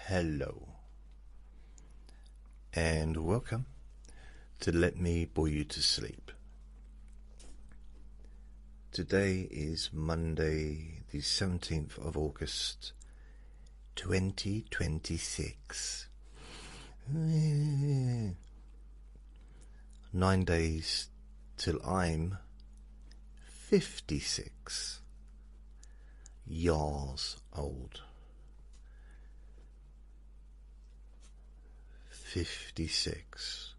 Hello, and welcome to Let Me Bore You to Sleep. Today is Monday, the 17th of August, 2026. 9 days till I'm 56 years old. 56.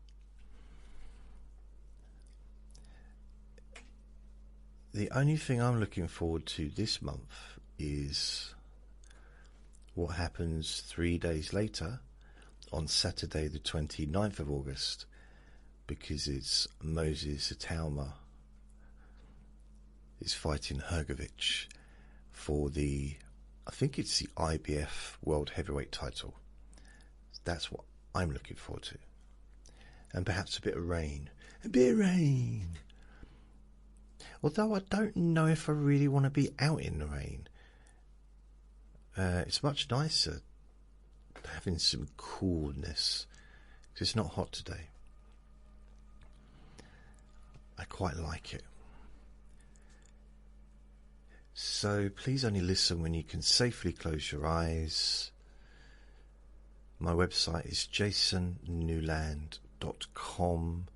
The only thing I'm looking forward to this month is what happens 3 days later on Saturday the 29th of August, because it's Moses Atauma is fighting Hrgovic for the, I think it's the IBF World Heavyweight title. That's what I'm looking forward to. And perhaps a bit of rain. A bit of rain. Although I don't know if I really want to be out in the rain. It's much nicer having some coolness, because it's not hot today. I quite like it. So please only listen when you can safely close your eyes. My website is jasonnewland.com.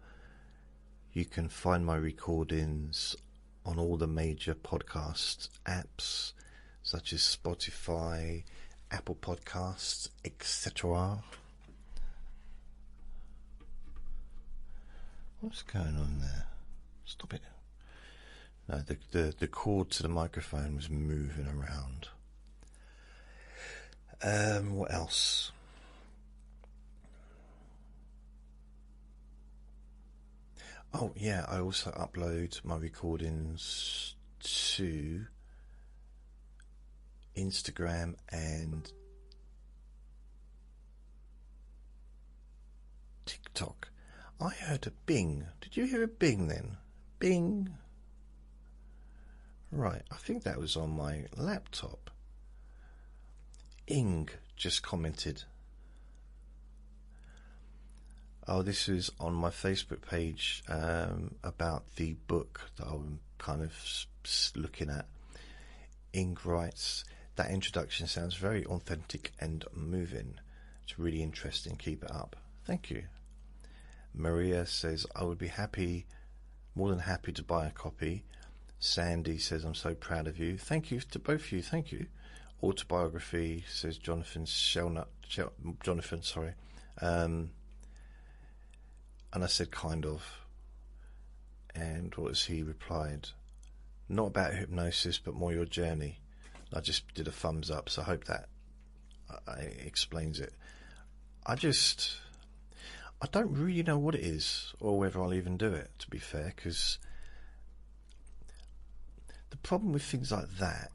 You can find my recordings on all the major podcast apps such as Spotify, Apple Podcasts, etc. What's going on there? Stop it. No, the cord to the microphone was moving around. What else? Oh yeah, I also upload my recordings to Instagram and TikTok. I heard a bing. Did you hear a bing then? Bing. Right, I think that was on my laptop. Ing just commented. Oh, this is on my Facebook page about the book that I'm kind of looking at. Ing writes, that introduction sounds very authentic and moving. It's really interesting. Keep it up. Thank you. Maria says, I would be more than happy to buy a copy. Sandy says, I'm so proud of you. Thank you to both of you. Thank you. Autobiography, says Jonathan. Sorry. And I said, kind of. And what was he replied? Not about hypnosis, but more your journey. I just did a thumbs up, so I hope that explains it. I don't really know what it is, or whether I'll even do it, to be fair, because the problem with things like that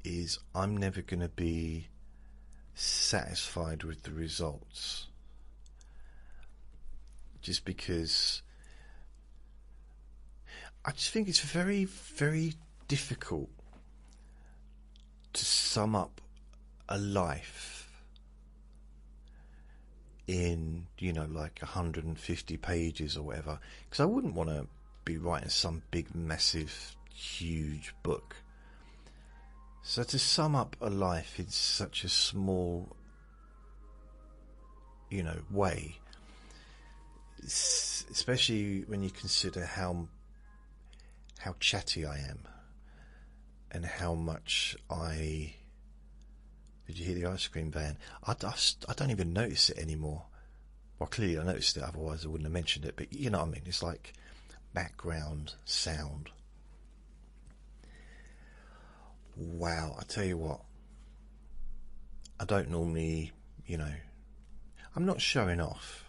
is I'm never going to be satisfied with the results. Just because I just think it's very, very difficult to sum up a life in, like 150 pages or whatever, because I wouldn't want to be writing some big, massive, huge book. So to sum up a life in such a small, way, especially when you consider how chatty I am and how much did you hear the ice cream van? I don't even notice it anymore. Well, clearly I noticed it, otherwise I wouldn't have mentioned it, but you know what I mean, it's like background sound. Wow, I tell you what, I don't normally, I'm not showing off,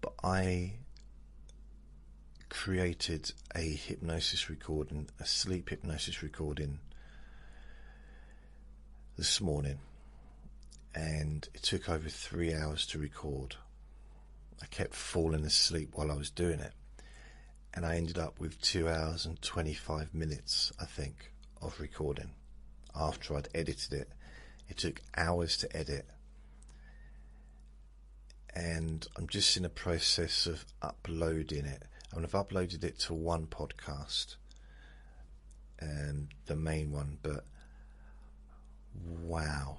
but I created a hypnosis recording, a sleep hypnosis recording this morning, and it took over 3 hours to record. I kept falling asleep while I was doing it, and I ended up with 2 hours and 25 minutes, I think, of recording after I'd edited it. It took hours to edit. And I'm just in a process of uploading it. I mean, I've uploaded it to one podcast, the main one, but wow.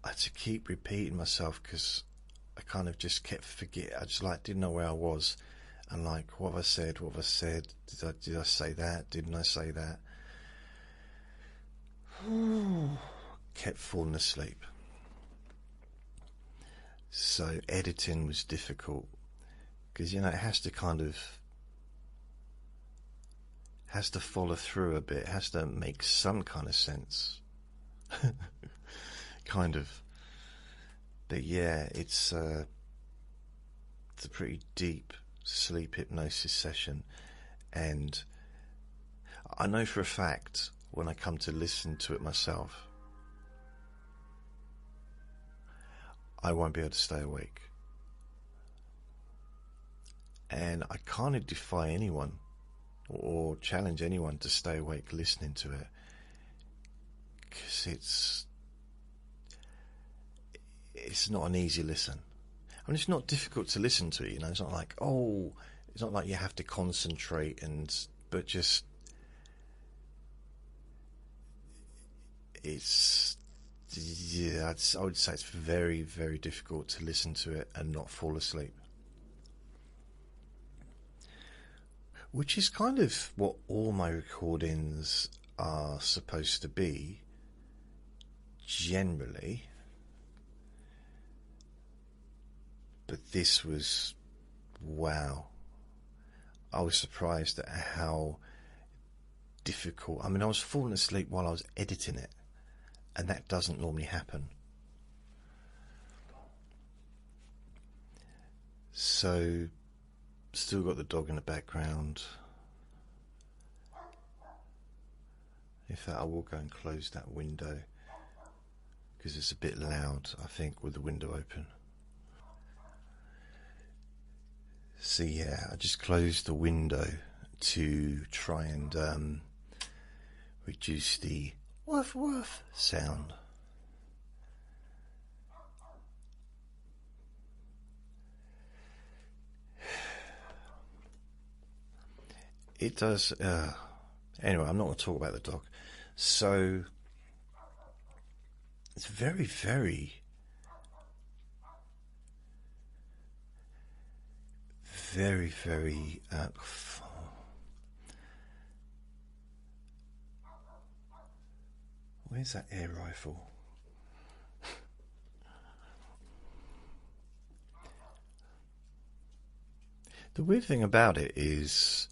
I had to keep repeating myself because I kind of just kept forgetting. I just didn't know where I was. And what have I said? What have I said? Did I say that? Didn't I say that? Kept falling asleep. So editing was difficult because, it has to follow through a bit. It has to make some kind of sense. Kind of. But yeah, it's a pretty deep sleep hypnosis session, and I know for a fact when I come to listen to it myself, I won't be able to stay awake. And I can't defy anyone or challenge anyone to stay awake listening to it, because it's not an easy listen. I mean, it's not difficult to listen to, It's not like, it's not like you have to concentrate but just, I would say it's very, very difficult to listen to it and not fall asleep. Which is kind of what all my recordings are supposed to be, generally. But this was, wow. I was surprised at how difficult. I mean, I was falling asleep while I was editing it, and that doesn't normally happen. So, still got the dog in the background. In fact, I will go and close that window because it's a bit loud, I think, with the window open. So yeah, I just closed the window to try and reduce the woof woof sound. It does. Anyway, I'm not going to talk about the dog. So it's very, very, very, very. Where's that air rifle? The weird thing about it is,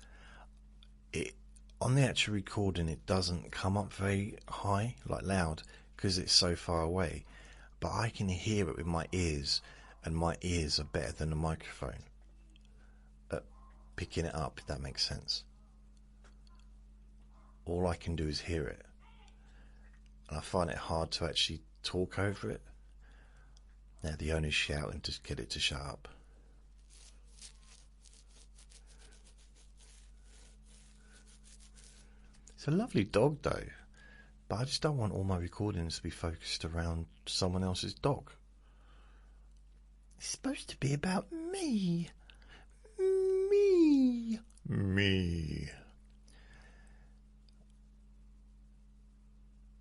on the actual recording, it doesn't come up very high, like loud, because it's so far away. But I can hear it with my ears, and my ears are better than the microphone at picking it up, if that makes sense. All I can do is hear it, and I find it hard to actually talk over it. Now the owner's shouting to get it to shut up. It's a lovely dog though, but I just don't want all my recordings to be focused around someone else's dog. It's supposed to be about me. Me.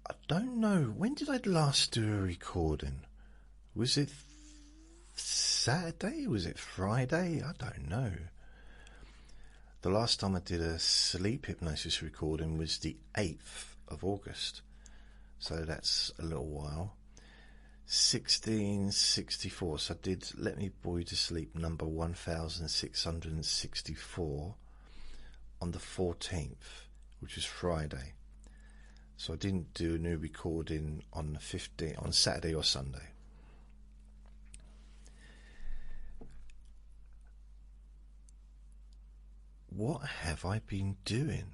I don't know, when did I last do a recording? Was it Saturday? Was it Friday? I don't know. The last time I did a sleep hypnosis recording was the 8th of August. So that's a little while. 1664. So I did Let Me Bore You to Sleep number 1664 on the 14th, which was Friday. So I didn't do a new recording on the 15th, on Saturday or Sunday. What have I been doing?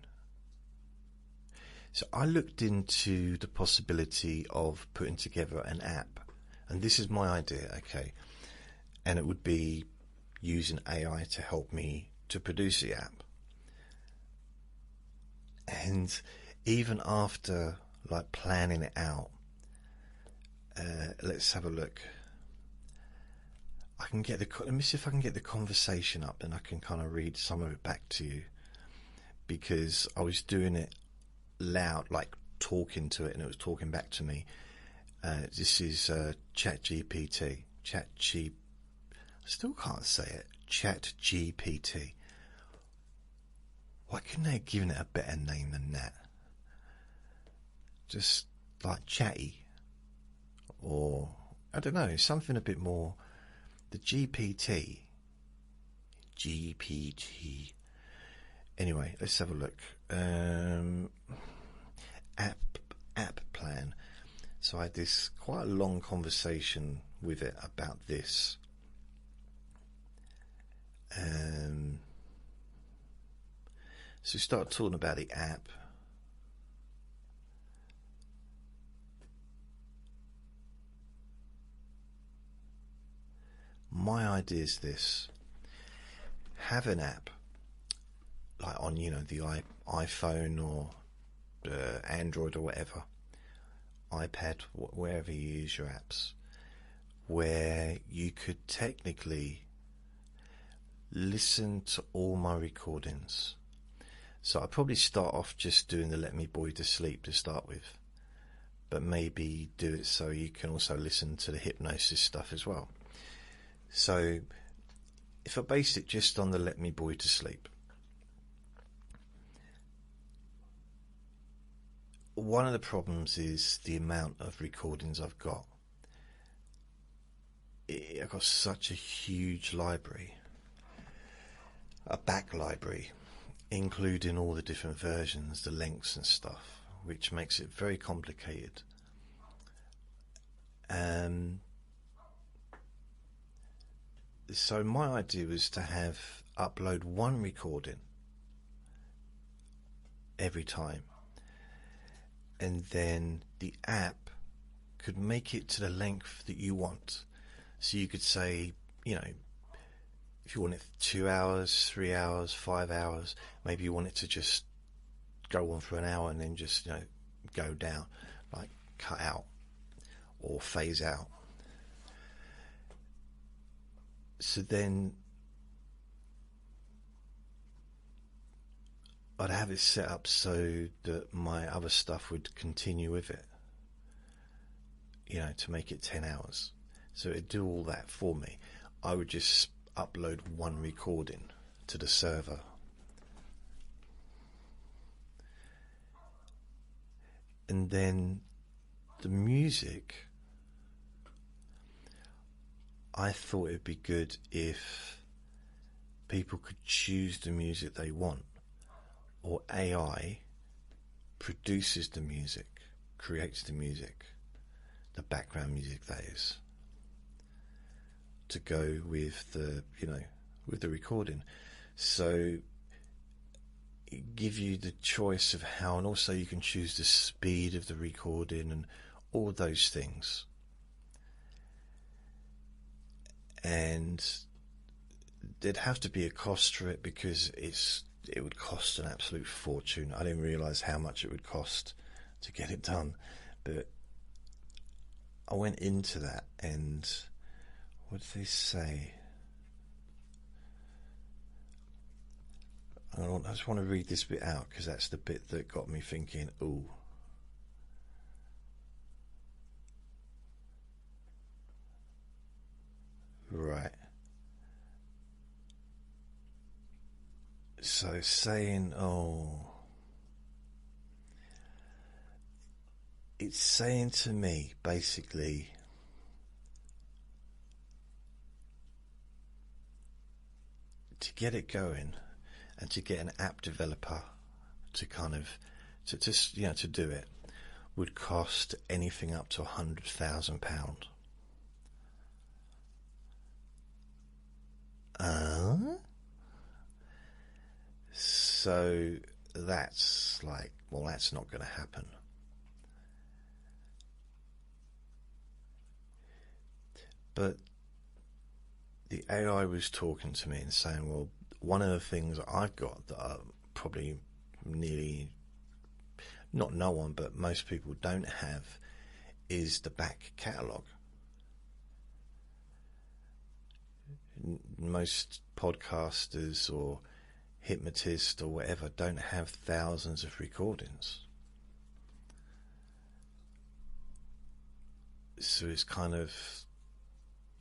So I looked into the possibility of putting together an app, and this is my idea, okay, and it would be using AI to help me to produce the app. And even after like planning it out, let's have a look. Let me see if I can get the conversation up, and I can kind of read some of it back to you, because I was doing it loud, like talking to it, and it was talking back to me. This is ChatGPT. I still can't say it. ChatGPT. Why couldn't they have given it a better name than that? Just like chatty, or I don't know, something a bit more. The GPT. Anyway, let's have a look. App plan. So I had this quite a long conversation with it about this. So we started talking about the app. My idea is this: have an app like on, the iPhone or Android or whatever, iPad, wherever you use your apps, where you could technically listen to all my recordings. So I'd probably start off just doing the Let Me Bore You to Sleep to start with, but maybe do it so you can also listen to the hypnosis stuff as well. So if I based it just on the Let Me Bore You to Sleep, one of the problems is the amount of recordings I've got. I've got such a huge library, a back library, including all the different versions, the lengths and stuff, which makes it very complicated. So my idea was to upload one recording every time, and then the app could make it to the length that you want. So you could say, if you want it 2 hours, 3 hours, 5 hours, maybe you want it to just go on for an hour and then just, go down, like cut out or phase out. So then I'd have it set up so that my other stuff would continue with it, to make it 10 hours. So it'd do all that for me. I would just upload one recording to the server. And then the music, I thought it'd be good if people could choose the music they want, or AI produces the music, creates the music, the background music that is, to go with the, with the recording. So give you the choice of how, and also you can choose the speed of the recording and all those things. And there'd have to be a cost for it, because it would cost an absolute fortune. I didn't realise how much it would cost to get it done, but I went into that, and what did they say? I just want to read this bit out, because that's the bit that got me thinking, ooh. Right. So saying, it's saying to me, basically, to get it going and to get an app developer to to do it would cost anything up to £100,000. So that's like, well, that's not going to happen. But the AI was talking to me and saying, well, one of the things I've got that are probably nearly not no one, but most people don't have, is the back catalogue. Most podcasters or hypnotists or whatever don't have thousands of recordings. So it's kind of,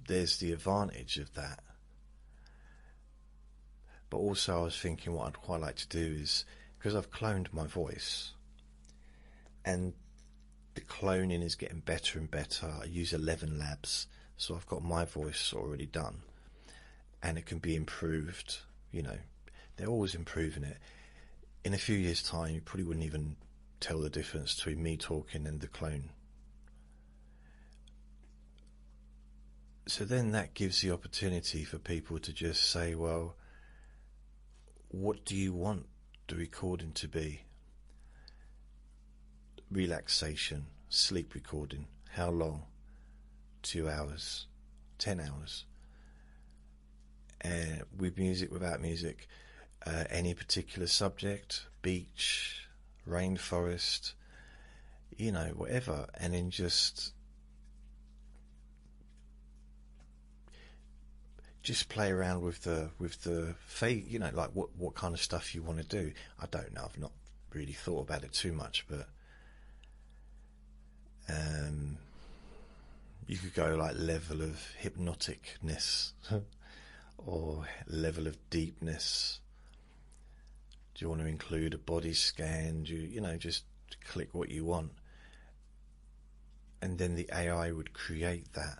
there's the advantage of that. But also I was thinking what I'd quite like to do is, because I've cloned my voice, and the cloning is getting better and better. I use 11 labs, so I've got my voice already done, and it can be improved. You know, they're always improving it. In a few years' time, you probably wouldn't even tell the difference between me talking and the clone. So then that gives the opportunity for people to just say, well, what do you want the recording to be? Relaxation, sleep recording. How long? 2 hours, 10 hours. With music, without music. Any particular subject, beach, rainforest, you know, whatever. And then just play around with the you know, like what kind of stuff you want to do. I don't know, I've not really thought about it too much, but you could go like level of hypnoticness or level of deepness. Do you want to include a body scan? Do you know, just click what you want, and then the AI would create that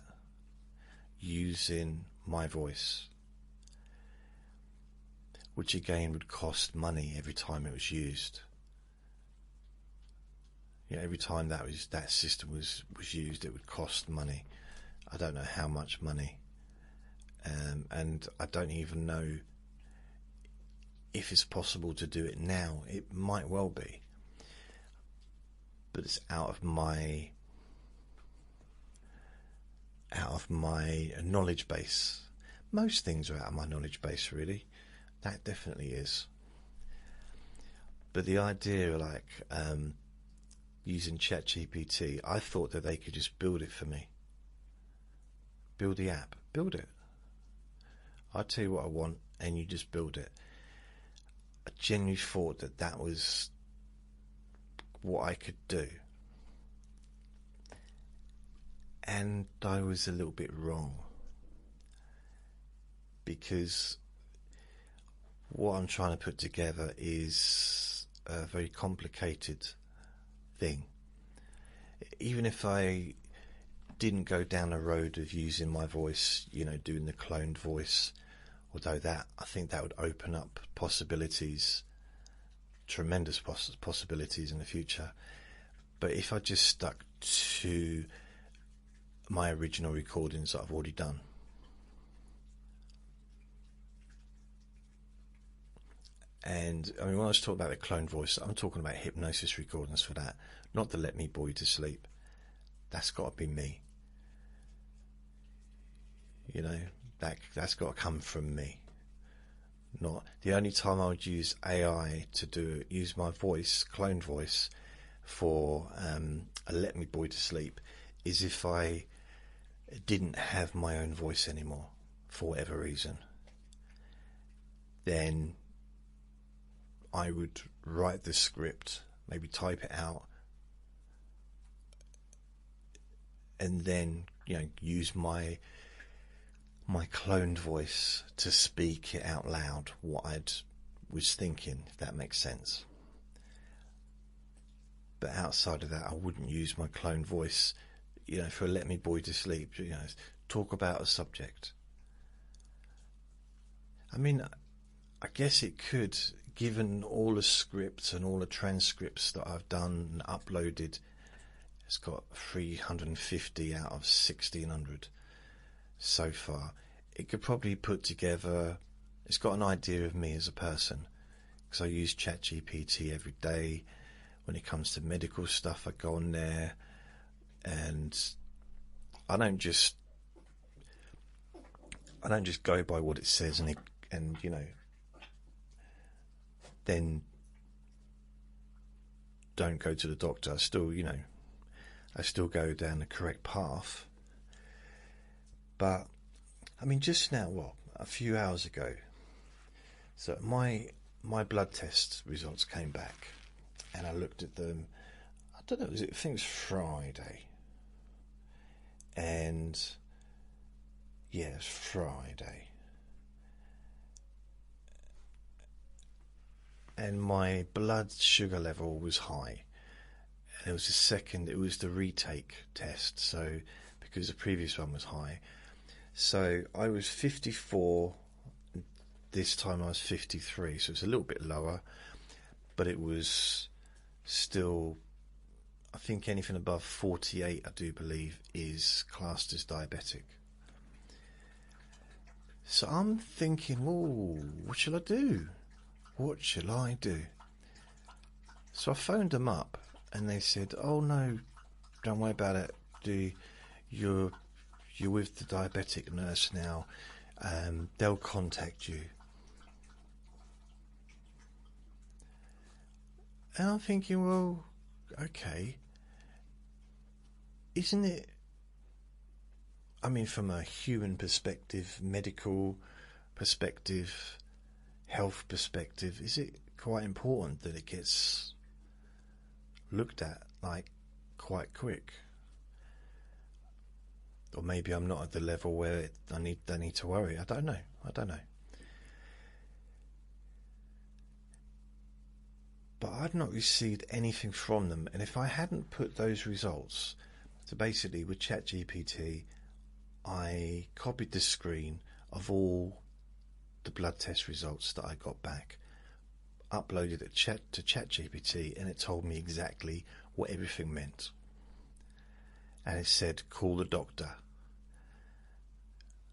using my voice, which again would cost money every time it was used. Yeah, every time that system was used, it would cost money. I don't know how much money, and I don't even know if it's possible to do it now. It might well be, but it's out of my knowledge base. Most things are out of my knowledge base, really. That definitely is. But the idea, like using ChatGPT, I thought that they could just build it for me. Build the app. Build it. I tell you what I want, and you just build it. I genuinely thought that was what I could do. And I was a little bit wrong, because what I'm trying to put together is a very complicated thing. Even if I didn't go down a road of using my voice, you know, doing the cloned voice, although I think that would open up possibilities, tremendous possibilities in the future. But if I just stuck to my original recordings that I've already done, and I mean, when I was talking about the clone voice, I'm talking about hypnosis recordings for that, not the let me bore you to sleep. That's got to be me. You know, that's got to come from me. Not the only time I would use AI to use my voice, clone voice, for a let me bore you to sleep, is if I didn't have my own voice anymore for whatever reason. Then I would write the script, maybe type it out, and then, you know, use my cloned voice to speak it out loud what I was thinking, if that makes sense. But outside of that, I wouldn't use my cloned voice, you know, for a let me bore you to sleep, you know, talk about a subject. I mean, I guess it could, given all the scripts and all the transcripts that I've done and uploaded. It's got 350 out of 1600 so far. It could probably put together, it's got an idea of me as a person, because I use ChatGPT every day. When it comes to medical stuff, I go on there, and I don't just go by what it says and you know, then don't go to the doctor. I still, I still go down the correct path. But, I mean, just now, a few hours ago, so my blood test results came back, and I looked at them. I don't know, I think it was Friday. And, yeah, it's Friday. And my blood sugar level was high. And it was the retake test, so because the previous one was high. So I was 54, this time I was 53, so it's a little bit lower, but it was still, I think anything above 48, I do believe, is classed as diabetic. So I'm thinking, what shall I do? What shall I do? So I phoned them up, and they said, "Oh no, don't worry about it. You're with the diabetic nurse now. They'll contact you." And I'm thinking, well, okay, isn't it? I mean, from a human perspective, medical perspective, health perspective, is it quite important that it gets looked at like quite quick? Or maybe I'm not at the level where I need to worry. I don't know. But I've not received anything from them, and if I hadn't put those results, so basically with ChatGPT, I copied the screen of all the blood test results that I got back, uploaded it to ChatGPT, and it told me exactly what everything meant. And it said, call the doctor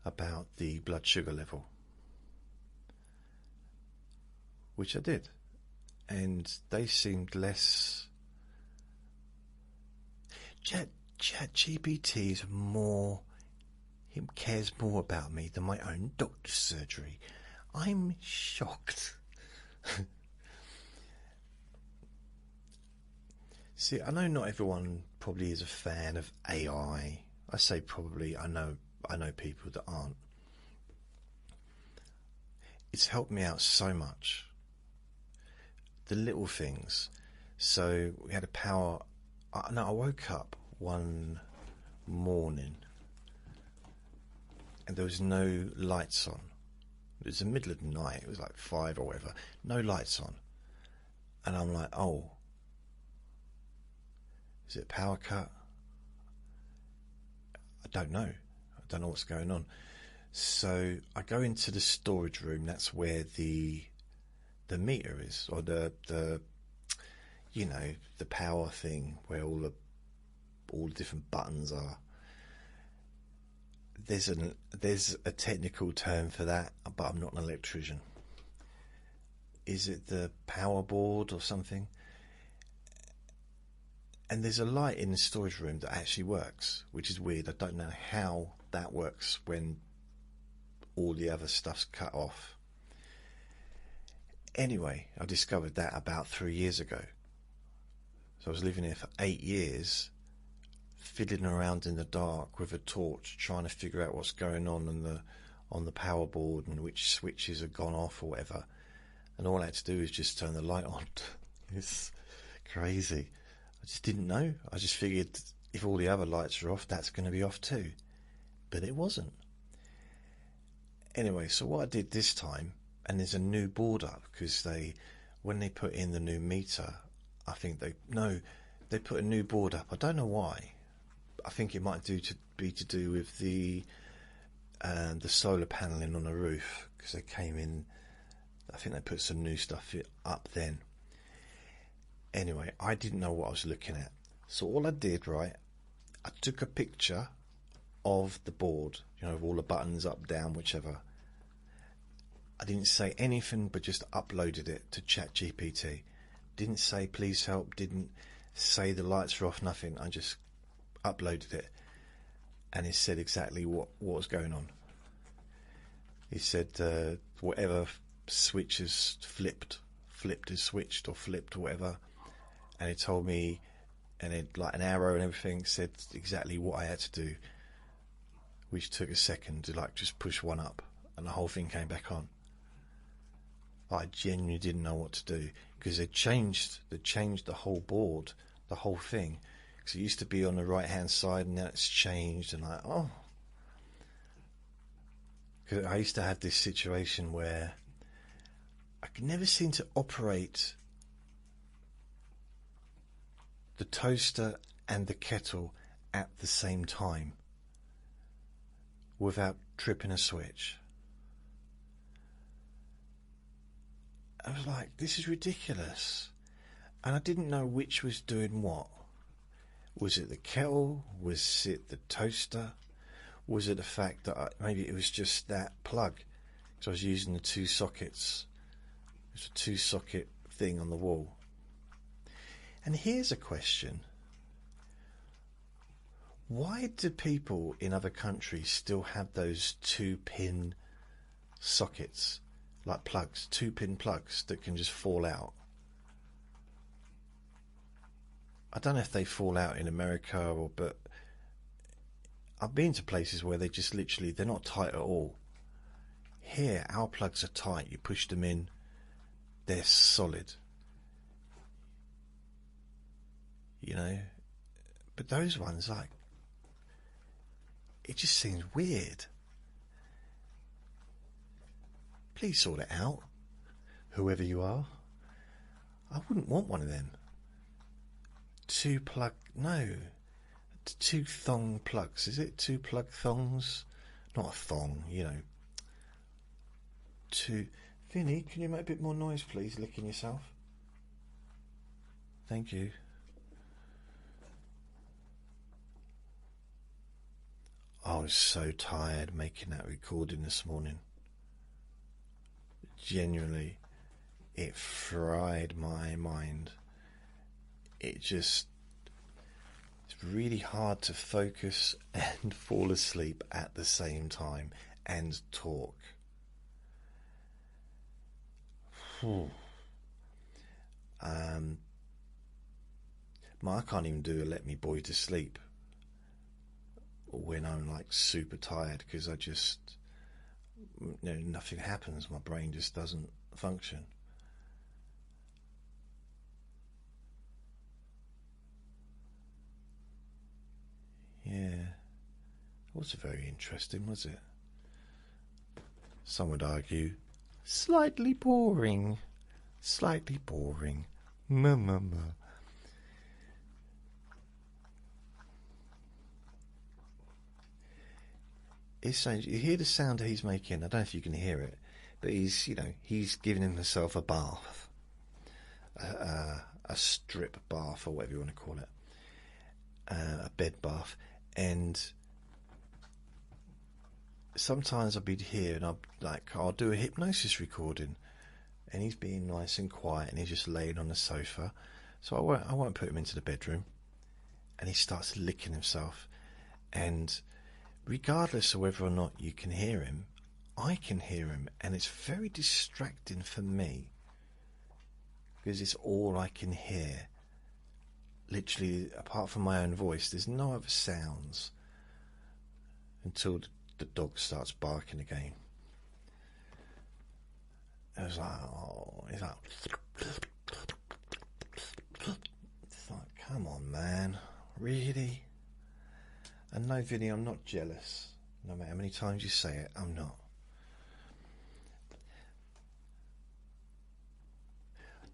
about the blood sugar level, which I did. And they seemed less. ChatGPT is more. He cares more about me than my own doctor's surgery. I'm shocked. See, I know not everyone probably is a fan of AI. I say probably. I know people that aren't. It's helped me out so much. The little things. So we had a power. I woke up one morning and there was no lights on. It was the middle of the night. It was like 5 or whatever. No lights on. And I'm like, oh, is it a power cut? I don't know. I don't know what's going on. So I go into the storage room. That's where the meter is, or the power thing where all the different buttons are. There's a technical term for that, but I'm not an electrician. Is it the power board or something? And there's a light in the storage room that actually works, which is weird. I don't know how that works when all the other stuff's cut off. Anyway, I discovered that about 3 years ago. So I was living here for 8 years, fiddling around in the dark with a torch, trying to figure out what's going on the power board and which switches had gone off or whatever. And all I had to do was just turn the light on. It's crazy. I just didn't know. I just figured if all the other lights are off, that's going to be off too. But it wasn't. Anyway, so what I did this time, and there's a new board up, because when they put in the new meter, I think they put a new board up. I don't know why. I think it might be to do with the solar paneling on the roof, because they came in. I think they put some new stuff up then. Anyway, I didn't know what I was looking at. So all I did, right, I took a picture of the board, with all the buttons up, down, whichever. I didn't say anything, but just uploaded it to ChatGPT. Didn't say please help, didn't say the lights are off, nothing. I just uploaded it, and it said exactly what was going on. It said whatever switch is flipped is switched, or flipped, or whatever, and it told me, and it like an arrow and everything said exactly what I had to do, which took a second to like just push one up, and the whole thing came back on. I genuinely didn't know what to do, because they changed the whole board, the whole thing. Because it used to be on the right hand side, and now it's changed, and like, oh. Because I used to have this situation where I could never seem to operate the toaster and the kettle at the same time without tripping a switch. I was like, this is ridiculous. And I didn't know which was doing what. Was it the kettle? Was it the toaster? Was it the fact that maybe it was just that plug? So I was using the two sockets. It's a two socket thing on the wall. And here's a question. Why do people in other countries still have those 2-pin sockets, like plugs, 2-pin plugs that can just fall out? I don't know if they fall out in America, but I've been to places where they just literally, they're not tight at all. Here, our plugs are tight. You push them in, they're solid. You know? But those ones, like, it just seems weird. Please sort it out, whoever you are. I wouldn't want one of them. Two thong plugs. Is it 2 plug thongs? Not a thong, you know. Vinny, can you make a bit more noise, please, licking yourself? Thank you. I was so tired making that recording this morning. Genuinely, it fried my mind. It's really hard to focus and fall asleep at the same time and talk. I can't even do a let me boy to sleep when I'm like super tired, because nothing happens. My brain just doesn't function. Yeah, it wasn't very interesting, was it? Some would argue, slightly boring. Slightly boring. Mama. It's strange. You hear the sound he's making. I don't know if you can hear it, but he's giving himself a bath, a strip bath, or whatever you want to call it, a bed bath. And sometimes I'll be here, and I'll do a hypnosis recording, and he's being nice and quiet, and he's just laying on the sofa. So I won't put him into the bedroom, and he starts licking himself, and regardless of whether or not you can hear him, I can hear him, and it's very distracting for me, because it's all I can hear. Literally, apart from my own voice, there's no other sounds until the dog starts barking again. It was like, it's like, come on, man, really? And no, Vinny, I'm not jealous. No matter how many times you say it, I'm not.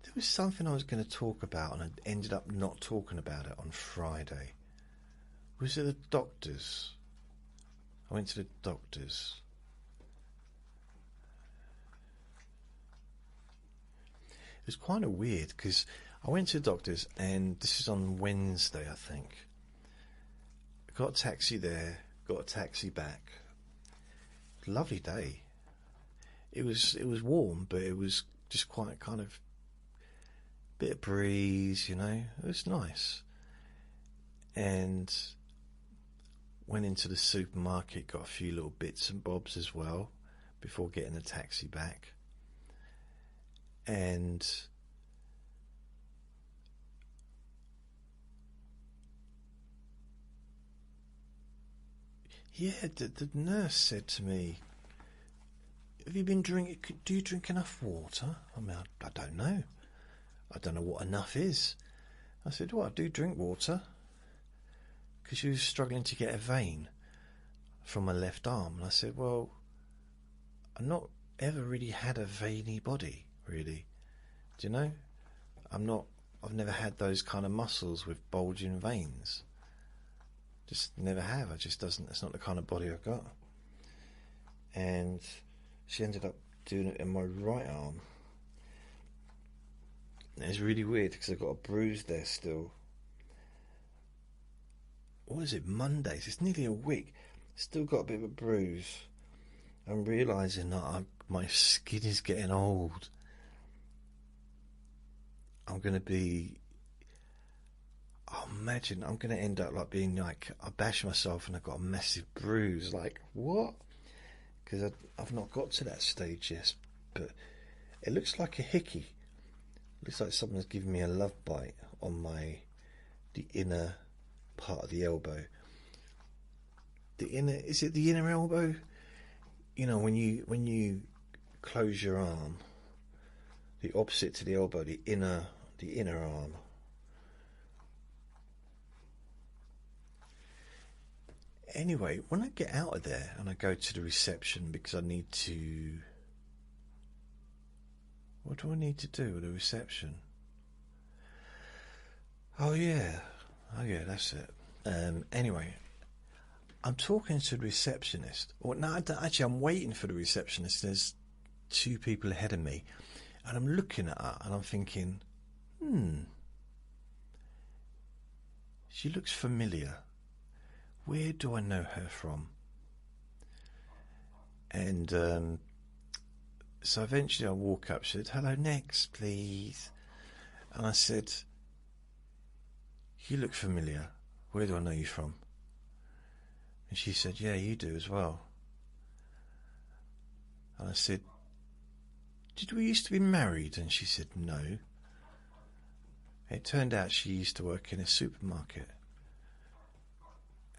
There was something I was going to talk about, and I ended up not talking about it on Friday. Was it the doctors? I went to the doctors. It was kind of weird, because I went to the doctors, and this is on Wednesday, I think. Got a taxi there, got a taxi back. Lovely day. It was warm, but it was just quite kind of bit of breeze, It was nice. And went into the supermarket, got a few little bits and bobs as well before getting the taxi back. And Yeah, the nurse said to me, have you been drinking, do you drink enough water? I mean, I don't know. I don't know what enough is. I said, well, I do drink water. Because she was struggling to get a vein from my left arm. And I said, well, I've not ever really had a veiny body, really. Do you know? I've never had those kind of muscles with bulging veins. Just never have. It's not the kind of body I've got. And she ended up doing it in my right arm. And it's really weird because I've got a bruise there still. What is it, Mondays? It's nearly a week. Still got a bit of a bruise. I'm realising that my skin is getting old. I'm going to be... imagine I'm going to end up like being like, I bash myself and I've got a massive bruise. Like, what? Because I've not got to that stage yet. But it looks like a hickey. It looks like someone's giving me a love bite on the inner part of the elbow. Is it the inner elbow? You know, when you close your arm, the opposite to the elbow, the inner arm. Anyway, when I get out of there and I go to the reception because I need to... What do I need to do at the reception? Oh yeah, that's it. Anyway, I'm talking to the receptionist. Or no, actually, I'm waiting for the receptionist. There's two people ahead of me, and I'm looking at her and I'm thinking, she looks familiar. Where do I know her from? And so eventually I walk up. She said, hello, next, please. And I said, you look familiar. Where do I know you from? And she said, yeah, you do as well. And I said, did we used to be married? And she said, no. It turned out she used to work in a supermarket.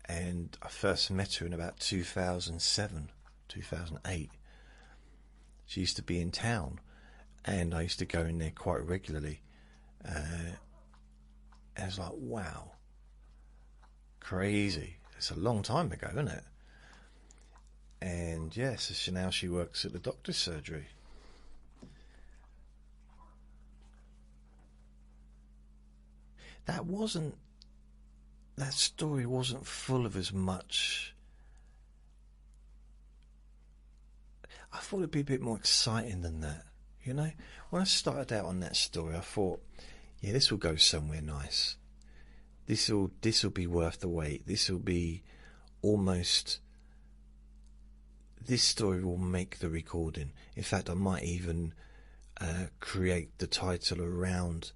And I first met her in about 2007, 2008. She used to be in town, and I used to go in there quite regularly. And I was like, wow, crazy. It's a long time ago, isn't it? And yes, so now she works at the doctor's surgery. That story wasn't full of as much. I thought it'd be a bit more exciting than that, you know? When I started out on that story, I thought, yeah, this will go somewhere nice. This'll be worth the wait. This'll be almost... This story will make the recording. In fact, I might even create the title around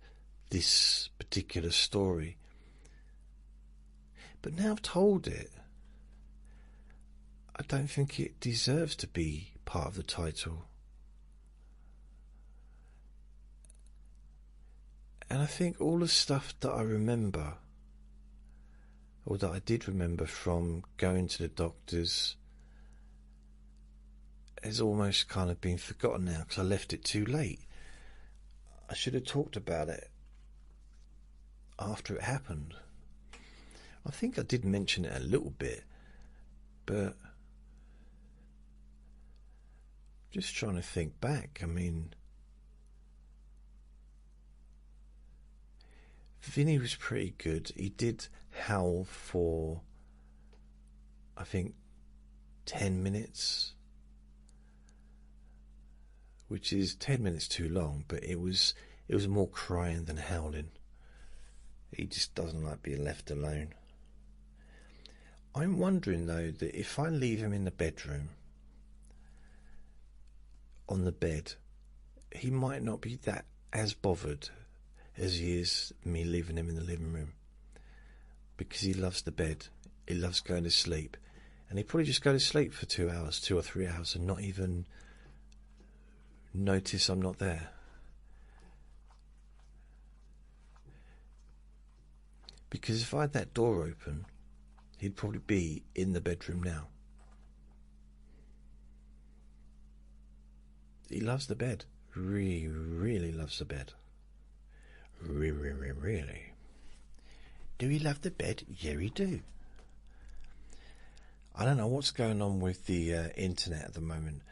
this particular story. But now I've told it, I don't think it deserves to be part of the title. And I think all the stuff that I remember, or that I did remember from going to the doctors, has almost kind of been forgotten now because I left it too late. I should have talked about it after it happened. I think I did mention it a little bit, but just trying to think back. I mean, Vinny was pretty good. He did howl for, I think, 10 minutes, which is 10 minutes too long, but it was more crying than howling. He just doesn't like being left alone. I'm wondering though that if I leave him in the bedroom, on the bed, he might not be that as bothered as he is me leaving him in the living room, because he loves the bed, he loves going to sleep, and he'd probably just go to sleep for 2 hours, 2 or 3 hours, and not even notice I'm not there. Because if I had that door open, he'd probably be in the bedroom now. He loves the bed. Really, really loves the bed. Really, really, really. Do he love the bed? Yeah, he do. I don't know what's going on with the internet at the moment,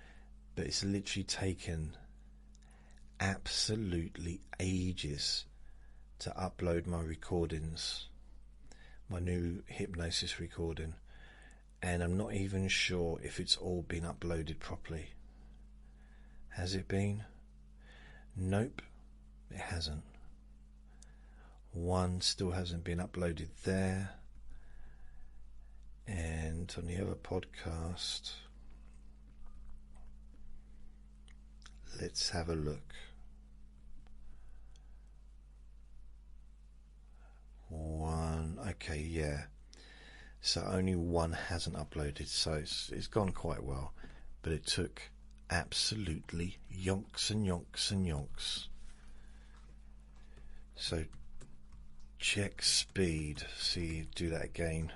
but it's literally taken absolutely ages to upload my recordings, my new hypnosis recording, and I'm not even sure if it's all been uploaded properly. Has it been? Nope, it hasn't. One still hasn't been uploaded there, and on the other podcast, let's have a look. One, okay, yeah. So only one hasn't uploaded, so it's gone quite well, but it took absolutely yonks and yonks and yonks. So check speed. See, do that again.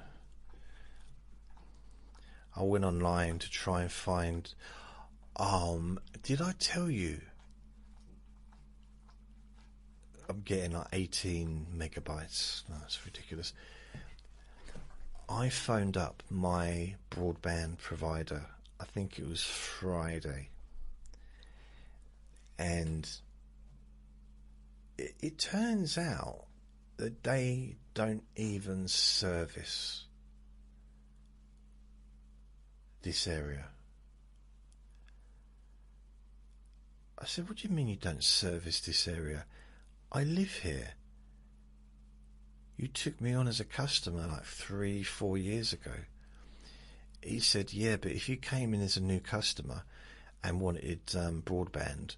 I went online to try and find. Did I tell you? I'm getting like 18 megabytes. No, that's ridiculous. I phoned up my broadband provider. I think it was Friday, and it turns out that they don't even service this area. I said, what do you mean you don't service this area? I live here. You took me on as a customer like 3-4 years ago. He said, yeah, but if you came in as a new customer and wanted broadband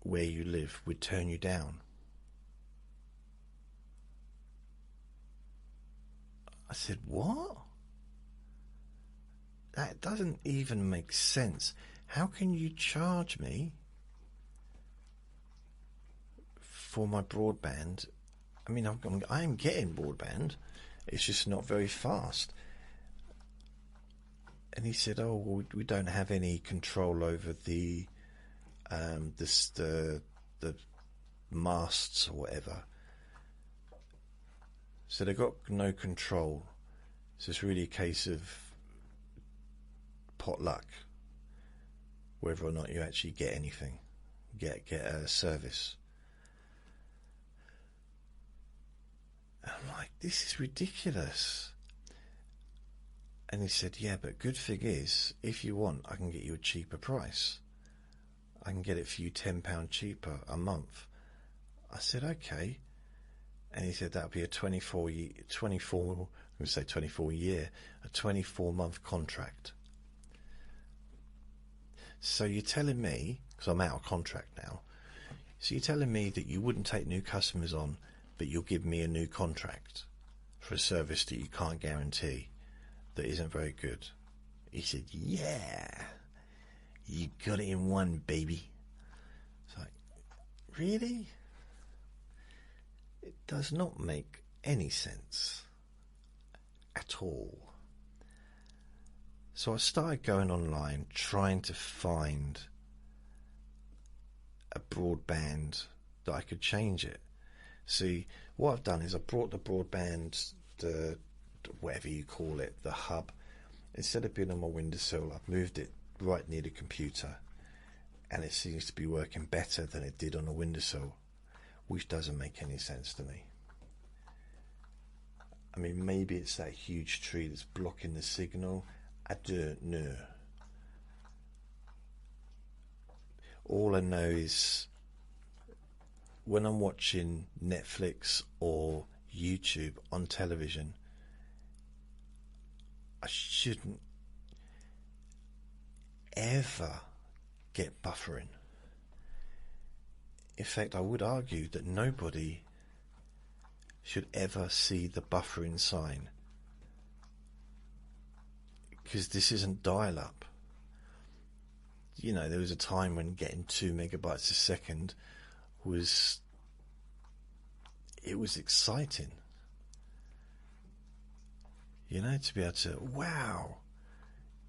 where you live, we'd turn you down. I said, what? That doesn't even make sense. How can you charge me for my broadband? I mean, I'm getting broadband. It's just not very fast. And he said, "Oh, well, we don't have any control over the masts or whatever." So they've got no control. So it's really a case of potluck, whether or not you actually get anything, get a service. And I'm like, this is ridiculous. And he said, yeah, but good thing is, if you want, I can get you a cheaper price. I can get it for you £10 cheaper a month. I said, okay. And he said that'll be a 24-month contract. So you're telling me, because I'm out of contract now, so you're telling me that you wouldn't take new customers on, but you'll give me a new contract for a service that you can't guarantee, that isn't very good. He said, yeah, you got it in one, baby. It's like, really? It does not make any sense at all. So I started going online trying to find a broadband that I could change it. See, what I've done is I brought the broadband, the whatever you call it, the hub, instead of being on my windowsill, I've moved it right near the computer, and it seems to be working better than it did on a windowsill, which doesn't make any sense to me. I mean, maybe it's that huge tree that's blocking the signal. I don't know. All I know is when I'm watching Netflix or YouTube on television, I shouldn't ever get buffering. In fact, I would argue that nobody should ever see the buffering sign, because this isn't dial-up. You know, there was a time when getting 2 megabytes a second was exciting. to be able to, wow,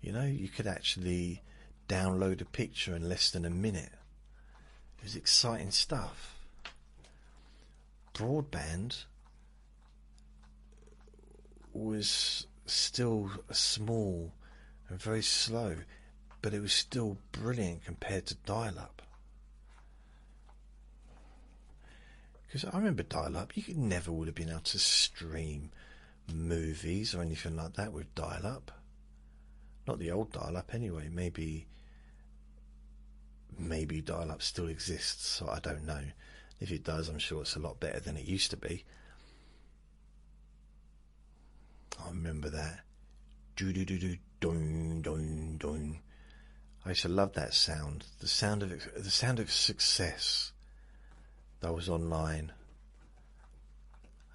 you could actually download a picture in less than a minute. It was exciting stuff. Broadband was still small and very slow, but it was still brilliant compared to dial-up. Because I remember dial-up, you never would have been able to stream movies or anything like that with dial-up. Not the old dial-up anyway. Maybe dial-up still exists, so I don't know. If it does, I'm sure it's a lot better than it used to be. I remember that. Do-do-do-do, doing, doing, doing. I used to love that sound. The sound of success. That was online,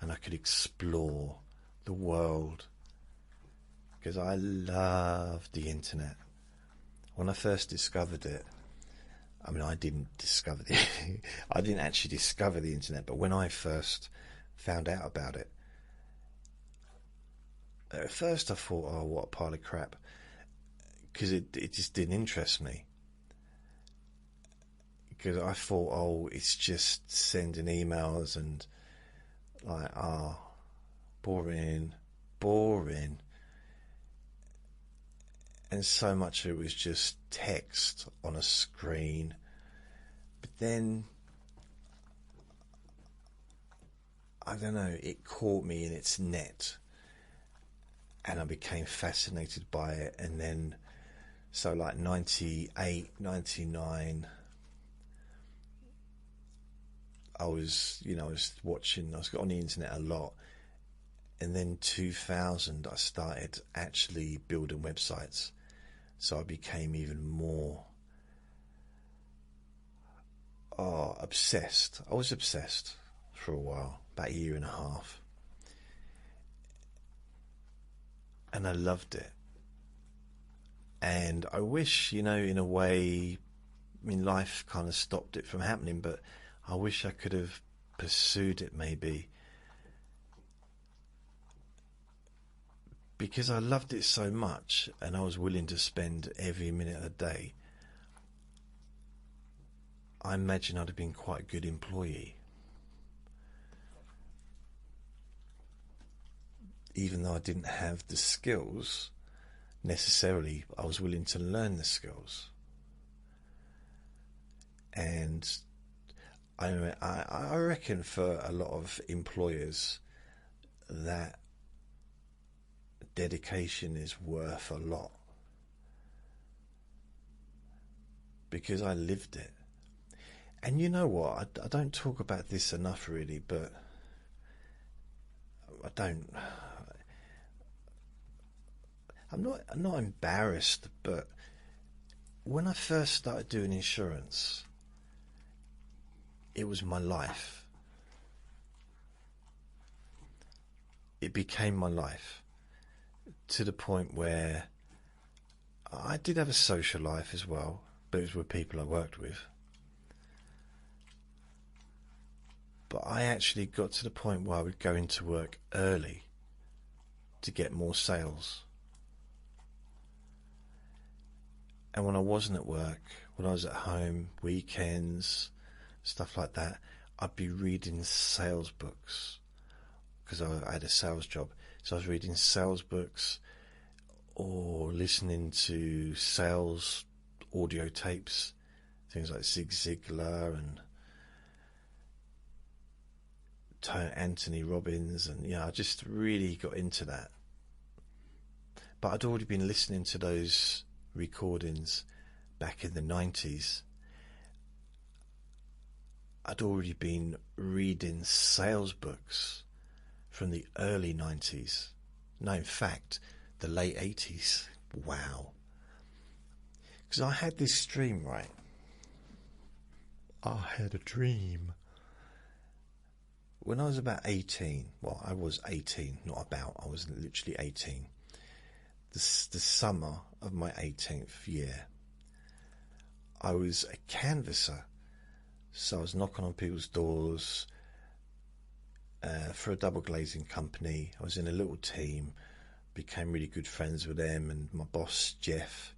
and I could explore the world, because I loved the internet. When I first discovered it, I mean, I didn't actually discover the internet, but when I first found out about it, at first I thought, oh, what a pile of crap, because it just didn't interest me. Because I thought, oh, it's just sending emails and like, boring. And so much of it was just text on a screen. But then, I don't know, it caught me in its net. And I became fascinated by it. And then, so like 98, 99... I was watching, I was on the internet a lot, and then 2000 I started actually building websites, so I became even more obsessed. I was obsessed for a while, about a year and a half, and I loved it. And I wish, in a way, I mean, life kind of stopped it from happening, but I wish I could have pursued it maybe, because I loved it so much and I was willing to spend every minute of the day. I imagine I'd have been quite a good employee, even though I didn't have the skills necessarily. I was willing to learn the skills. And I reckon for a lot of employers that dedication is worth a lot, because I lived it. And you know what? I don't talk about this enough really, but I'm not embarrassed, but when I first started doing insurance, it was my life. It became my life, to the point where I did have a social life as well, but it was with people I worked with. But I actually got to the point where I would go into work early to get more sales. And when I wasn't at work, when I was at home, weekends, stuff like that, I'd be reading sales books, because I had a sales job. So I was reading sales books or listening to sales audio tapes, things like Zig Ziglar and Anthony Robbins, and I just really got into that. But I'd already been listening to those recordings back in the 90s. I'd already been reading sales books from the early 90s. No, in fact, the late 80s. Wow. Because I had this dream, right? I had a dream. When I was about 18, well, I was 18, not about, I was literally 18. The summer of my 18th year, I was a canvasser. So I was knocking on people's doors for a double glazing company. I was in a little team became really good friends with them, and my boss Jeff,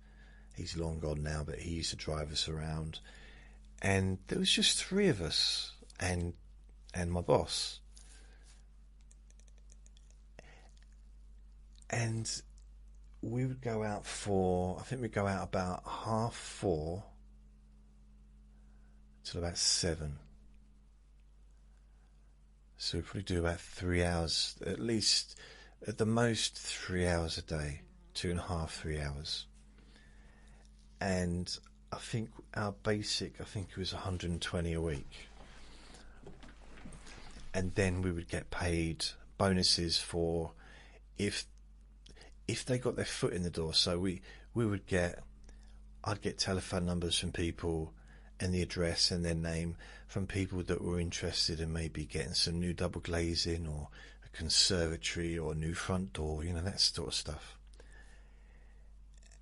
he's long gone now, but he used to drive us around, and there was just three of us and my boss, and we would go out for, I think we'd go out about 4:30 till about 7. So we'd probably do about 3 hours, at least, at the most 3 hours a day, 2.5, 3 hours. And I think our basic, I think it was 120 a week. And then we would get paid bonuses for if they got their foot in the door. So I'd get telephone numbers from people and the address and their name from people that were interested in maybe getting some new double glazing or a conservatory or a new front door, that sort of stuff.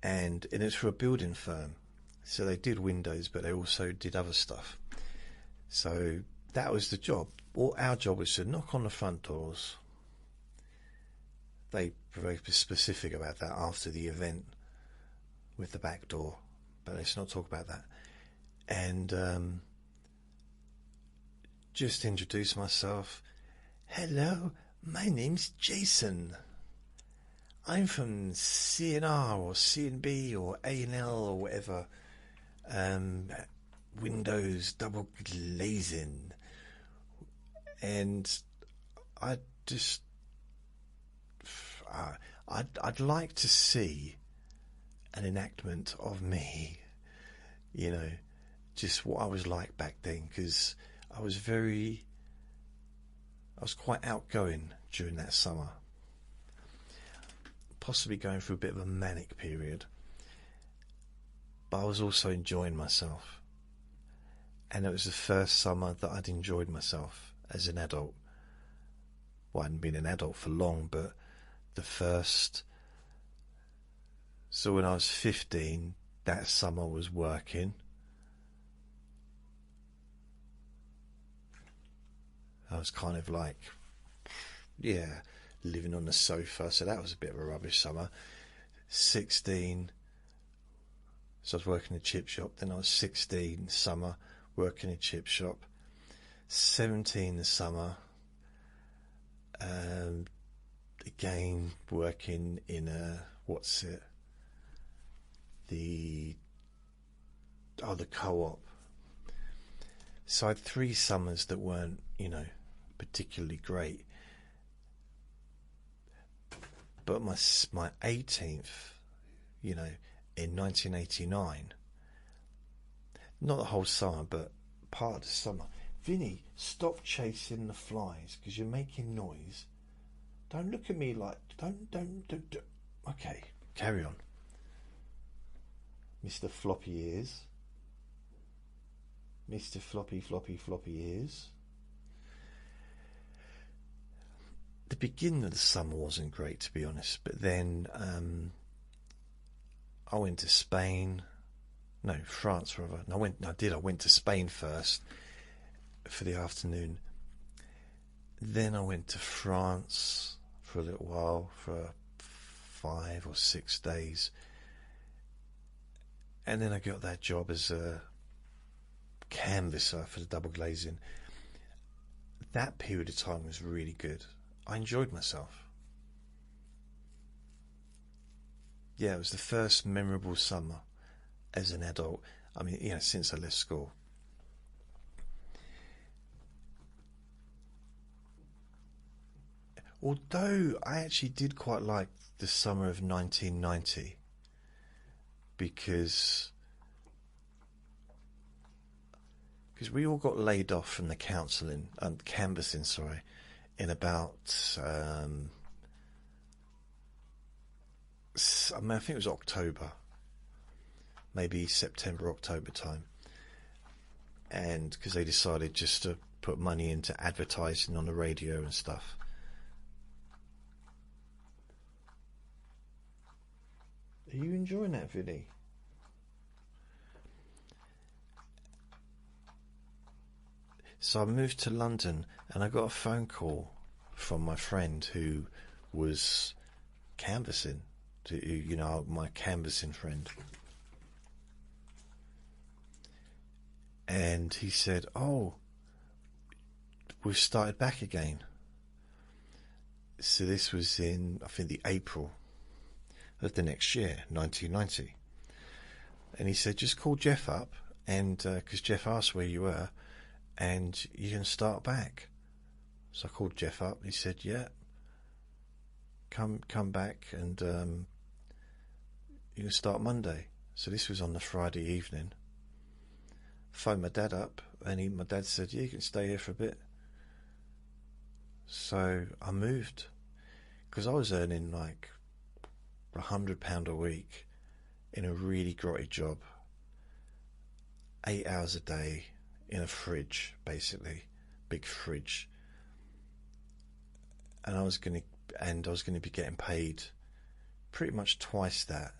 And it's for a building firm, so they did windows, but they also did other stuff. So that was the job. Our job was to knock on the front doors. They were very specific about that after the event with the back door, but let's not talk about that. And just introduce myself. Hello, my name's Jason. I'm from CNR or CNB or A&L or whatever. Windows double glazing. And I'd like to see an enactment of me, just what I was like back then, because I was quite outgoing during that summer, possibly going through a bit of a manic period, but I was also enjoying myself. And it was the first summer that I'd enjoyed myself as an adult. Well, I hadn't been an adult for long, but so when I was 15, that summer was working. I was kind of like, living on the sofa, so that was a bit of a rubbish summer. 16, so I was working in a chip shop. Then I was 16 summer, working in a chip shop. 17 the summer, again working in the co-op. So I had 3 summers that weren't, particularly great. But my 18th, in 1989, not the whole summer, but part of the summer. Vinny, stop chasing the flies because you're making noise. Don't look at me like, don't. Okay, carry on. Mr. Floppy Ears. Mr. Floppy Ears. The beginning of the summer wasn't great, to be honest, but then I went to Spain. No, France rather. I went to Spain first for the afternoon. Then I went to France for a little while, for 5 or 6 days. And then I got that job as a canvasser for the double glazing. That period of time was really good. I enjoyed myself. Yeah, it was the first memorable summer as an adult. I mean, since I left school. Although I actually did quite like the summer of 1990, because we all got laid off from the canvassing, in about I think it was October, maybe September, October time, and because they decided just to put money into advertising on the radio and stuff. Are you enjoying that, Vinny? So I moved to London and I got a phone call from my friend who was canvassing, my canvassing friend. And he said, "Oh, we've started back again." So this was in, I think, the April of the next year, 1990. And he said, "Just call Jeff up, and because Jeff asked where you were, and you can start back." So I called Jeff up. He said, "Yeah, come back, and you can start Monday." So this was on the Friday evening. Phoned my dad up, and my dad said, "Yeah, you can stay here for a bit." So I moved, because I was earning like £100 a week in a really grotty job, 8 hours a day in a fridge, basically, big fridge. And I was going to be getting paid pretty much twice that.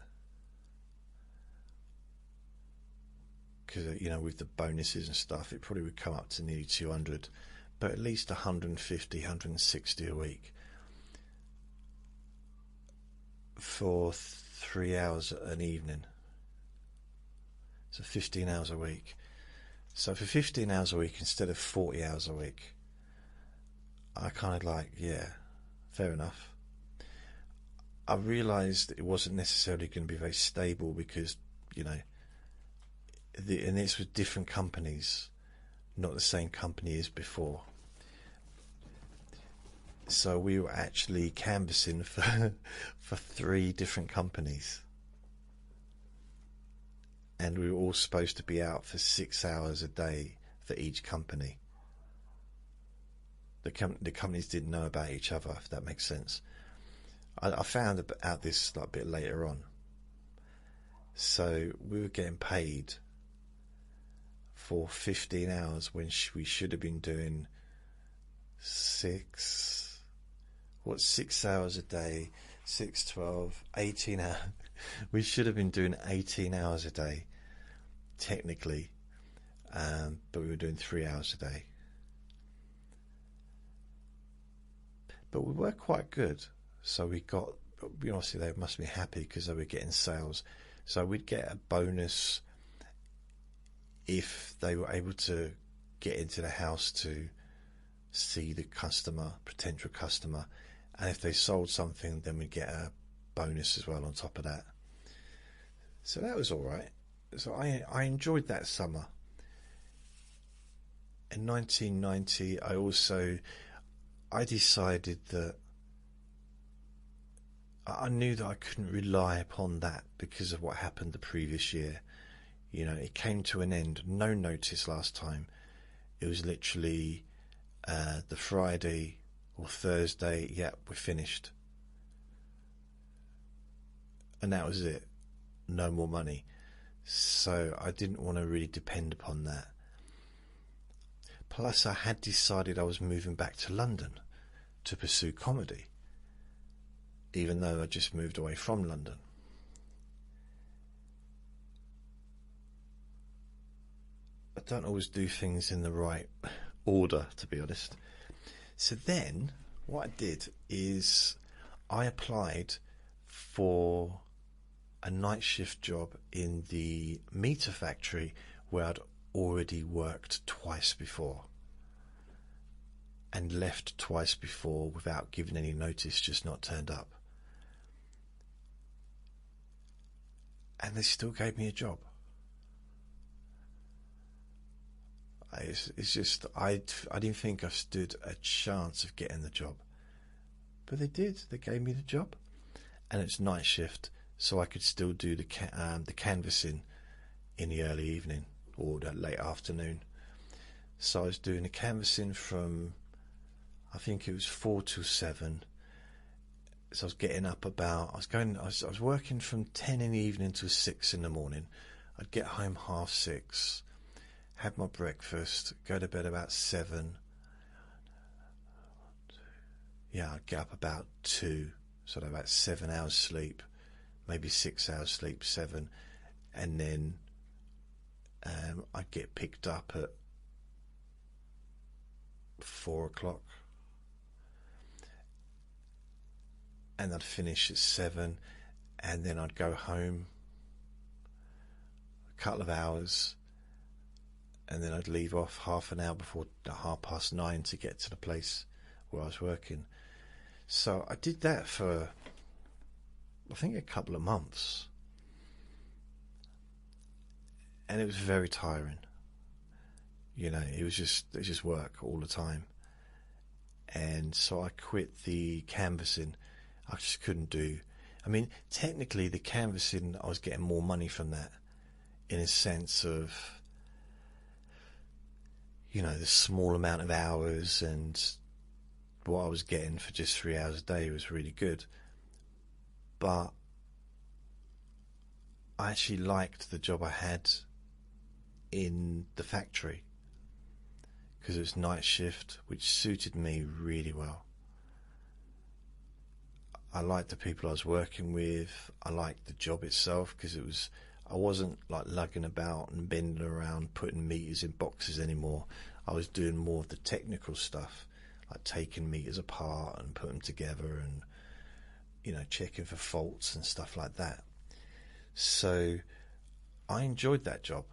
Because, with the bonuses and stuff, it probably would come up to nearly 200, but at least 150, 160 a week for 3 hours an evening. So 15 hours a week. So for 15 hours a week instead of 40 hours a week, I kind of like, yeah, fair enough. I realised it wasn't necessarily going to be very stable because, and it's with different companies, not the same company as before. So we were actually canvassing for 3 different companies, and we were all supposed to be out for 6 hours a day for each company. The companies didn't know about each other, if that makes sense. I found out this a bit later on. So we were getting paid for 15 hours when we should have been doing 6 hours a day, 6, 12, 18 hours. We should have been doing 18 hours a day, technically, but we were doing 3 hours a day. But we were quite good, so obviously they must be happy because they were getting sales. So we'd get a bonus if they were able to get into the house to see the potential customer, and if they sold something, then we'd get a bonus as well on top of that. So that was all right. So I enjoyed that summer. In 1990, I decided that I knew that I couldn't rely upon that because of what happened the previous year. It came to an end. No notice last time. It was literally the Friday or Thursday. Yeah, we're finished. And that was it. No more money. So I didn't want to really depend upon that. Plus, I had decided I was moving back to London to pursue comedy, even though I just moved away from London. I don't always do things in the right order, to be honest. So then, what I did is I applied for a night shift job in the meter factory where I'd already worked twice before and left twice before without giving any notice, just not turned up. And they still gave me a job. It's just, I didn't think I stood a chance of getting the job. But they did. They gave me the job. And it's night shift, so I could still do the canvassing in the early evening or the late afternoon. So I was doing the canvassing from, I think it was 4 till 7. So I was getting up I was working from 10 in the evening till 6 in the morning. I'd get home 6:30, have my breakfast, go to bed about 7. Yeah, I'd get up about 2, so about 7 hours sleep, maybe 6 hours sleep, 7, and then I'd get picked up at 4 o'clock. and I'd finish at 7, and then I'd go home a couple of hours, and then I'd leave off half an hour before 9:30 to get to the place where I was working. So I did that for, I think, a couple of months, and it was very tiring. It was just work all the time. And so I quit the canvassing. I just couldn't do. I mean, technically the canvassing, I was getting more money from that, in a sense of, the small amount of hours, and what I was getting for just 3 hours a day was really good. But I actually liked the job I had in the factory, because it was night shift, which suited me really well. I liked the people I was working with. I liked the job itself, because I wasn't like lugging about and bending around putting meters in boxes anymore. I was doing more of the technical stuff, like taking meters apart and putting them together, and checking for faults and stuff like that. So I enjoyed that job,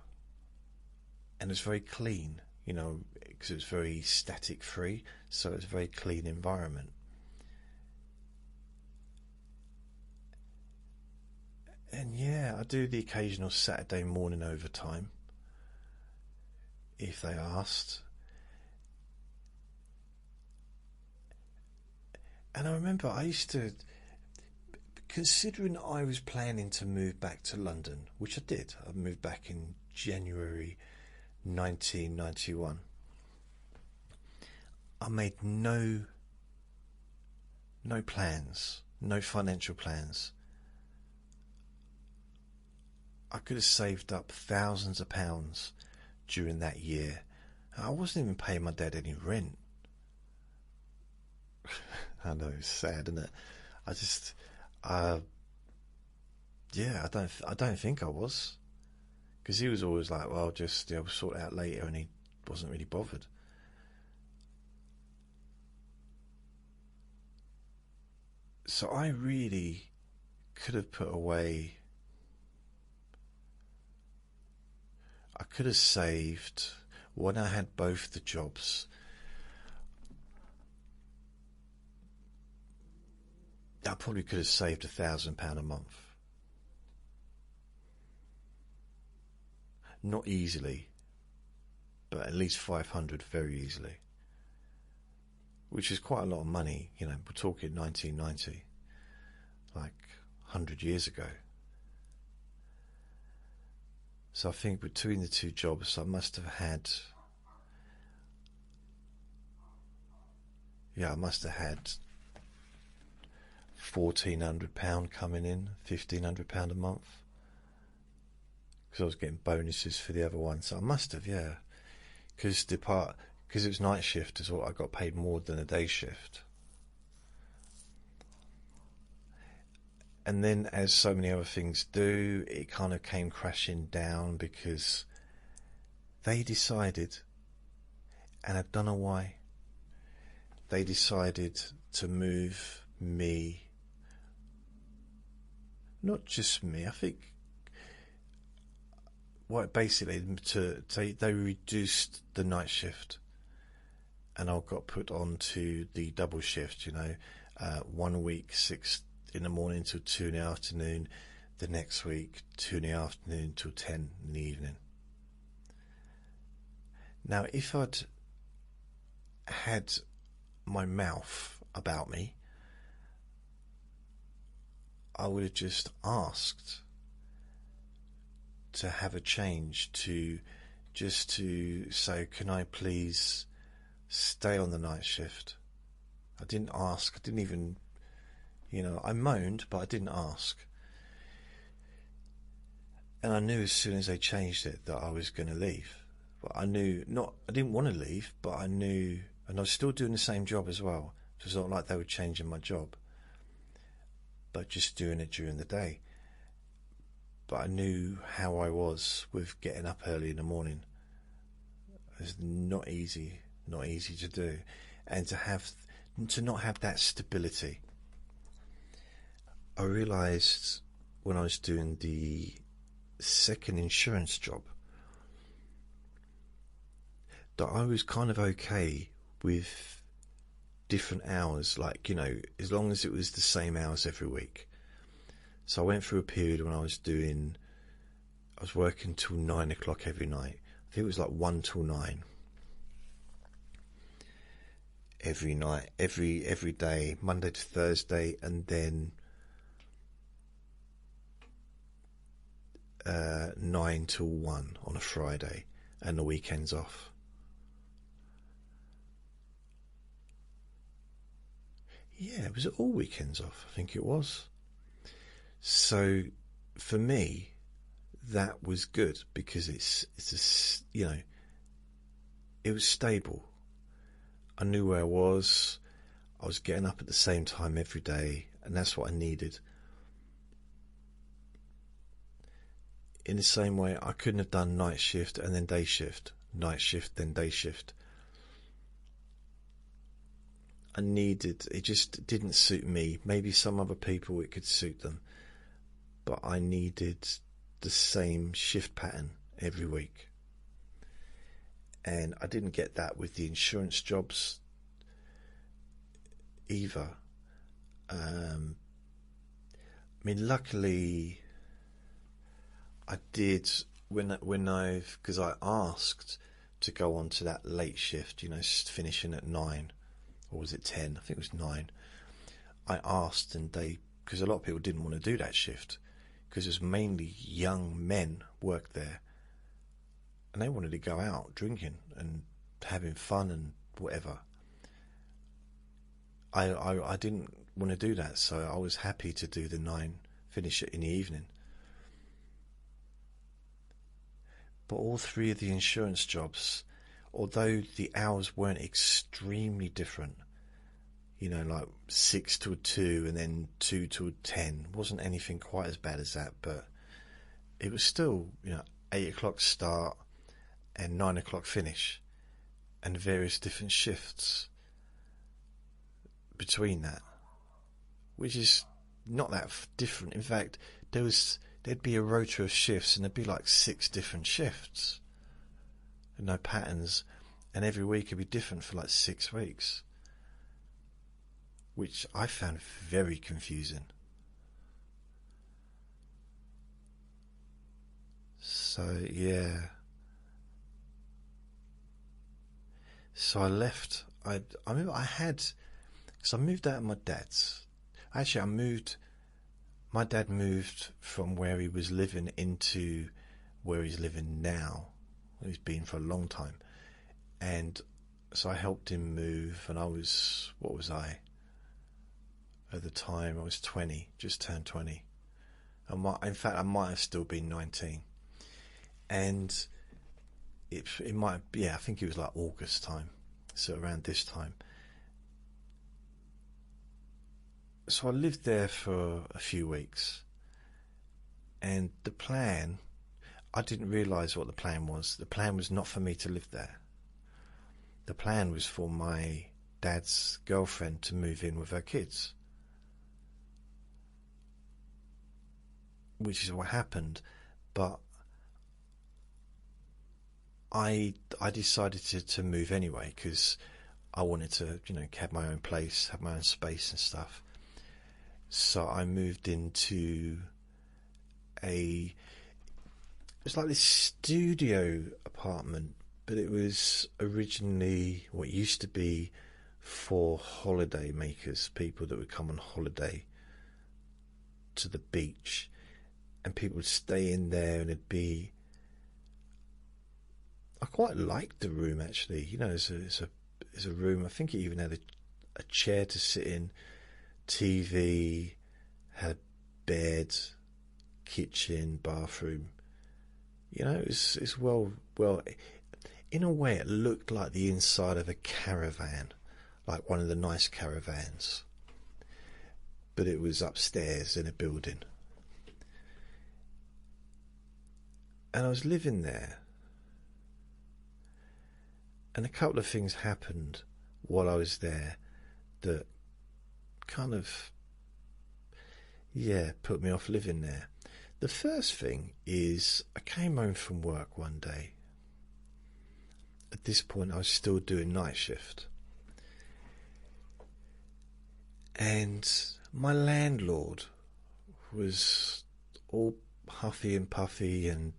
and it's very clean, because it was very static free, so it's a very clean environment. And yeah, I do the occasional Saturday morning overtime, if they asked. And I remember I used to, considering I was planning to move back to London, which I did. I moved back in January 1991. I made no plans, no financial plans. I could have saved up thousands of pounds during that year. I wasn't even paying my dad any rent. I know, it's sad, isn't it? I don't think I was, because he was always like, well, just we'll sort it out later, and he wasn't really bothered. So I really could have put away, I could have saved, when I had both the jobs, I probably could have saved £1,000 a month. Not easily, but at least 500 very easily, which is quite a lot of money. We're talking 1990, like 100 years ago. So I think between the two jobs, I must have had, £1,400 coming in, £1,500 a month, because I was getting bonuses for the other one. So I must have, because it was night shift as well. I got paid more than a day shift. And then, as so many other things do, it kind of came crashing down, because they decided, and I don't know why, they decided to move me, not just me, I think, basically they reduced the night shift, and I got put on to the double shift, 1 week 6 in the morning till 2 in the afternoon, the next week 2 in the afternoon till 10 in the evening. Now, if I'd had my mouth about me, I would have just asked to have a change, to say, can I please stay on the night shift? I didn't ask. I didn't even, I moaned, but I didn't ask. And I knew as soon as they changed it that I was going to leave. But I didn't want to leave, but I knew, and I was still doing the same job as well. So it's not like they were changing my job, but just doing it during the day. But I knew how I was with getting up early in the morning. It's not easy to do, and to not have that stability. I realised when I was doing the second insurance job that I was kind of okay with different hours, like, as long as it was the same hours every week. So I went through a period when I was working till 9 o'clock every night. I think it was like 1 till 9 every night, every day, Monday to Thursday, and then 9 till 1 on a Friday, and the weekends off. Yeah, it was all weekends off, I think it was. So for me, that was good because it was stable. I knew where I was getting up at the same time every day, and that's what I needed. In the same way, I couldn't have done night shift and then day shift, night shift then day shift. It just didn't suit me. Maybe some other people it could suit them, but I needed the same shift pattern every week. And I didn't get that with the insurance jobs either. Luckily I did because I asked to go on to that late shift, finishing at 9, or was it 10? I think it was 9. I asked, and because a lot of people didn't want to do that shift, because it was mainly young men worked there, and they wanted to go out drinking and having fun and whatever. I didn't want to do that, so I was happy to do the 9, finish it in the evening. But all 3 of the insurance jobs, although the hours weren't extremely different, like 6 till 2 and then 2 till 10, wasn't anything quite as bad as that, but it was still, 8 o'clock start and 9 o'clock finish, and various different shifts between that, which is not that different. In fact, there'd be a rota of shifts, and there'd be like 6 different shifts, and no patterns, and every week would be different for like 6 weeks, which I found very confusing. So yeah, so I left. I remember because I moved out of my dad's. Actually, my dad moved from where he was living into where he's living now. He's been for a long time. And so I helped him move, and what was I? At the time, I was 20, just turned 20. In fact, I might have still been 19. And it might, I think it was like August time. So around this time. So I lived there for a few weeks, and the plan, I didn't realise what the plan was. The plan was not for me to live there. The plan was for my dad's girlfriend to move in with her kids, which is what happened. But I decided to move anyway, because I wanted to, have my own place, have my own space and stuff. So I moved into it was like this studio apartment, but it was originally what used to be for holiday makers, people that would come on holiday to the beach, and people would stay in there, and I quite liked the room, actually. It's a room. I think it even had a chair to sit in, TV, had a bed, kitchen, bathroom. It's well. In a way, it looked like the inside of a caravan, like one of the nice caravans. But it was upstairs in a building, and I was living there. And a couple of things happened while I was there that kind of yeah, put me off living there. The first thing is I came home from work one day. At this point, I was still doing night shift. And my landlord was all huffy and puffy and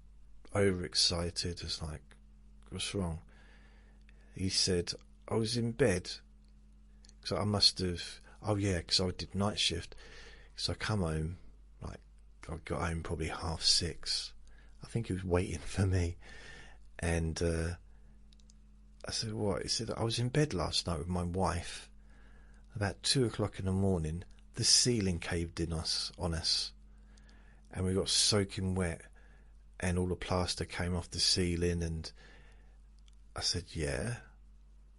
overexcited. It's like, what's wrong? He said, I was in bed. So I must have, oh yeah, because I did night shift. So I come home, like, I got home probably 6:30. I think he was waiting for me. And I said, what? He said, I was in bed last night with my wife. About 2 o'clock in the morning, the ceiling caved in on us. And we got soaking wet. And all the plaster came off the ceiling. And I said, yeah,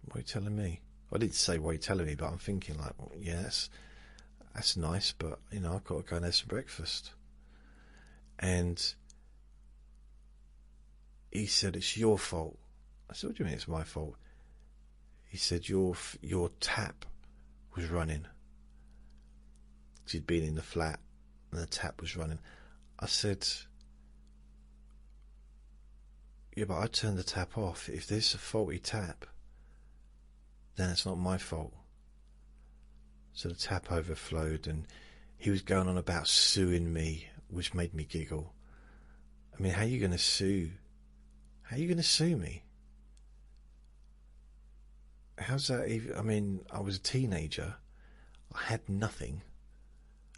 what are you telling me? I didn't say what are you telling me, but I'm thinking like, well, yes, that's nice, but, you know, I've got to go and have some breakfast. And he said, it's your fault. I said, what do you mean it's my fault? He said, your tap was running. She'd been in the flat and the tap was running. I said, yeah, but I turned the tap off. If there's a faulty tap, then it's not my fault. So the tap overflowed, and he was going on about suing me, which made me giggle. I mean, how are you going to sue? How are you going to sue me? How's that even? I mean, I was a teenager. I had nothing.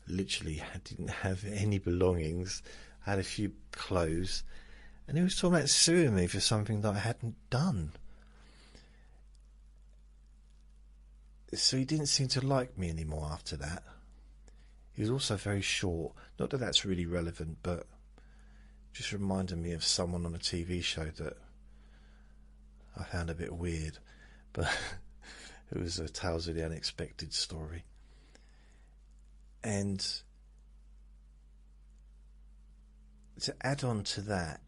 Literally, I didn't have any belongings. I had a few clothes. And he was talking about suing me for something that I hadn't done. So he didn't seem to like me anymore after that. He was also very short. Not that that's really relevant, but just reminded me of someone on a TV show that I found a bit weird. But it was a Tales of the Unexpected story. And to add on to that,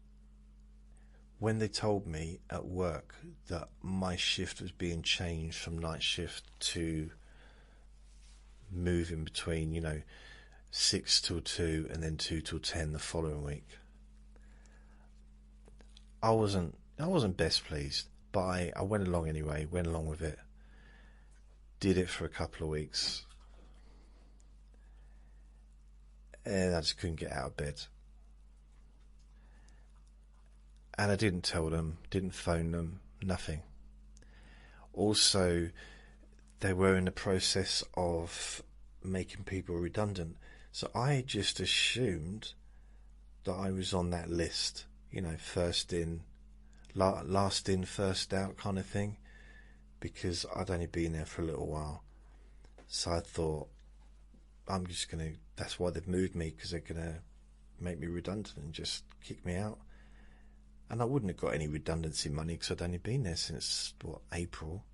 when they told me at work that my shift was being changed from night shift to moving between, 6 till 2 and then 2 till 10 the following week, I wasn't best pleased, but I went along anyway, went along with it, did it for a couple of weeks, and I just couldn't get out of bed. And I didn't tell them, didn't phone them, nothing. Also, they were in the process of making people redundant. So I just assumed that I was on that list, first in, last in, first out kind of thing, because I'd only been there for a little while. So I thought, that's why they've moved me, because they're going to make me redundant and just kick me out. And I wouldn't have got any redundancy money because I'd only been there since, April.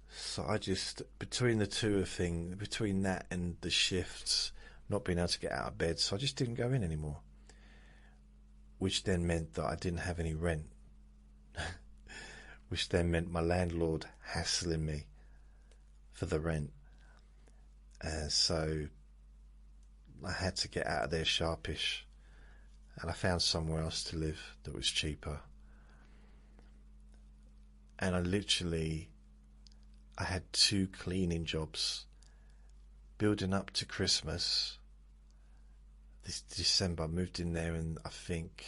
So I just, between that and the shifts, not being able to get out of bed, so I just didn't go in anymore. Which then meant that I didn't have any rent. Which then meant my landlord hassling me for the rent. So I had to get out of there sharpish. And I found somewhere else to live that was cheaper. And I had 2 cleaning jobs building up to Christmas. This December I moved in there, and I think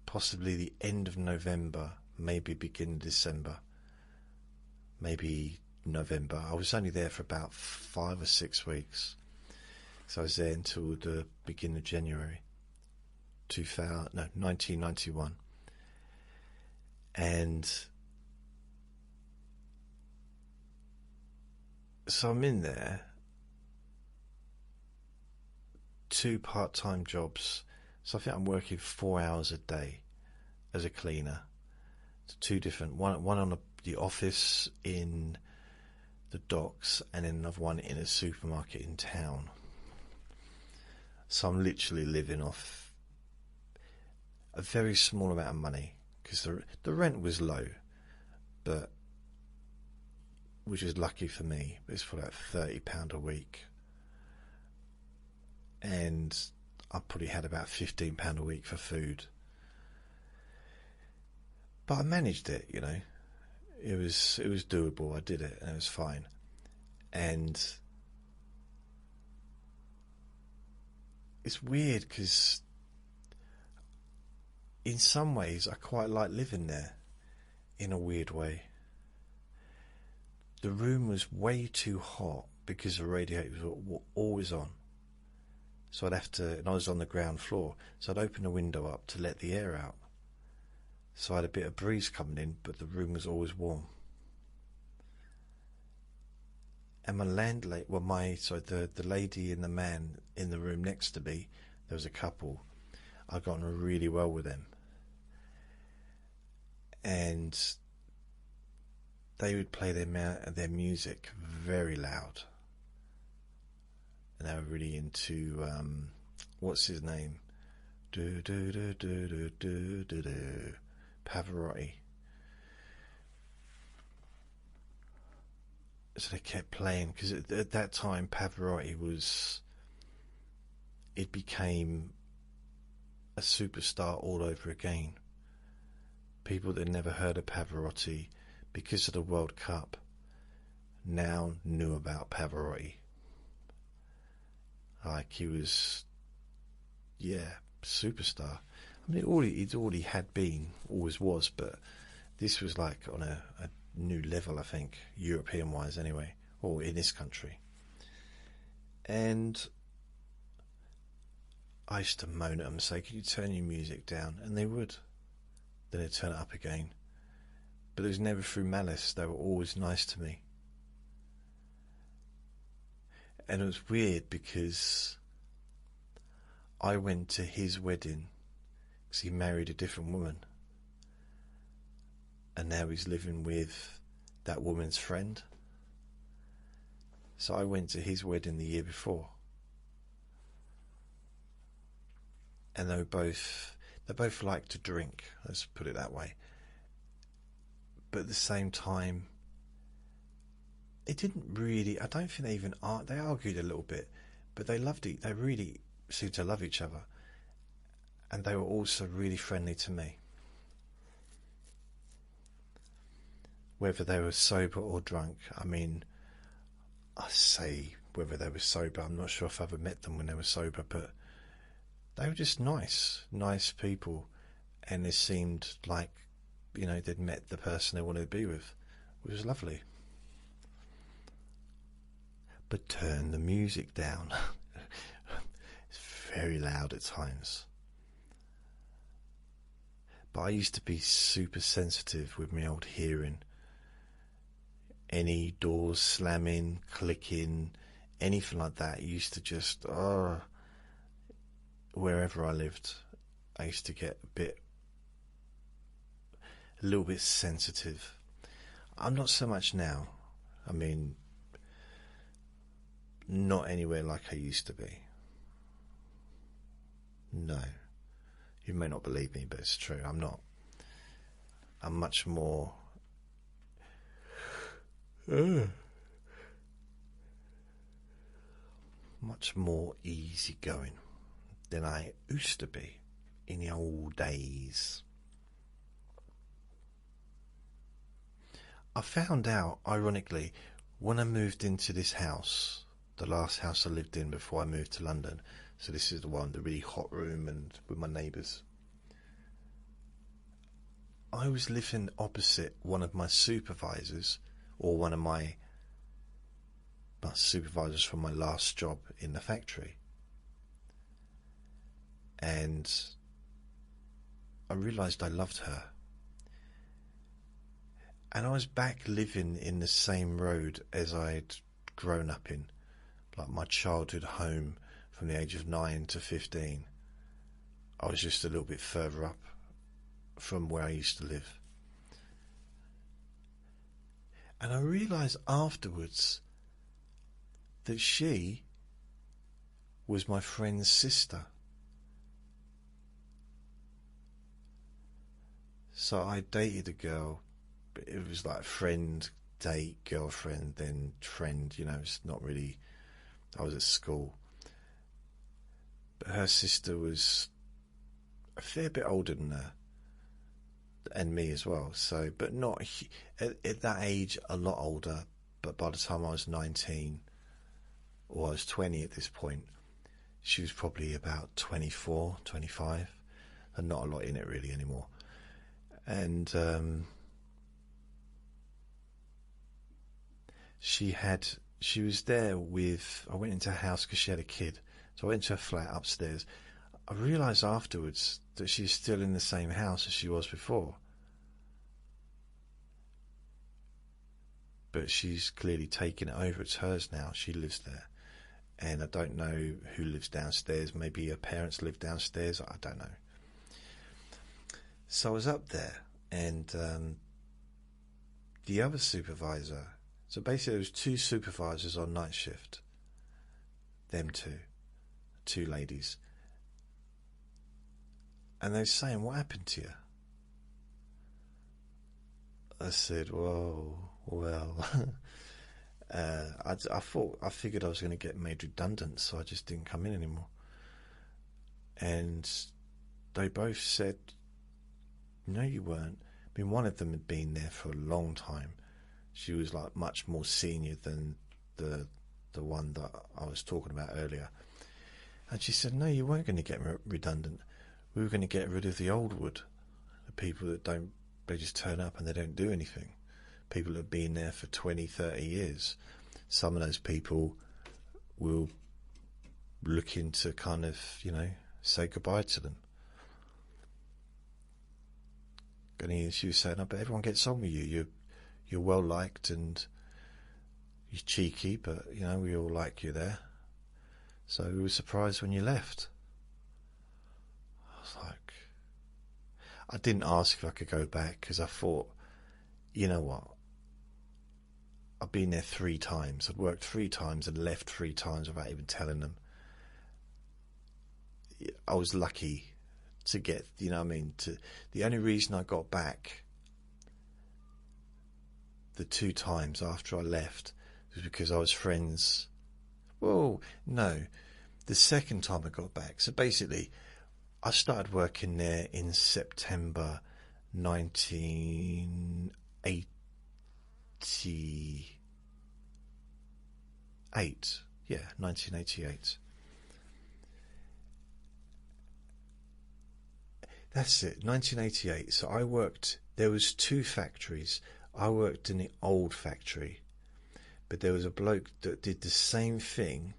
possibly the end of November, maybe beginning of December, maybe November. I was only there for about 5 or 6 weeks. So I was there until the beginning of January. 1991. And so I'm in there, 2 part-time jobs. So I think I'm working 4 hours a day as a cleaner. So 2 different, one on the office in the docks, and then another one in a supermarket in town. So I'm literally living off a very small amount of money, because the rent was low, but which is lucky for me. It's for like £30 a week, and I probably had about £15 a week for food. But I managed it, you know. It was doable. I did it, and it was fine. And it's weird because in some ways I quite like living there, in a weird way. The room was way too hot because the radiators were always on. So I'd have to, and I was on the ground floor, so I'd open the window up to let the air out. So I had a bit of breeze coming in, but the room was always warm. And my landlady, well, the lady and the man in the room next to me, there was a couple. I got on really well with them, and they would play their music very loud, and they were really into what's his name, Pavarotti. So they kept playing, because at that time Pavarotti it became a superstar all over again. People that never heard of Pavarotti because of the World Cup now knew about Pavarotti. Like, he was, superstar. I mean, it already had been, always was, but this was like on a new level, I think, European-wise anyway, or in this country. And I used to moan at them and say, "Can you turn your music down?" And they would. Then they'd turn it up again. But it was never through malice. They were always nice to me. And it was weird because I went to his wedding because he married a different woman. And now he's living with that woman's friend. So I went to his wedding the year before. And they both like to drink, let's put it that way. But at the same time, it didn't really, I don't think they argued a little bit, but they really seemed to love each other. And they were also really friendly to me. Whether they were sober or drunk, I mean, I say whether they were sober, I'm not sure if I ever met them when they were sober, but they were just nice people, and it seemed like, you know, they'd met the person they wanted to be with, which was lovely. But turn the music down. It's very loud at times. But I used to be super sensitive with my old hearing. Any doors slamming, clicking, anything like that used to just, wherever I lived, I used to get a little bit sensitive. I'm not so much now. I mean, not anywhere like I used to be. No. You may not believe me, but it's true. I'm not. I'm much more easygoing than I used to be in the old days. I found out, ironically, when I moved into this house, the last house I lived in before I moved to London, so this is the one, the really hot room and with my neighbours, I was living opposite one of my supervisors, or one of my supervisors from my last job in the factory. And I realised I loved her. And I was back living in the same road as I'd grown up in, like my childhood home from the age of 9 to 15. I was just a little bit further up from where I used to live. And I realised afterwards that she was my friend's sister. So I dated a girl, but it was like friend date, girlfriend, then friend. It's not really. I was at school, but her sister was a fair bit older than her, and me as well. So, but not at that age, a lot older. But by the time I was 19, or I was 20 at this point, she was probably about 24, 25, and not a lot in it really anymore. And she was there with, I went into her house because she had a kid. So I went to her flat upstairs. I realised afterwards that she's still in the same house as she was before. But she's clearly taken it over. It's hers now. She lives there. And I don't know who lives downstairs. Maybe her parents live downstairs. I don't know. So I was up there, and the other supervisor. So basically, there was two supervisors on night shift. Them two ladies. And they were saying, "What happened to you?" I said, "Whoa, well." I figured I was going to get made redundant, so I just didn't come in anymore. And they both said, "No, you weren't." I mean, one of them had been there for a long time. She was like much more senior than the one that I was talking about earlier. And she said, "No, you weren't going to get redundant. We were going to get rid of the old wood, the people that they just turn up and they don't do anything. People that have been there for 20, 30 years. Some of those people will looking to kind of, say goodbye to them." And she was saying, "Oh, but everyone gets on with you. You're well liked and you're cheeky, but we all like you there. So we were surprised when you left." I was like, I didn't ask if I could go back because I thought, you know what? I've been there 3 times. I'd worked 3 times and left 3 times without even telling them. I was lucky to get, the only reason I got back the 2 times after I left was because I was friends. Well, no, the second time I got back. So basically, I started working there in September 1988. Yeah, 1988. That's it, 1988. So I worked, there was 2 factories. I worked in the old factory, but there was a bloke that did the same thing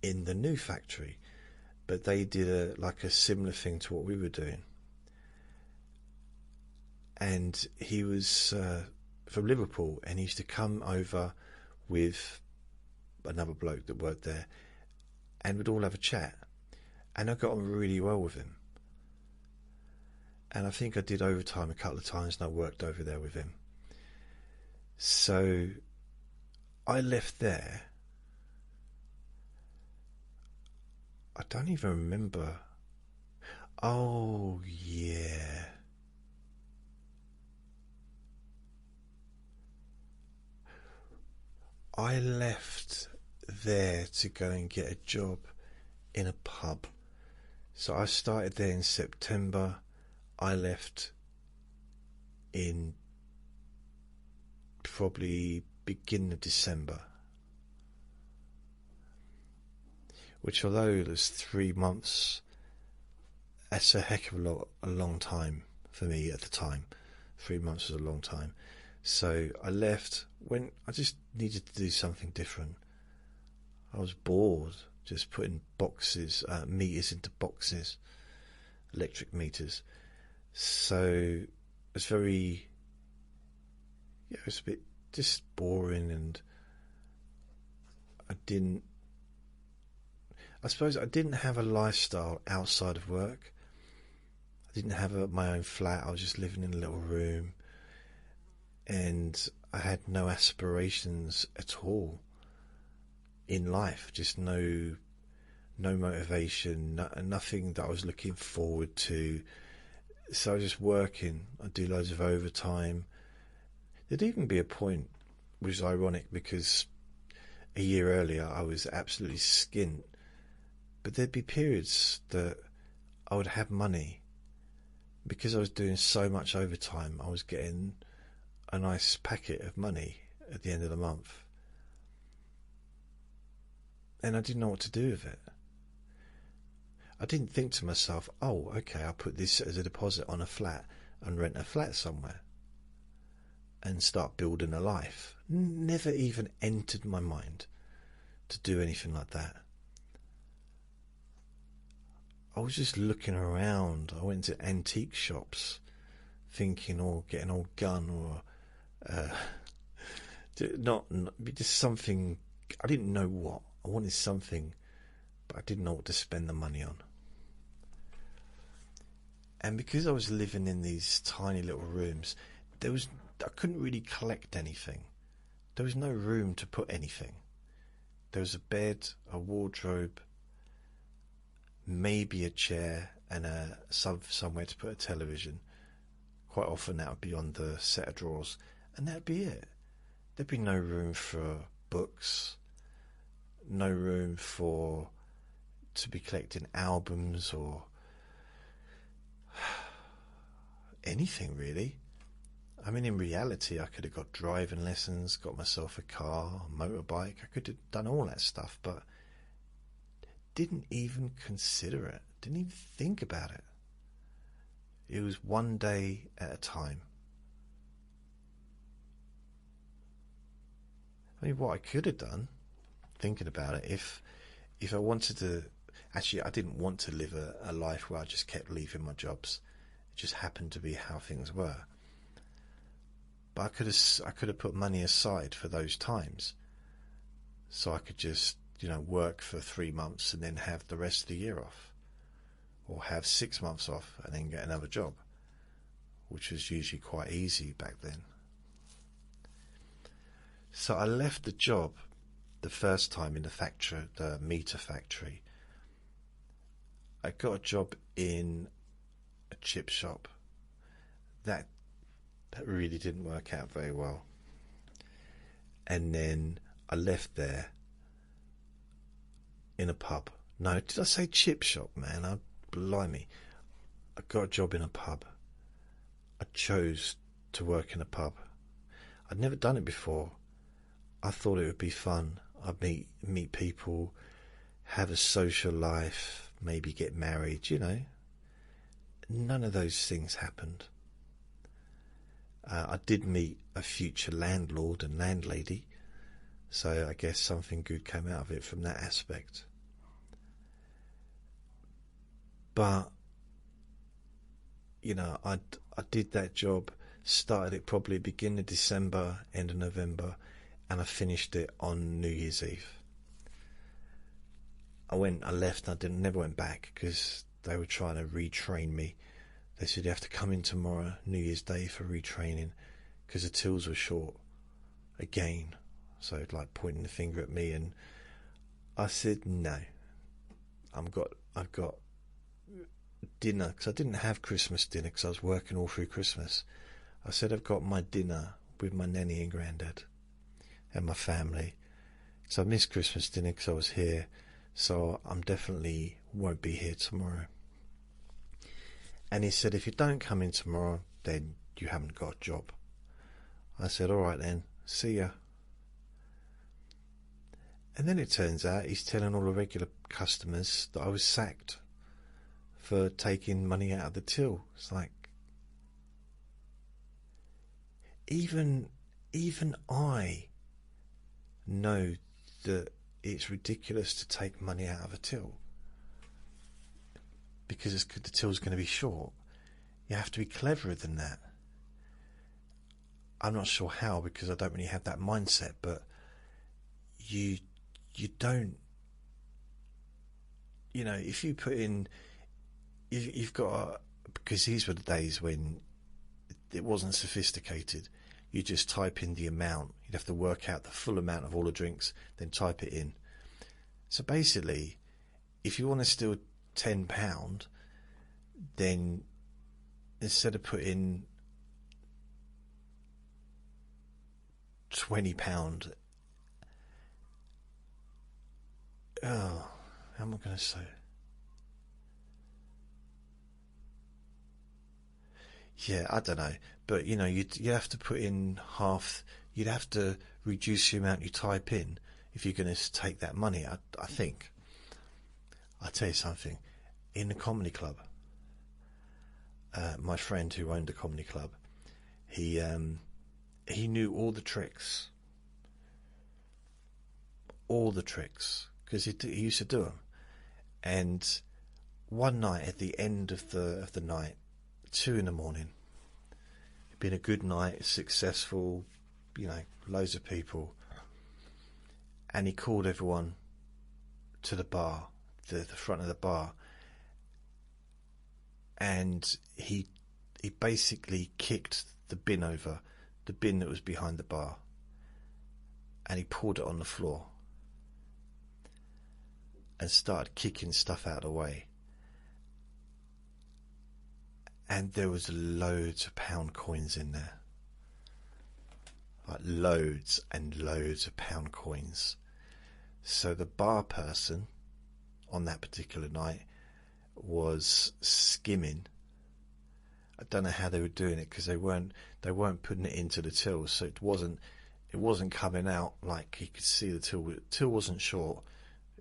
in the new factory, but they did a similar thing to what we were doing. And he was from Liverpool, and he used to come over with another bloke that worked there, and we'd all have a chat. And I got on really well with him. And I think I did overtime a couple of times, and I worked over there with him. So I left there. I don't even remember. Oh, yeah. I left there to go and get a job in a pub. So I started there in September. I left in probably beginning of December. Which, although it was 3 months, that's a heck of a long time for me at the time. 3 months was a long time. So I left when I just needed to do something different. I was bored just putting meters into boxes, electric meters. So it's it was a bit just boring, and I suppose I didn't have a lifestyle outside of work. I didn't have my own flat. I was just living in a little room, and I had no aspirations at all in life. Just no motivation, nothing that I was looking forward to. So I was just working. I'd do loads of overtime. There'd even be a point, which is ironic because a year earlier I was absolutely skint, but there'd be periods that I would have money because I was doing so much overtime. I was getting a nice packet of money at the end of the month, and I didn't know what to do with it. I didn't think to myself, oh, okay, I'll put this as a deposit on a flat and rent a flat somewhere and start building a life. Never even entered my mind to do anything like that. I was just looking around. I went to antique shops thinking, get an old gun or not just something. I didn't know what. I wanted something, but I didn't know what to spend the money on. And because I was living in these tiny little rooms, I couldn't really collect anything. There was no room to put anything. There was a bed, a wardrobe, maybe a chair, and somewhere to put a television. Quite often that would be on the set of drawers, and that'd be it. There'd be no room for books, no room to be collecting albums or anything really. I mean, in reality, I could have got driving lessons, got myself a car, a motorbike. I could have done all that stuff, but didn't even consider it. Didn't even think about it. It was one day at a time. I mean, what I could have done, thinking about it, if I wanted to. Actually, I didn't want to live a life where I just kept leaving my jobs. It just happened to be how things were. But I could have put money aside for those times, so I could just work for 3 months and then have the rest of the year off, or have 6 months off and then get another job, which was usually quite easy back then. So I left the job the first time in the meter factory. I got a job in a chip shop. That really didn't work out very well. And then I left there in a pub. No, did I say chip shop, man? Blimey. I got a job in a pub. I chose to work in a pub. I'd never done it before. I thought it would be fun. I'd meet people, have a social life, maybe get married, None of those things happened. I did meet a future landlord and landlady, so I guess something good came out of it from that aspect. But, I did that job, started it probably beginning of December, end of November, and I finished it on New Year's Eve. I left, and I never went back because they were trying to retrain me. They said you have to come in tomorrow, New Year's Day, for retraining because the tills were short again. So like pointing the finger at me, and I said no. I've got dinner because I didn't have Christmas dinner because I was working all through Christmas. I said I've got my dinner with my nanny and granddad and my family. So I missed Christmas dinner because I was here. So I'm definitely won't be here tomorrow. And he said, if you don't come in tomorrow, then you haven't got a job. I said, all right then, see ya. And then it turns out he's telling all the regular customers that I was sacked for taking money out of the till. It's like, even I know that it's ridiculous to take money out of a till because the till's going to be short. You have to be cleverer than that. I'm not sure how, because I don't really have that mindset, but you don't, if you put in, you've got, because these were the days when it wasn't sophisticated. You just type in the amount. You'd have to work out the full amount of all the drinks, then type it in. So basically, if you want to steal £10, then instead of putting £20. Oh, how am I going to say? Yeah, I don't know, but you know, you have to put in half. You'd have to reduce the amount you type in if you're going to take that money. I think. I'll tell you something. In the comedy club, my friend who owned the comedy club, he knew all the tricks, because he used to do them. And one night at the end of the night, 2 in the morning, it'd been a good night, successful, you know, loads of people, and he called everyone to the bar, the front of the bar, and he basically kicked the bin over, the bin that was behind the bar, and he poured it on the floor and started kicking stuff out of the way. And there was loads of pound coins in there. Like loads and loads of pound coins. So the bar person on that particular night was skimming. I don't know how they were doing it, because they weren't putting it into the till, so it wasn't coming out like you could see the till. The till wasn't short.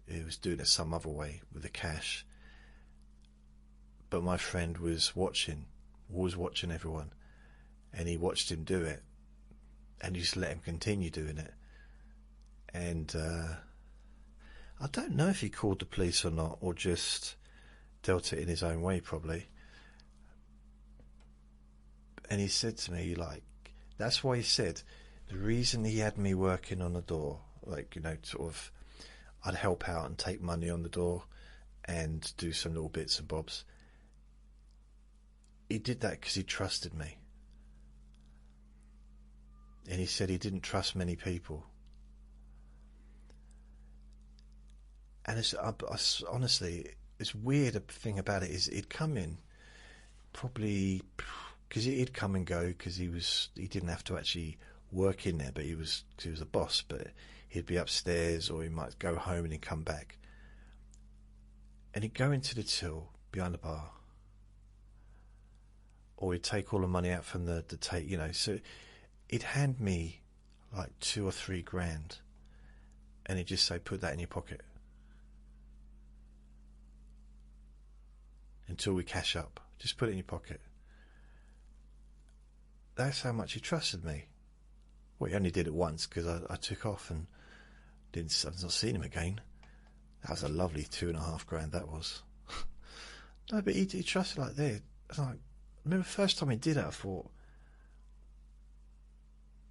It was doing it some other way with the cash. But my friend was watching everyone, and he watched him do it, and he just let him continue doing it. And I don't know if he called the police or not, or just dealt it in his own way, probably. And he said to me, like, that's why he said the reason he had me working on the door, like, you know, sort of, I'd help out and take money on the door and do some little bits and bobs. He did that because he trusted me. And he said he didn't trust many people. And honestly, it's weird. A thing about it is he'd come in, probably because he'd come and go, because he didn't have to actually work in there, but he was a boss. But he'd be upstairs, or he might go home and he'd come back, and he'd go into the till behind the bar, or he'd take all the money out from the take, you know. So he'd hand me like 2 or 3 grand, and he'd just say, put that in your pocket until we cash up. Just put it in your pocket. That's how much he trusted me. Well, he only did it once, because I took off and I've not seen him again. That was a lovely 2.5 grand, that was. No, but he trusted like that. Like, I remember the first time he did it, I thought,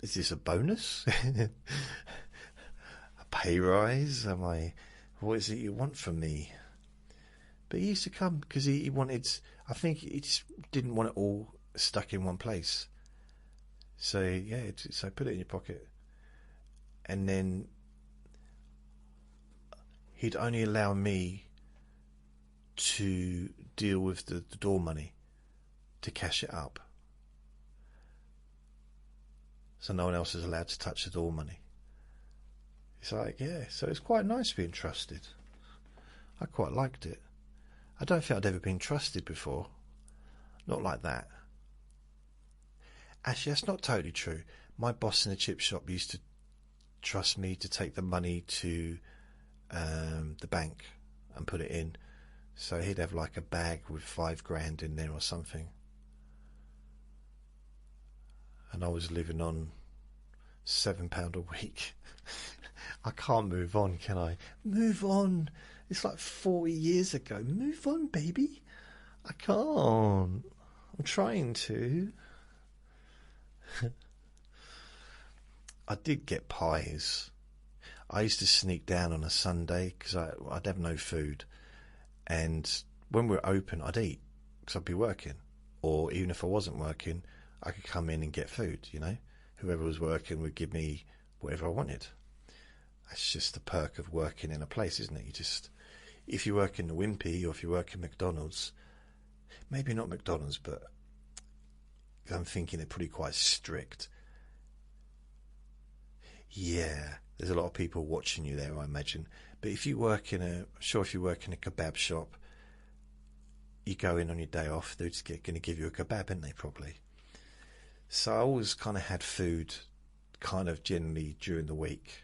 is this a bonus? A pay rise? What is it you want from me? But he used to come because he wanted, I think he just didn't want it all stuck in one place. So yeah, so put it in your pocket. And then he'd only allow me to deal with the door money, to cash it up. So no one else is allowed to touch the door money. It's like, yeah, so it's quite nice being trusted. I quite liked it. I don't think I'd ever been trusted before. Not like that. Actually, that's not totally true. My boss in the chip shop used to trust me to take the money to the bank and put it in. So he'd have like a bag with 5 grand in there or something. And I was living on £7 a week. I can't move on, can I? Move on. It's like 40 years ago. Move on, baby. I can't. I'm trying to. I did get pies. I used to sneak down on a Sunday because I'd have no food. And when we were open, I'd eat because I'd be working. Or even if I wasn't working, I could come in and get food, you know. Whoever was working would give me whatever I wanted. That's just the perk of working in a place, isn't it? If you work in the Wimpy, or if you work in McDonald's, maybe not McDonald's, but I'm thinking they're pretty quite strict. Yeah, there's a lot of people watching you there, I imagine. But if you work in if you work in a kebab shop, you go in on your day off, they're just going to give you a kebab, aren't they, probably? So I always kind of had food kind of generally during the week.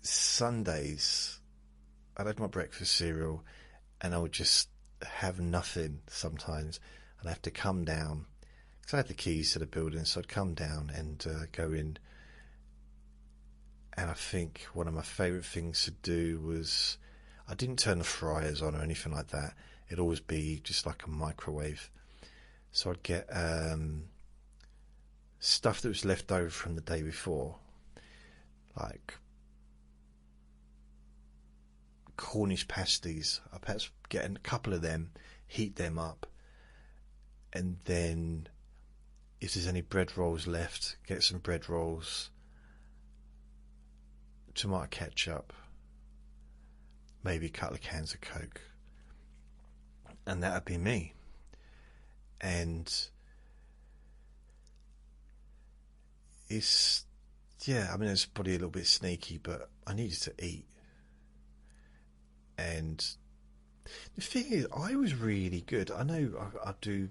Sundays, I'd have my breakfast cereal and I would just have nothing sometimes. And I have to come down, because I had the keys to the building, so I'd come down and go in. And I think one of my favourite things to do was, I didn't turn the fryers on or anything like that. It'd always be just like a microwave. So I'd get stuff that was left over from the day before, like Cornish pasties. I'd perhaps get a couple of them, heat them up, and then if there's any bread rolls left, get some bread rolls, tomato ketchup, maybe a couple of cans of Coke, and that would be me. And it's, yeah, I mean, it's probably a little bit sneaky, but I needed to eat. And the thing is, I was really good. I know I do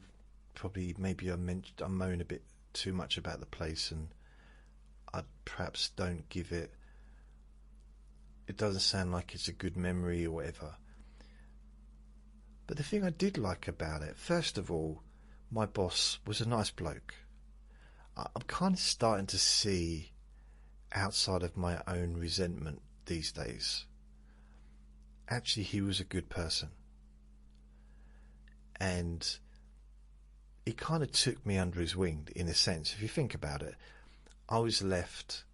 probably, maybe I moan a bit too much about the place, and I perhaps don't give it, it doesn't sound like it's a good memory or whatever. But the thing I did like about it, first of all, my boss was a nice bloke. I'm kind of starting to see outside of my own resentment these days. Actually, he was a good person. And he kind of took me under his wing, in a sense. If you think about it, I was left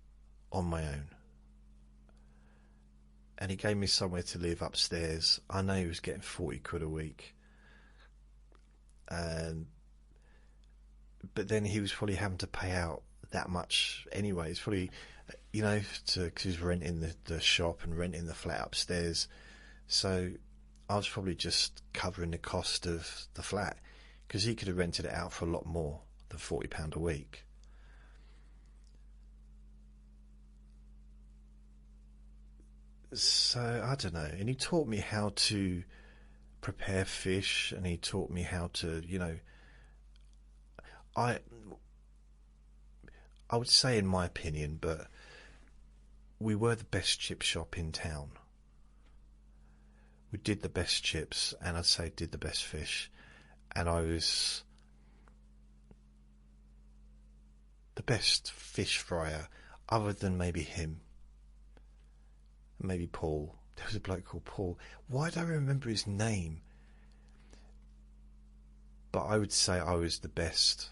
on my own. And he gave me somewhere to live upstairs. I know he was getting 40 quid a week. But then he was probably having to pay out that much anyway. It's probably, you know, because he was renting the shop and renting the flat upstairs. So I was probably just covering the cost of the flat, because he could have rented it out for a lot more than £40 a week. So I don't know. And he taught me how to prepare fish, and he taught me how to, you know, I would say, in my opinion, but we were the best chip shop in town. We did the best chips, and I'd say did the best fish, and I was the best fish fryer, other than maybe him, maybe Paul. There was a bloke called Paul. Why do I remember his name? But I would say I was the best.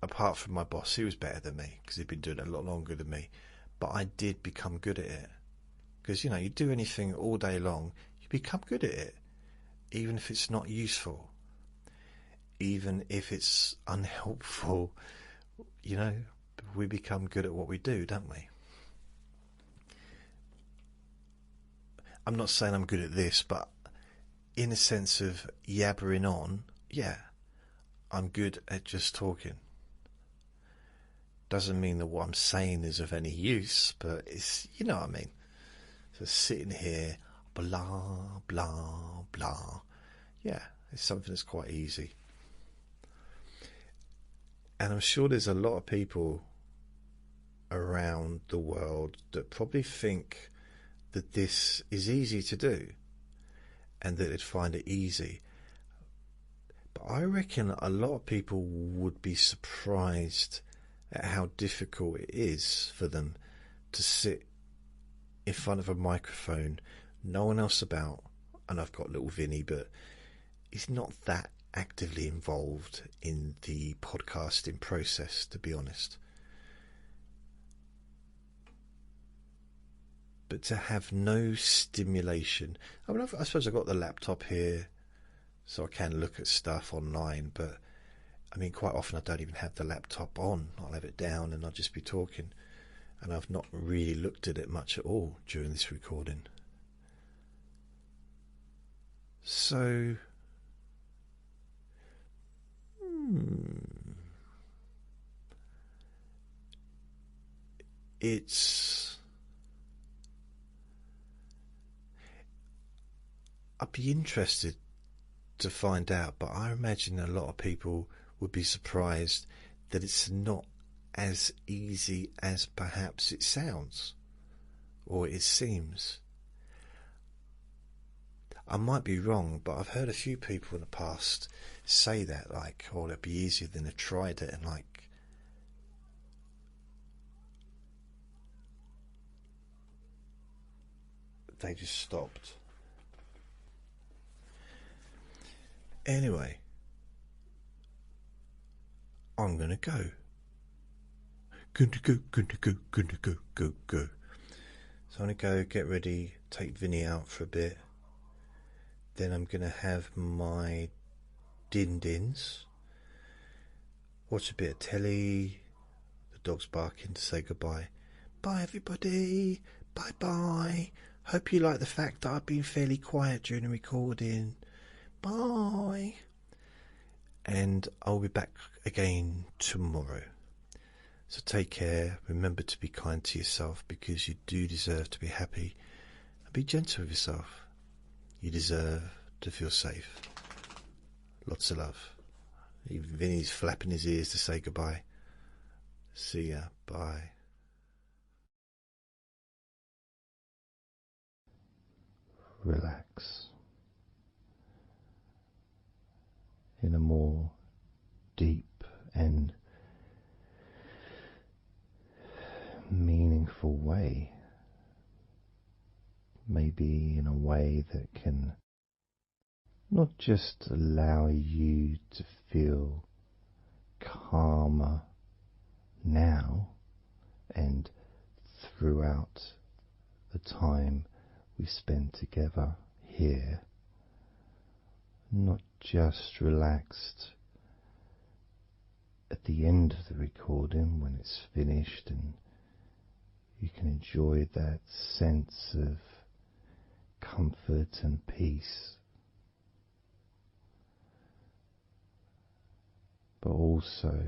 Apart from my boss, he was better than me, because he'd been doing it a lot longer than me. But I did become good at it. Because, you know, you do anything all day long, you become good at it. Even if it's not useful. Even if it's unhelpful. You know, we become good at what we do, don't we? I'm not saying I'm good at this, but in a sense of yabbering on, yeah, I'm good at just talking. Doesn't mean that what I'm saying is of any use, but it's, you know what I mean. So sitting here, blah, blah, blah. Yeah, it's something that's quite easy. And I'm sure there's a lot of people around the world that probably think that this is easy to do and that they'd find it easy. But I reckon a lot of people would be surprised at how difficult it is for them to sit in front of a microphone, no one else about, and I've got little Vinny, but he's not that actively involved in the podcasting process, to be honest. But to have no stimulation. I mean, I suppose I've got the laptop here, so I can look at stuff online, but I mean, quite often I don't even have the laptop on. I'll have it down and I'll just be talking. And I've not really looked at it much at all during this recording. So I'd be interested to find out, but I imagine a lot of people would be surprised that it's not as easy as perhaps it sounds or it seems. I might be wrong, but I've heard a few people in the past say that, like, oh, it'd be easier than they tried it, and like, they just stopped. Anyway, I'm gonna go. Go. So I'm gonna go get ready, take Vinny out for a bit. Then I'm gonna have my din-dins, watch a bit of telly. The dog's barking to say goodbye. Bye everybody. Bye bye. Hope you like the fact that I've been fairly quiet during the recording. Bye. And I'll be back again tomorrow. So take care. Remember to be kind to yourself, because you do deserve to be happy. And be gentle with yourself. You deserve to feel safe. Lots of love. Even Vinny's flapping his ears to say goodbye. See ya. Bye. Relax in a more deep and meaningful way. Maybe in a way that can not just allow you to feel calmer now and throughout the time we spend together here, not just relaxed at the end of the recording when it's finished and you can enjoy that sense of comfort and peace, but also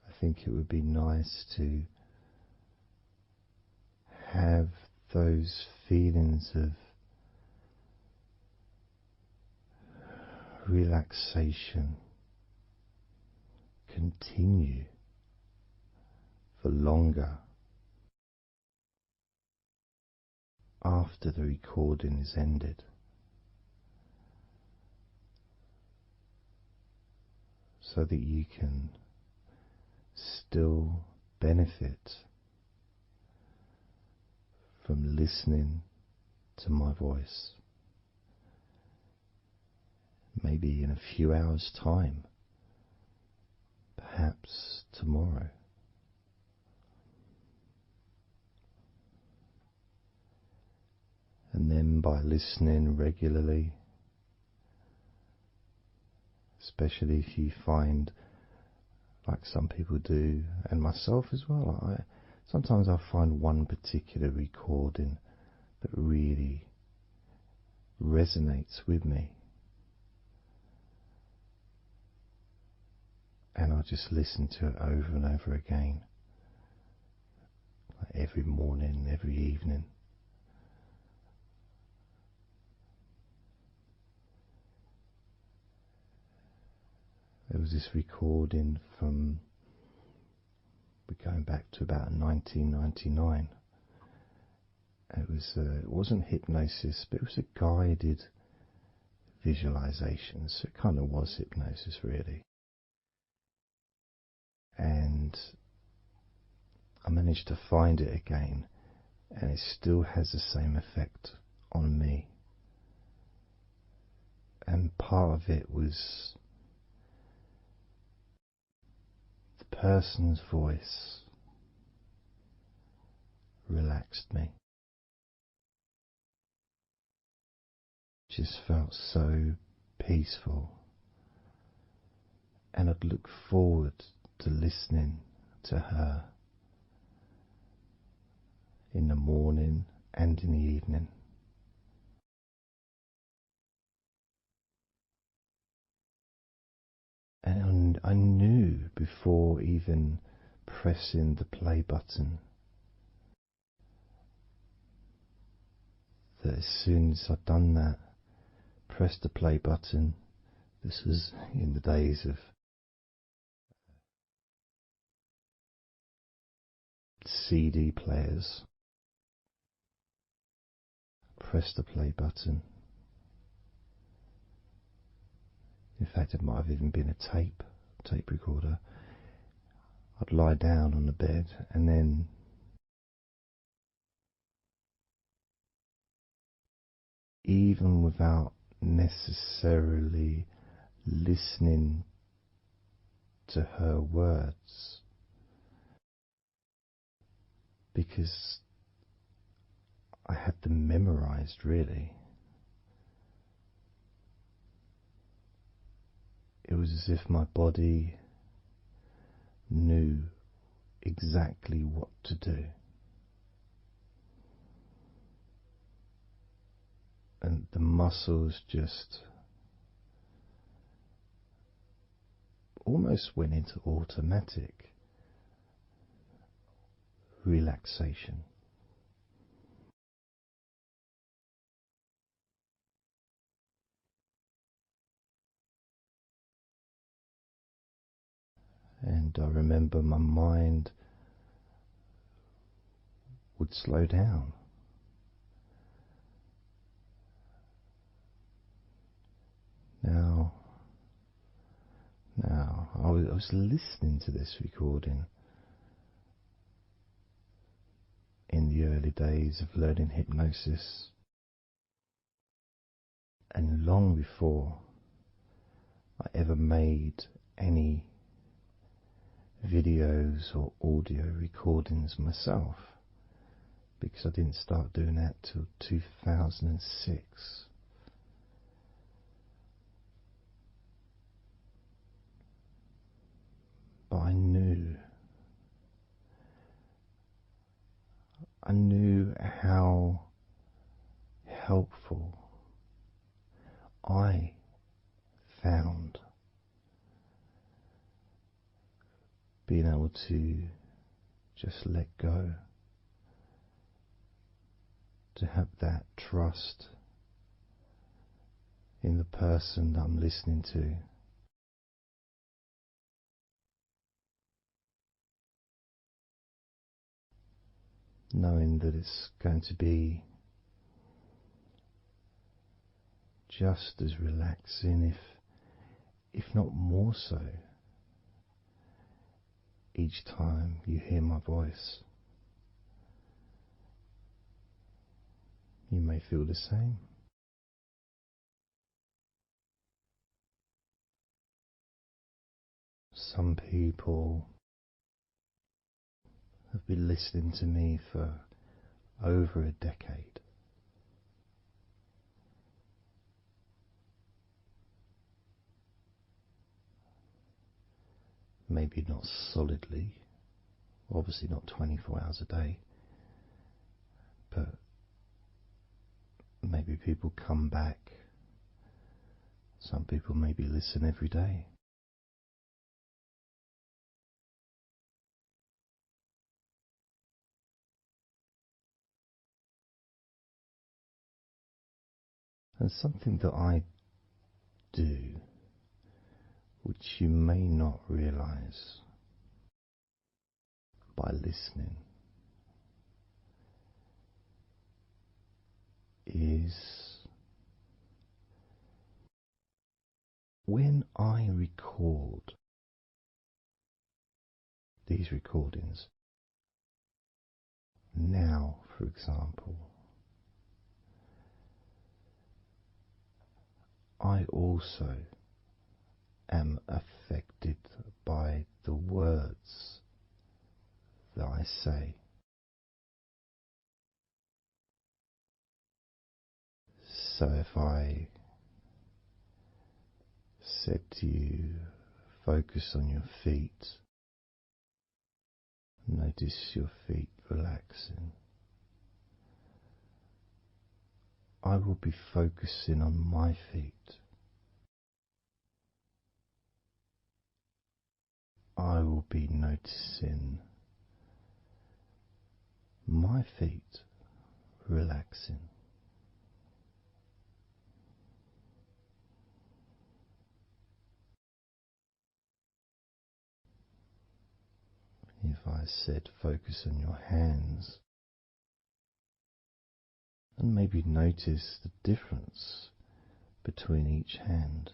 I think it would be nice to have those feelings of relaxation continue for longer after the recording is ended, so that you can still benefit from listening to my voice, maybe in a few hours' time, perhaps tomorrow. And then by listening regularly, especially if you find, like some people do, and myself as well, sometimes I find one particular recording that really resonates with me, and I just listen to it over and over again, like every morning, every evening. There was this recording from, we're going back to about 1999. It wasn't hypnosis, but it was a guided visualization, so it kind of was hypnosis really. And I managed to find it again, and it still has the same effect on me. And part of it was the person's voice relaxed me. Just felt so peaceful, and I'd look forward to listening to her in the morning and in the evening, I knew before even pressing the play button that as soon as I'd done that, pressed the play button, this was in the days of CD players, pressed the play button. In fact, it might have even been a tape recorder. I'd lie down on the bed and then even without necessarily listening to her words, because I had them memorized really. It was as if my body knew exactly what to do. And the muscles just almost went into automatic relaxation. And I remember my mind would slow down. Now, I was listening to this recording in the early days of learning hypnosis, and long before I ever made any videos or audio recordings myself, because I didn't start doing that till 2006. But I knew how helpful I found being able to just let go, to have that trust in the person that I'm listening to. Knowing that it's going to be just as relaxing, if not more so, each time you hear my voice. You may feel the same. Some people have been listening to me for over a decade. Maybe not solidly, obviously not 24 hours a day, but maybe people come back. Some people maybe listen every day. And something that I do, which you may not realize by listening, is when I record these recordings, now for example, I also am affected by the words that I say. So if I said to you, focus on your feet, notice your feet relaxing, I will be focusing on my feet. will be noticing my feet relaxing. If I said focus on your hands, and maybe notice the difference between each hand.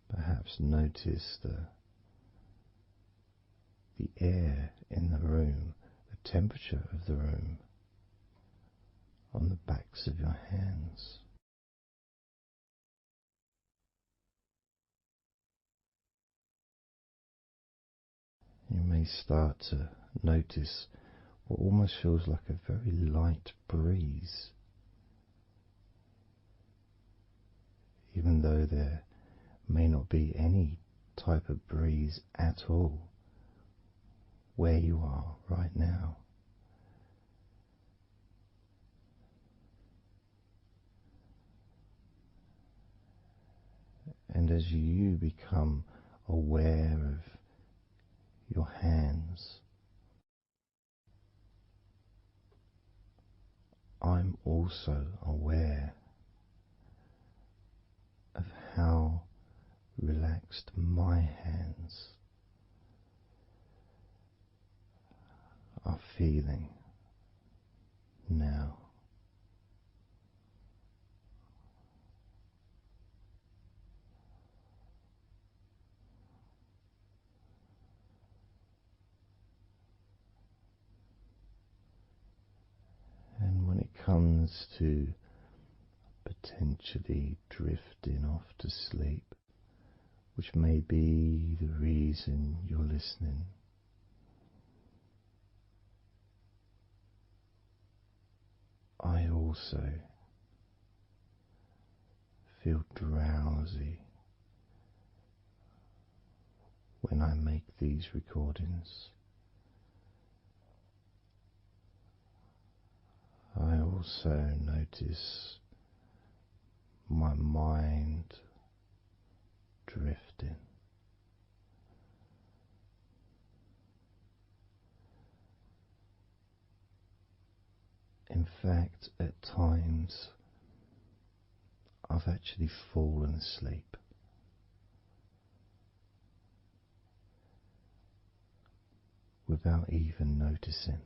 Perhaps notice the air in the room, the temperature of the room on the backs of your hands. You may start to notice what almost feels like a very light breeze, even though there may not be any type of breeze at all where you are right now. And as you become aware of your hands, I'm also aware of how relaxed my hands are feeling now. And when it comes to potentially drifting off to sleep, which may be the reason you're listening, I also feel drowsy when I make these recordings. I also notice my mind drifting. In fact, at times I've actually fallen asleep without even noticing.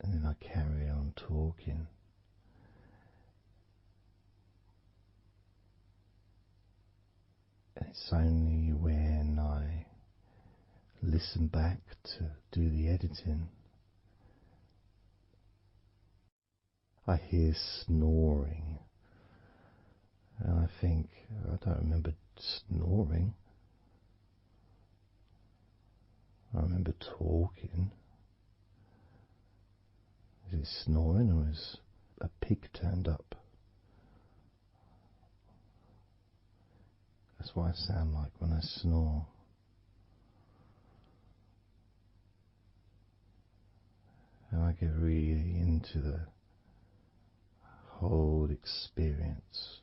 And then I carry on talking. And it's only when I listen back to do the editing, I hear snoring. And I think, I don't remember snoring. I remember talking. Is it snoring or is a pig turned up? That's what I sound like when I snore. And I get really into the whole experience.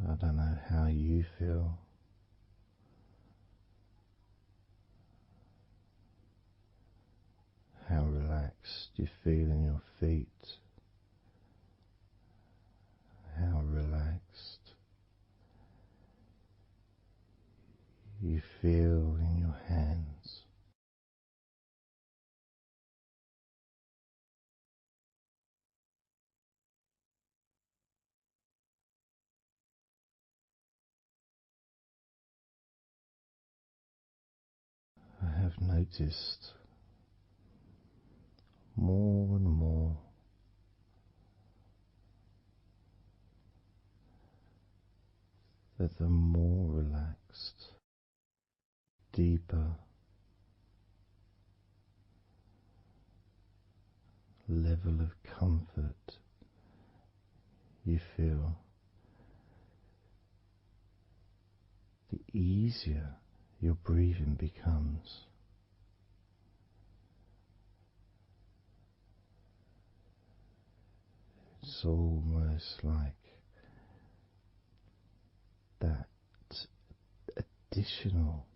I don't know how you feel. How relaxed you feel in your feet. How relaxed you feel in your hands. I have noticed more and more that the more relaxed, deeper level of comfort you feel, the easier your breathing becomes. It's almost like that additional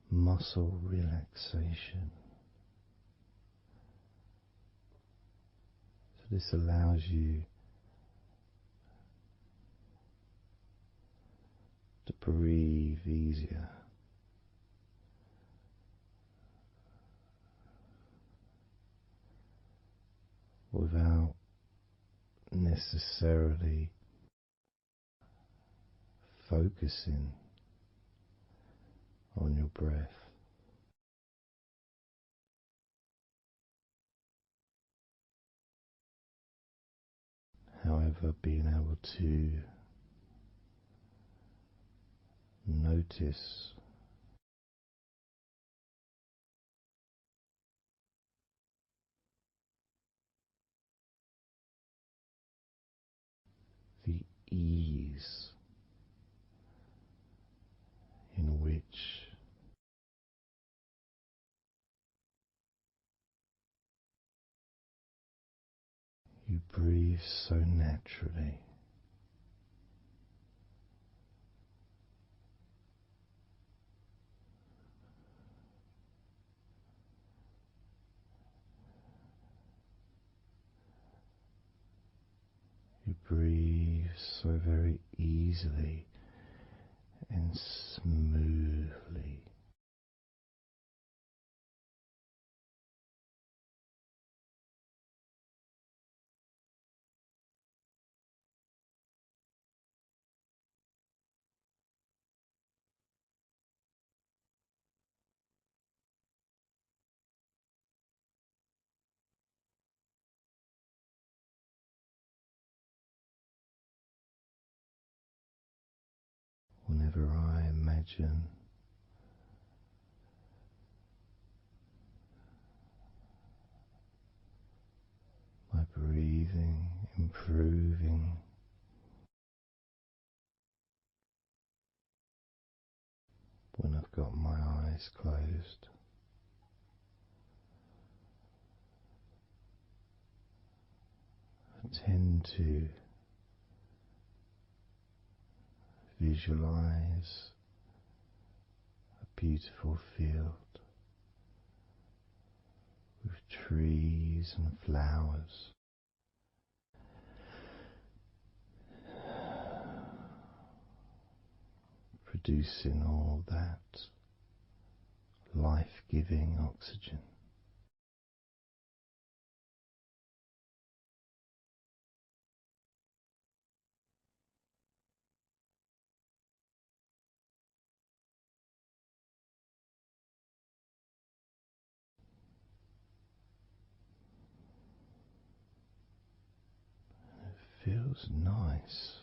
muscle relaxation. So this allows you to breathe easier, without necessarily focusing on your breath. However, being able to notice the ease in which you breathe so naturally. You breathe so very easily and smoothly. Whenever I imagine my breathing improving, when I've got my eyes closed, I tend to visualize a beautiful field with trees and flowers, producing all that life-giving oxygen. It feels nice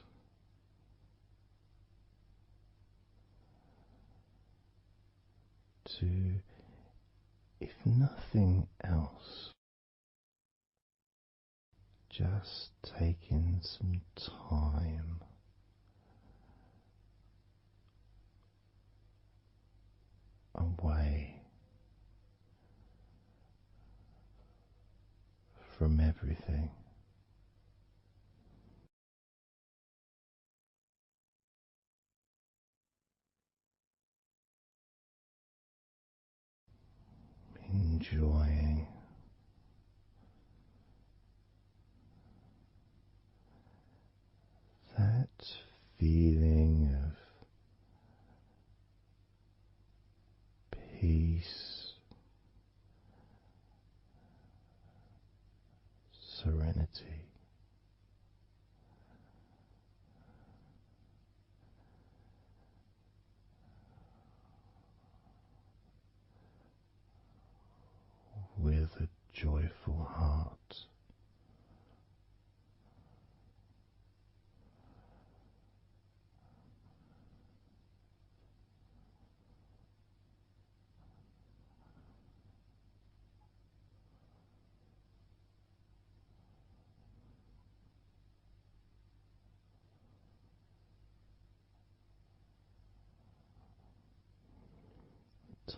to, if nothing else, just taking some time away from everything. Enjoying that feeling of peace, serenity, with a joyful heart.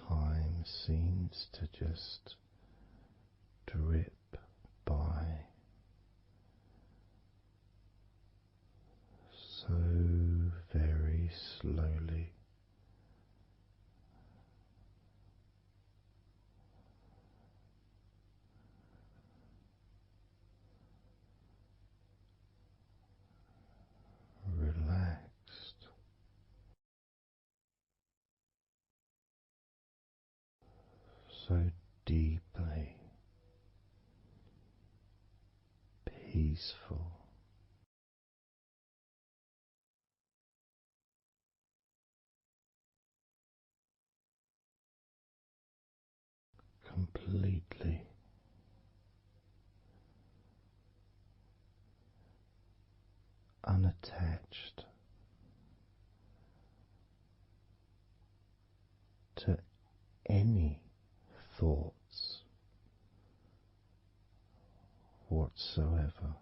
Time seems to just drip by so deeply peaceful, completely unattached to any thoughts whatsoever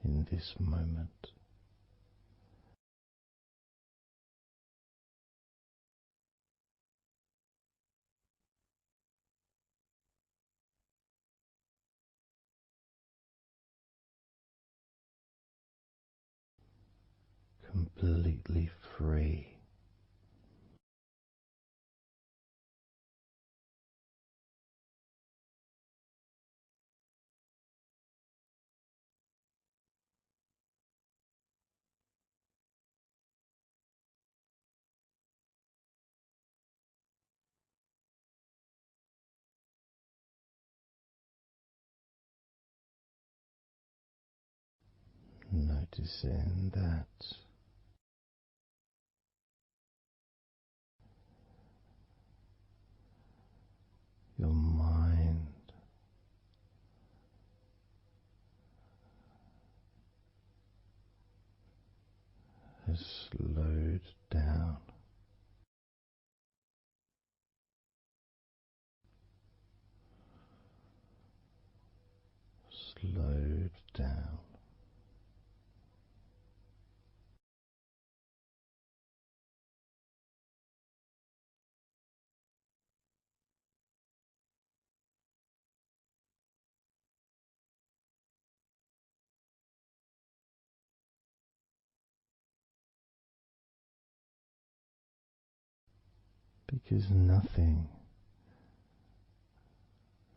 in this moment. Completely free. Noticing that your mind has slowed down, slowed down, because nothing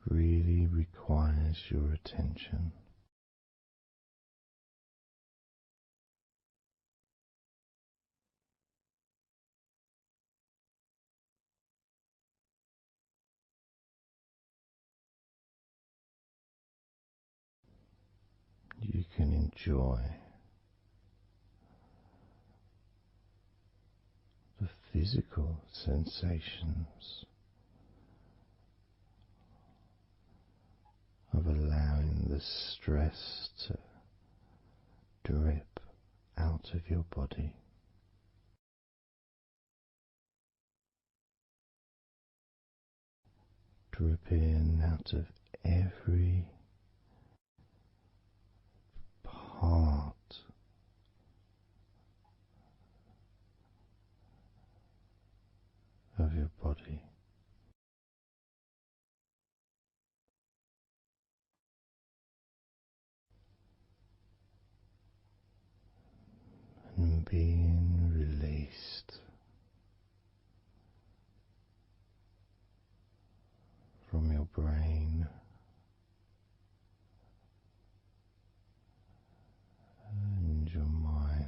really requires your attention. You can enjoy the physical sensations of allowing the stress to drip out of your body, dripping out of every part of your body. And being released from your brain and your mind.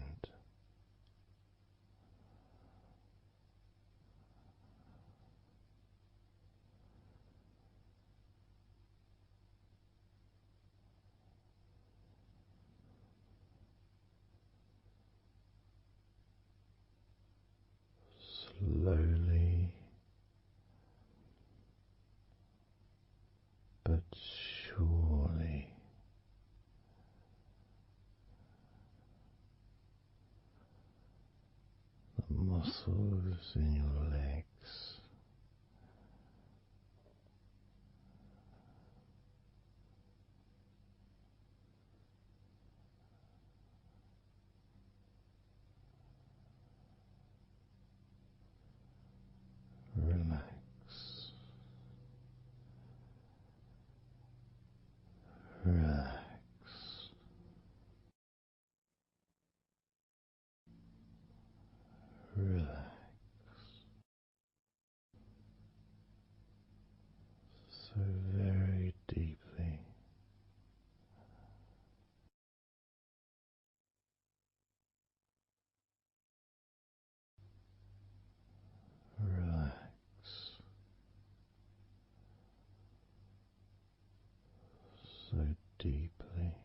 Slowly but surely the muscles in your legs relax, relax, relax. deeply.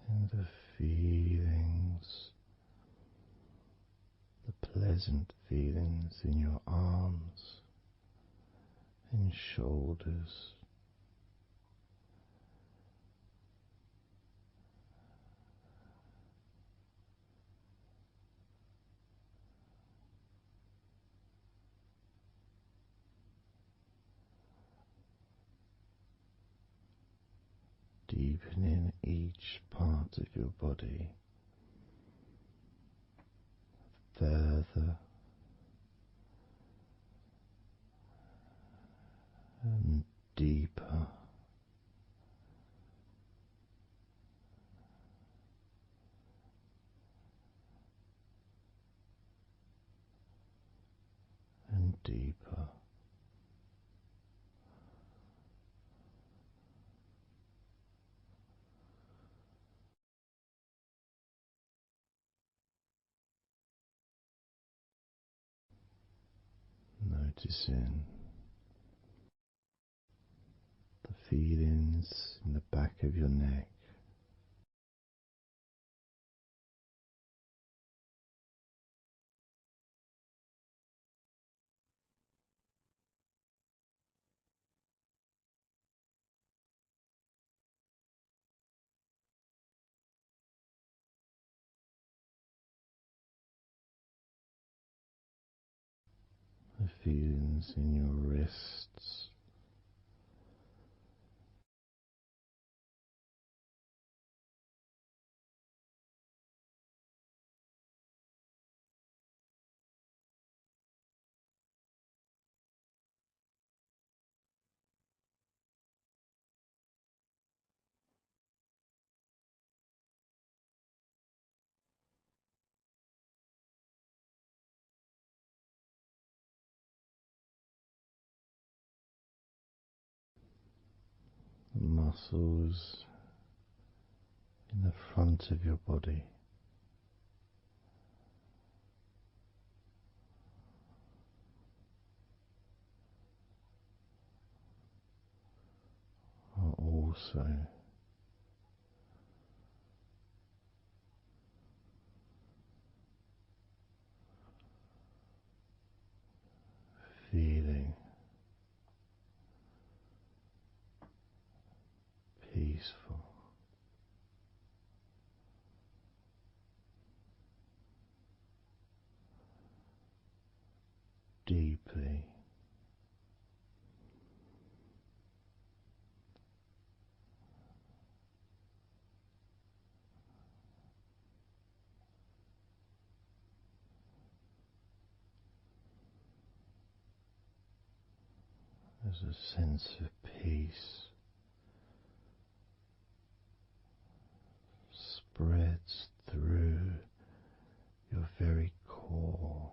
And the feelings, the pleasant feelings in your arms and shoulders, deepening each part of your body further and deeper, and deeper. Noticing the feelings in the back of your neck, the feelings in your wrists, the muscles in the front of your body, are also feeling peaceful, deeply, as a sense of peace spreads through your very core.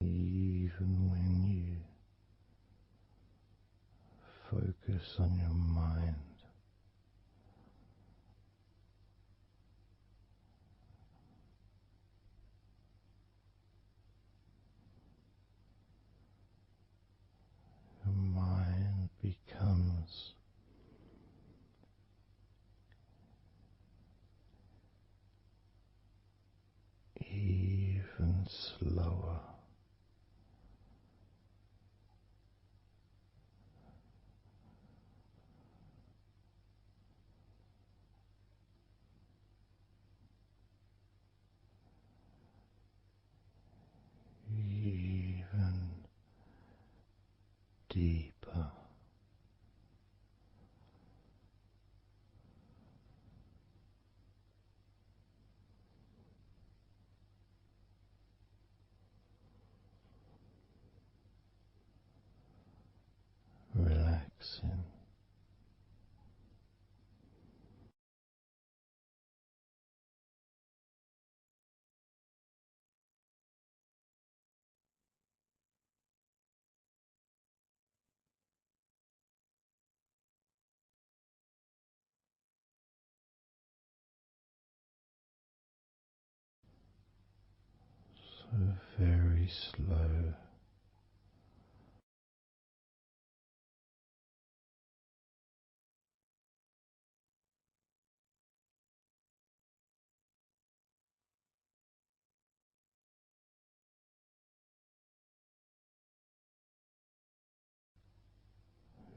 Even when you focus on your mind, your mind becomes even slower, even deeper, So very slow.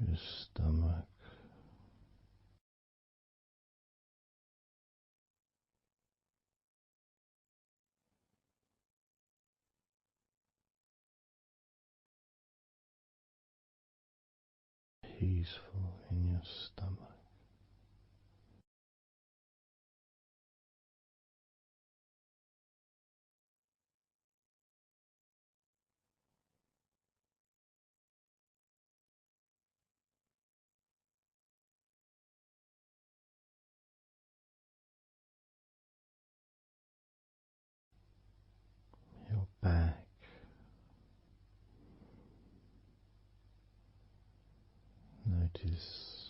Your stomach, peaceful in your stomach. Your back, notice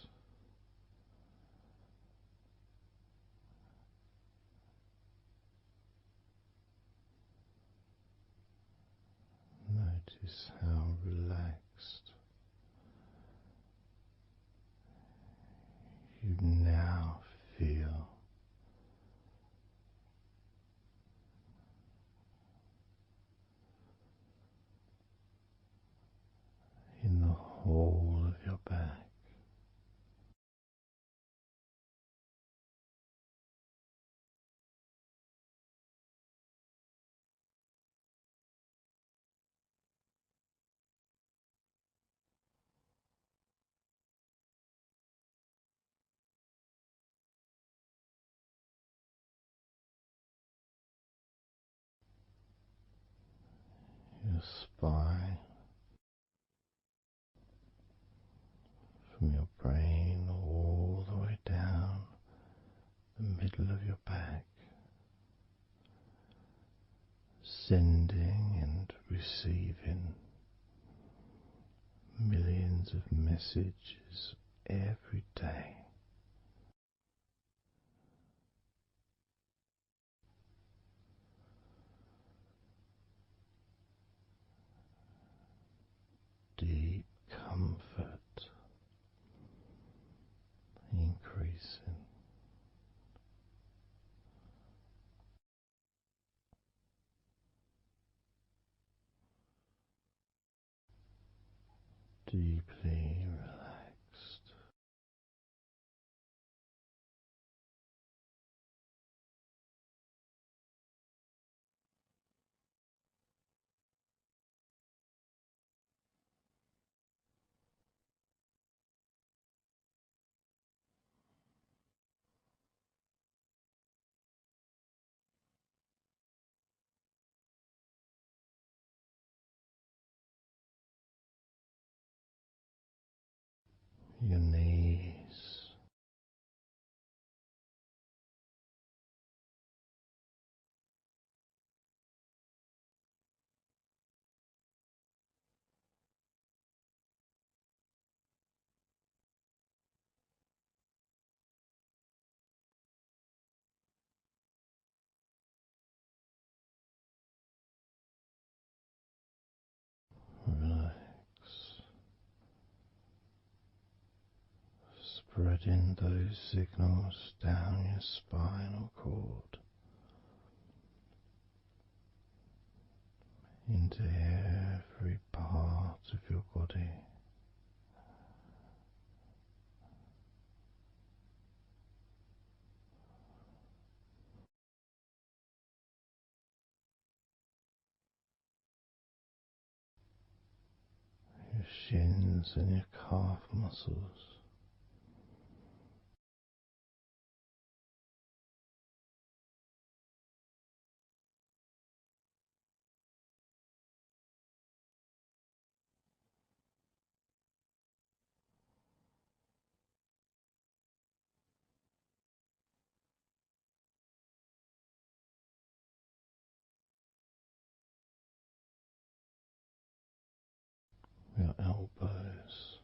how relaxed you now feel in the whole of your back. Your spine, from your brain all the way down the middle of your back, sending and receiving millions of messages every day. Deep comfort increasing. Deeply relaxed. Your knees, relax, spreading those signals down your spinal cord into every part of your body. Your shins and your calf muscles, your elbows,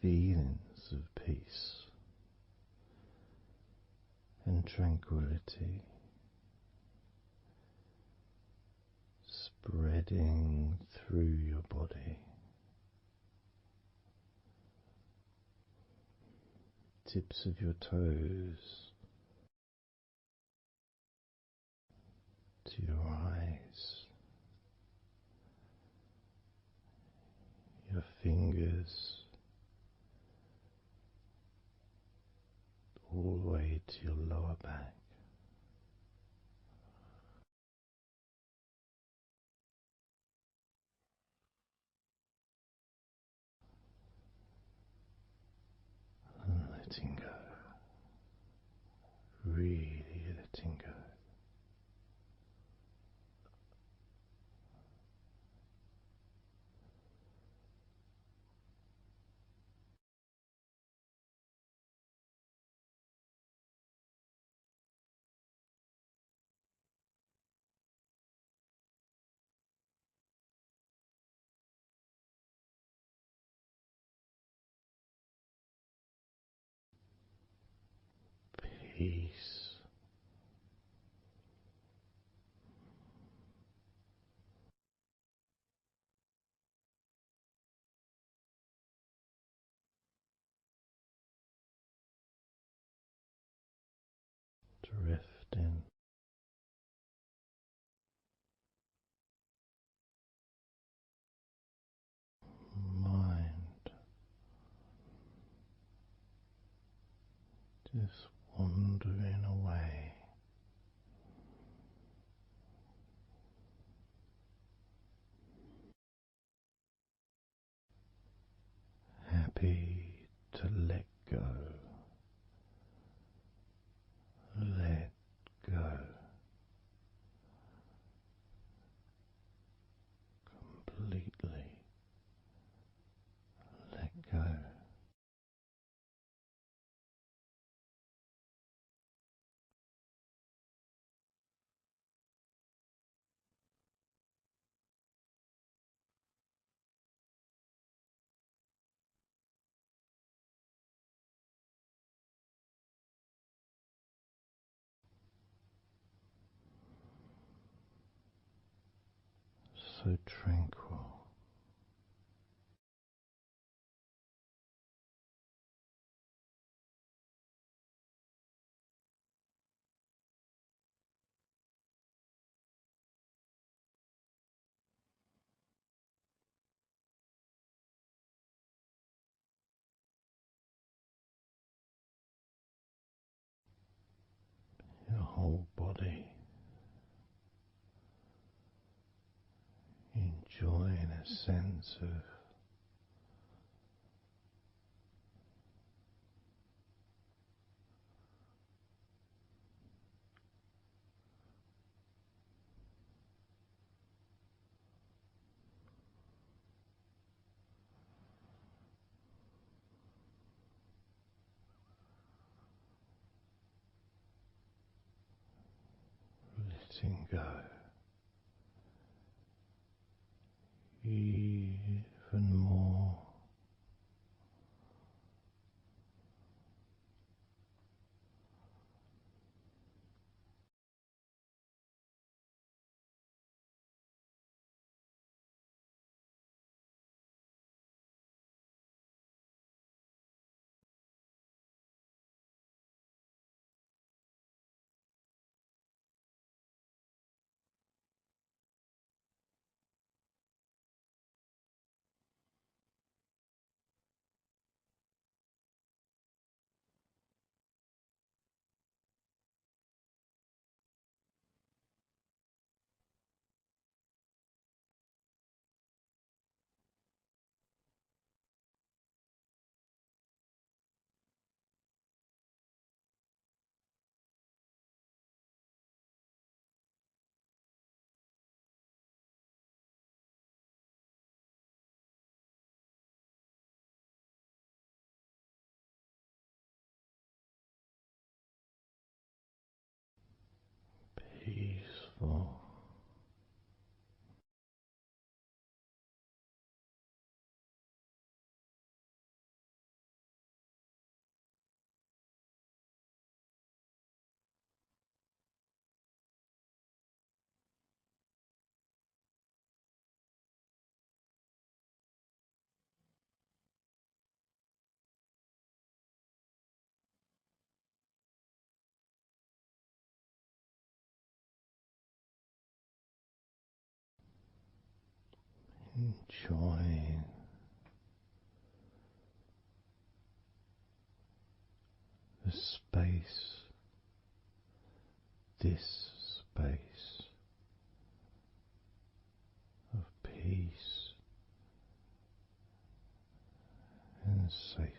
feelings of peace and tranquility spreading through your body, tips of your toes to your eyes, your fingers all the way to your lower back. And letting go, really letting go. Peace. Drifting. Mind just wandering away. Happy to let go. Let go. Completely let go. So tranquil. Your whole body enjoying a sense of letting go even more. Peaceful. enjoying the space, this space of peace and safety.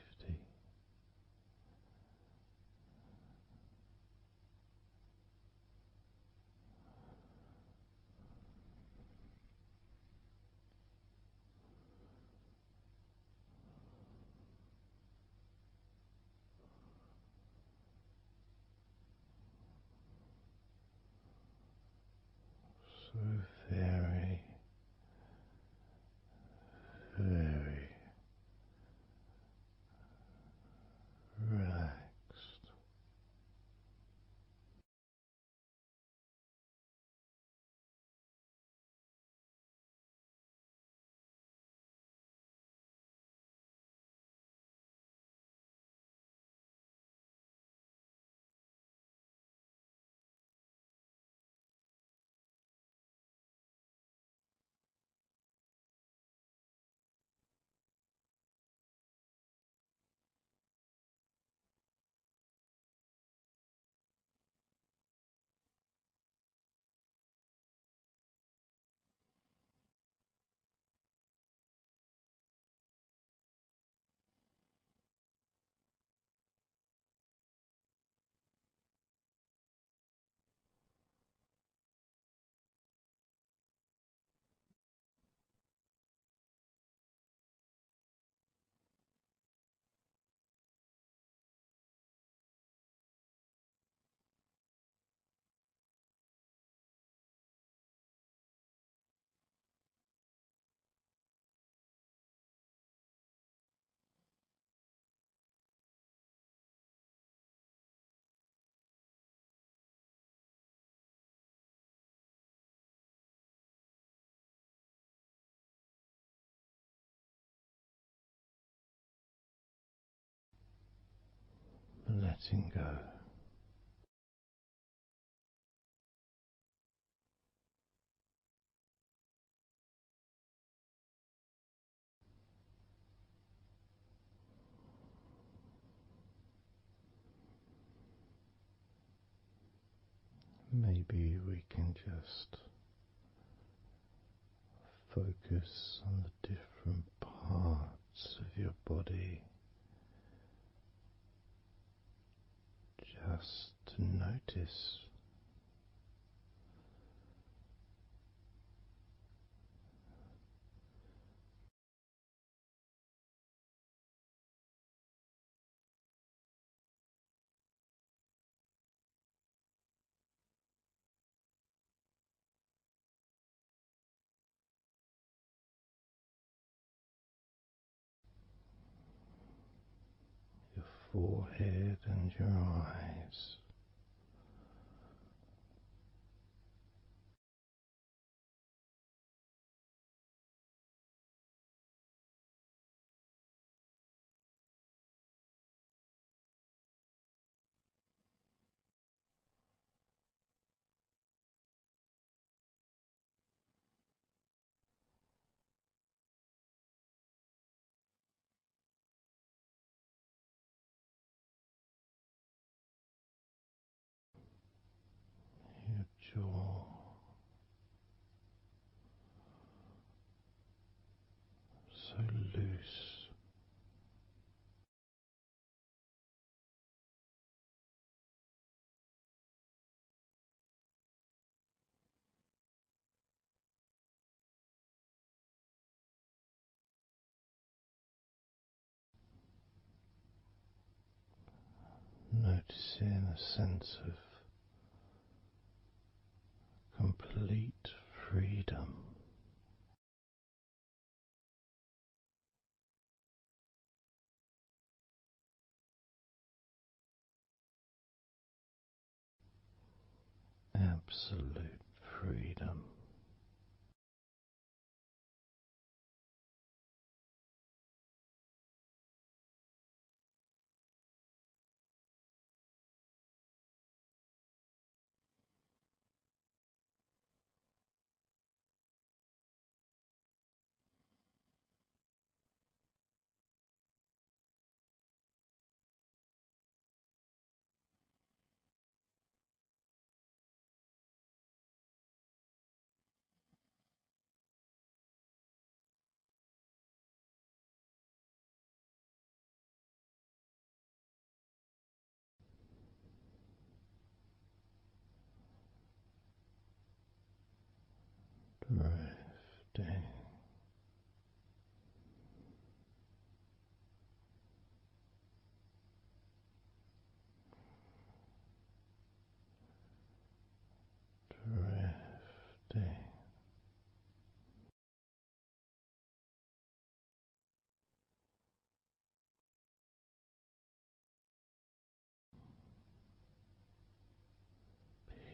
So very, very relaxed. Letting go. Maybe we can just focus on the different parts of your body, just to notice your forehead and your eyes. Your jaw, so loose, noticing a sense of complete freedom. Absolute freedom. drifting,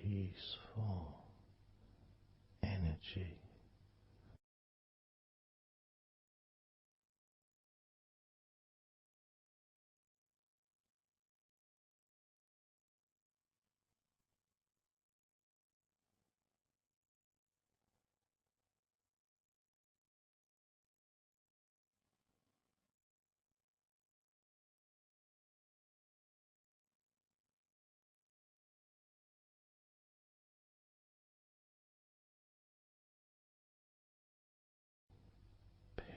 peaceful energy.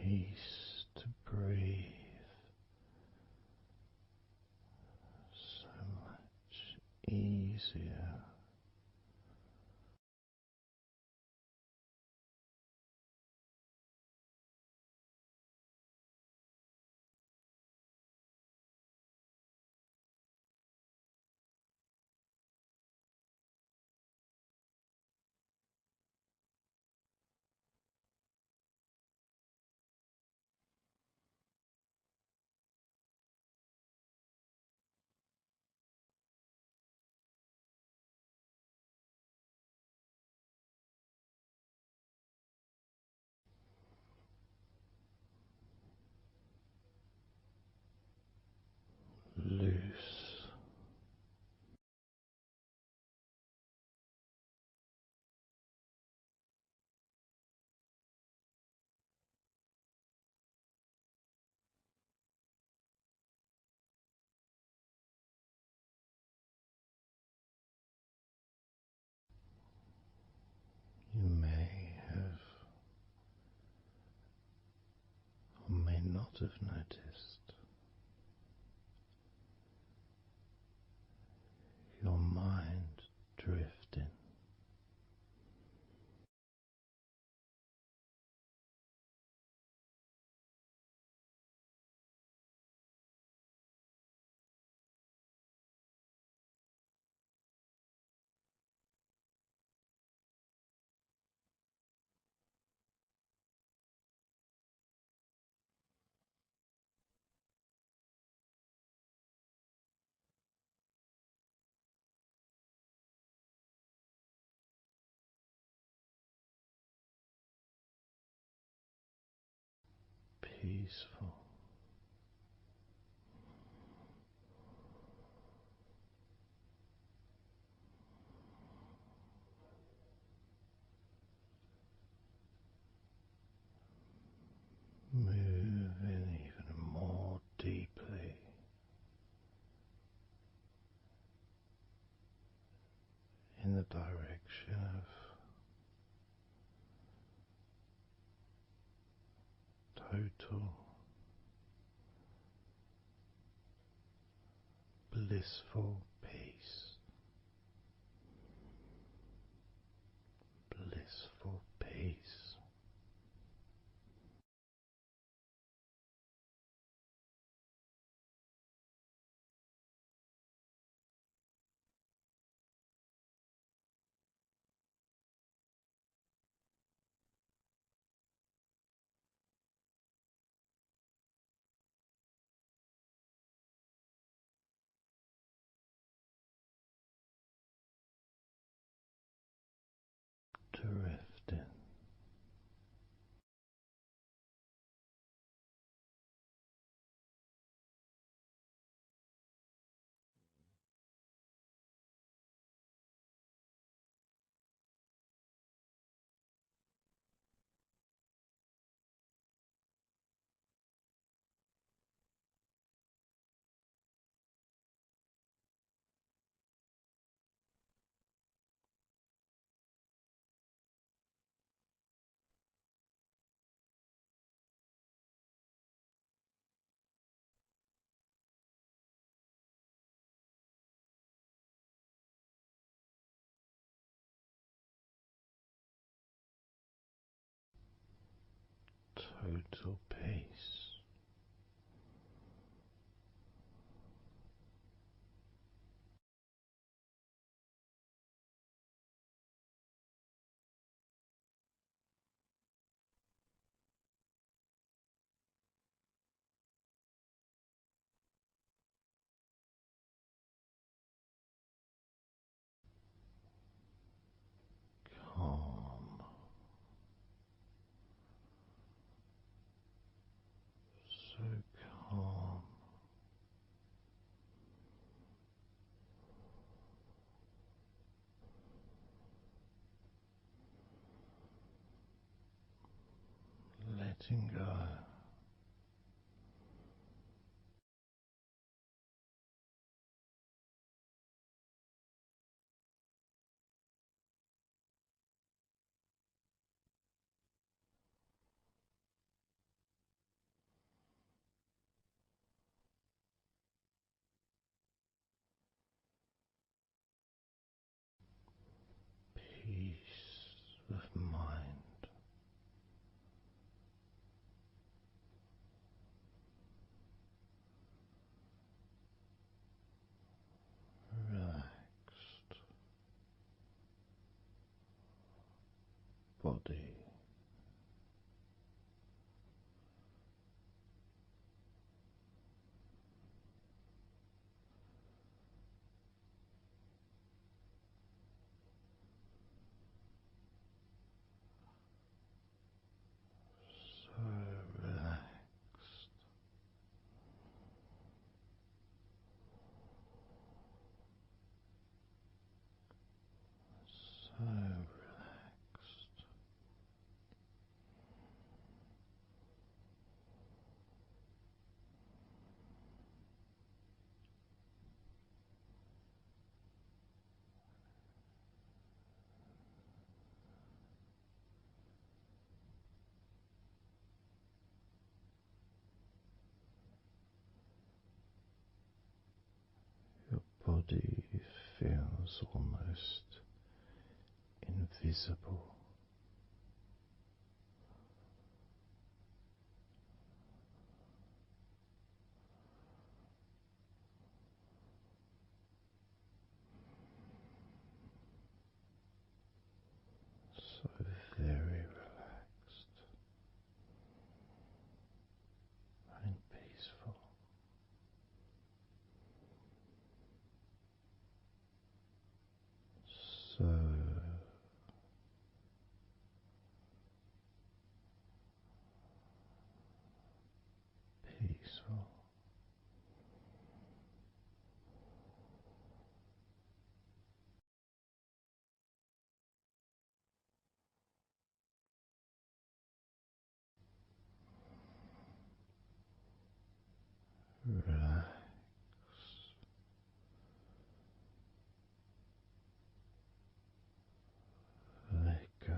Peace to breathe, so much easier. Loose, you may have or may not have noticed your mind drifting. Peaceful, moving even more deeply in the direction of total blissful peace, blissful peace. Drifting, total peace. Calm, so calm, letting go. Peace of mind, relaxed body, so relaxed, so relaxed, your body feels almost invisible. So very relaxed and peaceful. So peaceful. Relax, let go.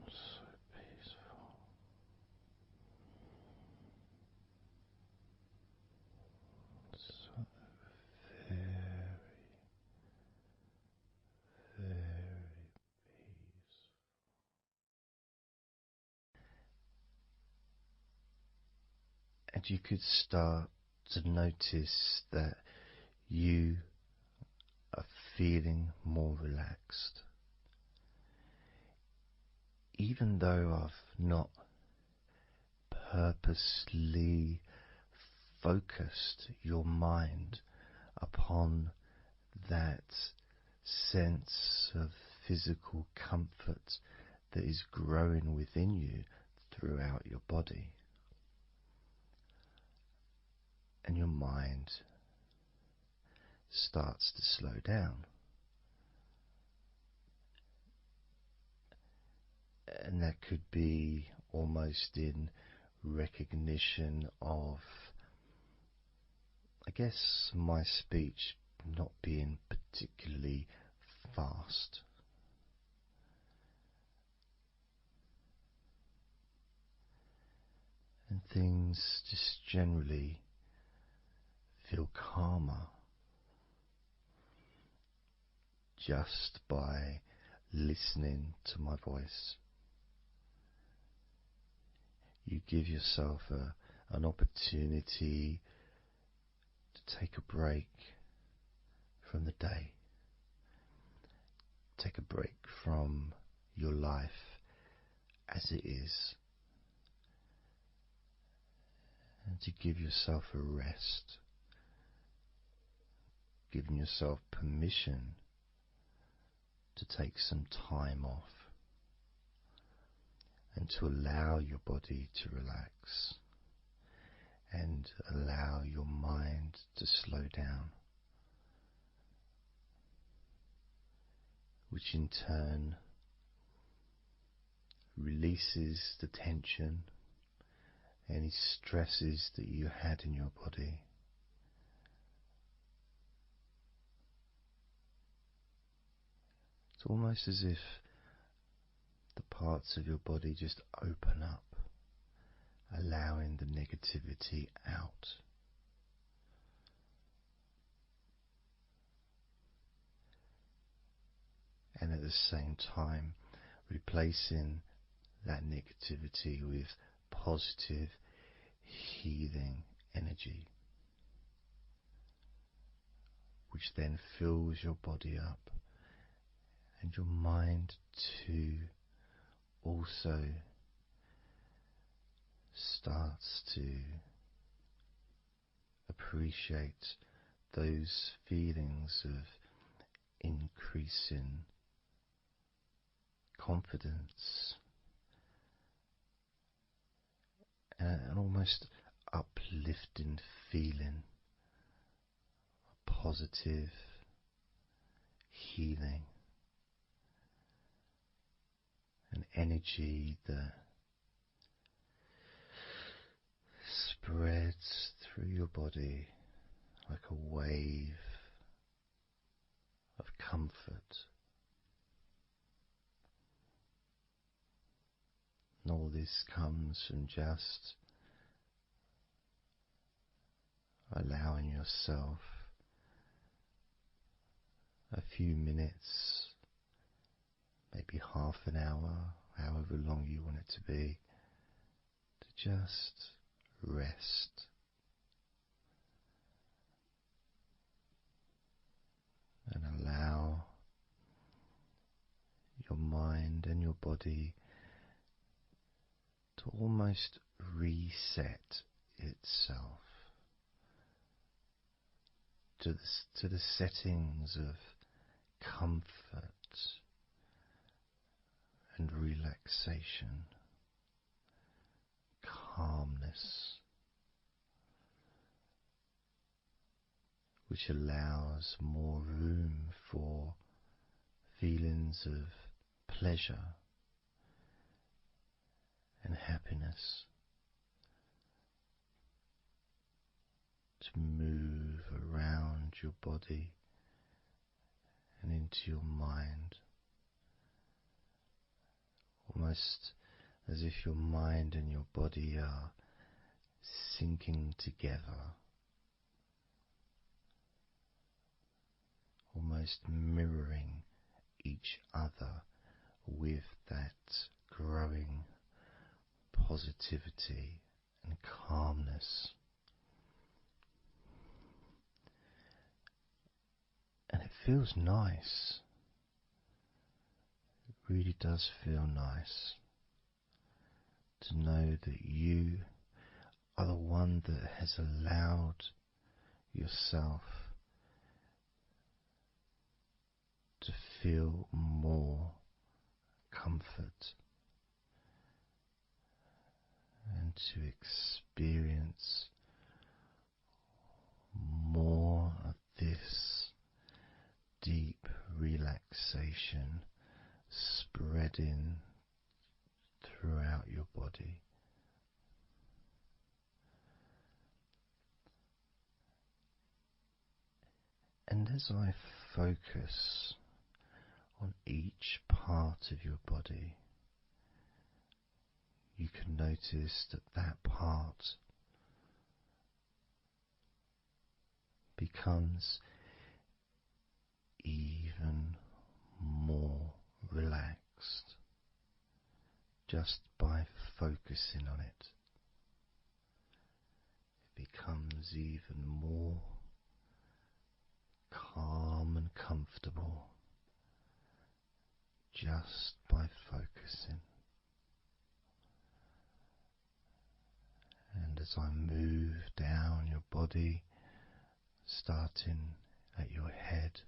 So peaceful. So very, very peaceful. And you could start to notice that you are feeling more relaxed. Even though I've not purposely focused your mind upon that sense of physical comfort that is growing within you throughout your body, and your mind starts to slow down. And that could be almost in recognition of, I guess, my speech not being particularly fast. things just generally feel calmer just by listening to my voice. You give yourself an opportunity to take a break from the day, take a break from your life as it is, and to give yourself a rest, giving yourself permission to take some time off and to allow your body to relax and allow your mind to slow down, which in turn releases the tension, any stresses that you had in your body. It's almost as if the parts of your body just open up, allowing the negativity out. And at the same time, replacing that negativity with positive, healing energy, which then fills your body up, and your mind too also starts to appreciate those feelings of increasing confidence and an almost uplifting feeling, a positive healing, an energy that spreads through your body like a wave of comfort. And all this comes from just allowing yourself a few minutes, maybe half an hour, however long you want it to be, to just rest. And allow your mind and your body to almost reset itself to the settings of comfort and relaxation, calmness, which allows more room for feelings of pleasure and happiness to move around your body and into your mind, almost as if your mind and your body are sinking together, almost mirroring each other with that growing positivity and calmness. And it feels nice. It really does feel nice to know that you are the one that has allowed yourself to feel more comfort and to experience more of this deep relaxation spreading throughout your body. And as I focus on each part of your body, you can notice that that part becomes even more relaxed just by focusing on it. It becomes even more calm and comfortable just by focusing. And as I move down your body, starting at your head,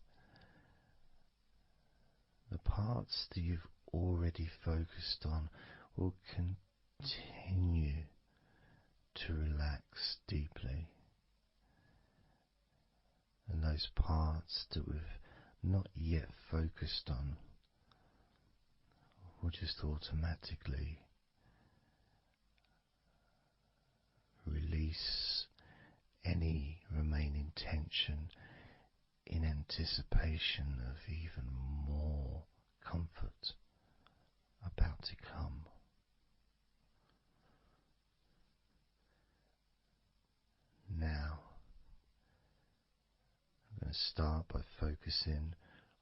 the parts that you've already focused on will continue to relax deeply. And those parts that we've not yet focused on will just automatically release any remaining tension in anticipation of even more comfort about to come. Now, I'm going to start by focusing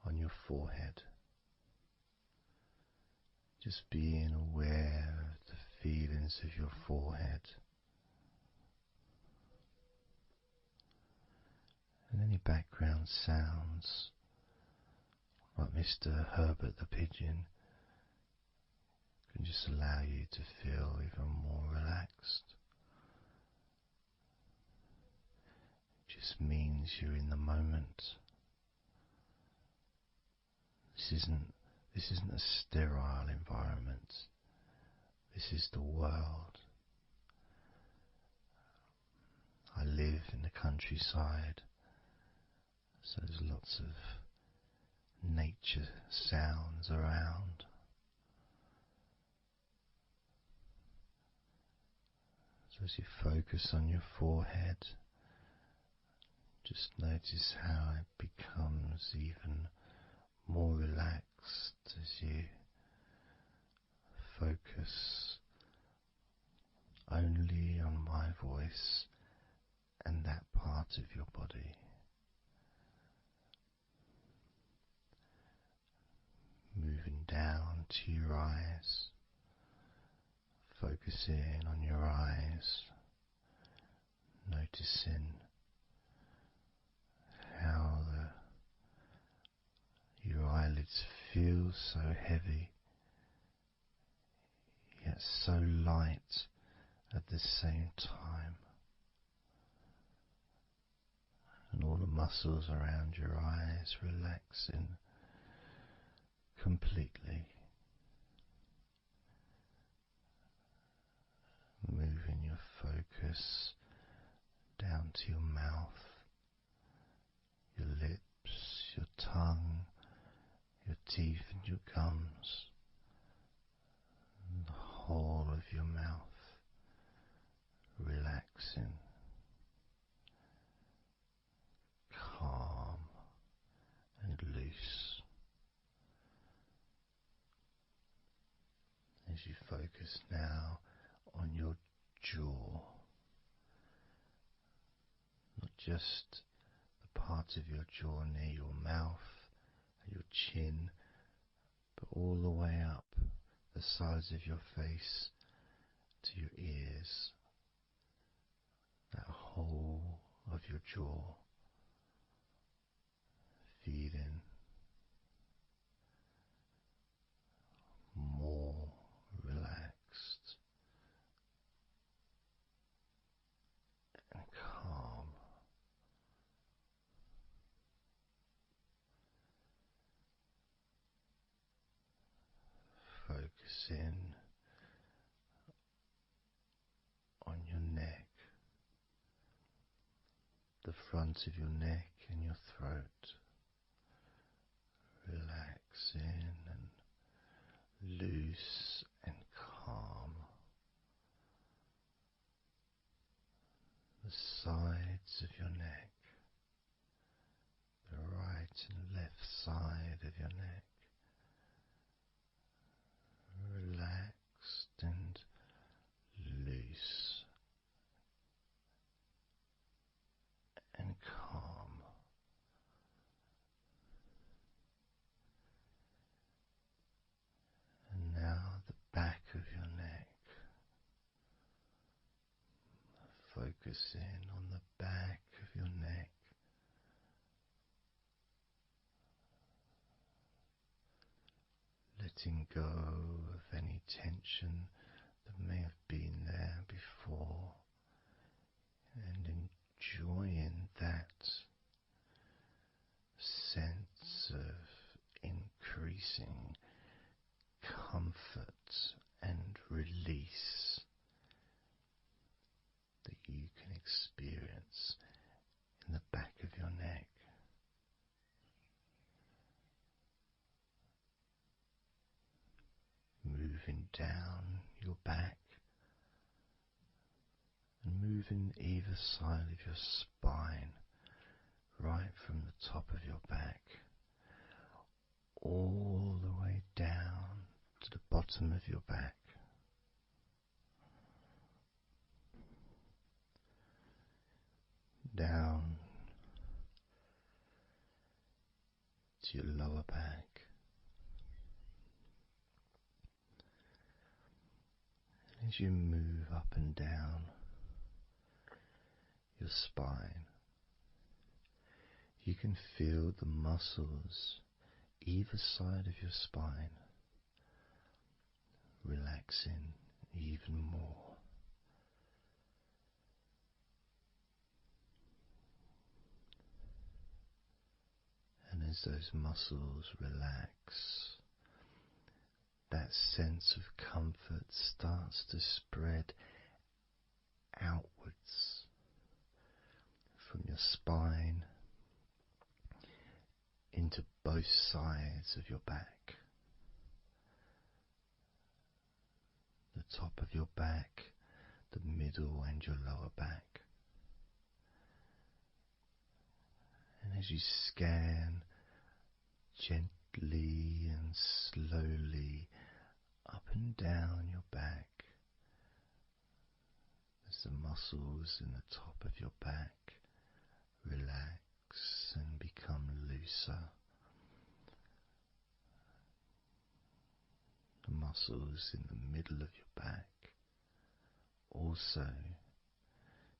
on your forehead. Just being aware of the feelings of your forehead. And any background sounds, like Mr. Herbert the pigeon, can just allow you to feel even more relaxed. It just means you're in the moment. This isn't a sterile environment. This is the world. I live in the countryside, so there's lots of nature sounds around. So as you focus on your forehead, just notice how it becomes even more relaxed as you focus only on my voice and that part of your body. Moving down to your eyes, focusing on your eyes, noticing how your eyelids feel so heavy, yet so light at the same time. And all the muscles around your eyes relaxing completely. Moving your focus down to your mouth, your lips, your tongue, your teeth and your gums, and the whole of your mouth relaxing, calm and loose. As you focus now on your jaw, not just the part of your jaw near your mouth and your chin, but all the way up the sides of your face to your ears, that whole of your jaw feeling more relaxed and calm. Focusing on your neck, the front of your neck and your throat, relaxing and loose and calm. The sides of your neck, the right and left side of your neck, relaxed and focusing on the back of your neck, letting go of any tension that may have been there before, and enjoying that sense of increasing comfort and release that you can experience in the back of your neck. Moving down your back and moving either side of your spine, right from the top of your back all the way down to the bottom of your back. Down to your lower back. And as you move up and down your spine, you can feel the muscles either side of your spine relaxing even more. And as those muscles relax, that sense of comfort starts to spread outwards from your spine into both sides of your back. The top of your back, the middle and your lower back. And as you scan gently and slowly up and down your back, as the muscles in the top of your back relax and become looser, the muscles in the middle of your back also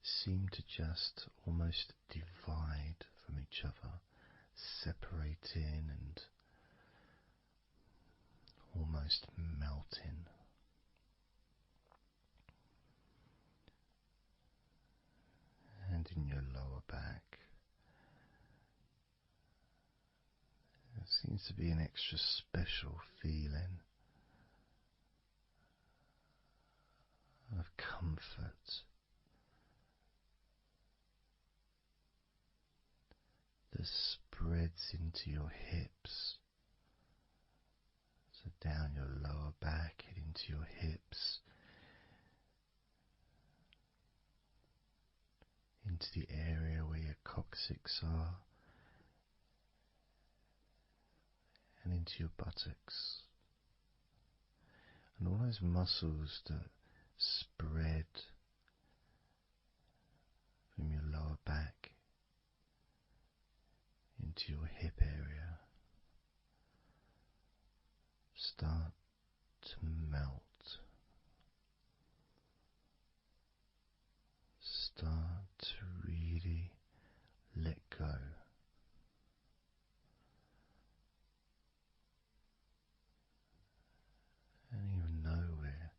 seem to just almost divide from each other, separating and almost melting. And in your lower back, there seems to be an extra special feeling of comfort that spreads into your hips, so down your lower back and into your hips, into the area where your coccyx are, and into your buttocks, and all those muscles that spread from your lower back into your hip area start to melt, start to really let go. And even though we're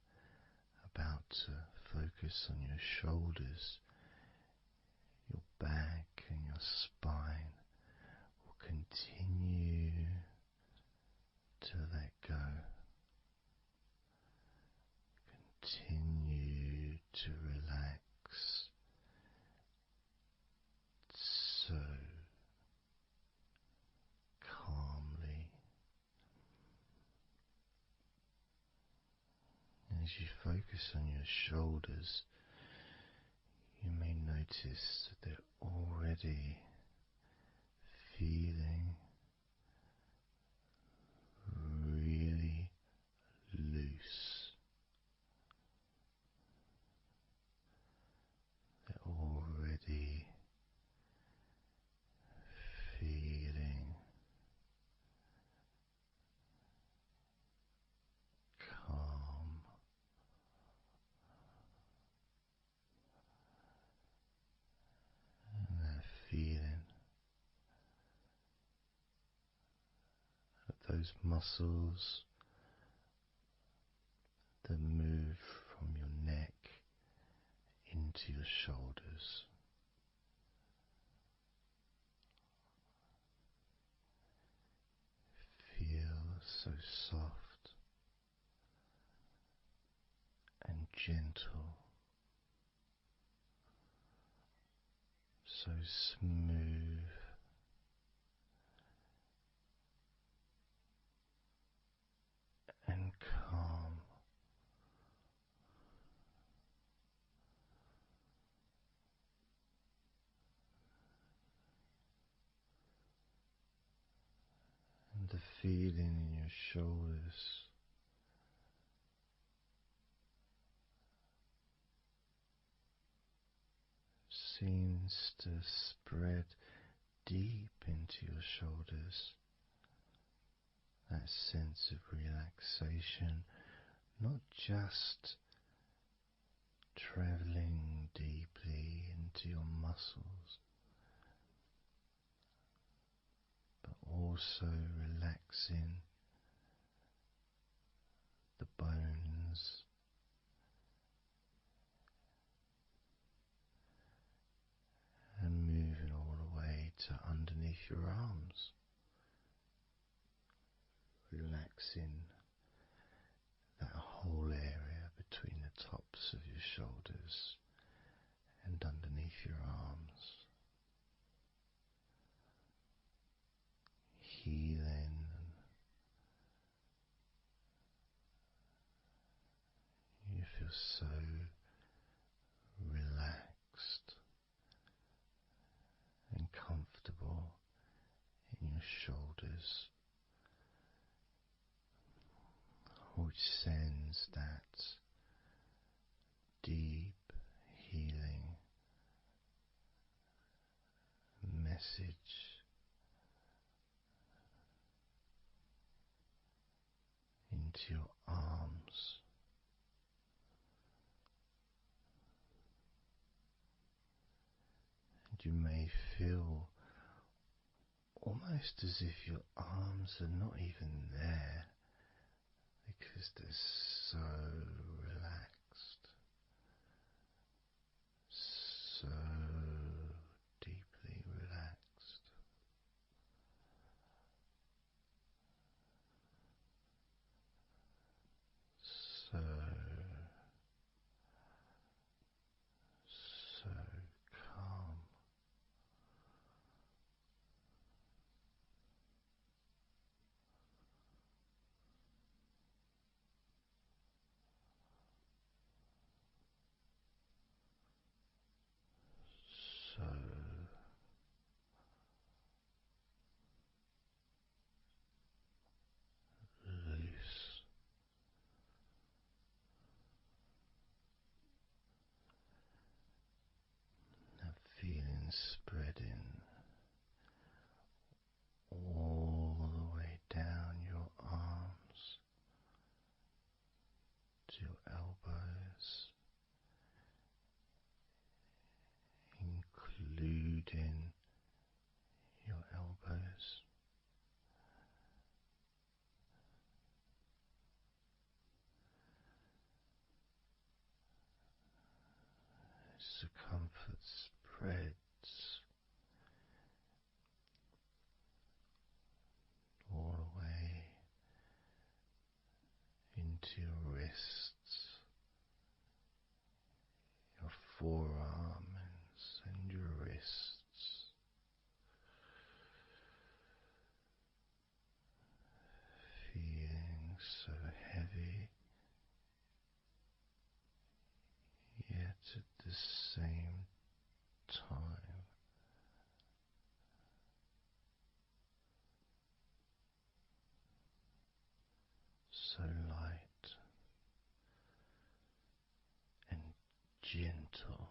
about to focus on your shoulders, your back and your spine will continue to let go. Continue to relax so calmly. And as you focus on your shoulders, you may notice that they're already feeling really loose. They're already feeling calm. feeling of those muscles that move from your neck into your shoulders. Feel so soft and gentle, so smooth and calm. And the feeling in your shoulders seems to spread deep into your shoulders. That sense of relaxation, not just traveling deeply into your muscles, but also relaxing the bones and moving all the way to underneath your arms, relaxing that whole area between the tops of your shoulders and underneath your arms, healing. You feel so relaxed and comfortable in your shoulders, which sends that deep healing message into your arms. And you may feel almost as if your arms are not even there because they're so relaxed, so deeply relaxed. So, so calm. So loose. That feeling spreading all the way down your arms to your elbows, including your elbows. Circumference spreads all the way into your wrists, your forearms and your wrists, feeling so heavy, yet at the same time so light and gentle.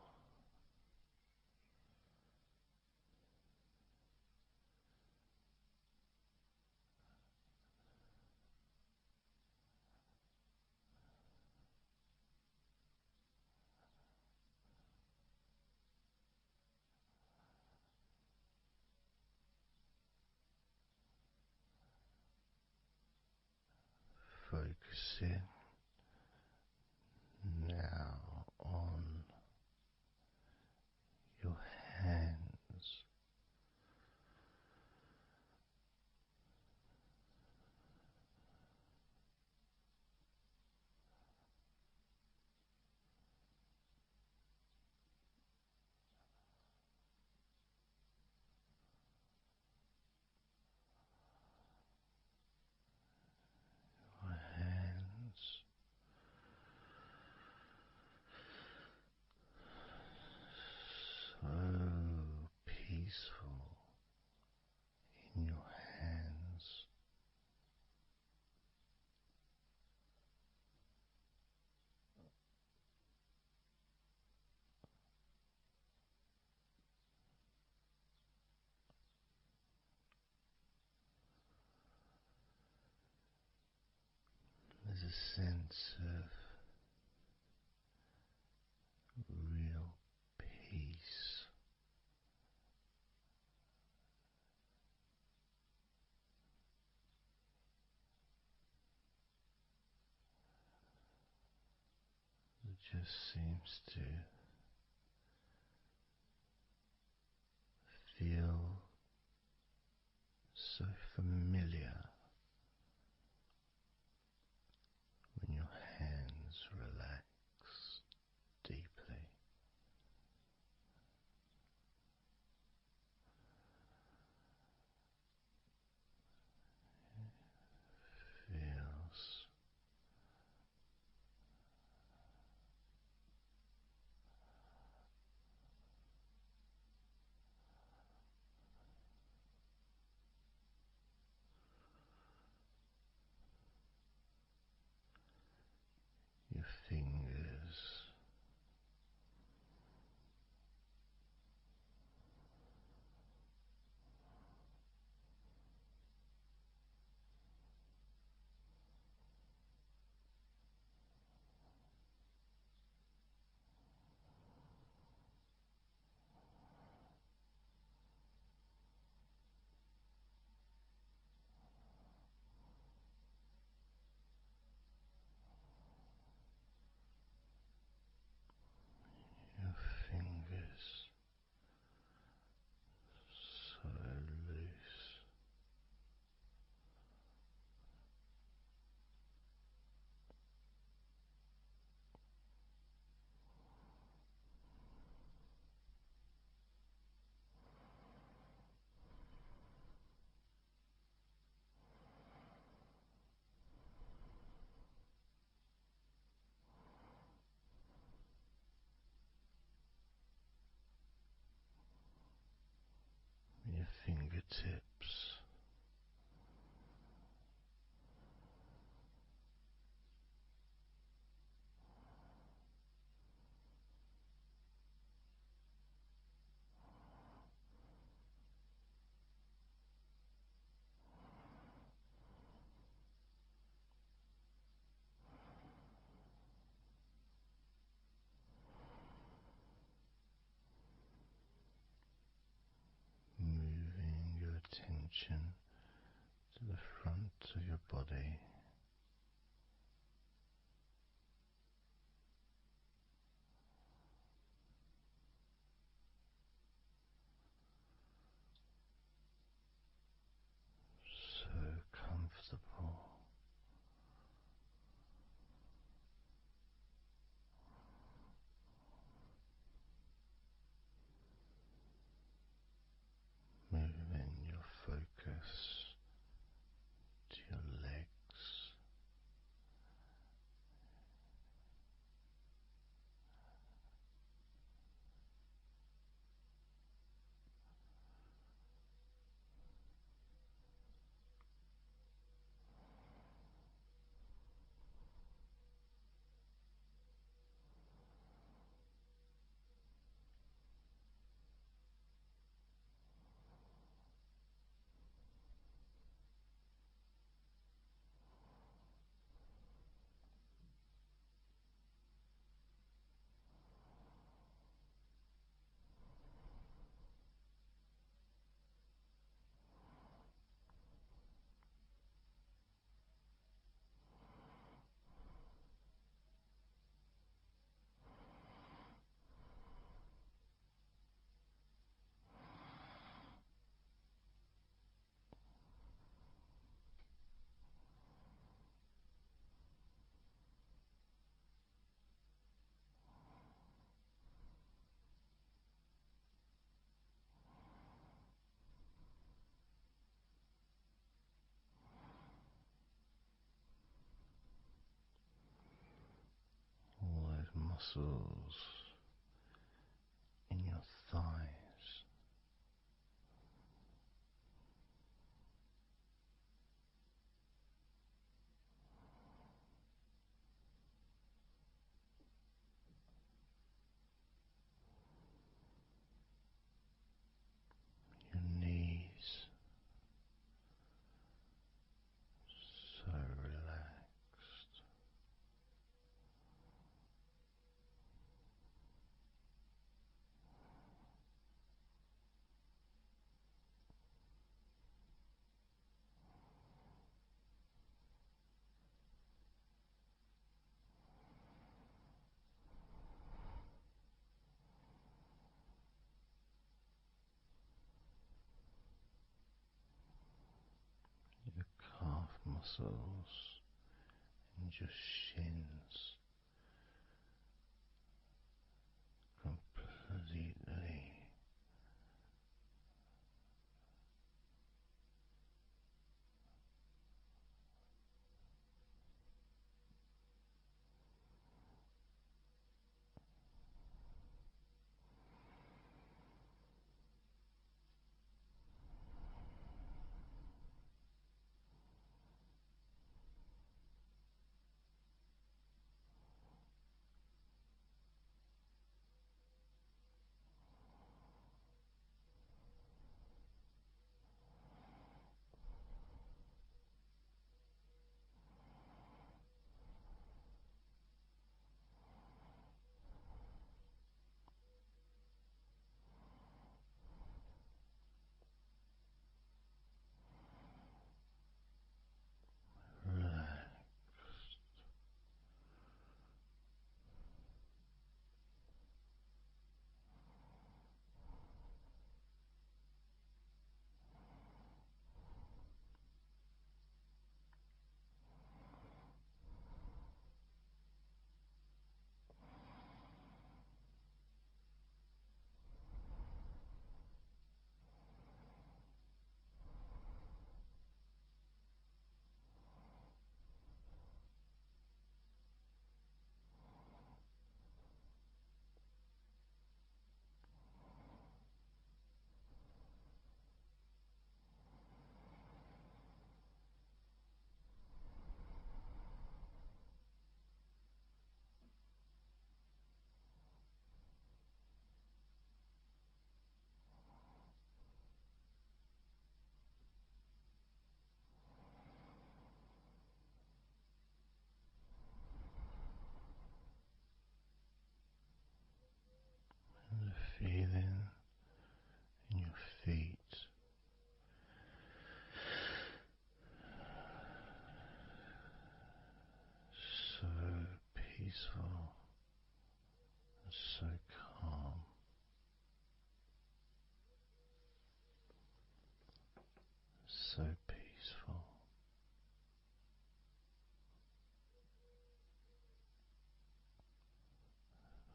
a sense of real peace. It just seems to feel so familiar when your hands relax deeply. Feels your fingers your fingers so loose, your fingertips moving your attention to the front of your body, so comfortable. Moving your focus to your legs, all those muscles in your thighs, your knees, so relaxed. muscles and your shins completely relaxed. And the feeling in your feet, so peaceful and so calm, so peaceful,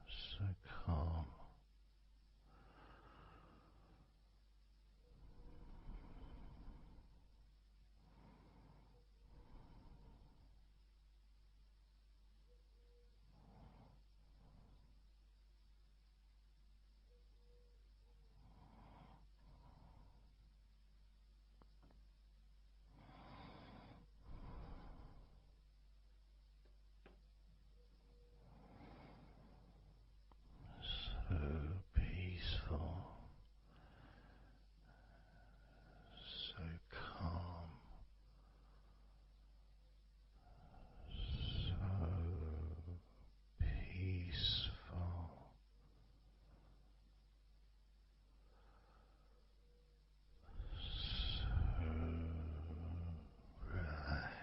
so calm. So peaceful, so calm, so peaceful, so relaxing,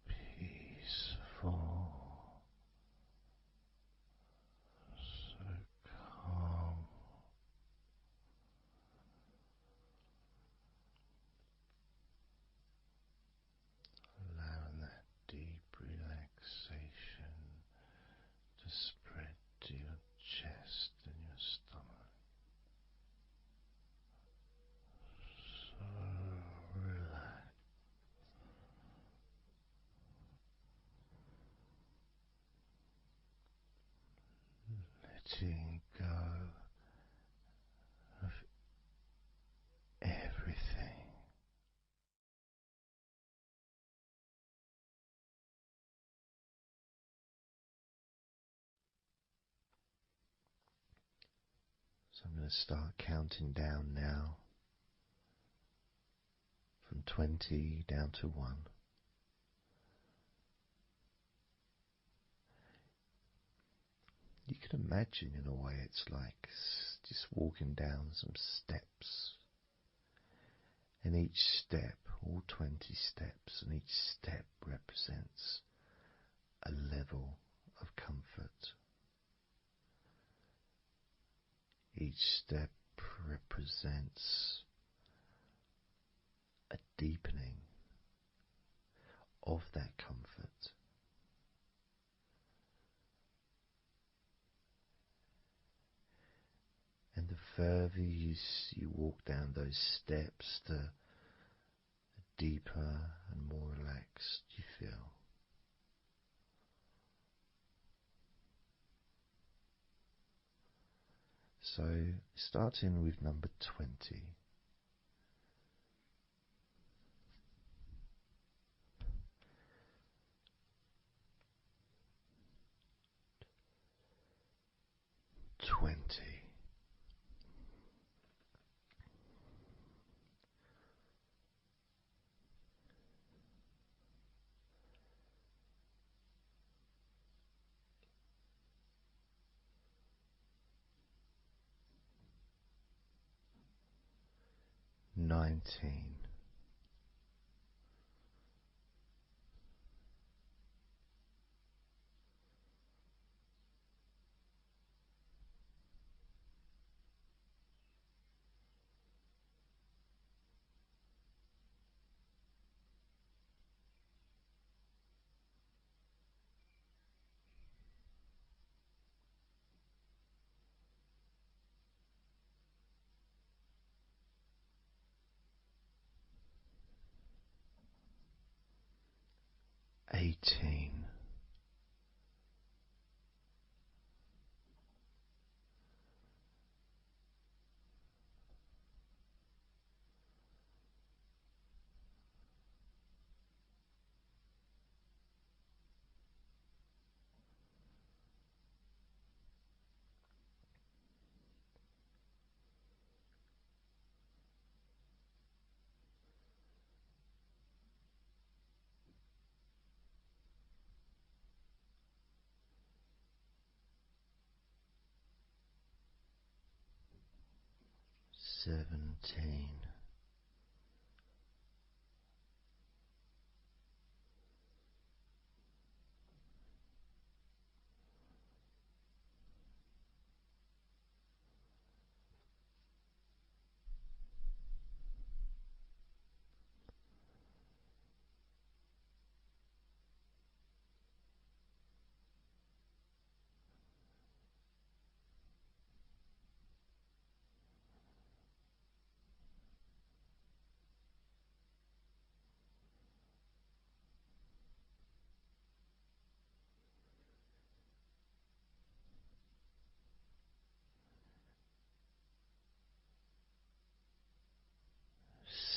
peaceful, so calm. Allowing that deep relaxation to spread to your chest and your stomach. So relaxed. Letting go of everything. So I'm going to start counting down now from 20 down to 1. You can imagine, in a way, it's like just walking down some steps, and each step, all 20 steps, and each step represents a level of comfort. Each step represents a deepening of that comfort. And the further you walk down those steps, the deeper and more relaxed you feel. So, starting with number 20. $19. $18. $17.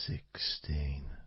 $16.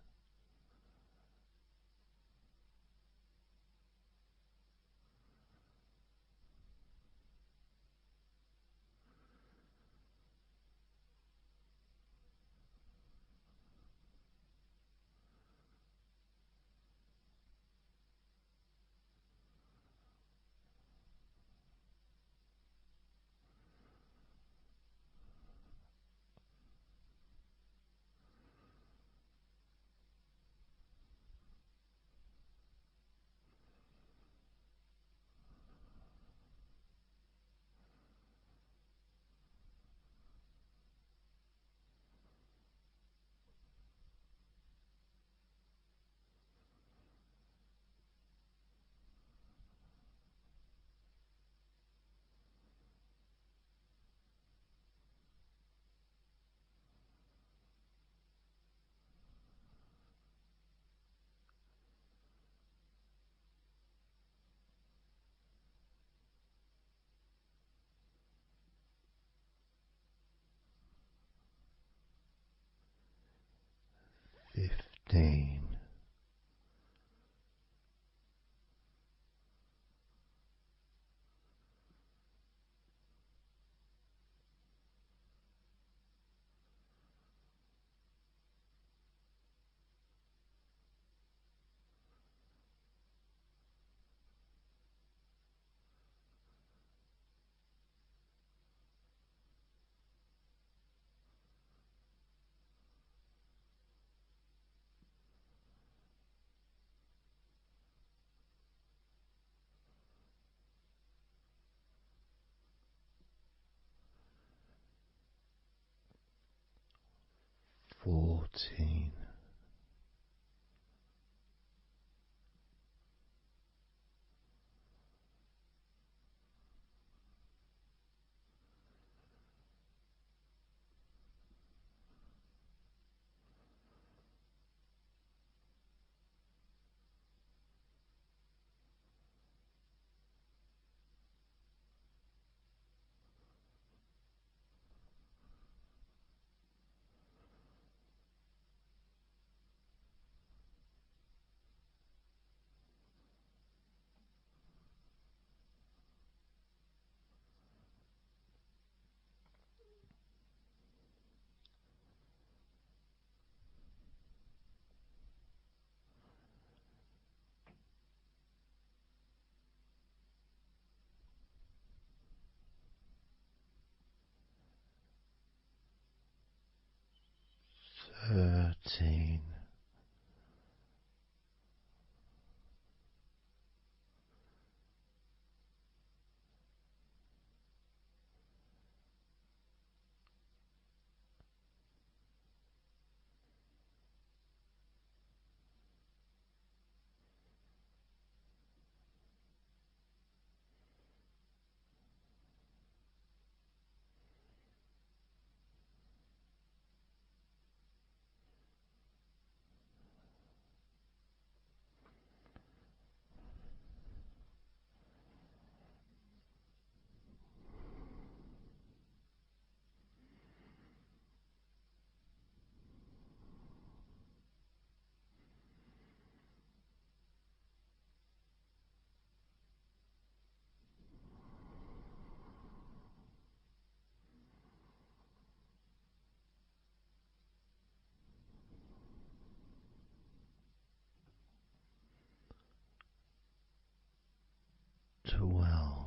$15. 14. 13. 12.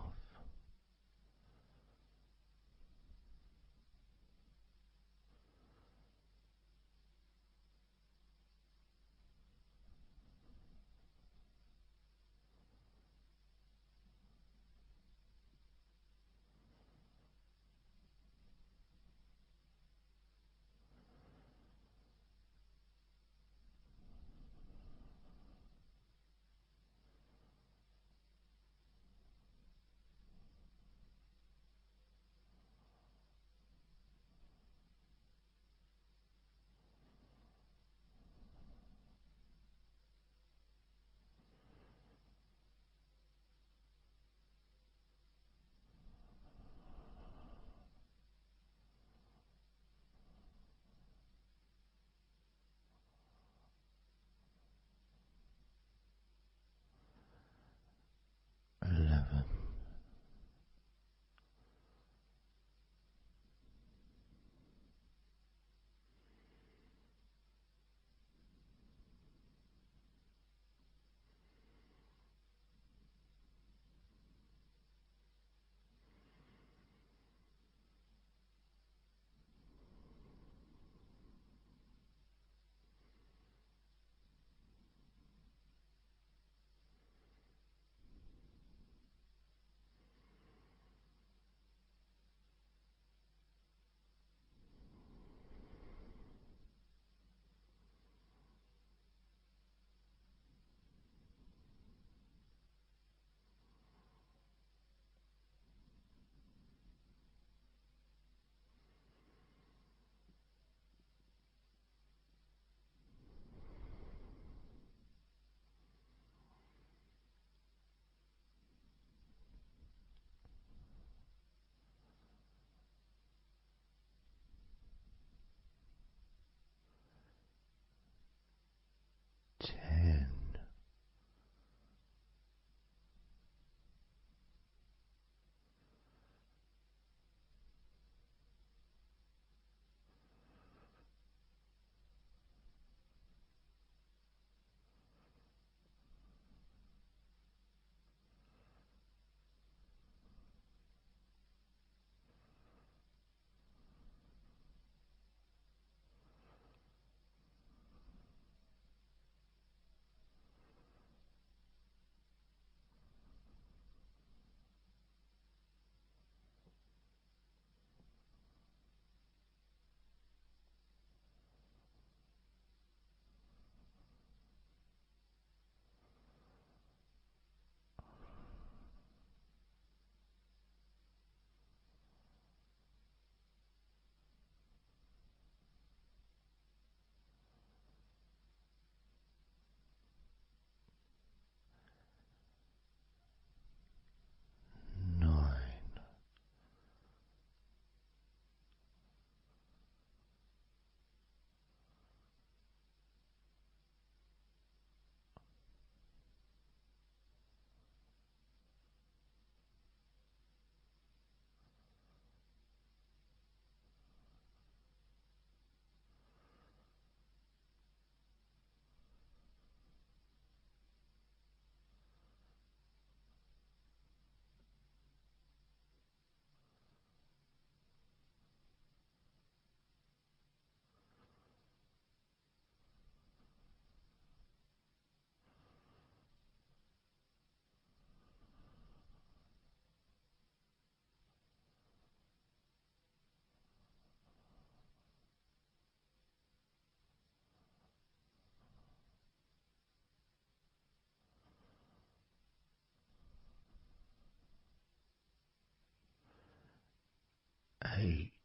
8.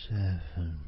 7.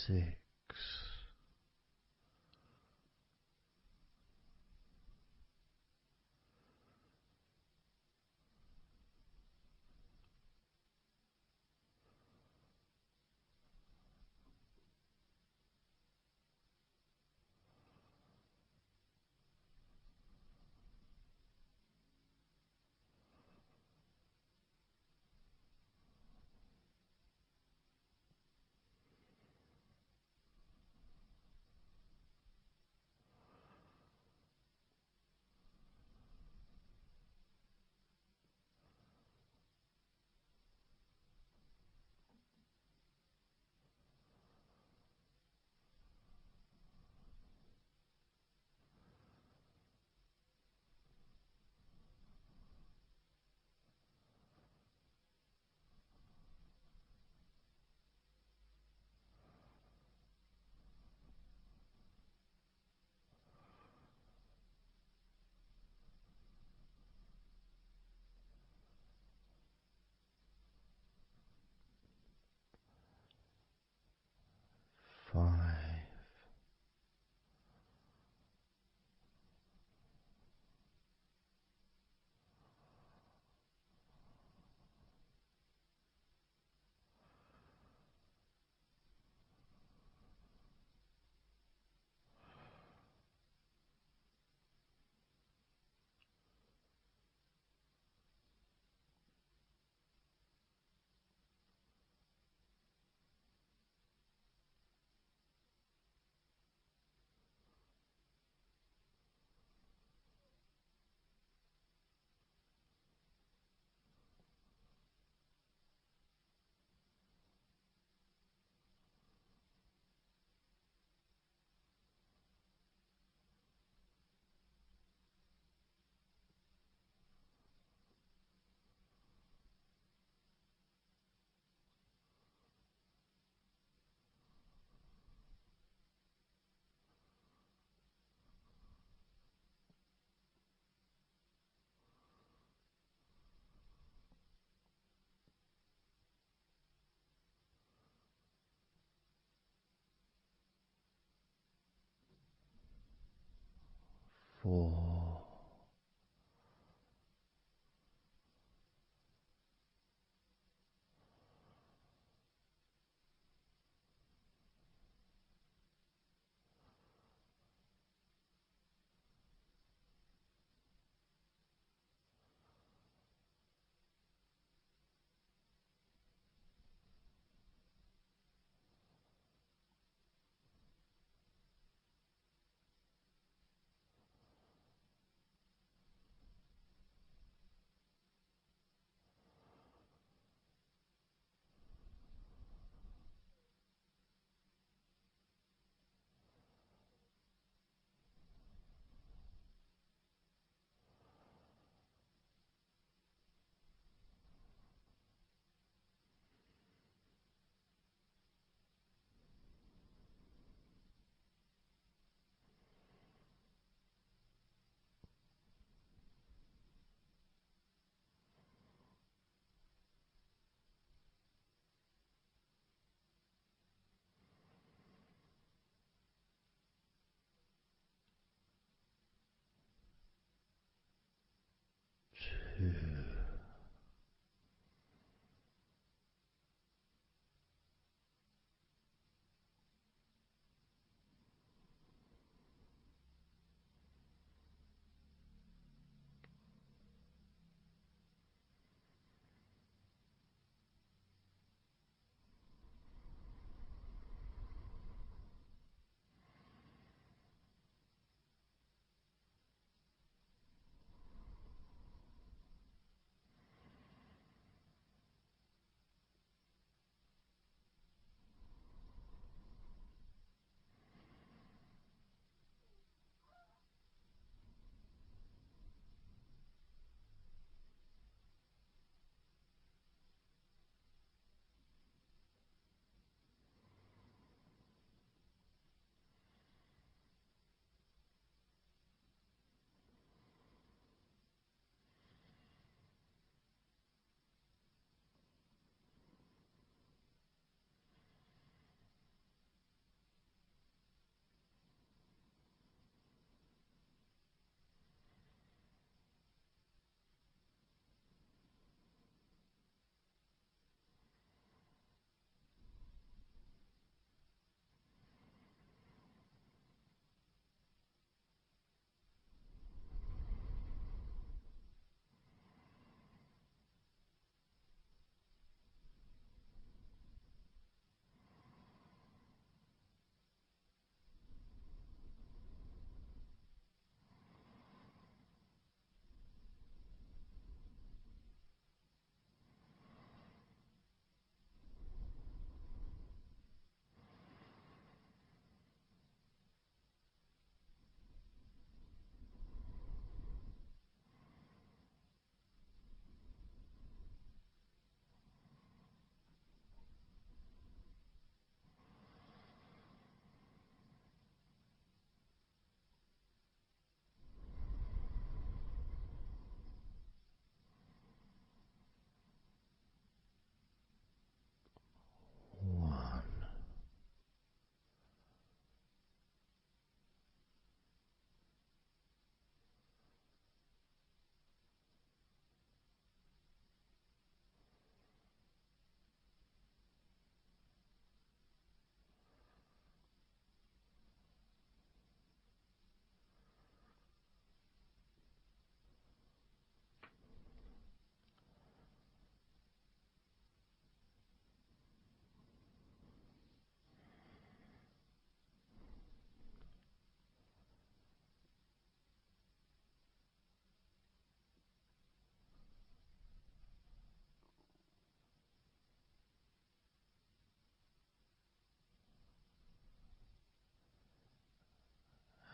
6. 4.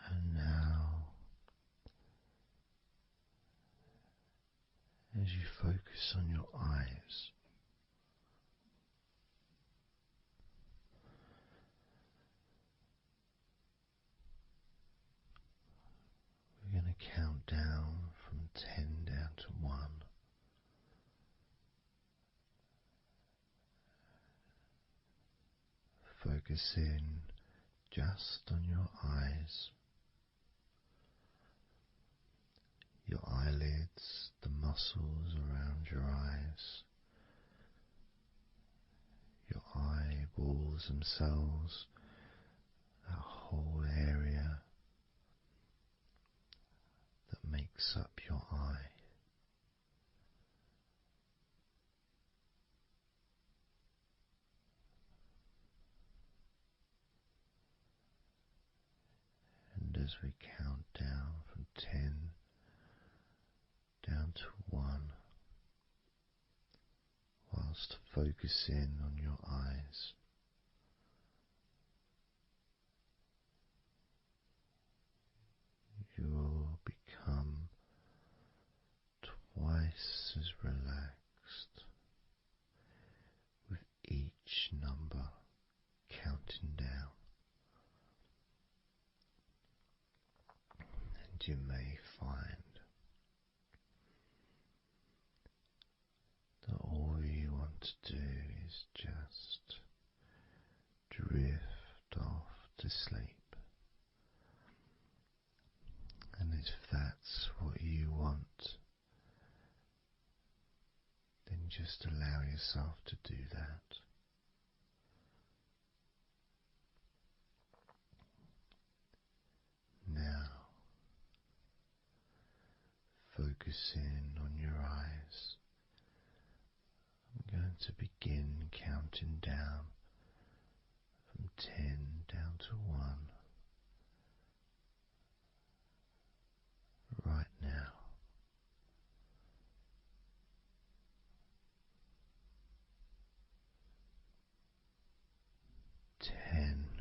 And now, as you focus on your eyes, we're going to count down from 10 down to 1. Focus in just on your eyes. your eyelids, the muscles around your eyes, your eyeballs themselves, that whole area that makes up your eye. And as we count down from 10 down to 1, whilst focusing on your eyes, you will become twice as relaxed with each number counting down. And you may find that all you want to do is just drift off to sleep. And if that's what you want, then just allow yourself to do that. Now, focusing on your eyes, I'm going to begin counting down from 10 down to 1 right now. 10. 9.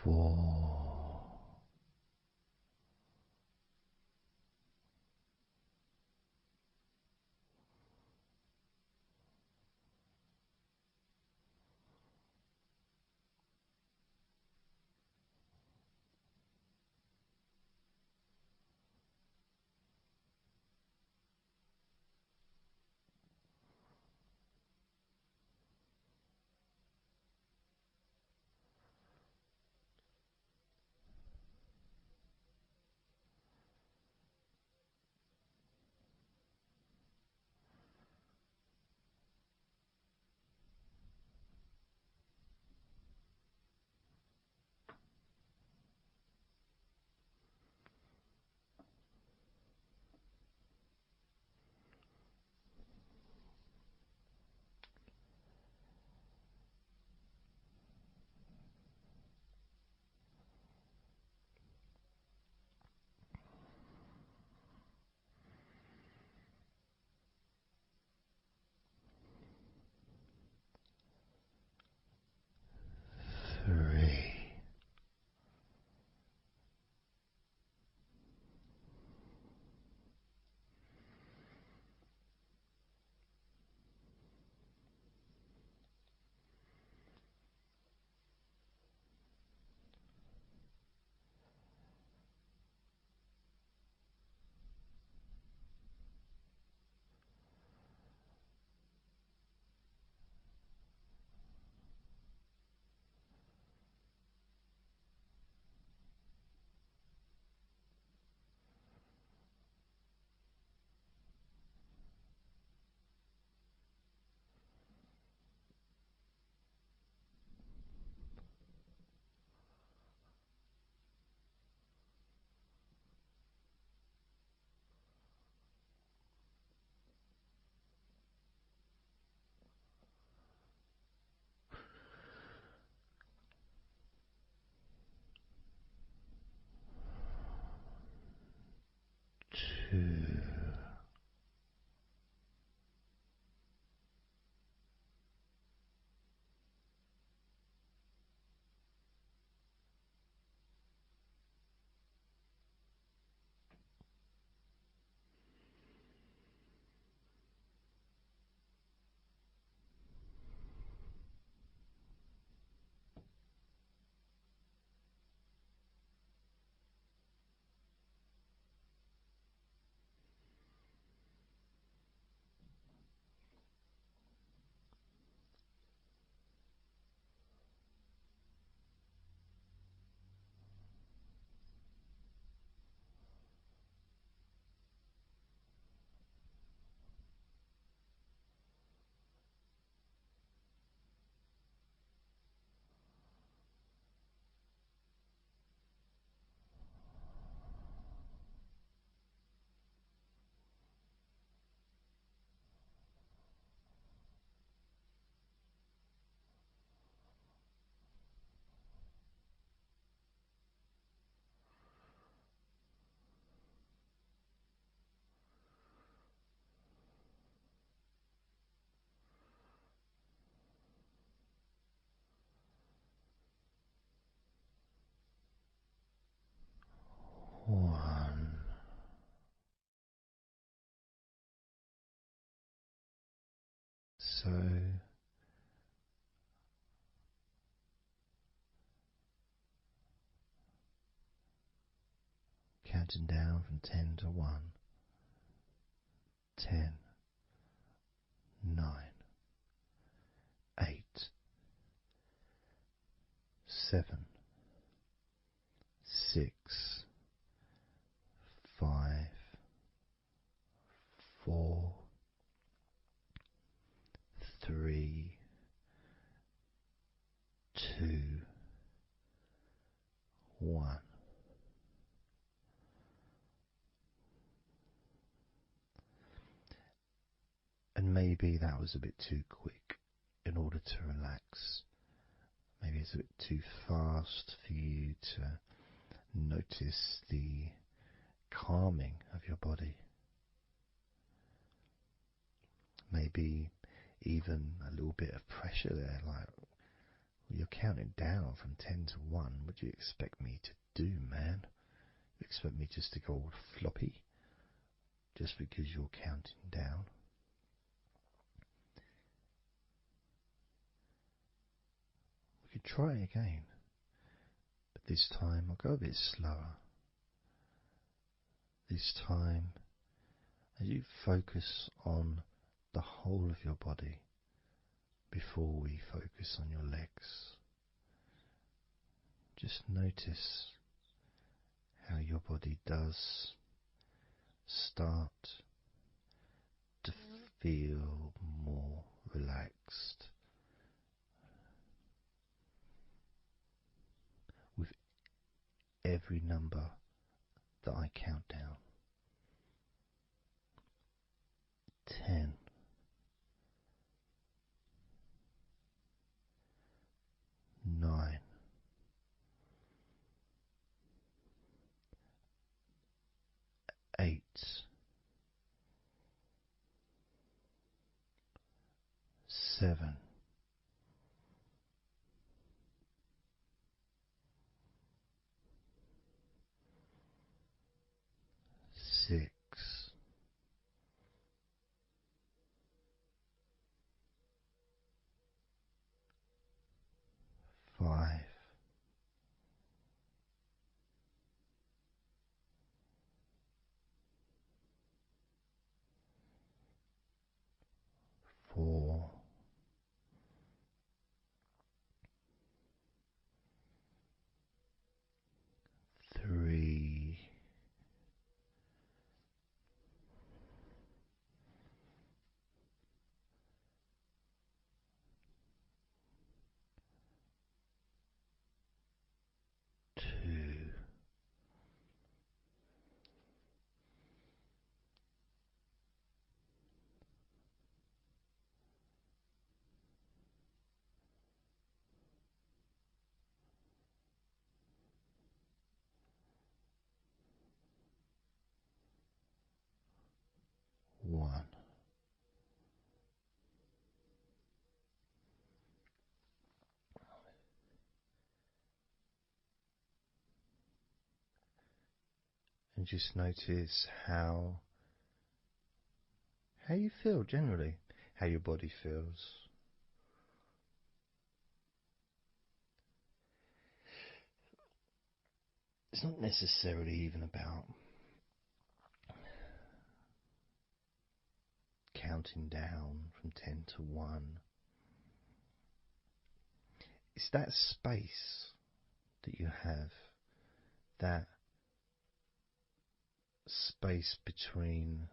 4. Two. One. So counting down from 10 to 1. 10, 9, 8, 7, 6, 5, 4, 3, 2, 1. And maybe that was a bit too quick in order to relax. Maybe it's a bit too fast for you to notice the calming of your body. Maybe even a little bit of pressure there, like You're counting down from 10 to 1. What do you expect me to do, man? You expect me just to go all floppy just because you're counting down? We could try again, but this time I'll go a bit slower. This time, as you focus on the whole of your body before we focus on your legs, just notice how your body does start to feel more relaxed with every number that I count down. 10. 9. 8. 7. 6. 5. 4. 3. 2. 1. And just notice how you feel generally, how your body feels. It's not necessarily even about counting down from 10 to 1. It's that space that you have, that space between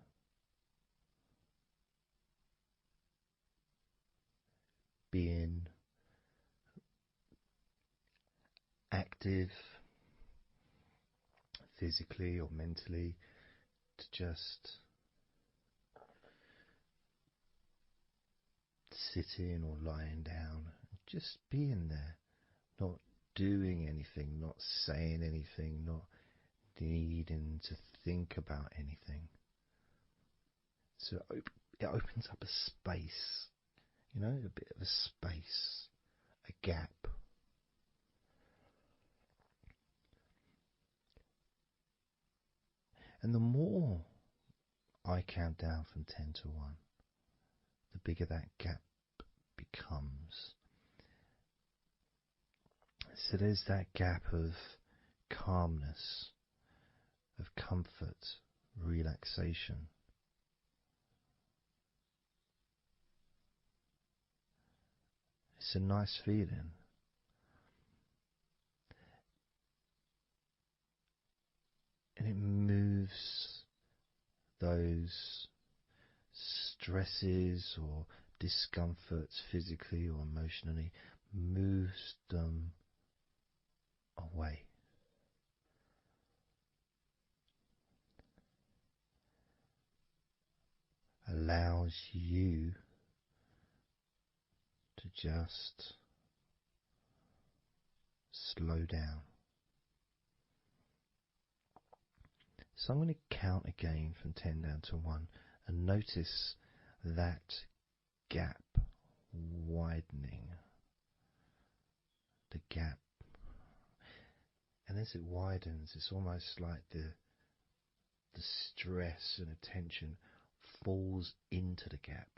being active physically or mentally to just sitting or lying down, just being there, not doing anything, not saying anything, not needing to think about anything. So it opens up a space, a bit of a space, a gap. And the more I count down from 10 to 1, the bigger that gap becomes. So there's that gap of calmness, of comfort, relaxation. It's a nice feeling. And it moves those stresses or discomforts physically or emotionally, moves them away. Allows you to just slow down. So I'm going to count again from 10 down to 1 and notice that gap widening. the gap. And as it widens, it's almost like the stress and attention falls into the gap.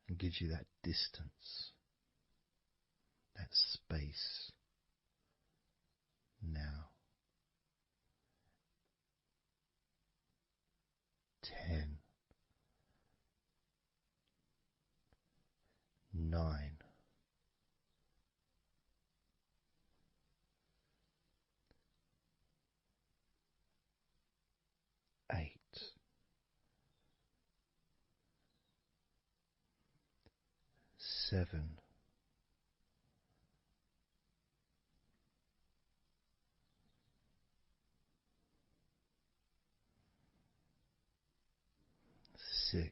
And gives you that distance, that space. Now, 10, 9, 8, 7, 6,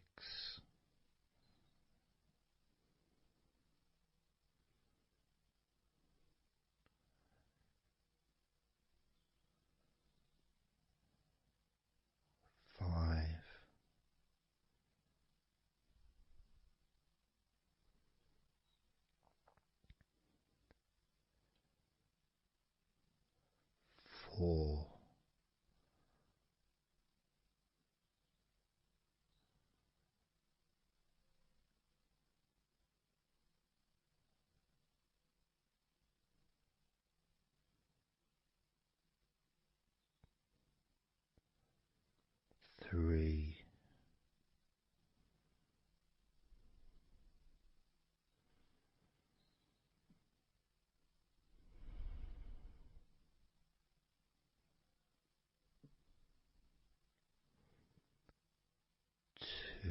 5, 4, 3, 2,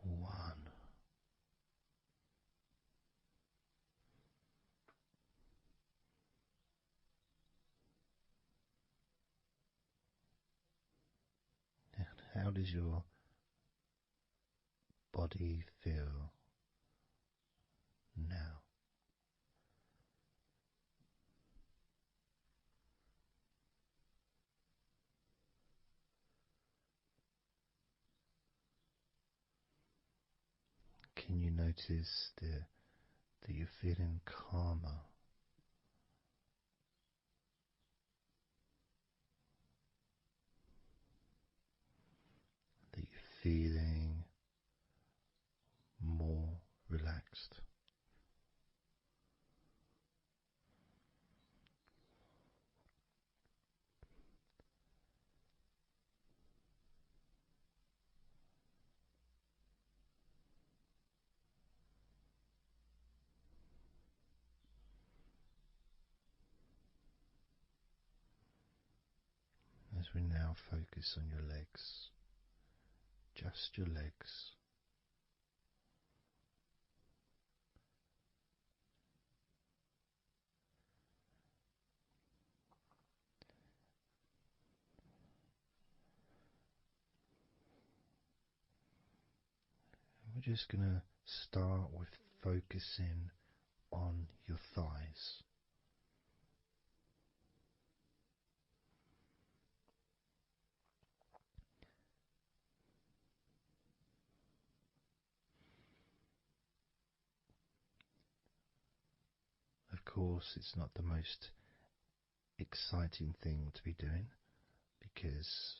1. And how does your body feel now? Can you notice that you're feeling calmer? That you're feeling more relaxed? As we now focus on your legs, just your legs. We're just going to start with focusing on your thighs. Of course, it's not the most exciting thing to be doing because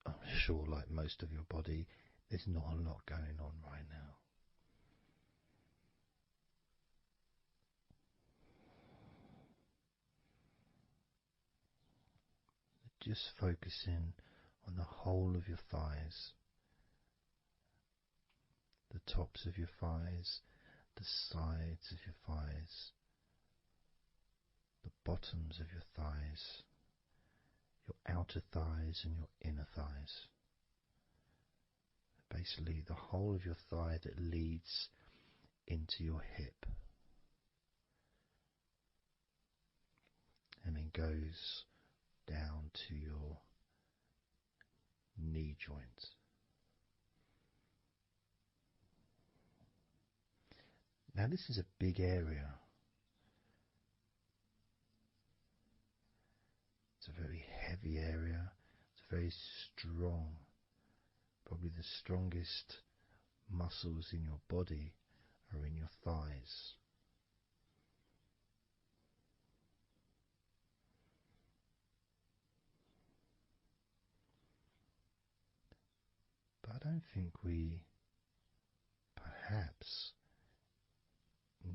I'm sure, like most of your body, there's not a lot going on right now. Just focusing on the whole of your thighs, the tops of your thighs, the sides of your thighs, the bottoms of your thighs, your outer thighs and your inner thighs. Basically the whole of your thigh that leads into your hip. then goes down to your knee joint. Now, this is a big area. It's a very heavy area. It's very strong. Probably the strongest muscles in your body are in your thighs. But I don't think we perhaps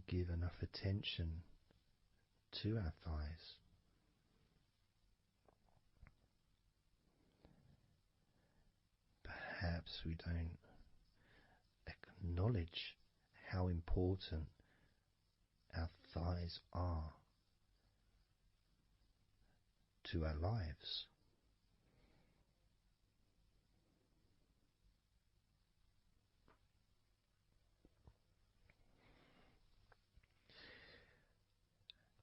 give enough attention to our thighs. Perhaps we don't acknowledge how important our thighs are to our lives.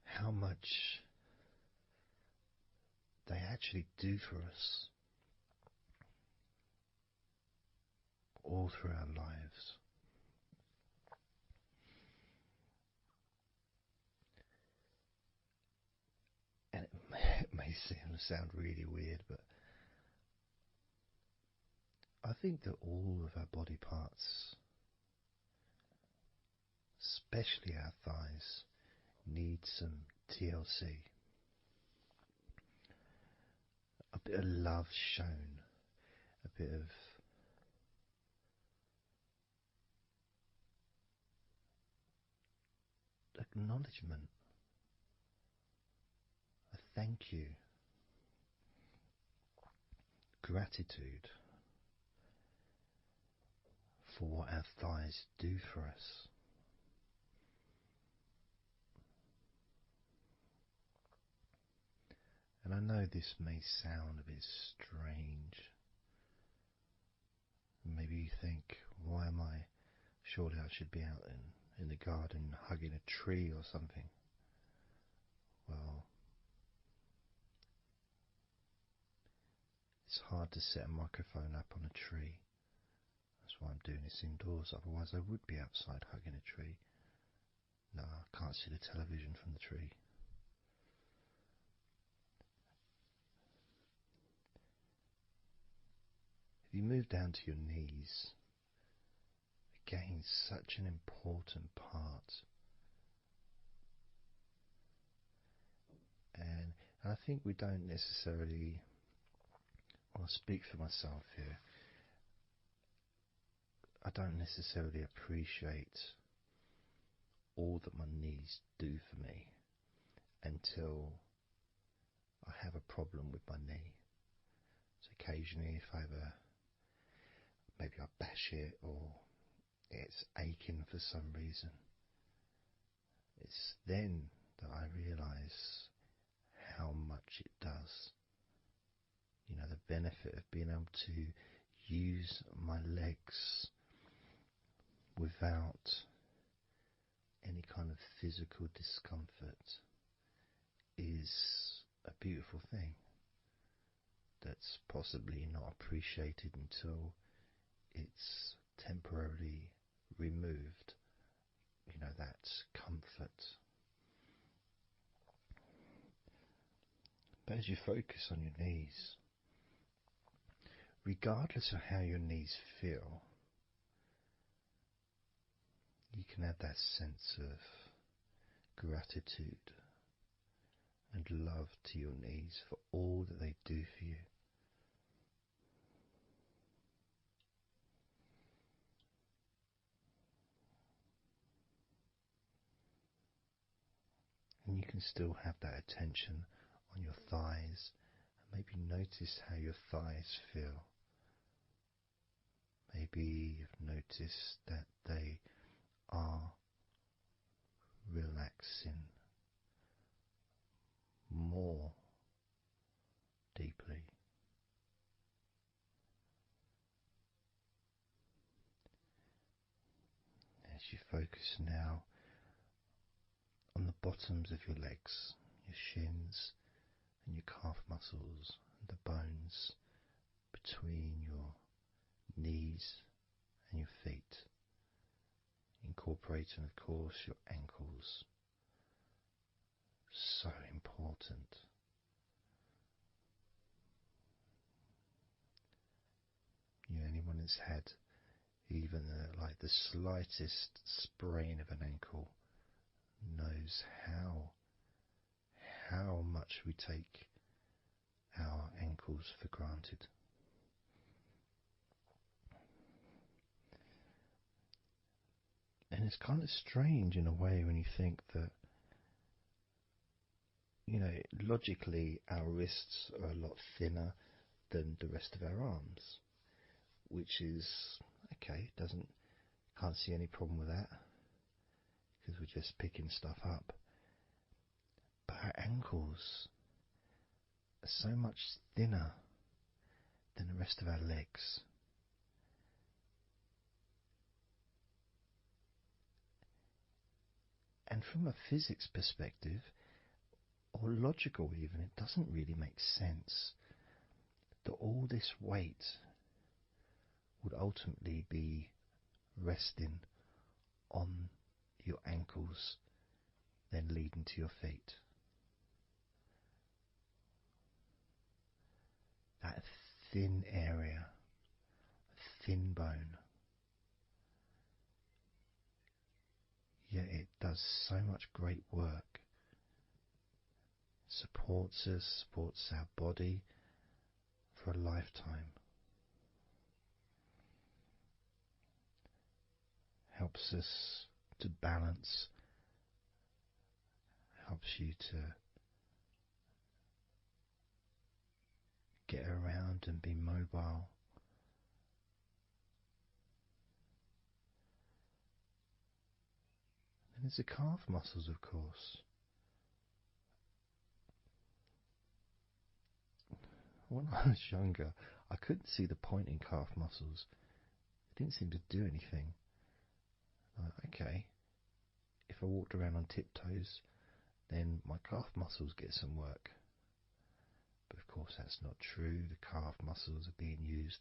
How much they actually do for us all through our lives. And it may sound really weird, but I think that all of our body parts, especially our thighs, need some TLC. A bit of love shown, a bit of acknowledgement, a thank you, gratitude for what our thighs do for us. And I know this may sound a bit strange. Maybe you think, why am I? Surely I should be out in the garden hugging a tree or something. Well, it's hard to set a microphone up on a tree. That's why I'm doing this indoors. Otherwise I would be outside hugging a tree. No, I can't see the television from the tree. If you move down to your knees, again, such an important part. And I think we don't necessarily, I'll speak for myself here, I don't necessarily appreciate all that my knees do for me until I have a problem with my knee. So occasionally if maybe I bash it or it's aching for some reason, it's then that I realise how much it does. You know, the benefit of being able to use my legs without any kind of physical discomfort is a beautiful thing that's possibly not appreciated until it's temporarily removed, you know, that comfort. But as you focus on your knees, regardless of how your knees feel, you can have that sense of gratitude and love to your knees for all that they do for you. And you can still have that attention on your thighs and maybe notice how your thighs feel. Maybe you've noticed that they are relaxing more deeply. As you focus now on the bottoms of your legs, your shins, and your calf muscles, and the bones between your knees and your feet, incorporating, of course, your ankles. So important. Anyone that's had even like the slightest sprain of an ankle knows how much we take our ankles for granted. And it's kind of strange in a way when you think that, logically our wrists are a lot thinner than the rest of our arms, which is okay. Can't see any problem with that because we're just picking stuff up. But our ankles are so much thinner than the rest of our legs. And from a physics perspective, or logical even, it doesn't really make sense that all this weight would ultimately be resting on your ankles, then leading to your feet. That thin area, thin bone, yet it does so much great work. Supports us, supports our body for a lifetime. Helps us to balance, helps you to get around and be mobile. And there's the calf muscles, of course. When I was younger, I couldn't see the point in calf muscles. It didn't seem to do anything. Okay, if I walked around on tiptoes, then my calf muscles get some work. But of course that's not true. The calf muscles are being used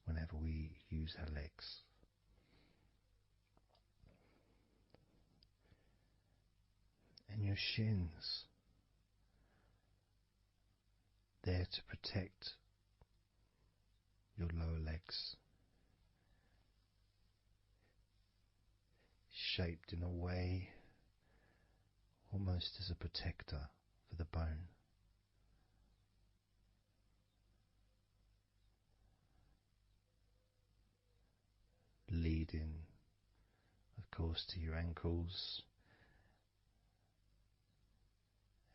whenever we use our legs. And your shins, there to protect your lower legs, shaped in a way almost as a protector for the bone. Leading, of course, to your ankles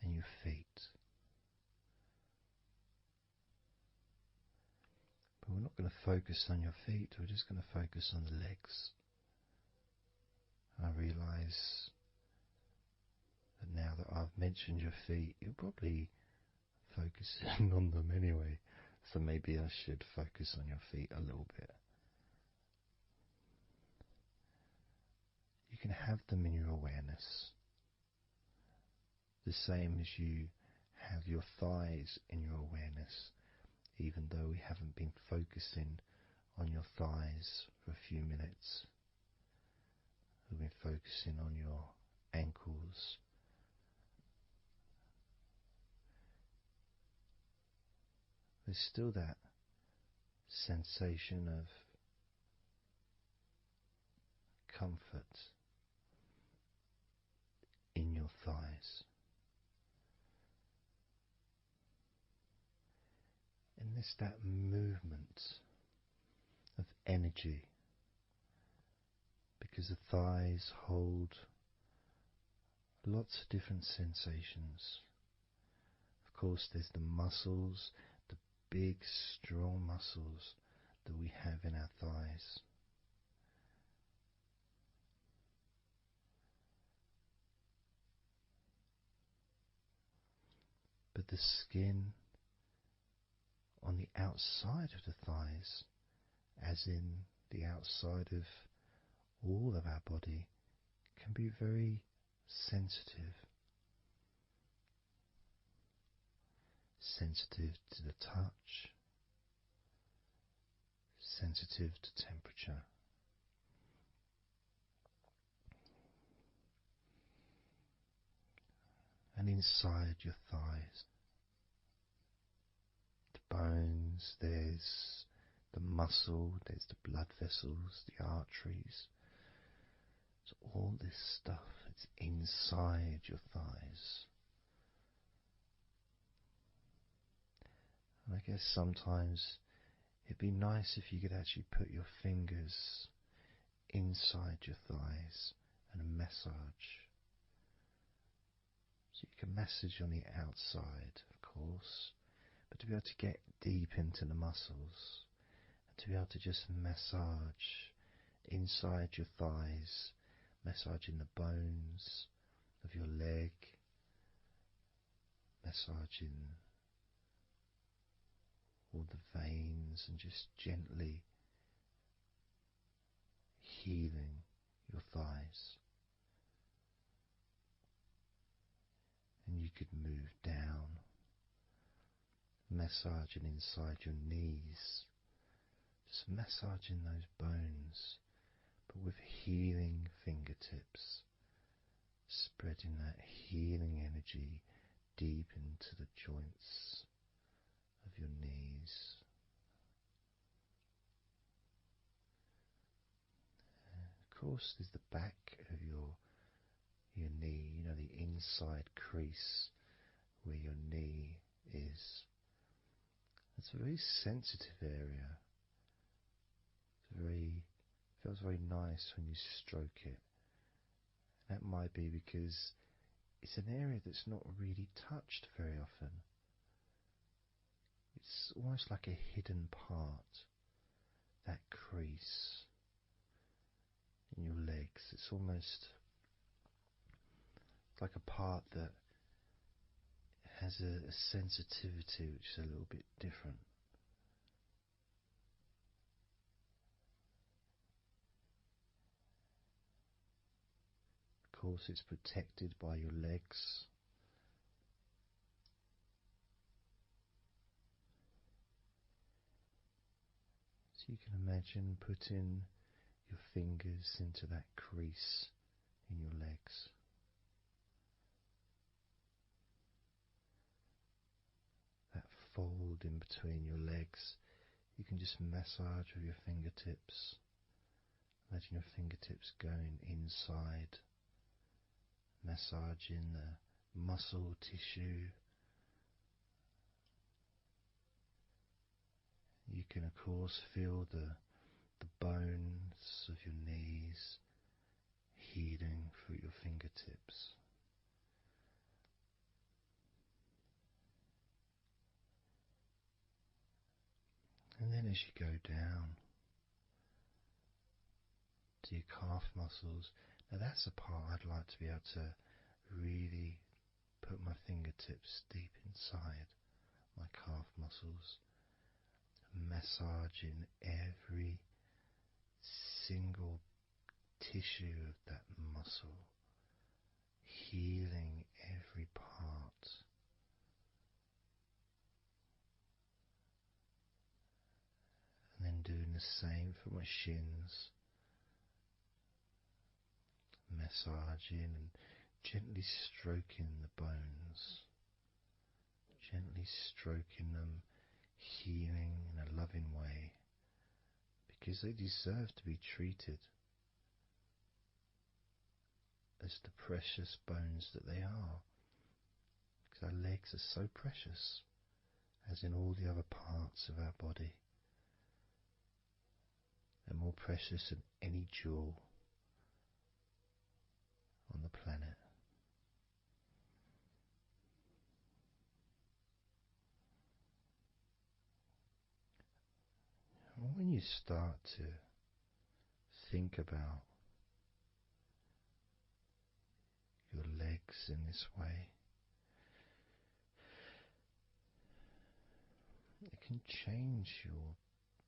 and your feet. But we're not going to focus on your feet, we're just going to focus on the legs. I realise that now that I've mentioned your feet, you're probably focusing on them anyway, so maybe I should focus on your feet a little bit. You can have them in your awareness, the same as you have your thighs in your awareness, even though we haven't been focusing on your thighs for a few minutes. We've been focusing on your ankles, there's still that sensation of comfort in your thighs. And there's that movement of energy, because the thighs hold lots of different sensations. Of course, there's the muscles, the big, strong muscles that we have in our thighs. But the skin on the outside of the thighs, as in the outside of all of our body, can be very sensitive. sensitive to the touch, sensitive to temperature. And inside your thighs, the bones, there's the muscle, there's the blood vessels, the arteries. So all this stuff, it's inside your thighs. And I guess sometimes it'd be nice if you could actually put your fingers inside your thighs and massage. So you can massage on the outside, of course, but to be able to get deep into the muscles, and to be able to just massage inside your thighs, massaging the bones of your leg, massaging all the veins, and just gently healing your thighs. And you could move down, massaging inside your knees, just massaging those bones, but with healing fingertips, spreading that healing energy deep into the joints of your knees. Of course, there's the back of your knee, you know, the inside crease where your knee is. It's a very sensitive area. Feels very nice when you stroke it. That might be because it's an area that's not really touched very often. It's almost like a hidden part, that crease in your legs. It's almost like a part that has a sensitivity which is a little bit different. Of course, it's protected by your legs. So you can imagine putting your fingers into that crease in your legs. That fold in between your legs, you can just massage with your fingertips. Imagine your fingertips going inside, massaging the muscle tissue. You can of course feel the bones of your knees healing through your fingertips. And then as you go down to your calf muscles, now that's a part I'd like to be able to really put my fingertips deep inside my calf muscles, massaging every single tissue of that muscle, healing every part. And then doing the same for my shins, massaging and gently stroking the bones, gently stroking them, healing in a loving way, because they deserve to be treated as the precious bones that they are, because our legs are so precious, as in all the other parts of our body. They're more precious than any jewel on the planet. And when you start to think about your legs in this way, it can change your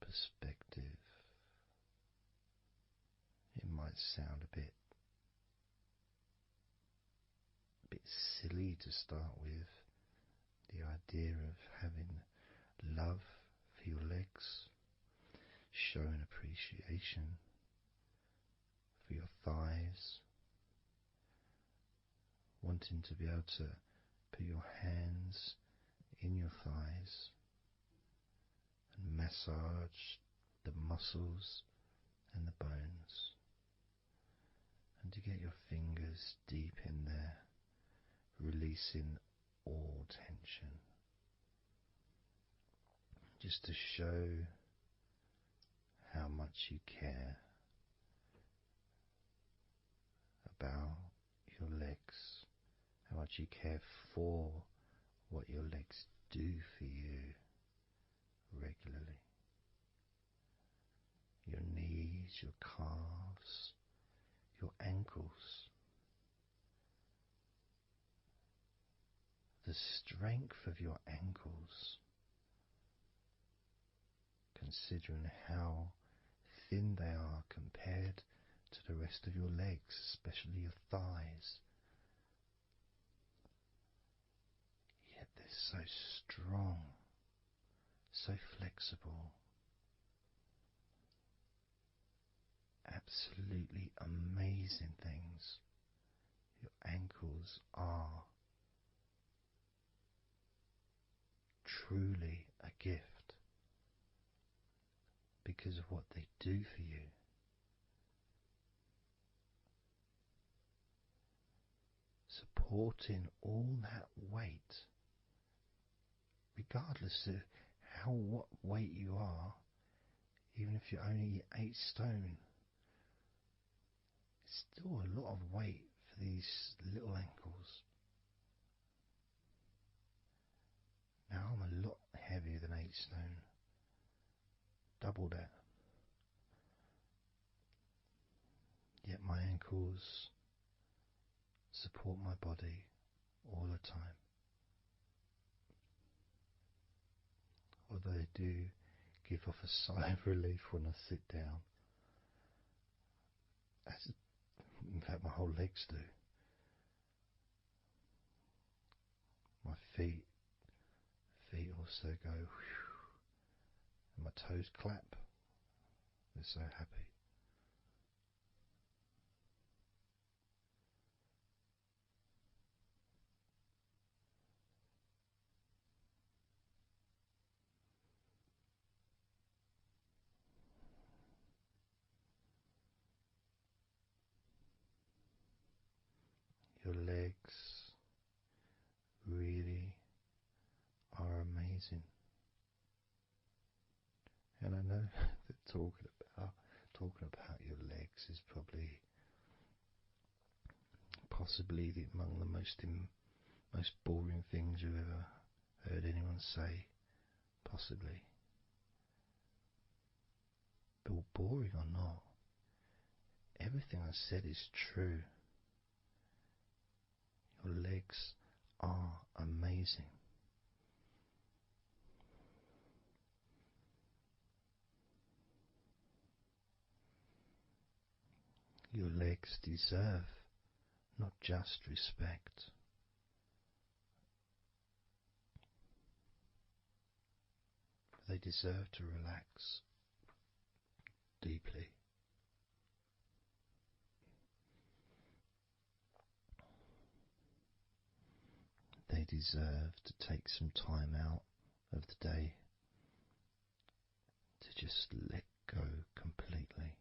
perspective. It might sound a bit silly to start with, the idea of having love for your legs, showing appreciation for your thighs, wanting to be able to put your hands in your thighs and massage the muscles and the bones, and to get your fingers deep in there, releasing all tension, just to show how much you care about your legs, how much you care for what your legs do for you regularly. Your knees, your calves, your ankles, the strength of your ankles, considering how thin they are compared to the rest of your legs, especially your thighs. Yet they're so strong, so flexible, absolutely amazing things. Your ankles are truly a gift because of what they do for you. Supporting all that weight, regardless of what weight you are, even if you're only 8 stone, it's still a lot of weight for these little ankles. Now I'm a lot heavier than 8 stone, double that. Yet my ankles support my body all the time. Although they do give off a sigh of relief when I sit down. In fact, my whole legs do. My feet also go whew, and my toes clap. They're so happy. Your legs really are amazing. And I know that talking about your legs is probably possibly among the most boring things you've ever heard anyone say, possibly. But boring or not, everything I said is true. Your legs are amazing. Your legs deserve not just respect, they deserve to relax deeply. They deserve to take some time out of the day to just let go completely.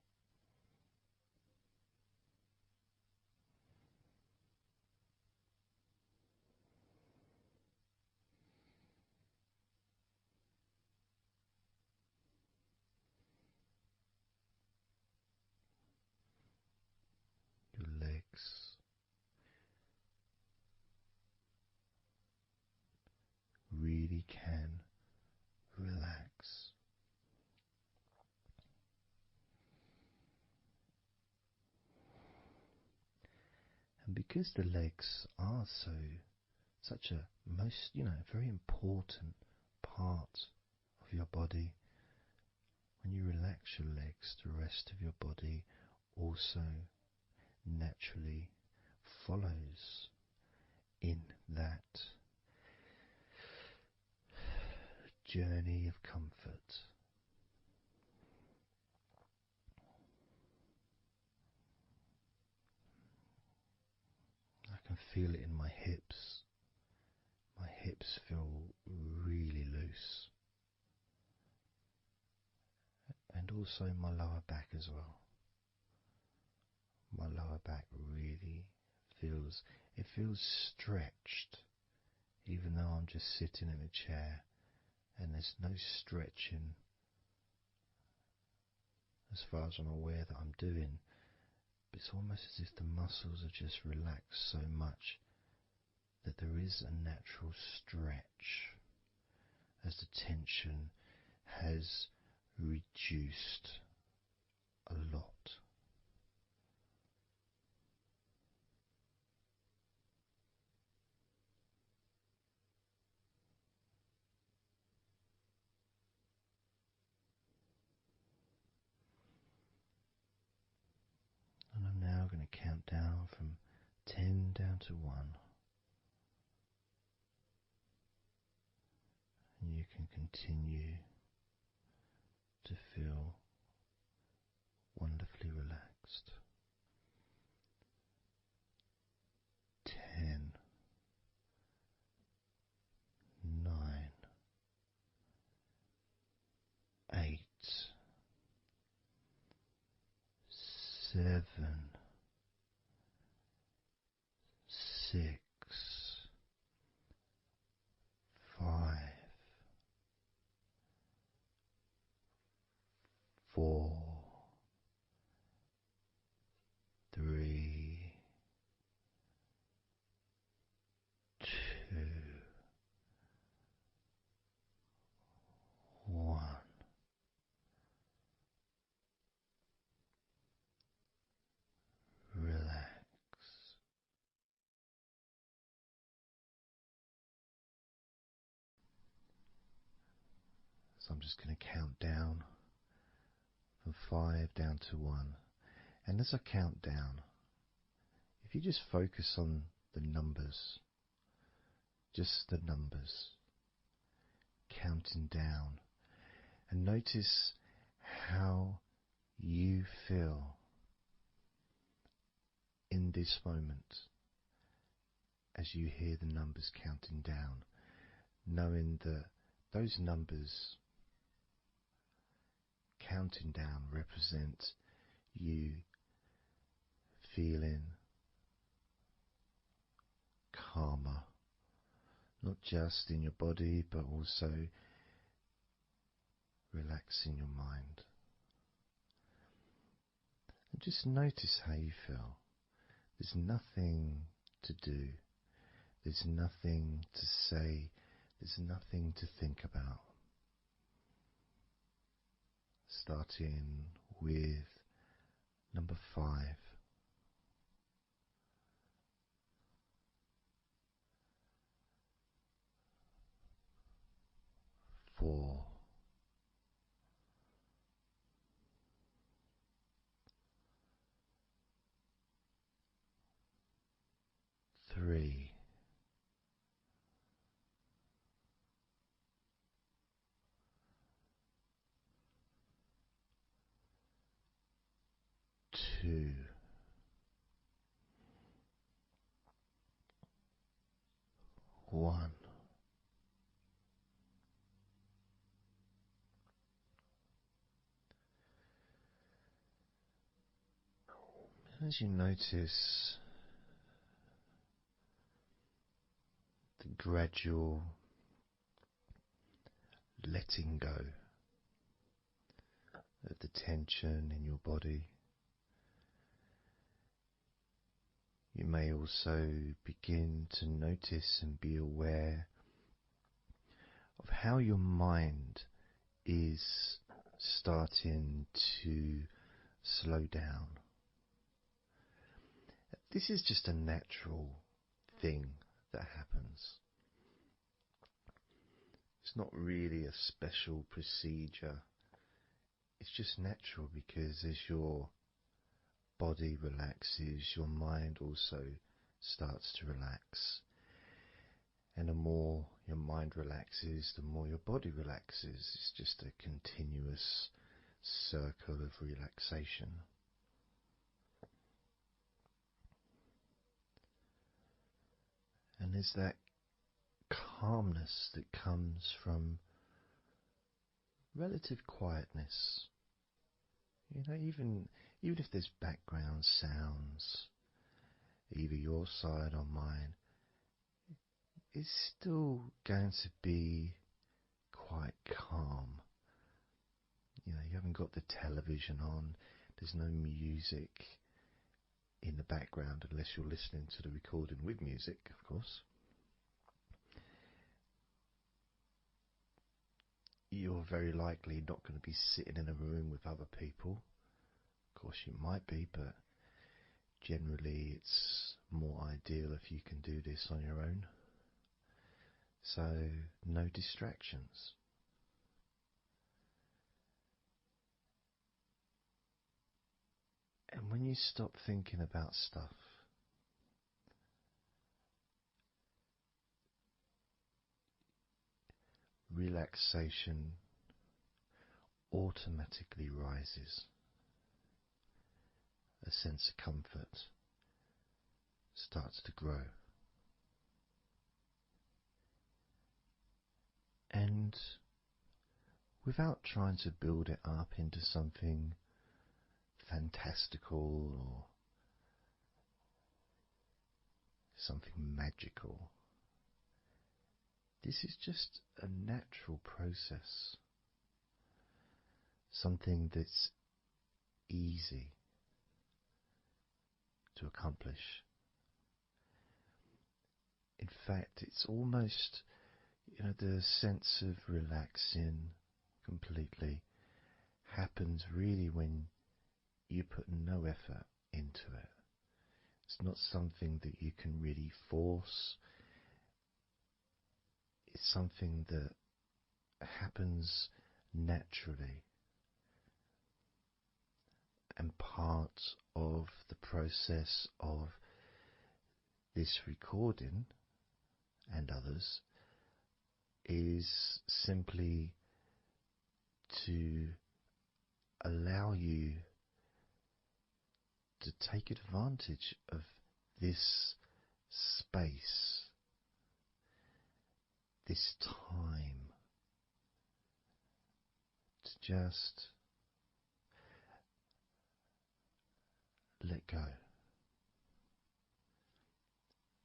Your legs really can relax. And because the legs are such a very important part of your body, when you relax your legs, the rest of your body also naturally follows in that journey of comfort. I can feel it in my hips. My hips feel really loose. And also in my lower back as well. My lower back really feels stretched, even though I'm just sitting in a chair and there's no stretching as far as I'm aware that I'm doing. But it's almost as if the muscles are just relaxed so much that there is a natural stretch as the tension has reduced a lot. And I'm now going to count down from 10 down to 1. And you can continue to feel wonderfully relaxed. 10, 9, 8, 7, 6, 5, 4, 3, 2, 1. Relax. So I'm just going to count down from 5 down to 1. And as I count down, if you just focus on the numbers, just the numbers, counting down, and notice how you feel in this moment as you hear the numbers counting down, knowing that those numbers counting down represent you feeling calmer, not just in your body but also relaxing your mind. And just notice how you feel. There's nothing to do, there's nothing to say, there's nothing to think about. Starting with number 5. 4. 3. 2. 1. As you notice the gradual letting go of the tension in your body, you may also begin to notice and be aware of how your mind is starting to slow down. This is just a natural thing that happens. It's not really a special procedure. It's just natural because as your body relaxes, your mind also starts to relax. And the more your mind relaxes, the more your body relaxes. It's just a continuous circle of relaxation. And there's that calmness that comes from relative quietness. You know, even if there's background sounds, either your side or mine, it's still going to be quite calm. You know, you haven't got the television on, there's no music in the background unless you're listening to the recording with music, of course. You're very likely not going to be sitting in a room with other people. Of course you might be, but generally it's more ideal if you can do this on your own. So no distractions. And when you stop thinking about stuff, relaxation automatically rises. A sense of comfort starts to grow. And without trying to build it up into something fantastical or something magical, this is just a natural process, something that's easy to accomplish. In fact, it's almost, the sense of relaxing completely happens really when you put no effort into it. It's not something that you can really force. It's something that happens naturally. And part of the process of this recording and others is simply to allow you to take advantage of this space, this time, to just let go,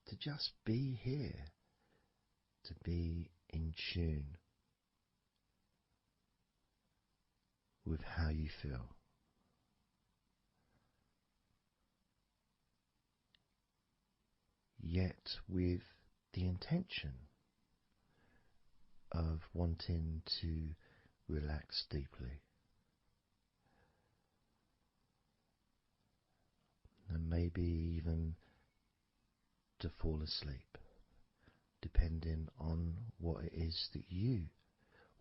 to just be here, to be in tune with how you feel. Yet with the intention of wanting to relax deeply. And maybe even to fall asleep, depending on what it is that you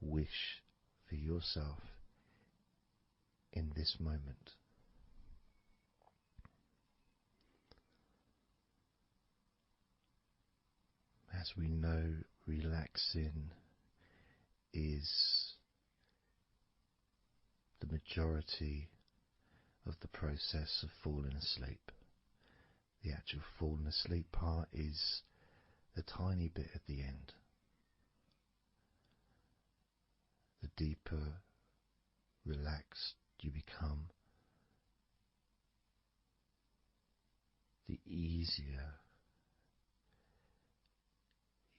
wish for yourself in this moment. As we know, relaxing is the majority of the process of falling asleep. The actual falling asleep part is the tiny bit at the end. The deeper relaxed you become, the easier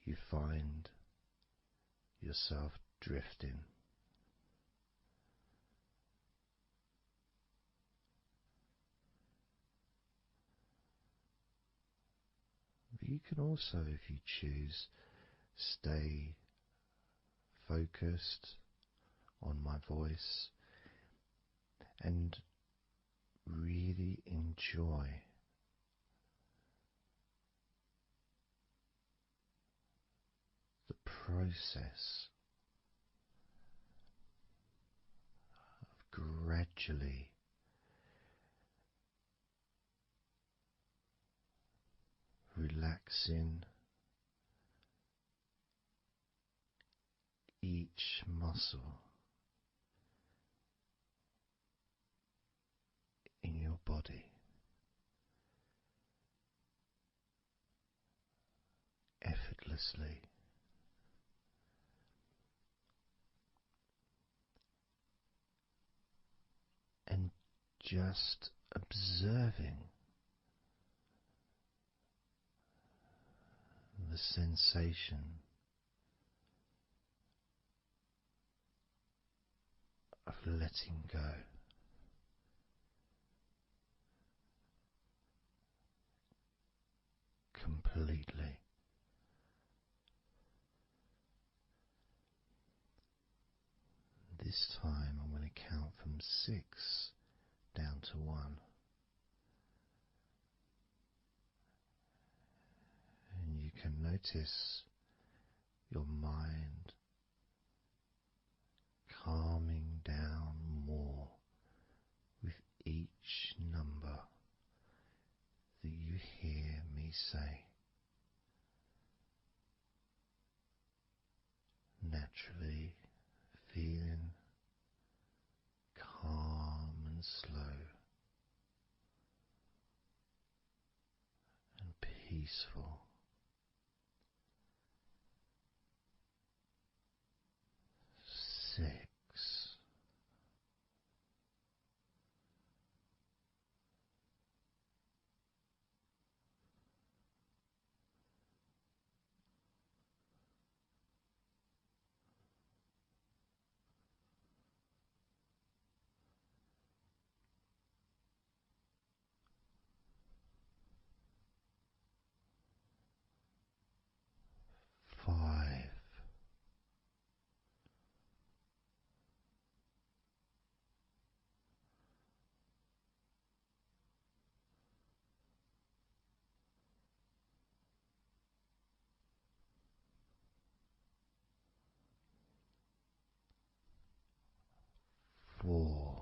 you find yourself drifting. You can also, if you choose, stay focused on my voice and really enjoy the process of gradually relaxing each muscle in your body effortlessly, and just observing the sensation of letting go. Completely. This time I'm going to count from 6 down to 1, and you can notice your mind calming down more with each number that you hear me say. Naturally feeling calm and slow and peaceful. 6. 5. 4.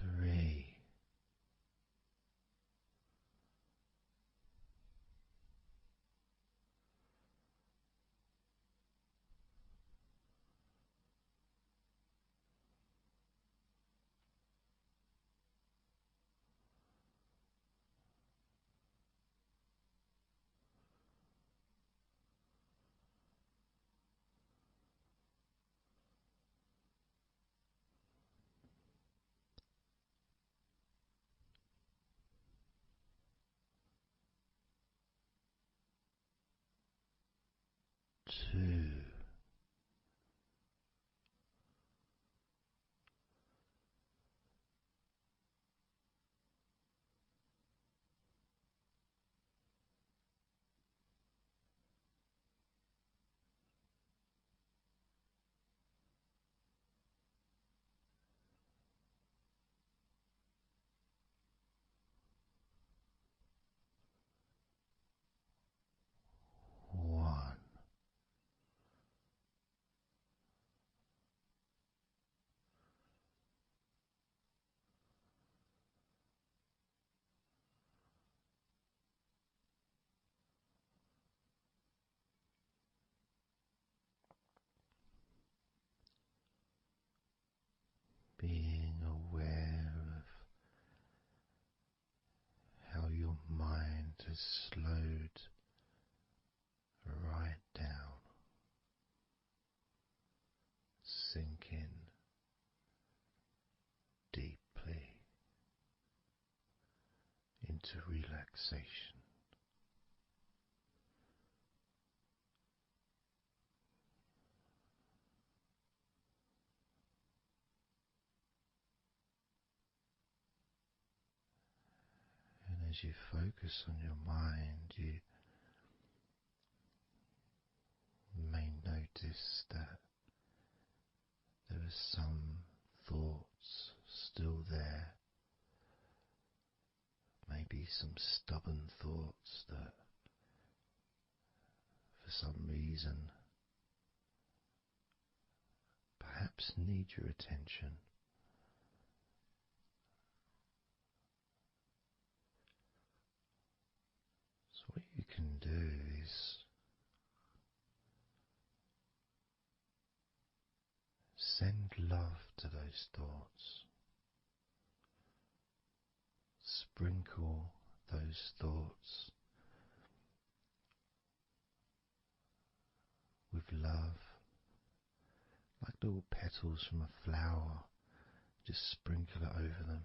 3.2. One. Being aware of how your mind has slowed right down, sinking deeply into relaxation. And as you focus on your mind, you may notice notice that there are some thoughts still there, maybe some stubborn thoughts that for some reason perhaps need your attention. So what you can do is send love to those thoughts. Sprinkle those thoughts with love, like little petals from a flower. Just sprinkle it over them.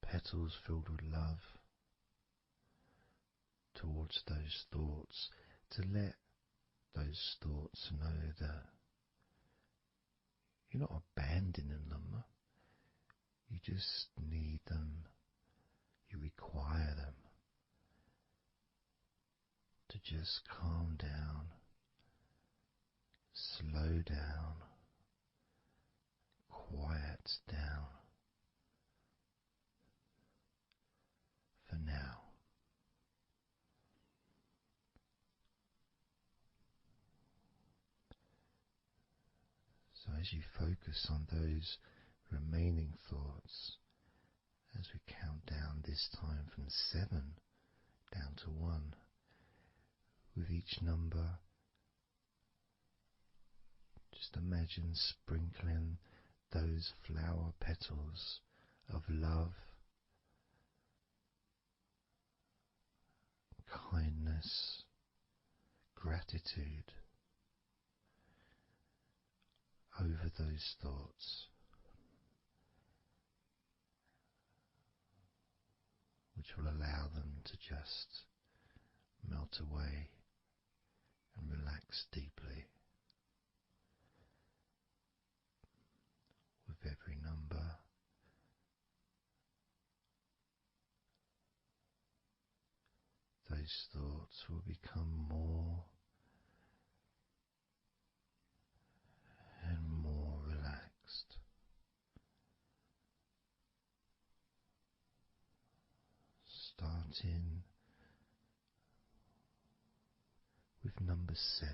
Petals filled with love towards those thoughts, to let those thoughts know that you're not abandoning them. You just need them. You require them to just calm down, slow down, quiet down for now. So as you focus on those remaining thoughts, as we count down this time from 7 down to 1, with each number, just imagine sprinkling those flower petals of love, kindness, gratitude over those thoughts, which will allow them to just melt away and relax deeply. With every number, those thoughts will become more and more relaxed. Starting with number 7.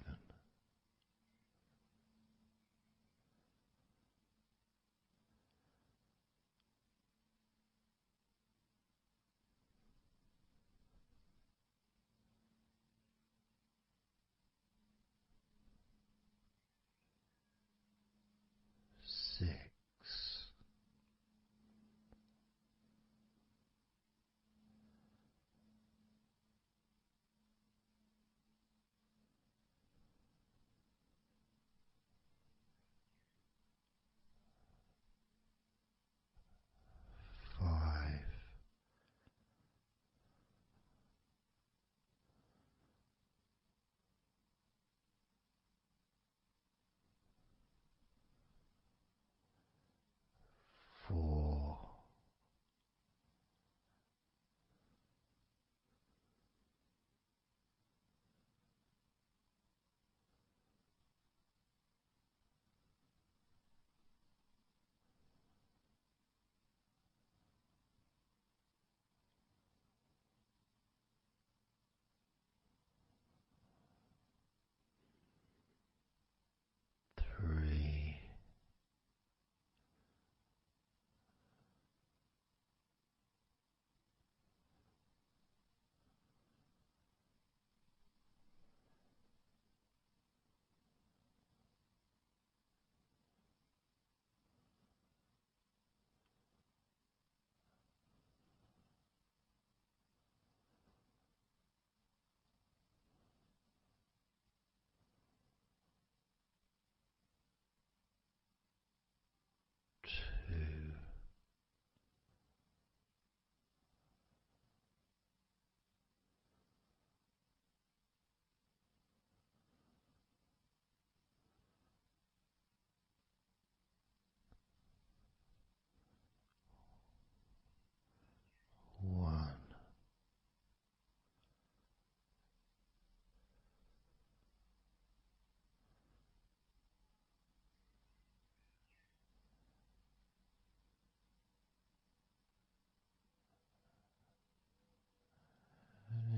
6. 5.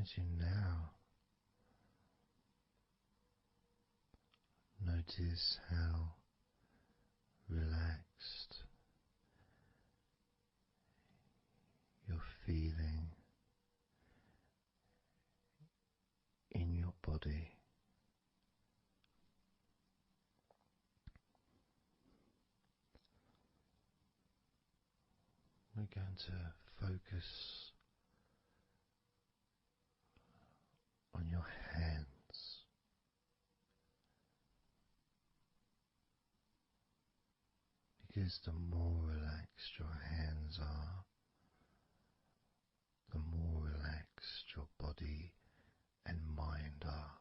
as you now notice how relaxed you're feeling in your body. We're going to focus on your hands. Because the more relaxed your hands are, the more relaxed your body and mind are.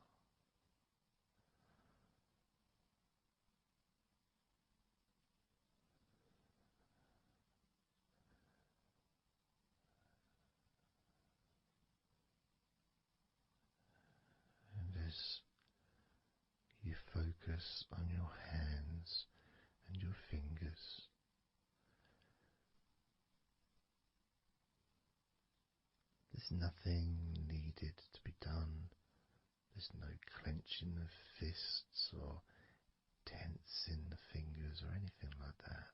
And as you focus on your hands and your fingers, there's nothing needed to be done. There's no clenching of fists or tensing the fingers or anything like that.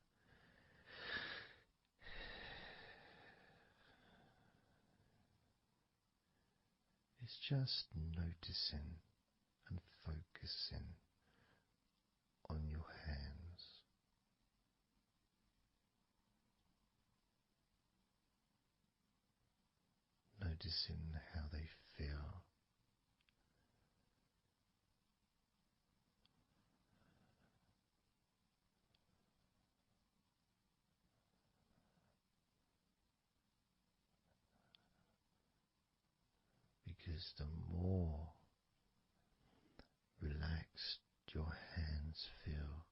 It's just noticing and focusing on your hands. Noticing how they feel. Because the more relaxed your hands feel,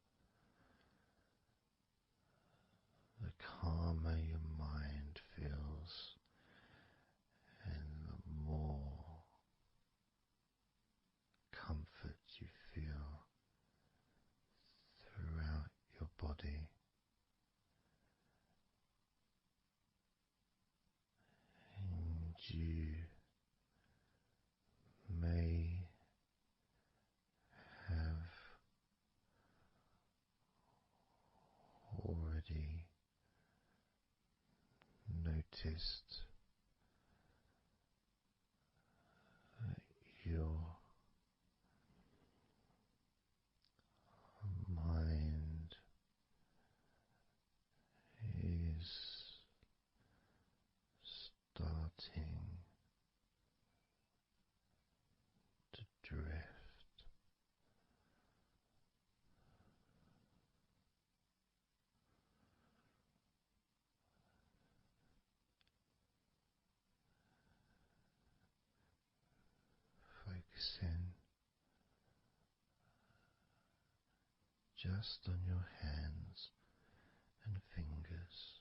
the calmer your mind feels, and the more comfort you feel throughout your body. And you may have already noticed that your mind is starting to drift. Focusing just on your hands and fingers,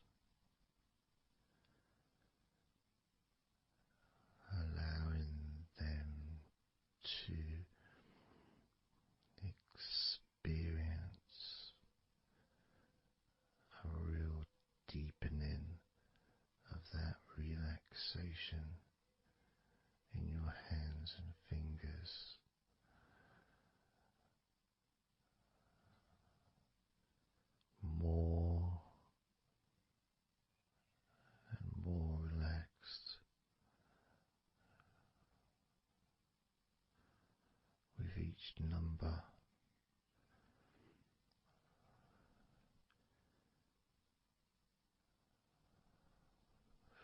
allowing them to experience a real deepening of that relaxation in your hands and fingers. More and more relaxed with each number.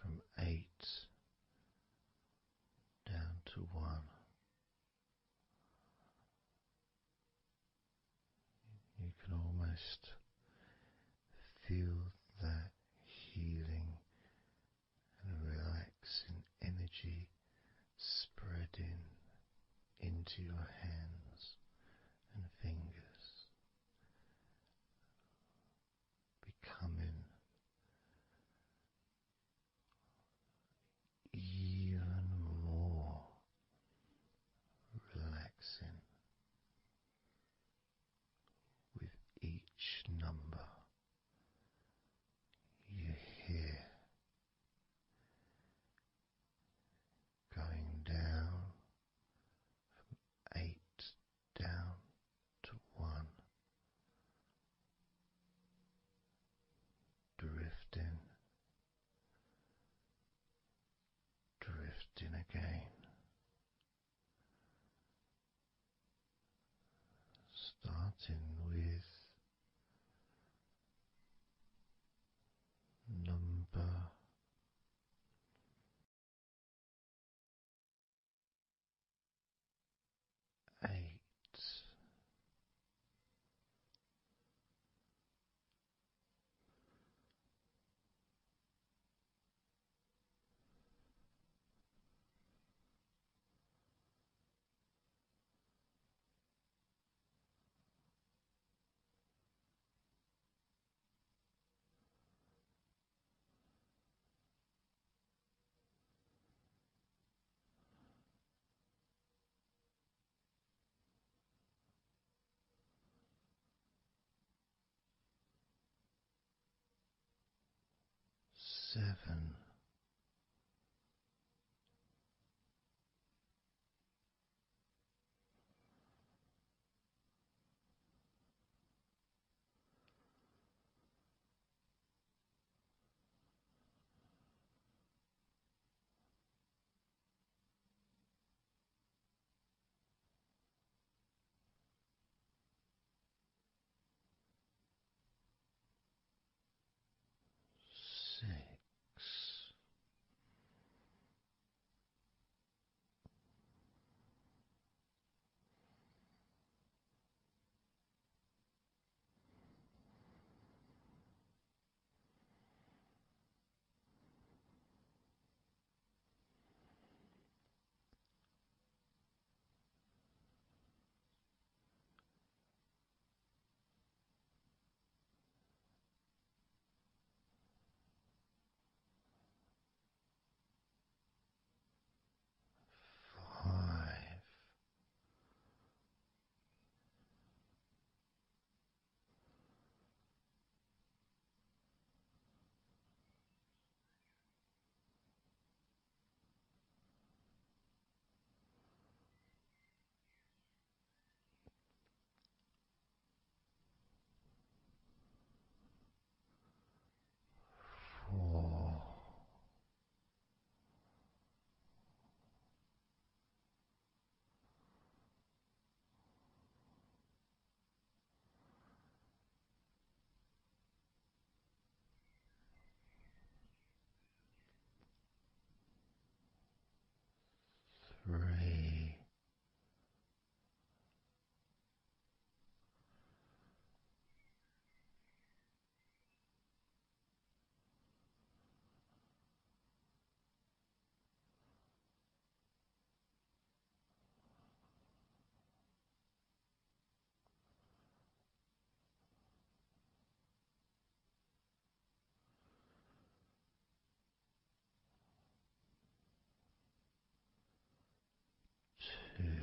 From 8 down to 1. You can almost feel that healing and relaxing energy spreading into your hands and fingers, becoming even more relaxing with each starting with number 8. 7. 6. 5. 4. 3. 2. 1.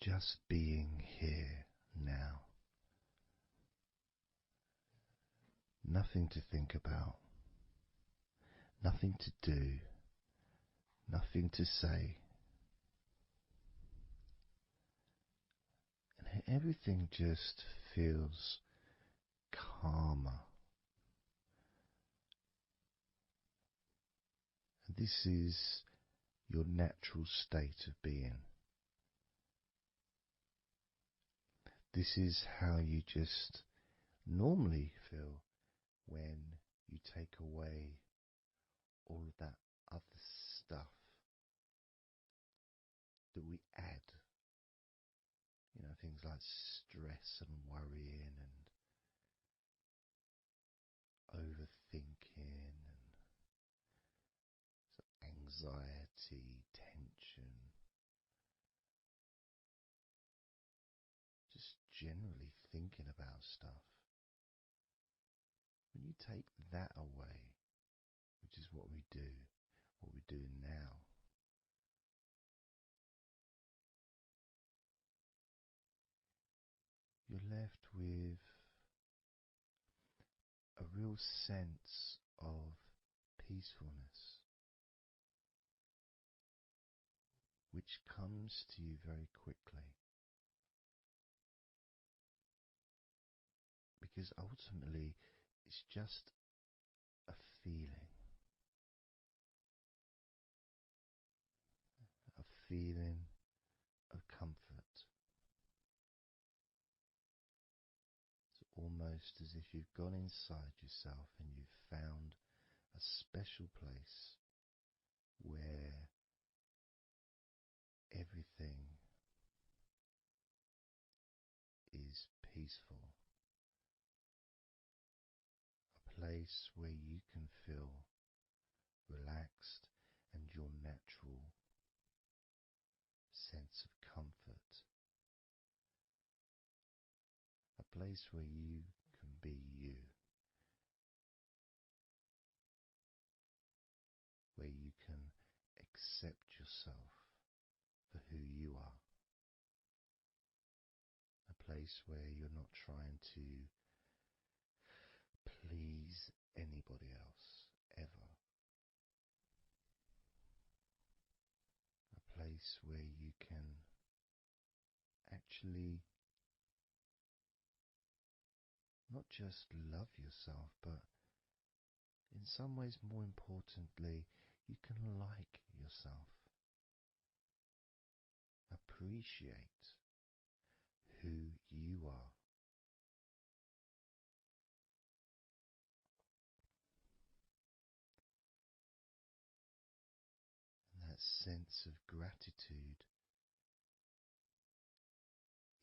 Just being here now. Nothing to think about, nothing to do, nothing to say, and everything just feels calmer. And this is your natural state of being. This is how you just normally feel when you take away all of that other stuff that we add. Things like stress and worrying and overthinking and anxiety, tension, generally thinking about stuff. When you take that away, which is what we're doing now, you're left with a real sense of peacefulness, which comes to you very quickly. Because ultimately, it's just a feeling. A feeling of comfort. It's almost as if you've gone inside yourself and you've found a special place where everything is peaceful. A place where you can feel relaxed and your natural sense of comfort. A place where you can be you. Where you can accept yourself for who you are. A place where you're not trying to please anybody else, ever. A place where you can actually not just love yourself, but in some ways, more importantly, you can like yourself. Appreciate who you are. And that sense of gratitude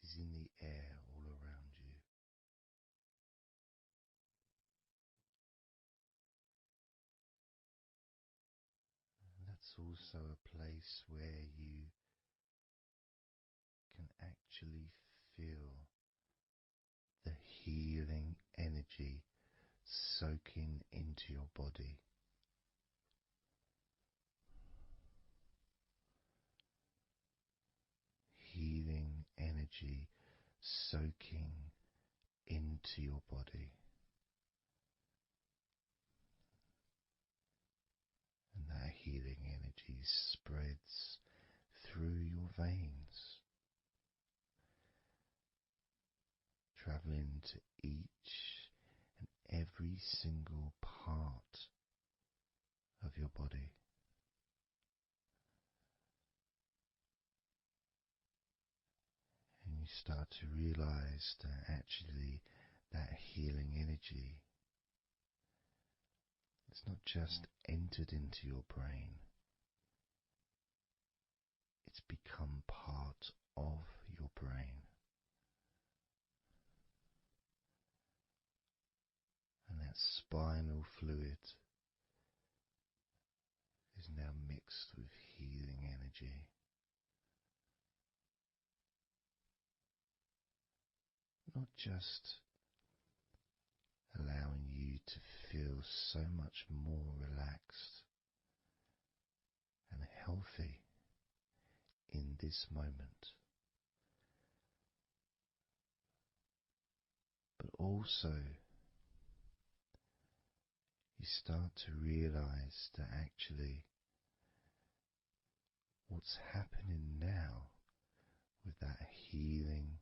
is in the air all around you. And that's also a place where you can actually feel the healing energy soaking into your body. Healing energy soaking into your body. And that healing energy spreads through your veins, traveling to each and every single part of your body. And you start to realize that actually that healing energy, it's not just entered into your brain, it's become part of your brain. And that spinal fluid is now mixed with healing energy. Not just allowing you to feel so much more relaxed and healthy in this moment, but also you start to realize that actually what's happening now with that healing,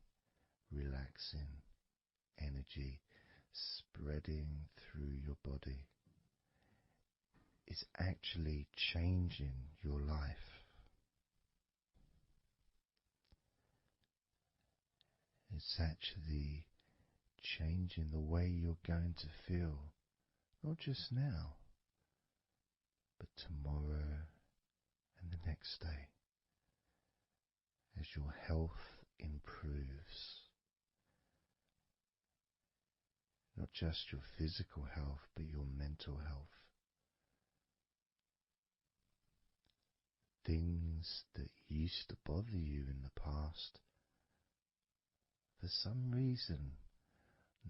relaxing energy spreading through your body is actually changing your life. It's actually changing the way you're going to feel, not just now, but tomorrow and the next day, as your health improves. Not just your physical health, but your mental health. Things that used to bother you in the past for some reason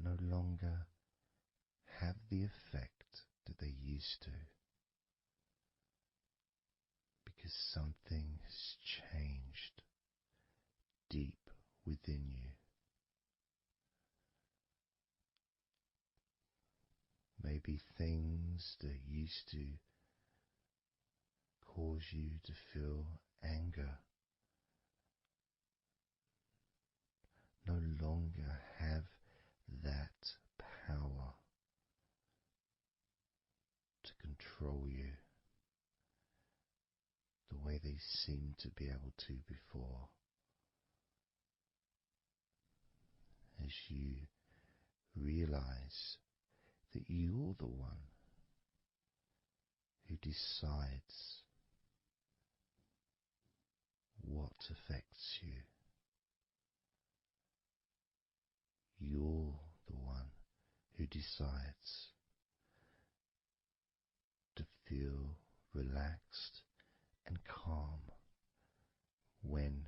no longer have the effect that they used to, because something has changed deep within you. Maybe things that used to cause you to feel anger no longer have that power to control you the way they seemed to be able to before, as you realize that you're the one who decides what affects you. You're the one who decides to feel relaxed and calm when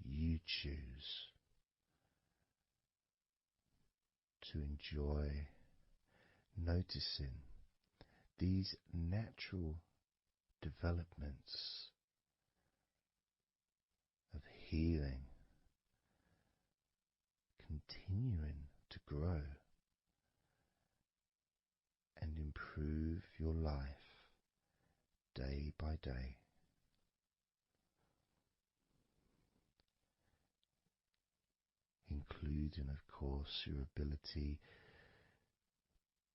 you choose to enjoy noticing these natural developments of healing continuing to grow and improve your life day by day. Including, of course, your ability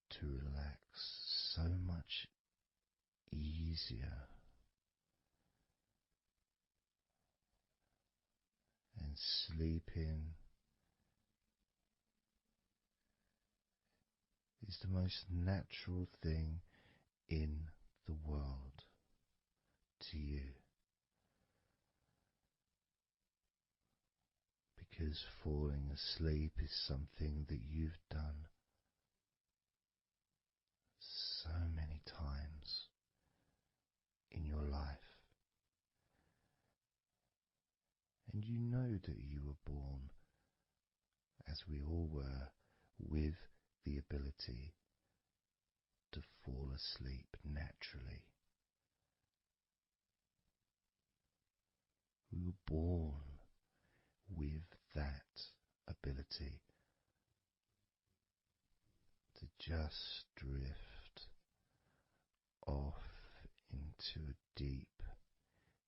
to relax so much easier and sleeping is the most natural thing in the world to you, because falling asleep is something that you've done so many times in your life, and you know that you were born, as we all were, with the ability to fall asleep naturally. We were born with that ability to just drift off into a deep,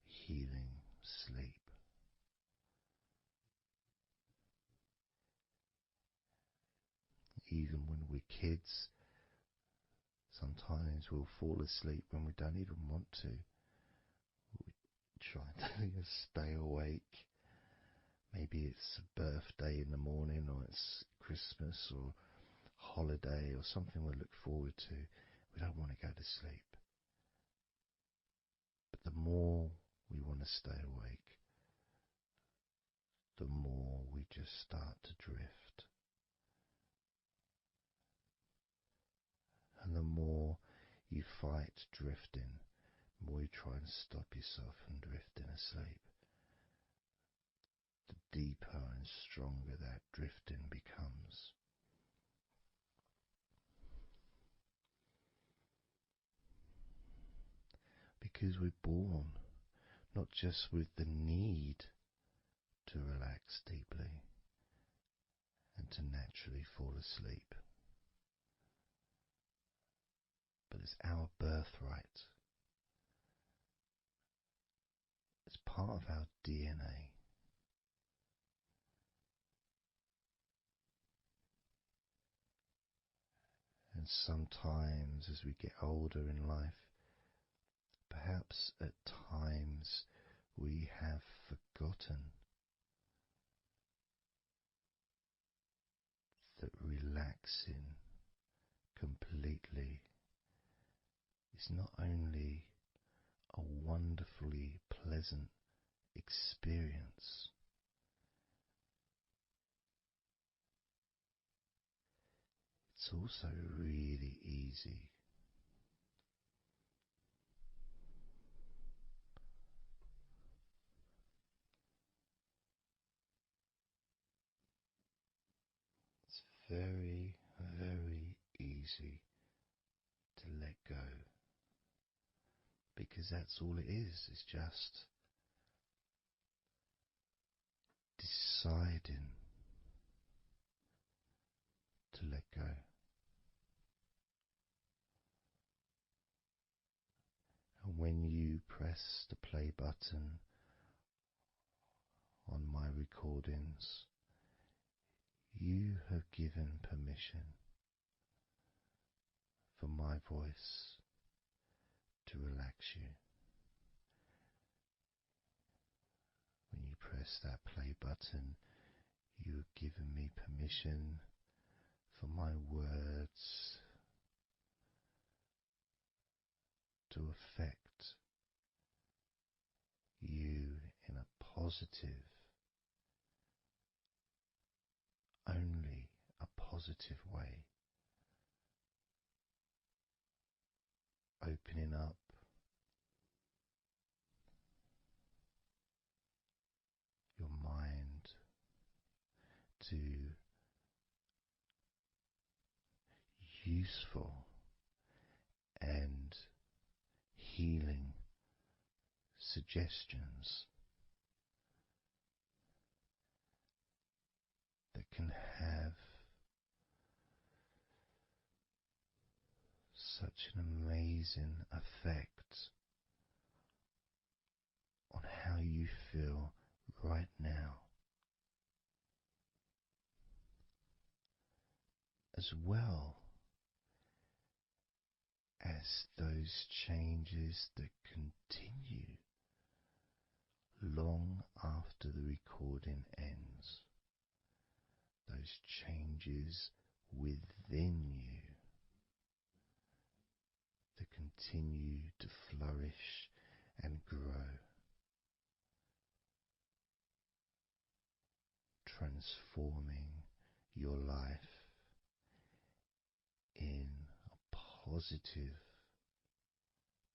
healing sleep. Even when we're kids, sometimes we'll fall asleep when we don't even want to. We try to stay awake. Maybe it's a birthday in the morning, or it's Christmas or holiday or something we look forward to. We don't want to go to sleep. But the more we want to stay awake, the more we just start to drift. And the more you fight drifting, the more you try and stop yourself from drifting asleep, the deeper and stronger that drifting becomes. Because we're born not just with the need to relax deeply and to naturally fall asleep, but it's our birthright. It's part of our DNA. And sometimes as we get older in life, perhaps at times we have forgotten that relaxing completely is not only a wonderfully pleasant experience, it's also really easy. very, very easy to let go, because that's all it is. It's just deciding to let go. And when you press the play button on my recordings, you have given permission for my voice to relax you. When you press that play button, you have given me permission for my words to affect you in a positive, only a positive way, opening up your mind to useful and healing suggestions that can have such an amazing effect on how you feel right now, as well as those changes that continue long after the recording ends, those changes within you that continue to flourish and grow, transforming your life in a positive,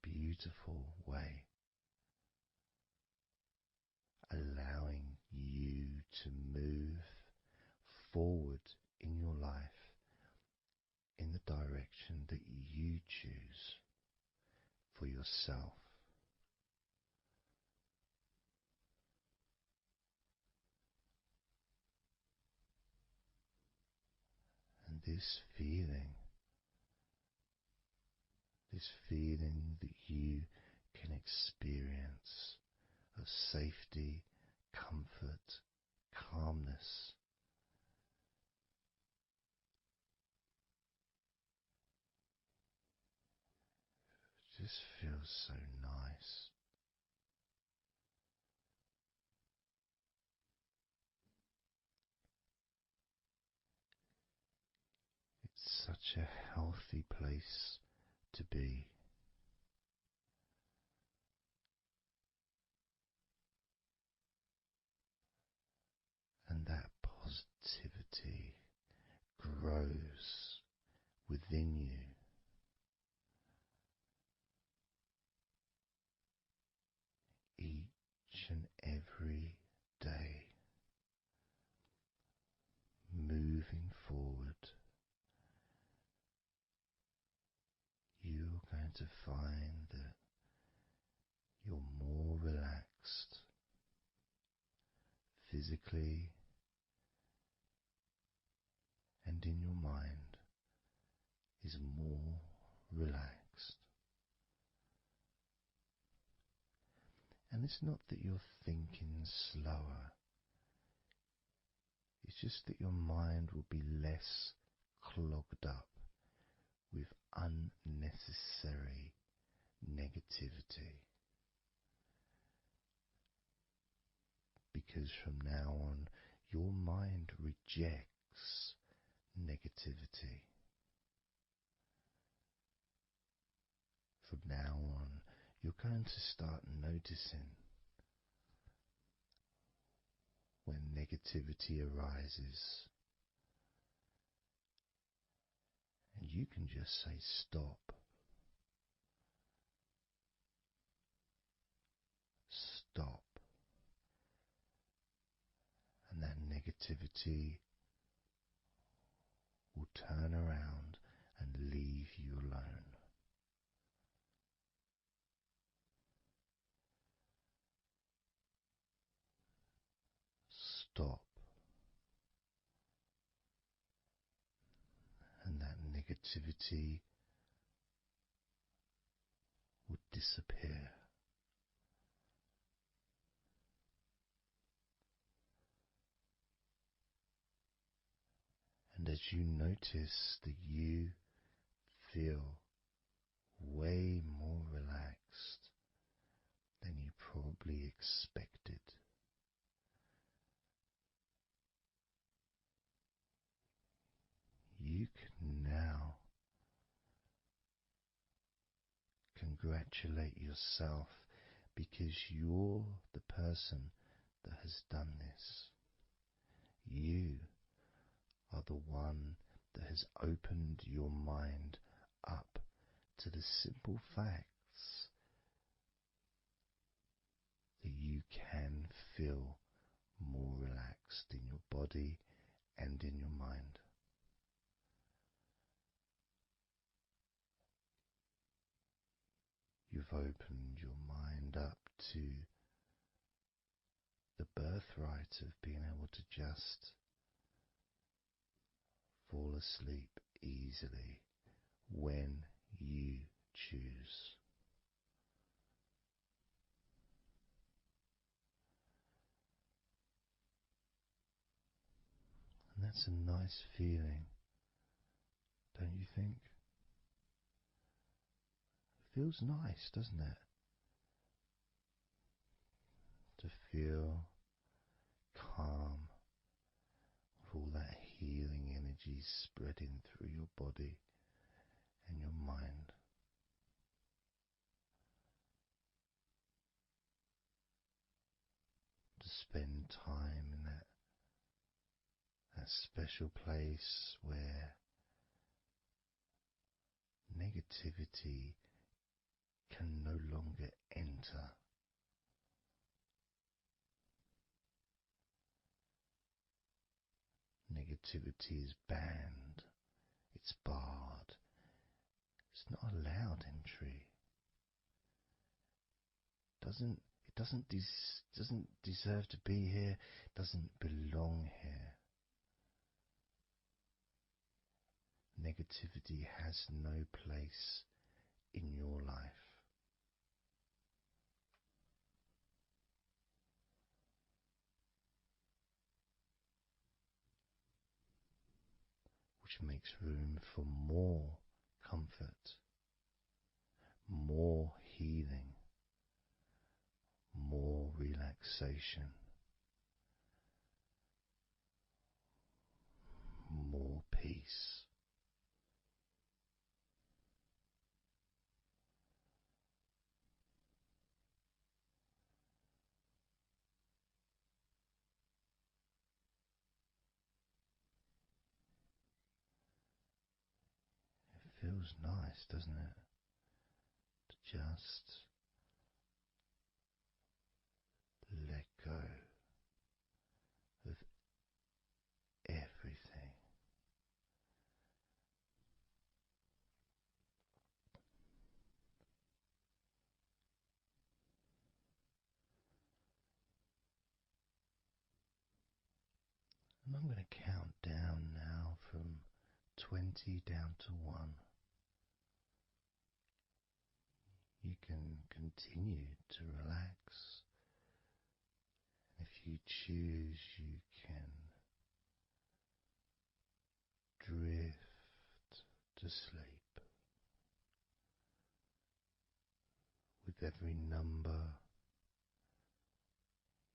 beautiful way, allowing you to move forward in your life in the direction that you choose for yourself. And this feeling that you can experience of safety, comfort, calmness, just feels so nice. It's such a healthy place to be. And that positivity grows within you. Each and every day, moving forward, you're going to find that you're more relaxed physically and in your mind is more relaxed. And it's not that you're thinking slower, it's just that your mind will be less clogged up with unnecessary negativity. Because from now on, your mind rejects negativity. From now on, you're going to start noticing when negativity arises, and you can just say stop. Stop. And that negativity turn around and leave you alone. Stop, and that negativity would disappear. And as you notice that you feel way more relaxed than you probably expected, you can now congratulate yourself because you're the person that has done this. You are the one that has opened your mind up to the simple facts that you can feel more relaxed in your body and in your mind. You've opened your mind up to the birthright of being able to just fall asleep easily when you choose. And that's a nice feeling, don't you think? It feels nice, doesn't it? To feel calm with all that healing energy spreading through your body and your mind. To spend time in that special place where negativity can no longer enter. Negativity is banned, it's barred, it's not allowed entry. It doesn't deserve to be here, doesn't belong here. Negativity has no place in your life. Which makes room for more comfort, more healing, more relaxation, more peace. It feels nice, doesn't it? To just let go of everything. And I'm going to count down now from 20 down to 1. You can continue to relax. If you choose, you can drift to sleep. With every number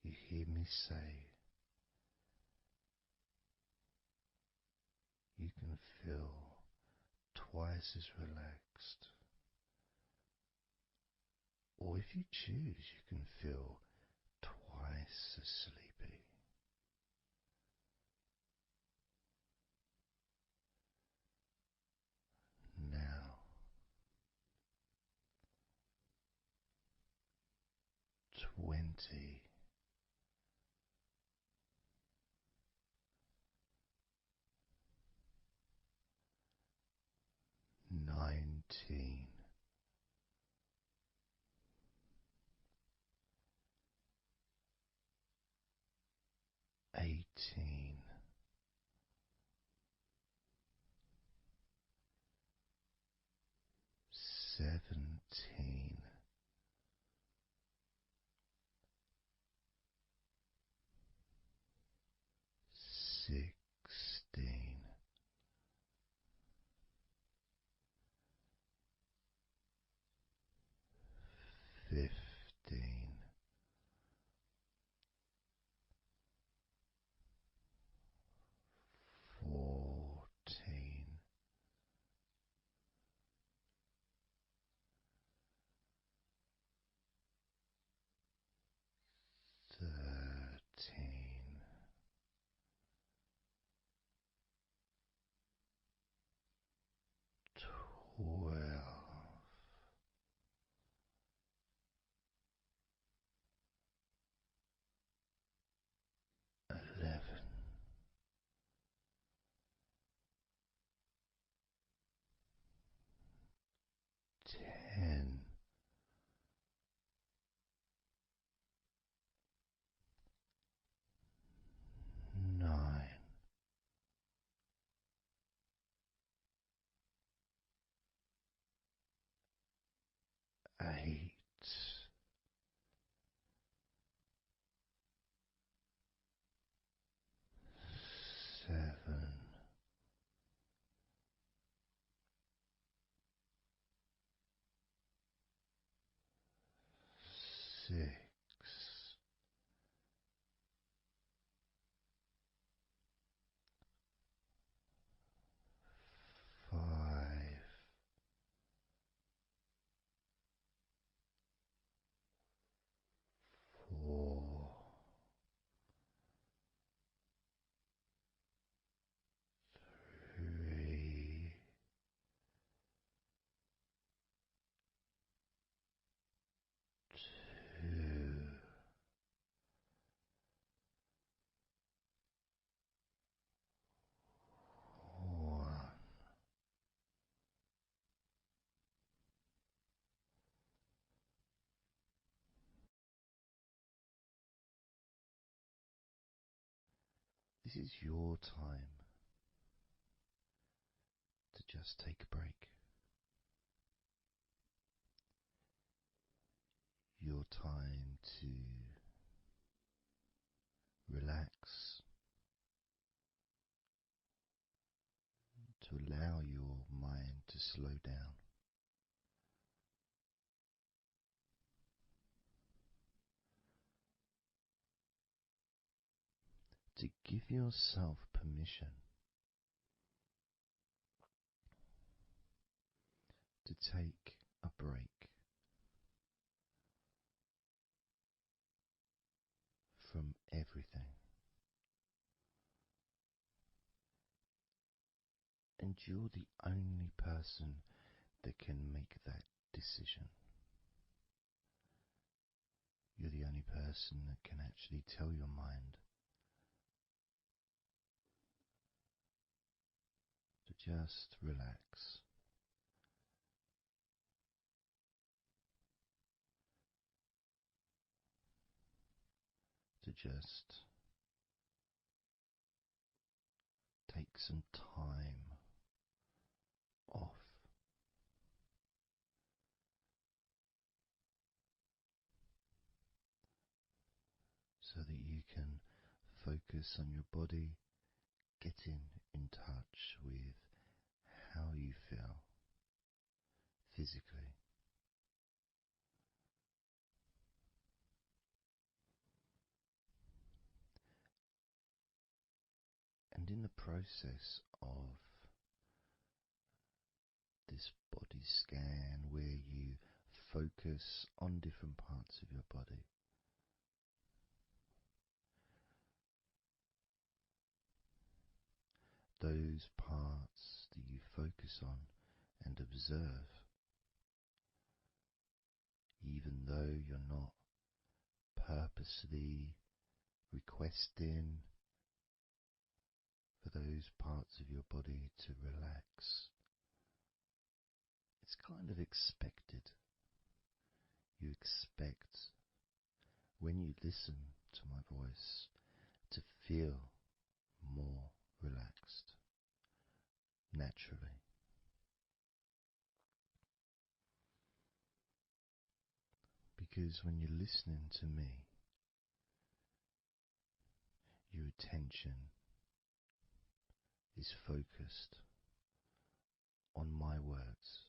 you hear me say, you can feel twice as relaxed. Or if you choose, you can feel twice as sleepy. Now, 20. 18, 17, 16, 15, 14, 13, 12, 11, 10, 9, 8, 7, 6, 5, 4, 3, 2, 1. This is your time to just take a break. Your time to relax, to allow your mind to slow down, to give yourself permission to take a break from everything. And you're the only person that can make that decision. You're the only person that can actually tell your mind to just relax, to just take some time off, so that you can focus on your body, getting in touch with how you feel physically. And in the process of this body scan, where you focus on different parts of your body, those parts that you focus on and observe, even though you're not purposely requesting for those parts of your body to relax, it's kind of expected. You expect, when you listen to my voice, to feel more relaxed naturally. Because when you're listening to me, your attention is focused on my words.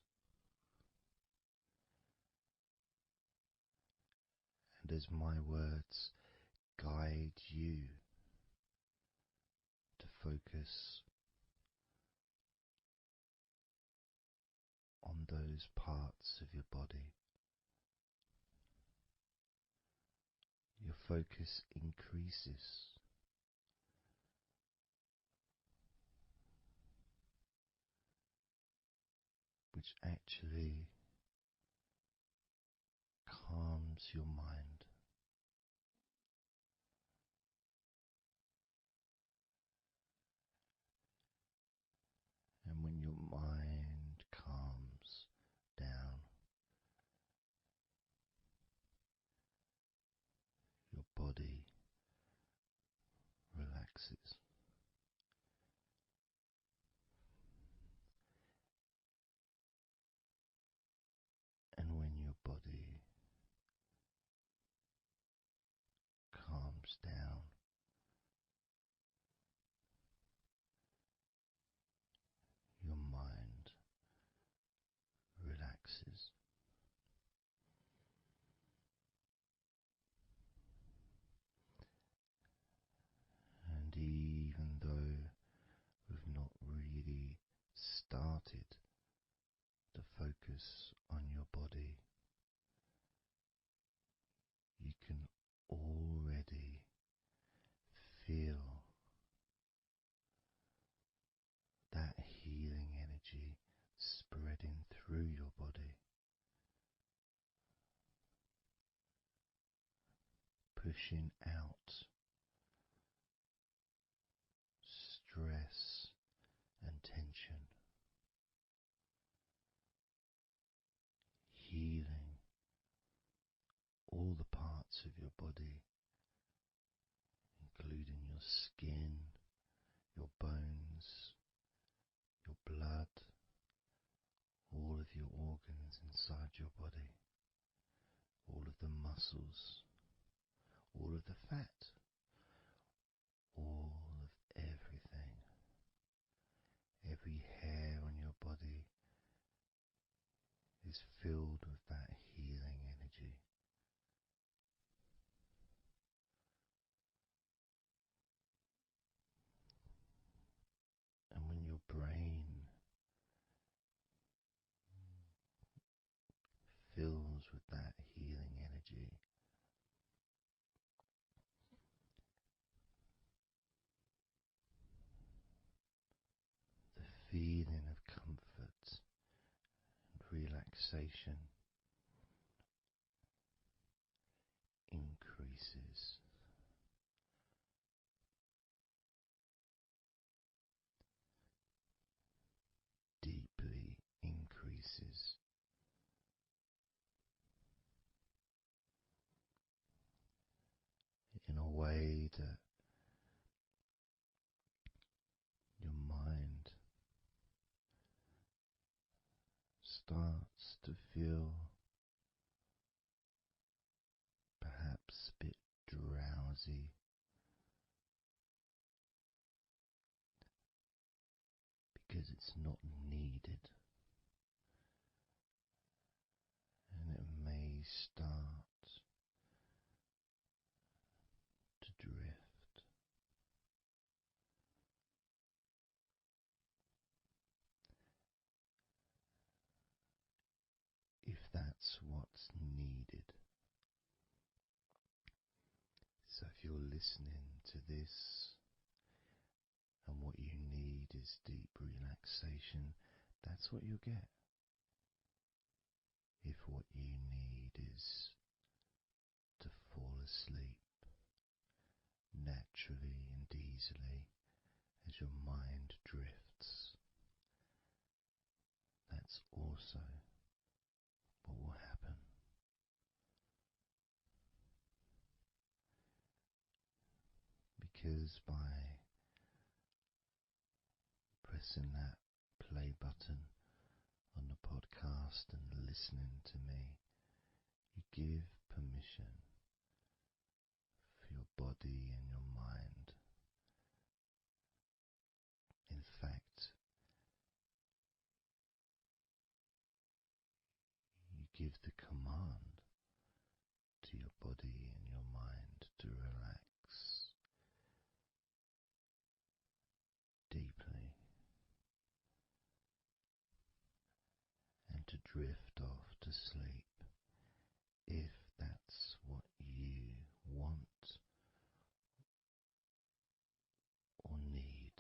And as my words guide you to focus on those parts of your body, your focus increases. Which actually calms your mind. And when your mind calms down, your body relaxes. And when your body calms down, your mind relaxes. And even though we've not really started to focus on your body, you can already feel that healing energy spreading through your body, pushing out stress and tension, healing all the parts of your body, including your skin, your bones, your blood, all of your organs inside your body, all of the muscles, all of the fat, all of everything. Every hair on your body is filled with that healing energy. And when your brain fills with that healing energy, the feeling of comfort and relaxation increases. Deeply increases. In a way that your mind starts to feel perhaps a bit drowsy, because it's not needed, and it may start to drift. If that's what's needed. So if you're listening to this and what you need is deep relaxation, that's what you'll get. If what you need is to fall asleep naturally and easily as your mind drifts, that's also because by pressing that play button on the podcast and listening to me, you give permission for your body and your mind. In fact, you give the command to your body and your mind to relax deeply and to drift off to sleep if that's what you want or need.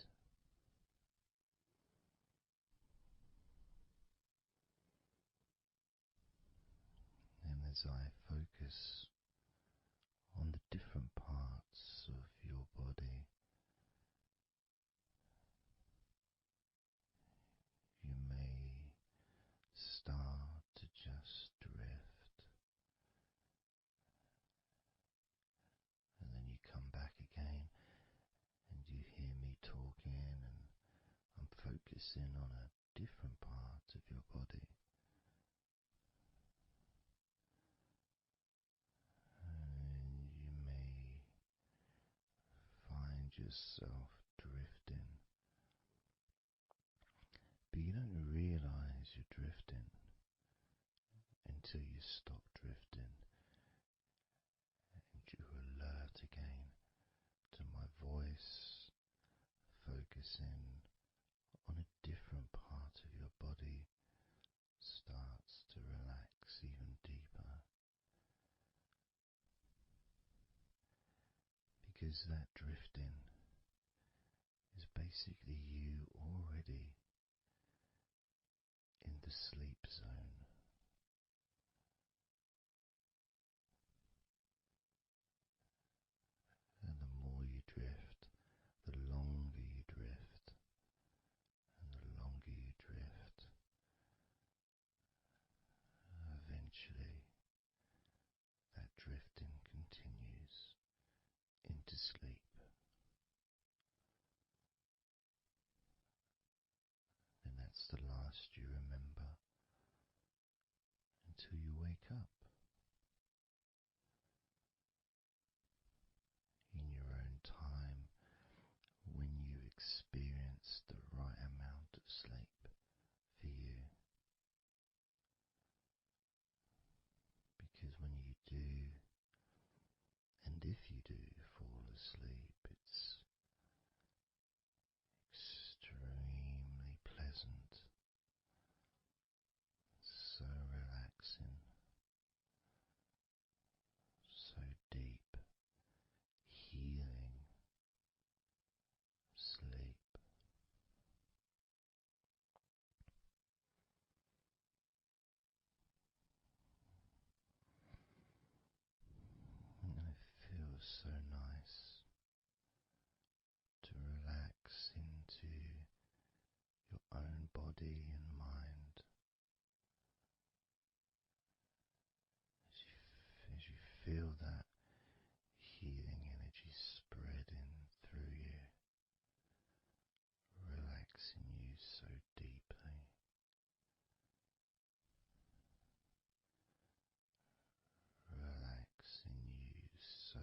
And as I focus on the different parts of your body, you may start to just drift, and then you come back again and you hear me talking, and I'm focusing on a different part of your body. And you may find yourself drifting, but you don't realize you're drifting until you stop drifting and you're alert again to my voice, focusing on a different part of your body starts to relax even deeper, because that drifting is basically you already in the sleep zone. And the more you drift, the longer you drift, and the longer you drift, eventually that drifting continues into sleep. And that's the last you remember until you wake up in your own time, when you experience the right amount of sleep for you. Because when you do, and if you do fall asleep, it's extremely pleasant, so relaxing, so deep, healing sleep. And it feels so nice to relax into your own body and mind as you feel that healing energy spreading through you, relaxing you so deeply, relaxing you so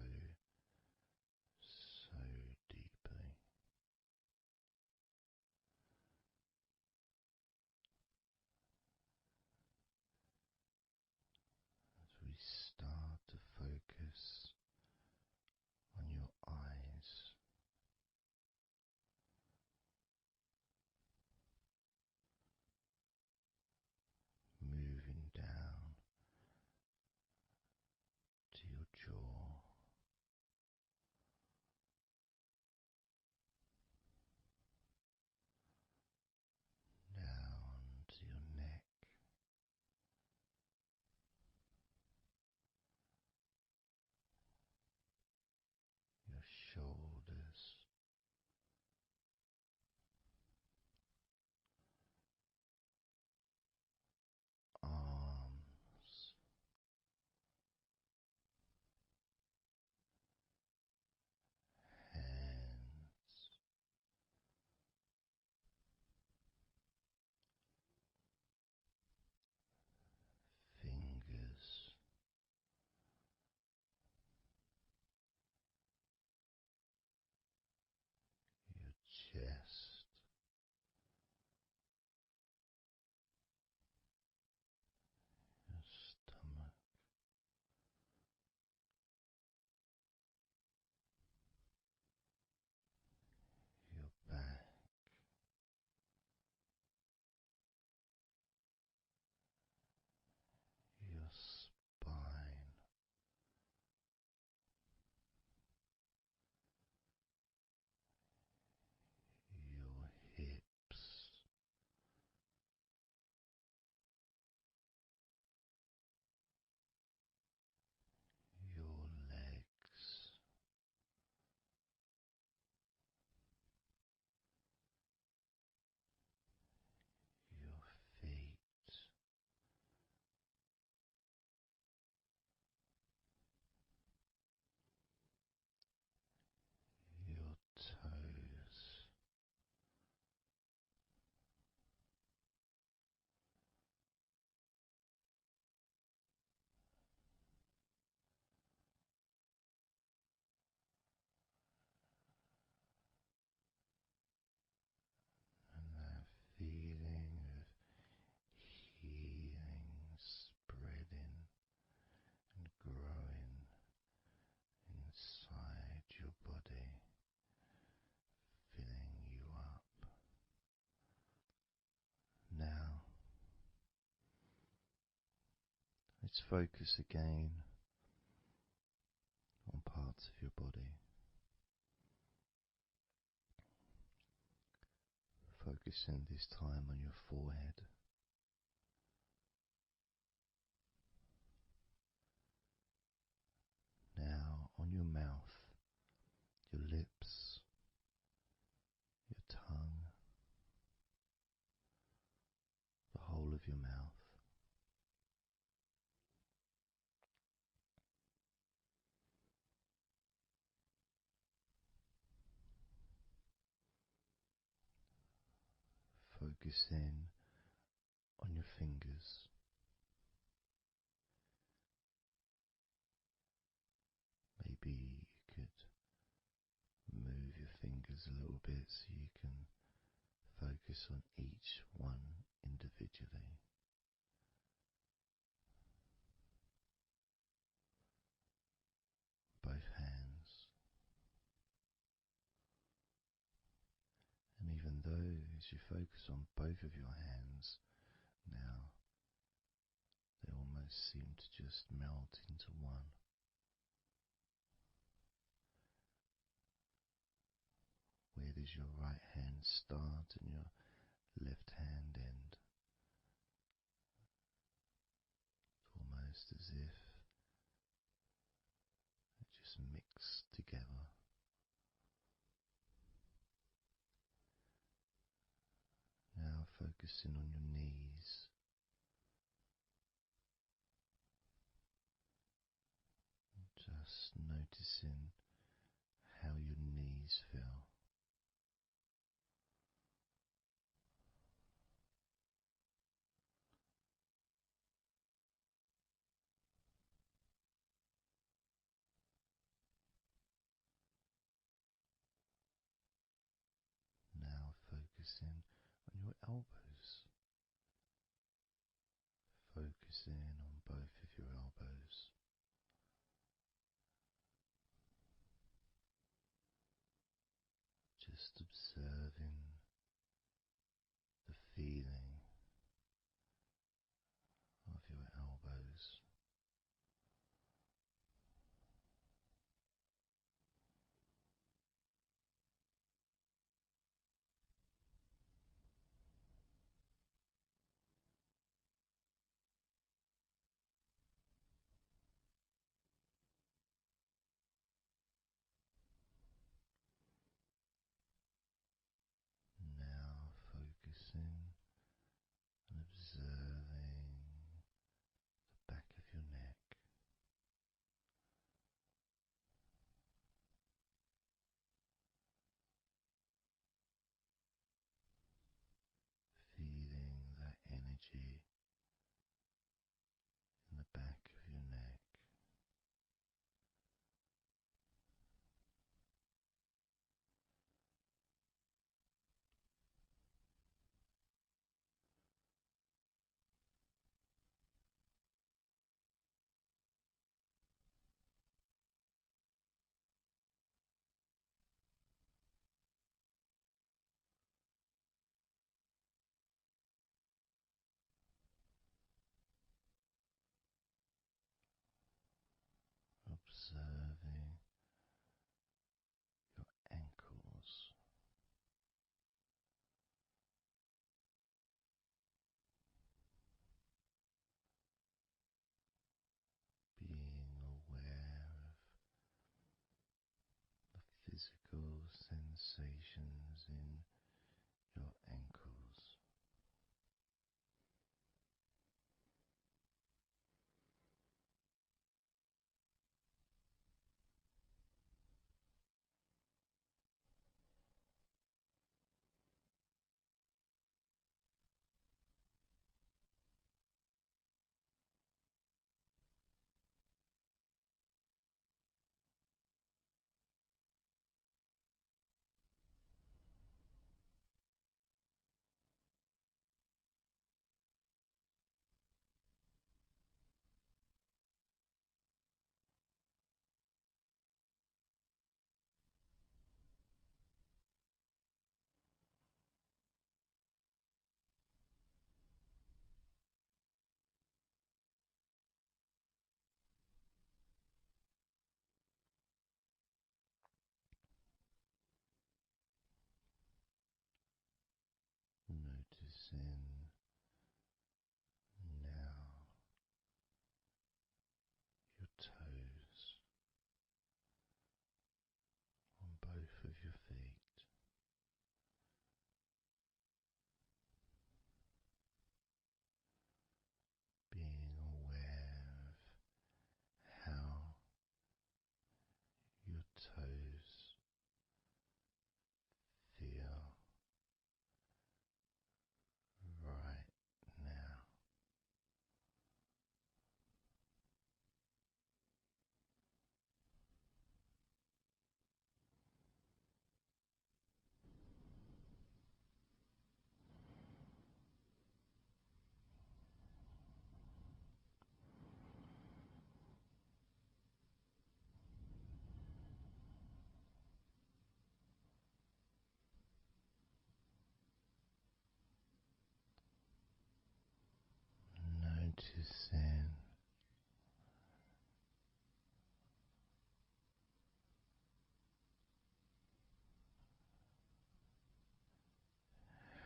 let's focus again on parts of your body. Focusing this time on your forehead. Now on your mouth, your lips, your tongue, the whole of your mouth. Focus in on your fingers. Maybe you could move your fingers a little bit so you can focus on each one individually. Both hands. And even though as you focus on both of your hands now, they almost seem to just melt into one. Where does your right hand start and your left hand end? It's almost as if it just mix together. Now focusing on your knees. Just noticing how your knees feel. Now focusing on your elbows. Focusing on both of your elbows. Just observing the feeling of your elbows. Now focusing and observing the back of your neck. Feeling that energy in the back of your neck. Observing your ankles. Being aware of the physical sensations in your ankles. now your toes on both of your feet. Being aware of how your toes feel right now. Noticing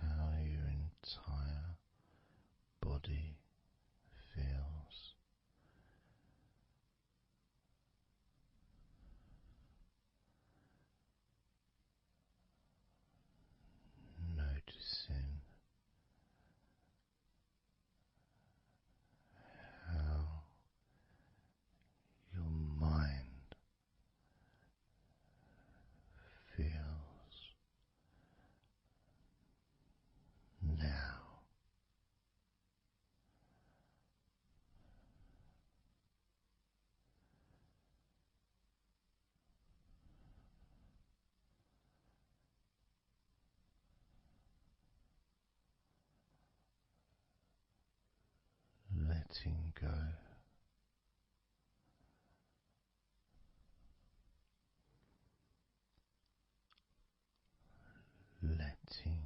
how your entire body feels. Noticing how your mind feels now. Letting go, letting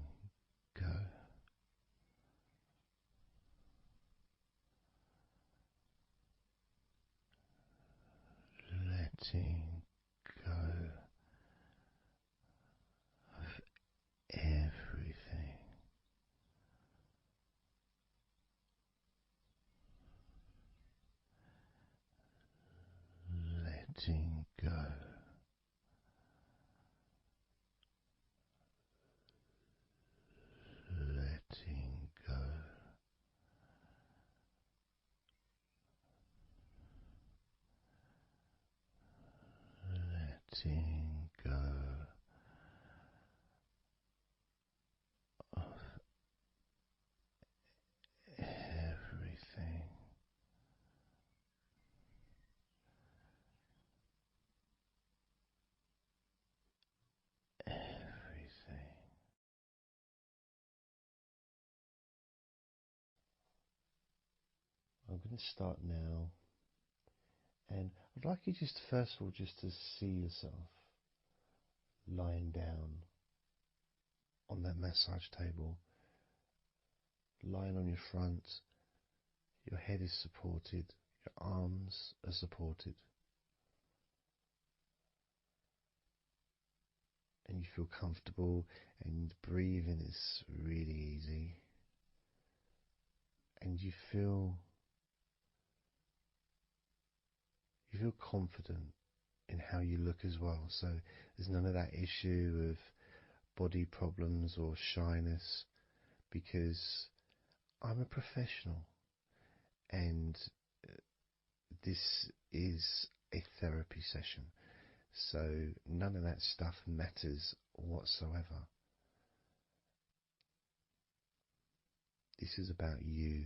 go, letting go of everything. Letting go, letting go, letting go of everything. Everything. I'm going to start now, and I'd like you just first of all just to see yourself lying down on that massage table, lying on your front, your head is supported, your arms are supported, and you feel comfortable, and breathing is really easy, and you feel confident in how you look as well. So there's none of that issue of body problems or shyness, because I'm a professional, and this is a therapy session, so none of that stuff matters whatsoever. This is about you.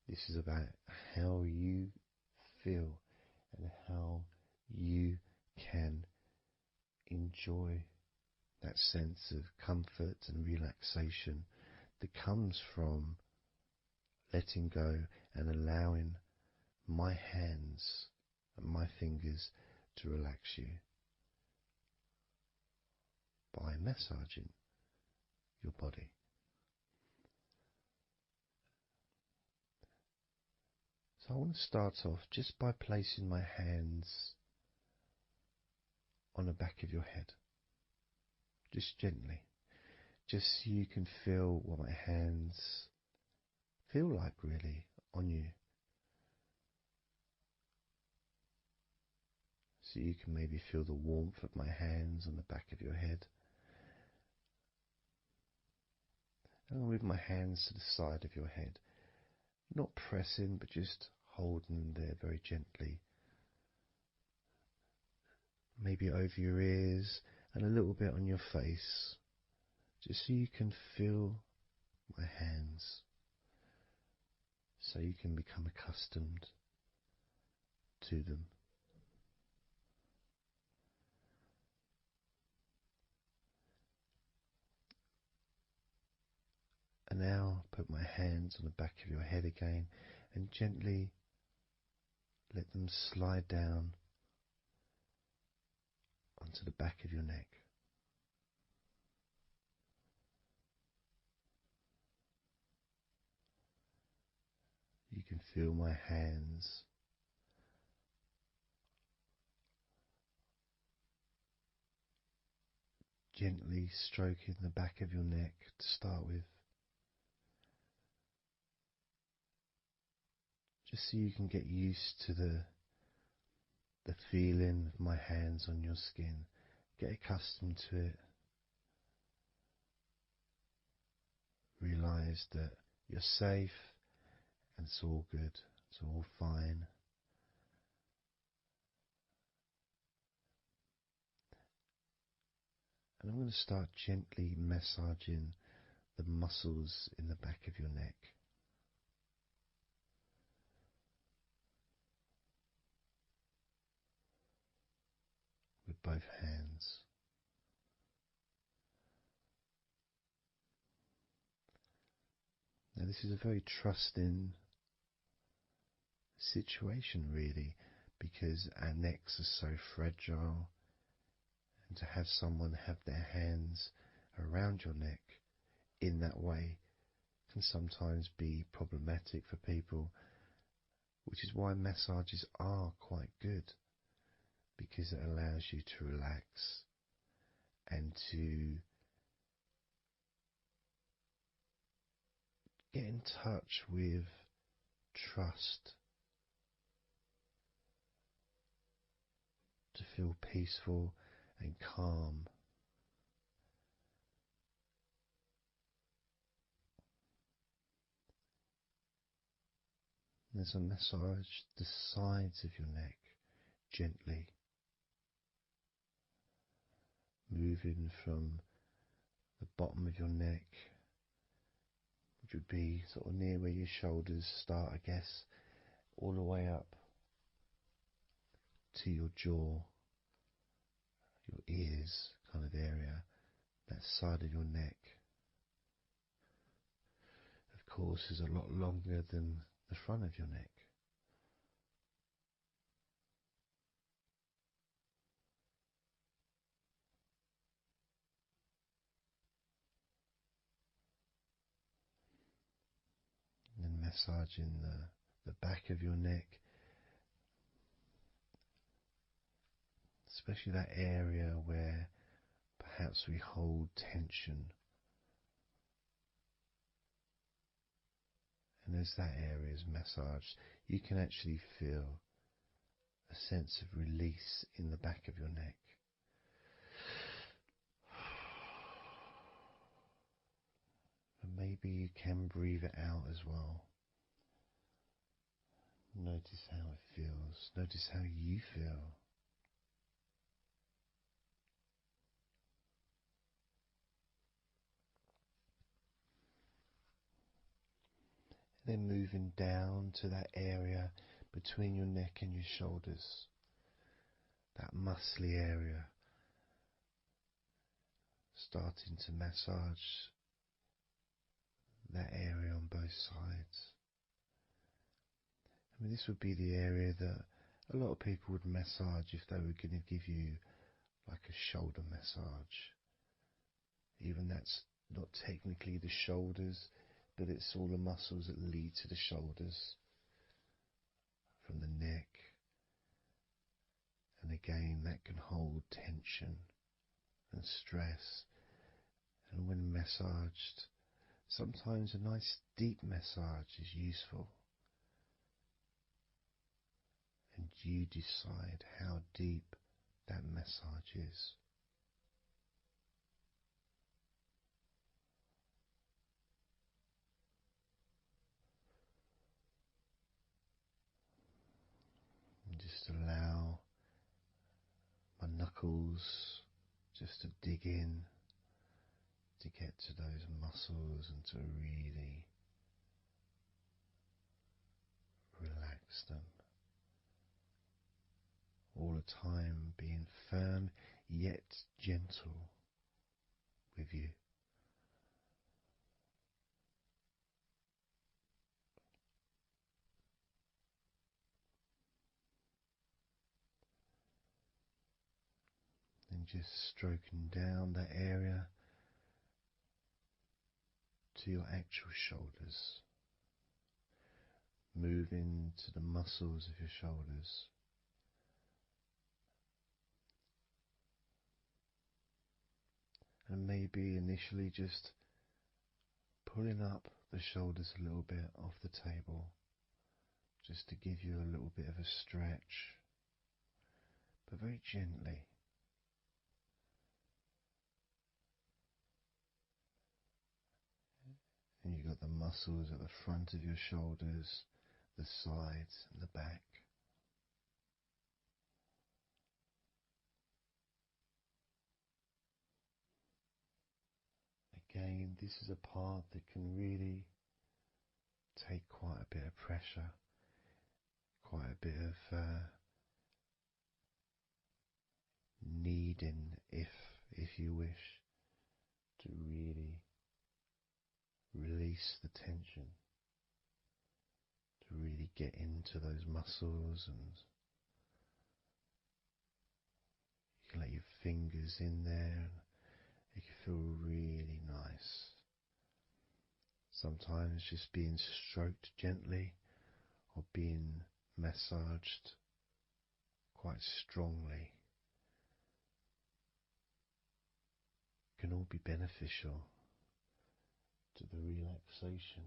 This is about how you feel and how you can enjoy that sense of comfort and relaxation that comes from letting go and allowing my hands and my fingers to relax you by massaging your body. So I want to start off just by placing my hands on the back of your head, just gently, just so you can feel what my hands feel like really on you. So you can maybe feel the warmth of my hands on the back of your head. And I'll move my hands to the side of your head. Not pressing, but just holding them there very gently. Maybe over your ears and a little bit on your face. Just so you can feel my hands. So you can become accustomed to them. And now put my hands on the back of your head again and gently let them slide down onto the back of your neck. You can feel my hands gently stroking the back of your neck to start with. Just so you can get used to the feeling of my hands on your skin. Get accustomed to it. Realize that you're safe and it's all good. It's all fine. And I'm going to start gently massaging the muscles in the back of your neck. With both hands. Now this is a very trusting situation really, because our necks are so fragile, and to have someone have their hands around your neck in that way can sometimes be problematic for people, which is why massages are quite good, because it allows you to relax and to get in touch with trust, to feel peaceful and calm. There's a massage the sides of your neck gently, moving from the bottom of your neck, which would be sort of near where your shoulders start, I guess, all the way up to your jaw, your ears kind of area, that side of your neck. Of course, is a lot longer than the front of your neck. And then massaging the back of your neck, especially that area where perhaps we hold tension. And as that area is massaged, you can actually feel a sense of release in the back of your neck. And maybe you can breathe it out as well. Notice how it feels. Notice how you feel. Then moving down to that area between your neck and your shoulders, that muscly area, starting to massage that area on both sides. I mean, this would be the area that a lot of people would massage if they were going to give you like a shoulder massage. Even that's not technically the shoulders, but it's all the muscles that lead to the shoulders, from the neck. And again, that can hold tension and stress And when massaged, sometimes a nice deep massage is useful, and you decide how deep that massage is. And just allow my knuckles just to dig in to get to those muscles and to really relax them. All the time being firm yet gentle with you. And just stroking down that area to your actual shoulders, moving to the muscles of your shoulders. And maybe initially just pulling up the shoulders a little bit off the table, just to give you a little bit of a stretch, but very gently. And you've got the muscles at the front of your shoulders, the sides and the back. Again, this is a part that can really take quite a bit of pressure, quite a bit of needing, if you wish, to really release the tension, to really get into those muscles, and you can let your fingers in there and it can feel really nice. Sometimes just being stroked gently or being massaged quite strongly can all be beneficial to the relaxation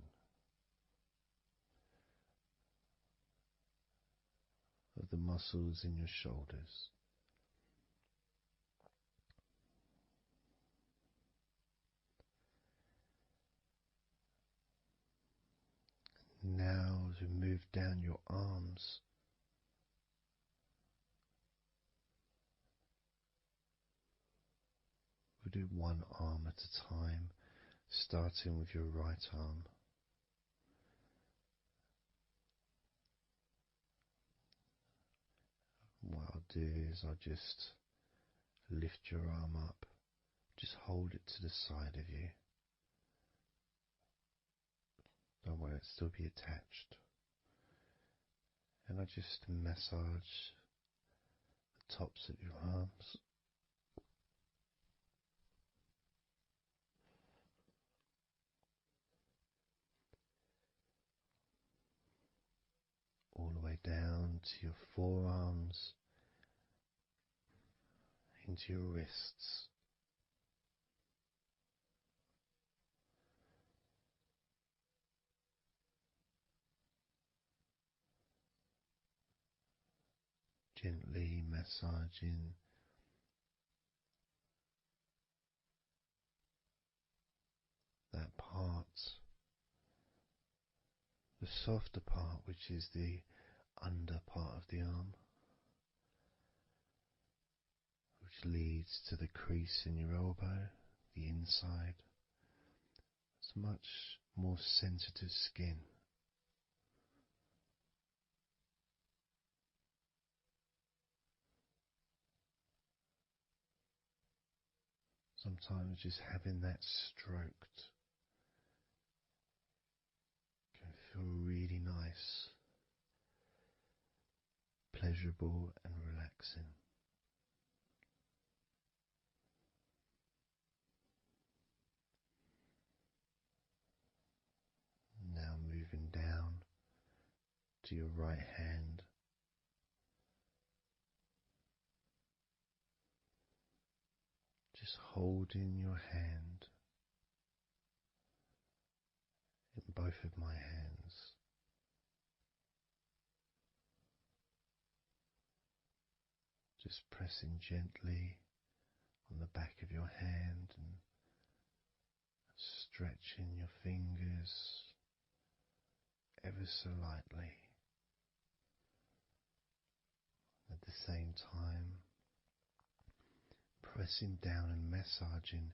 of the muscles in your shoulders. Now, as we move down your arms, we'll do one arm at a time, starting with your right arm. What I'll do is I'll just lift your arm up, just hold it to the side of you. Don't worry, it'll still be attached. And I just massage the tops of your arms. All the way down to your forearms, into your wrists. Gently massaging that part, the softer part, which is the under part of the arm, which leads to the crease in your elbow, the inside. It's much more sensitive skin. Sometimes just having that stroked can feel really nice, pleasurable and relaxing. Now moving down to your right hand. Just holding your hand both of my hands. Just pressing gently on the back of your hand and stretching your fingers ever so lightly. At the same time, pressing down and massaging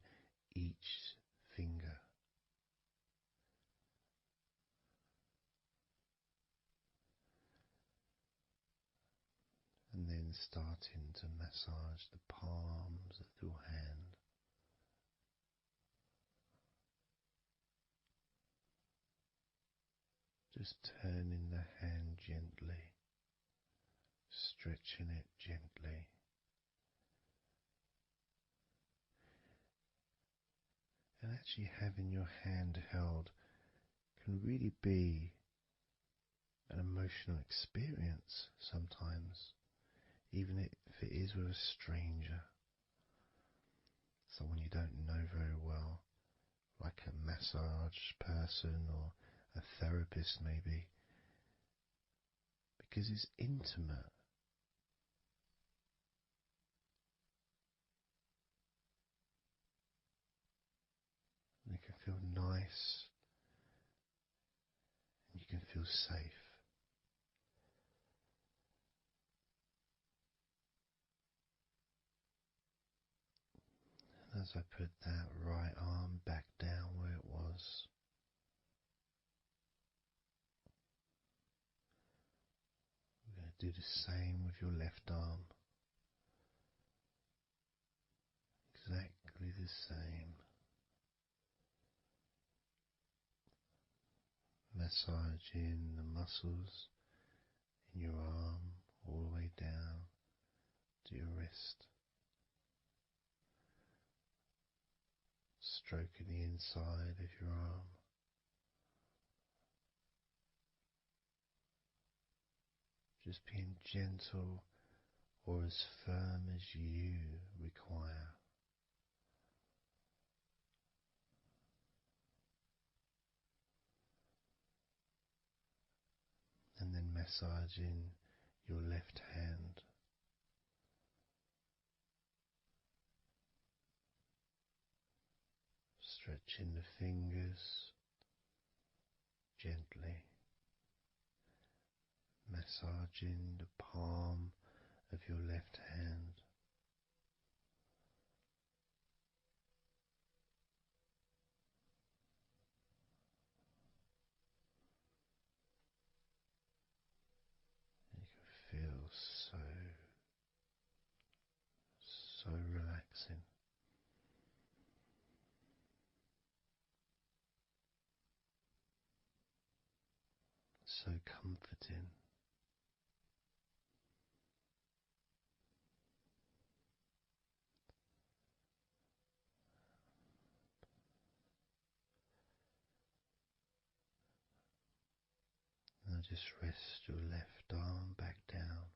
each finger. And then starting to massage the palms of your hand. Just turning the hand gently, stretching it gently. And actually having your hand held can really be an emotional experience sometimes, even if it is with a stranger, someone you don't know very well, like a massage person or a therapist maybe, because it's intimate. And it can feel nice and you can feel safe. And as I put that right arm back down where it was, we're going to do the same with your left arm. Exactly the same. Massaging the muscles in your arm all the way down to your wrist. Stroking the inside of your arm. Just being gentle or as firm as you require. And then massaging your left hand. Stretching the fingers gently. Massaging the palm of your left hand. You can feel so relaxing. So comforting. Now just rest your left arm back down.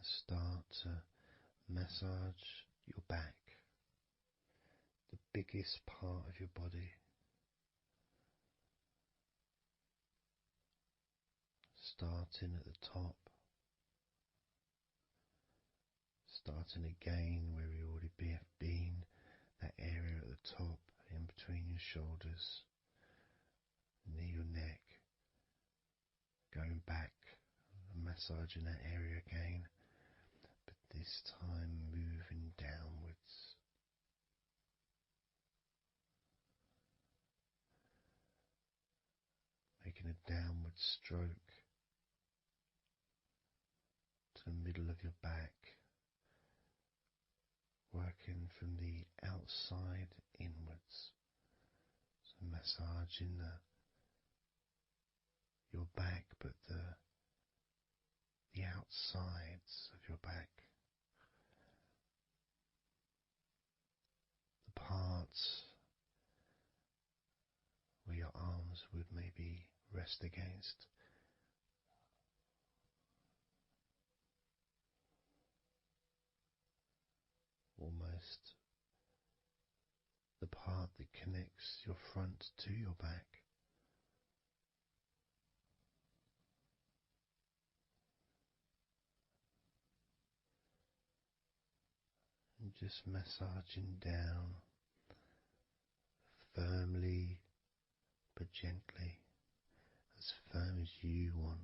Start to massage your back, the biggest part of your body. Starting at the top, starting again where we already have been, that area at the top, in between your shoulders, near your neck, going back and massaging that area again, but this time moving downwards. Making a downward stroke to the middle of your back, working from the outside inwards, so massaging your back, but the outsides of your back, the parts where your arms would maybe rest against. Almost almost the part that connects your front to your back. And just massaging down firmly but gently, as firm as you want.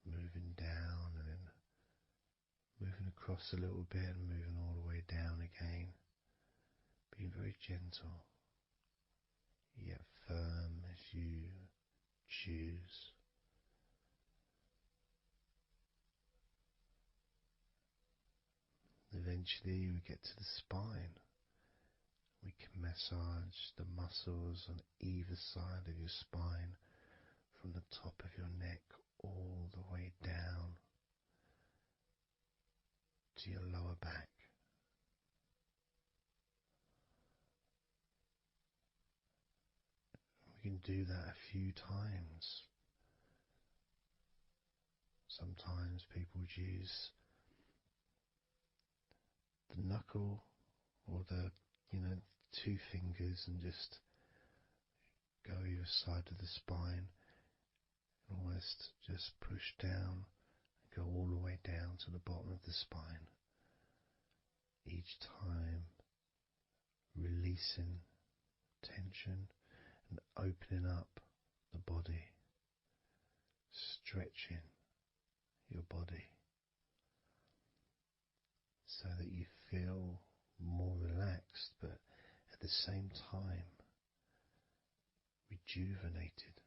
Moving down and then moving across a little bit and moving all the way down again. Being very gentle, yet firm as you choose. Eventually we get to the spine. We can massage the muscles on either side of your spine, from the top of your neck all the way down to your lower back. We can do that a few times. Sometimes people use the knuckle or the, two fingers and just go either side of the spine, almost just push down and go all the way down to the bottom of the spine. Each time releasing tension and opening up the body, stretching your body so that you feel more relaxed, but at the same time rejuvenated.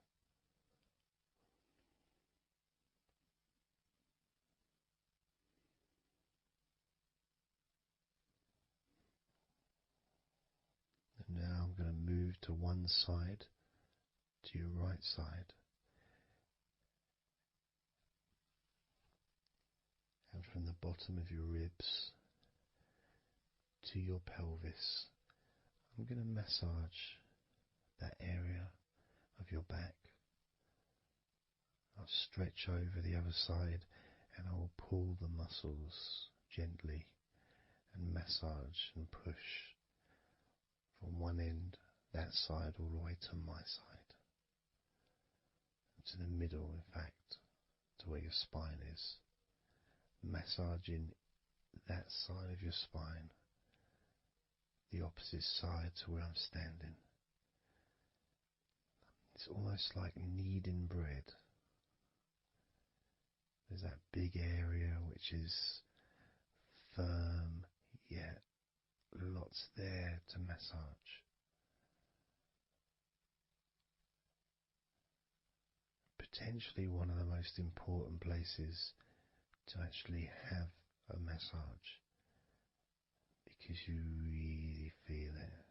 And now I'm going to move to one side, to your right side, and from the bottom of your ribs to your pelvis, I'm going to massage that area of your back. I'll stretch over the other side and I will pull the muscles gently and massage and push from one end, that side, all the way to my side, to the middle, in fact, to where your spine is, massaging that side of your spine, the opposite side to where I'm standing. It's almost like kneading bread. There's that big area which is firm, yet lots there to massage. Potentially one of the most important places to actually have a massage, because you really feel it.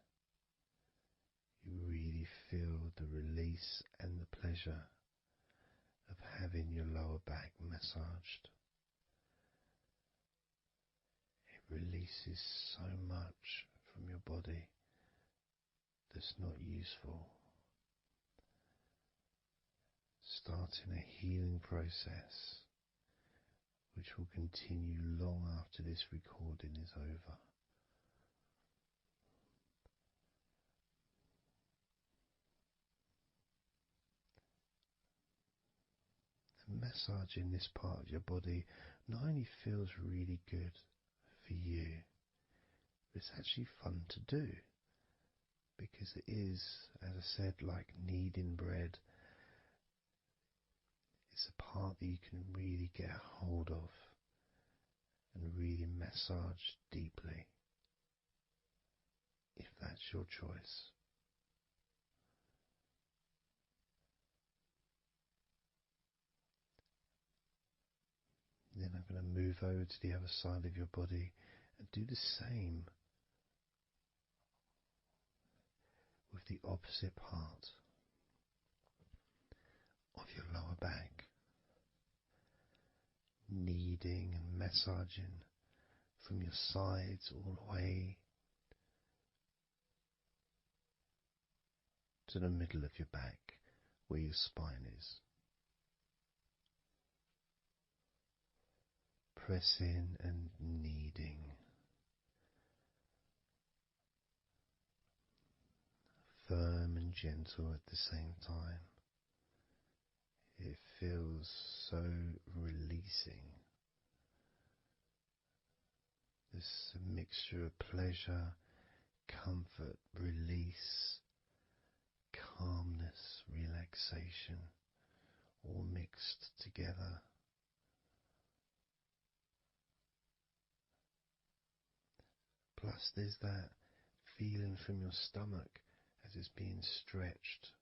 You really feel the release and the pleasure of having your lower back massaged. It releases so much from your body that's not useful, starting a healing process which will continue long after this recording is over. And massaging this part of your body not only feels really good for you, but it's actually fun to do, because it is, as I said, like kneading bread. It's a part that you can really get a hold of and really massage deeply, if that's your choice. Then I'm going to move over to the other side of your body and do the same with the opposite part of your lower back, kneading and massaging from your sides all the way to the middle of your back where your spine is. pressing and kneading, firm and gentle at the same time. It feels so releasing. This mixture of pleasure, comfort, release, calmness, relaxation, all mixed together. Plus there's that feeling from your stomach as it's being stretched.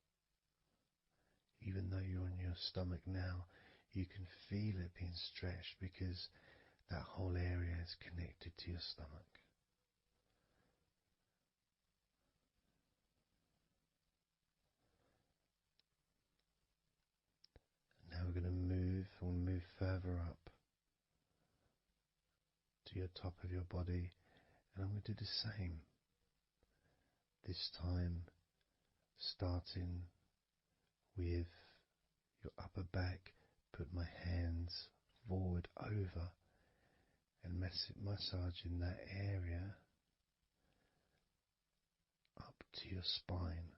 Even though you're on your stomach now, you can feel it being stretched because that whole area is connected to your stomach. Now we're going to move further up to your top of your body, and I'm going to do the same. This time starting with your upper back, put my hands forward over and massaging that area up to your spine,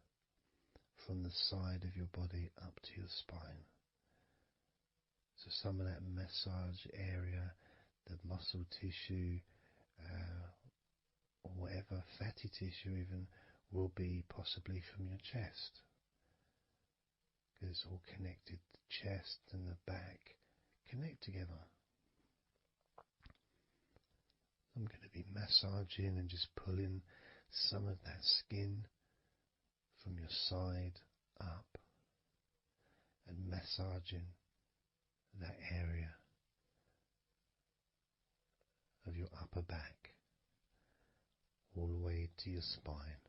from the side of your body up to your spine. So some of that massage area, the muscle tissue, or whatever, fatty tissue even, will be possibly from your chest. Because it's all connected, the chest and the back connect together. I'm going to be massaging and just pulling some of that skin from your side up and massaging that area of your upper back all the way to your spine.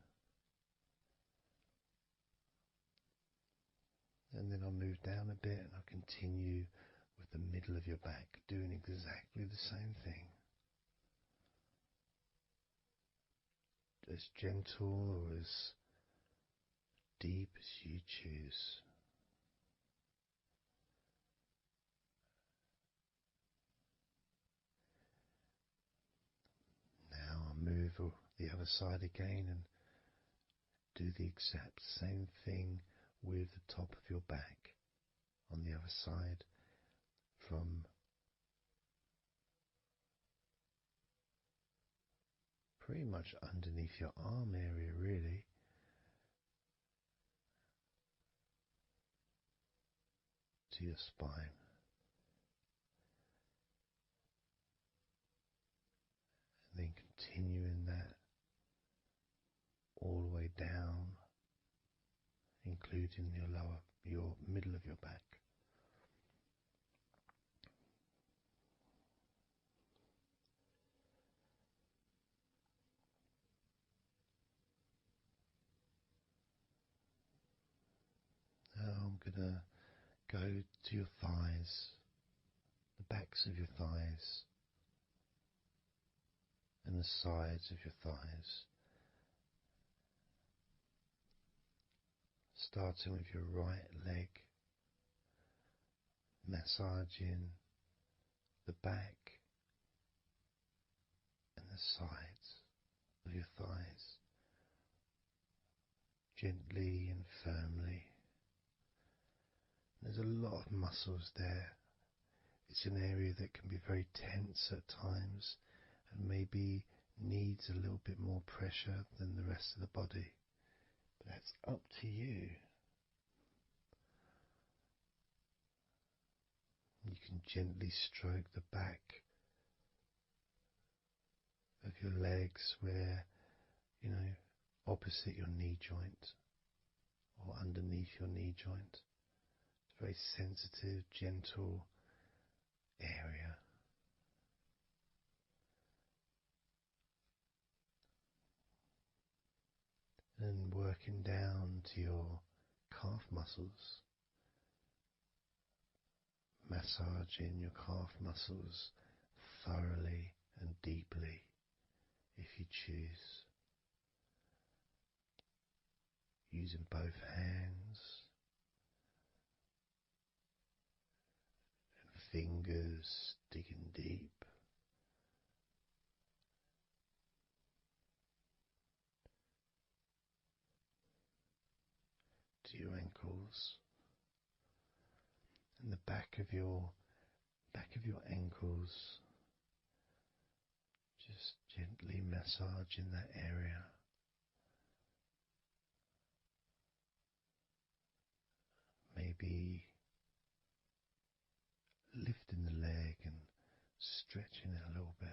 And then I'll move down a bit and I'll continue with the middle of your back, doing exactly the same thing. As gentle or as deep as you choose. Now I'll move the other side again and do the exact same thing with the top of your back on the other side, from pretty much underneath your arm area really, to your spine. And then continuing that all the way down, including your middle of your back. Now I'm gonna go to your thighs, the backs of your thighs, and the sides of your thighs. Starting with your right leg, massaging the back and the sides of your thighs, gently and firmly. There's a lot of muscles there. It's an area that can be very tense at times and maybe needs a little bit more pressure than the rest of the body. But that's up to you. You can gently stroke the back of your legs where, opposite your knee joint or underneath your knee joint. It's a very sensitive, gentle area. And working down to your calf muscles, massaging your calf muscles thoroughly and deeply if you choose, using both hands and fingers, digging deep. to your ankles and the back of your ankles, just gently massaging that area. Maybe lifting the leg and stretching it a little bit.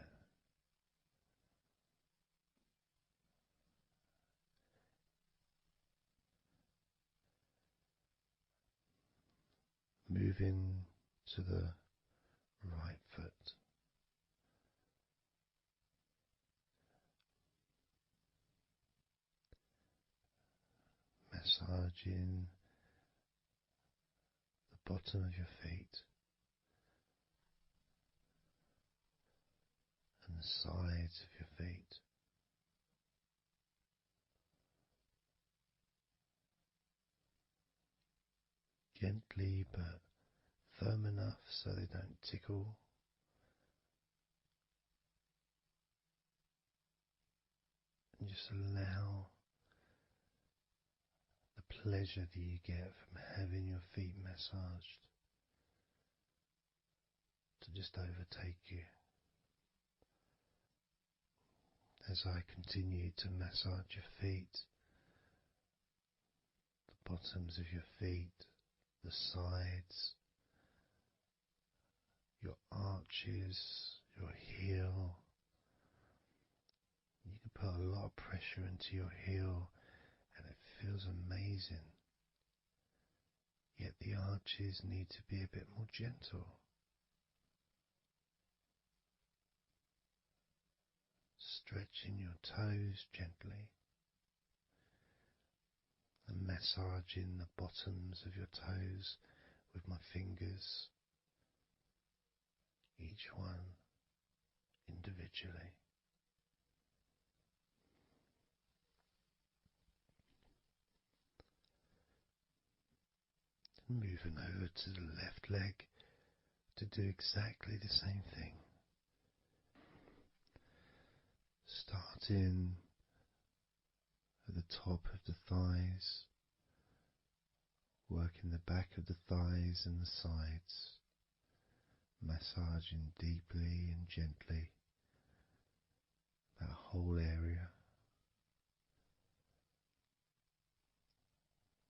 Moving to the right foot. Massaging the bottom of your feet and the sides of your feet. Gently but firm enough so they don't tickle. And just allow the pleasure that you get from having your feet massaged to just overtake you. As I continue to massage your feet, the bottoms of your feet, the sides, your arches, your heel. You can put a lot of pressure into your heel and it feels amazing. Yet the arches need to be a bit more gentle. Stretching your toes gently and massaging the bottoms of your toes with my fingers, each one individually. Moving over to the left leg to do exactly the same thing. Starting at the top of the thighs, working the back of the thighs and the sides, massaging deeply and gently that whole area,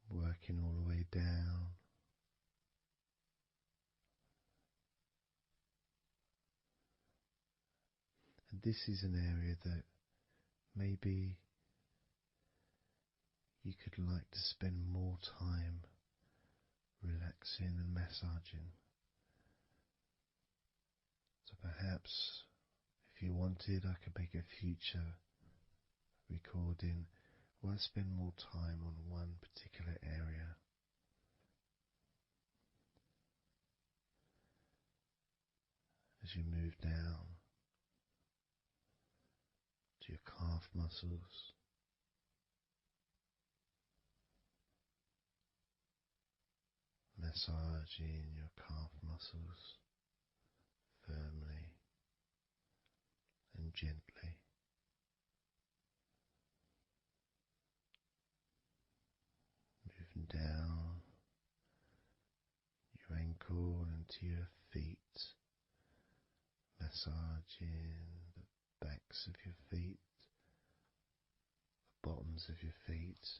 working all the way down. And this is an area that maybe you could like to spend more time relaxing and massaging. So perhaps if you wanted, I could make a future recording where I spend more time on one particular area. As you move down to your calf muscles, massaging your calf muscles firmly and gently. Moving down your ankle into your feet, massaging the backs of your feet, the bottoms of your feet,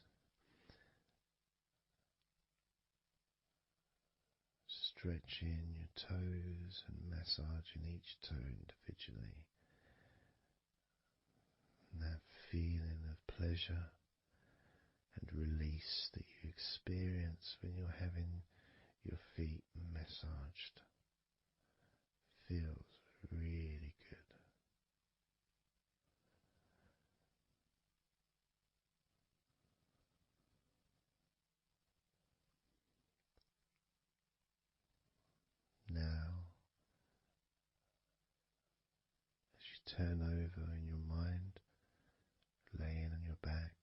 stretching your toes and massaging each toe individually. And that feeling of pleasure and release that you experience when you're having your feet massaged feels really good. Now, as you turn over in your mind, laying on your back,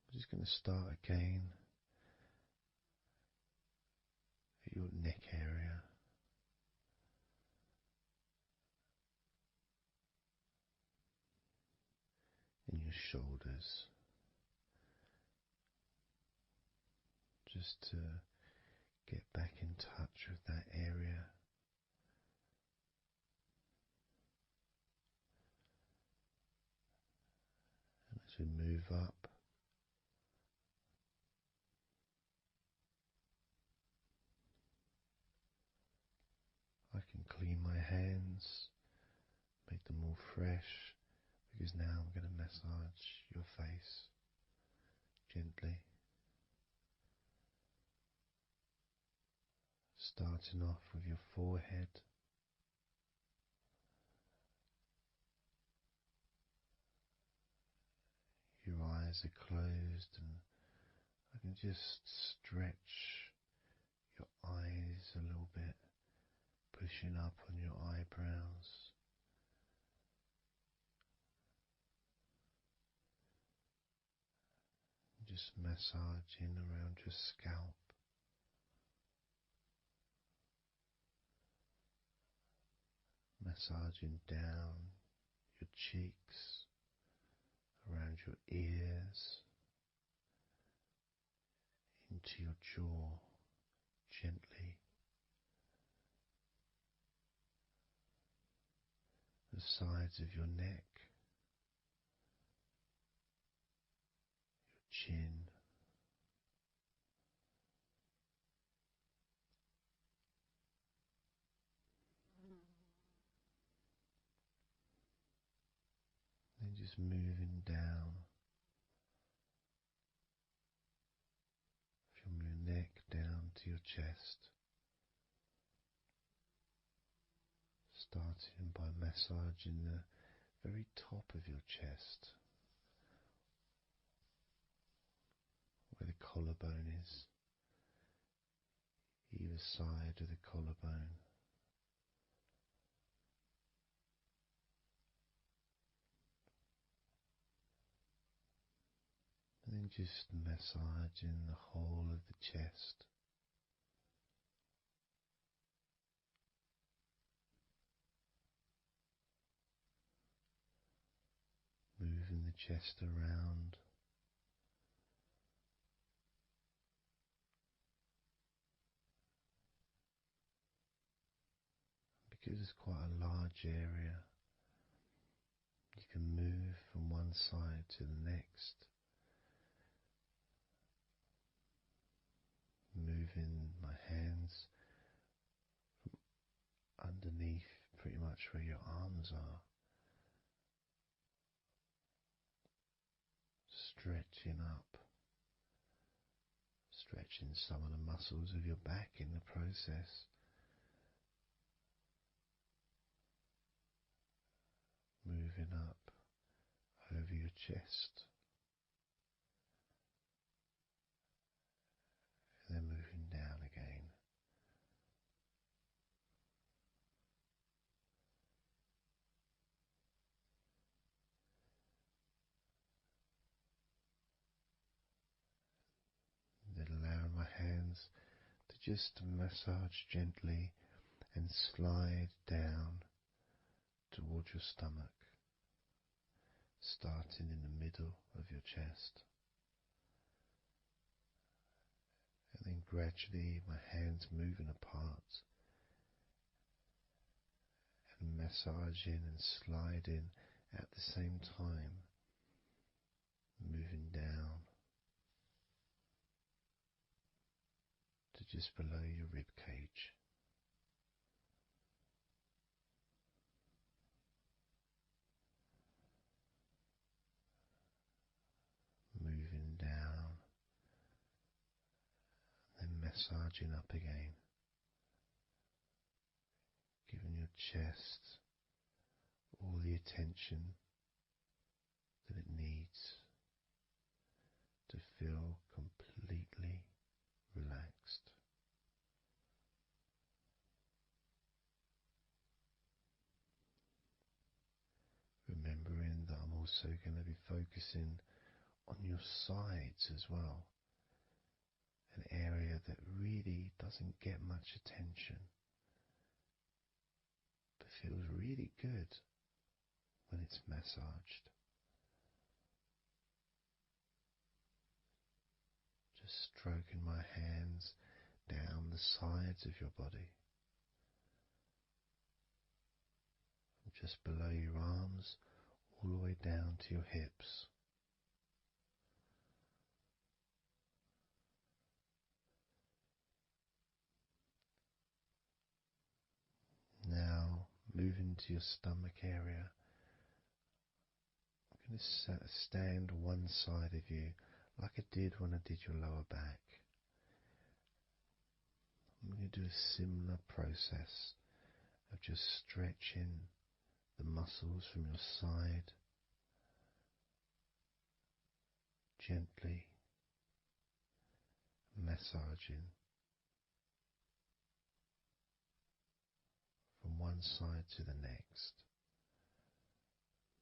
I'm just going to start again at your neck area. your shoulders, just to get back in touch with that area. And as we move up, I can clean my hands, make them all fresh, because now I'm going to massage your face gently. Starting off with your forehead, your eyes are closed, and I can just stretch your eyes a little bit, pushing up on your eyebrows. Just massaging around your scalp. Massaging down your cheeks, around your ears, into your jaw, gently. The sides of your neck, your chin, then just moving down from your neck down to your chest, starting by massaging the very top of your chest, where the collarbone is, either side of the collarbone. And then just massaging the whole of the chest. Moving the chest around. Because it's quite a large area, you can move from one side to the next. Moving my hands from underneath pretty much where your arms are, stretching up, stretching some of the muscles of your back in the process. Moving up over your chest, and then moving down again. Then allowing my hands to just massage gently and slide down towards your stomach, starting in the middle of your chest. And then gradually my hands moving apart and massaging and sliding at the same time, moving down to just below your rib cage. Moving down, then massaging up again, giving your chest all the attention that it needs to feel completely relaxed. Remembering that I'm also going to be focusing on your sides as well, an area that really doesn't get much attention but feels really good when it's massaged. Just stroking my hands down the sides of your body, just below your arms, all the way down to your hips. Now moving to your stomach area. I'm going to stand one side of you like I did when I did your lower back. I'm going to do a similar process of just stretching the muscles from your side gently, massaging from one side to the next,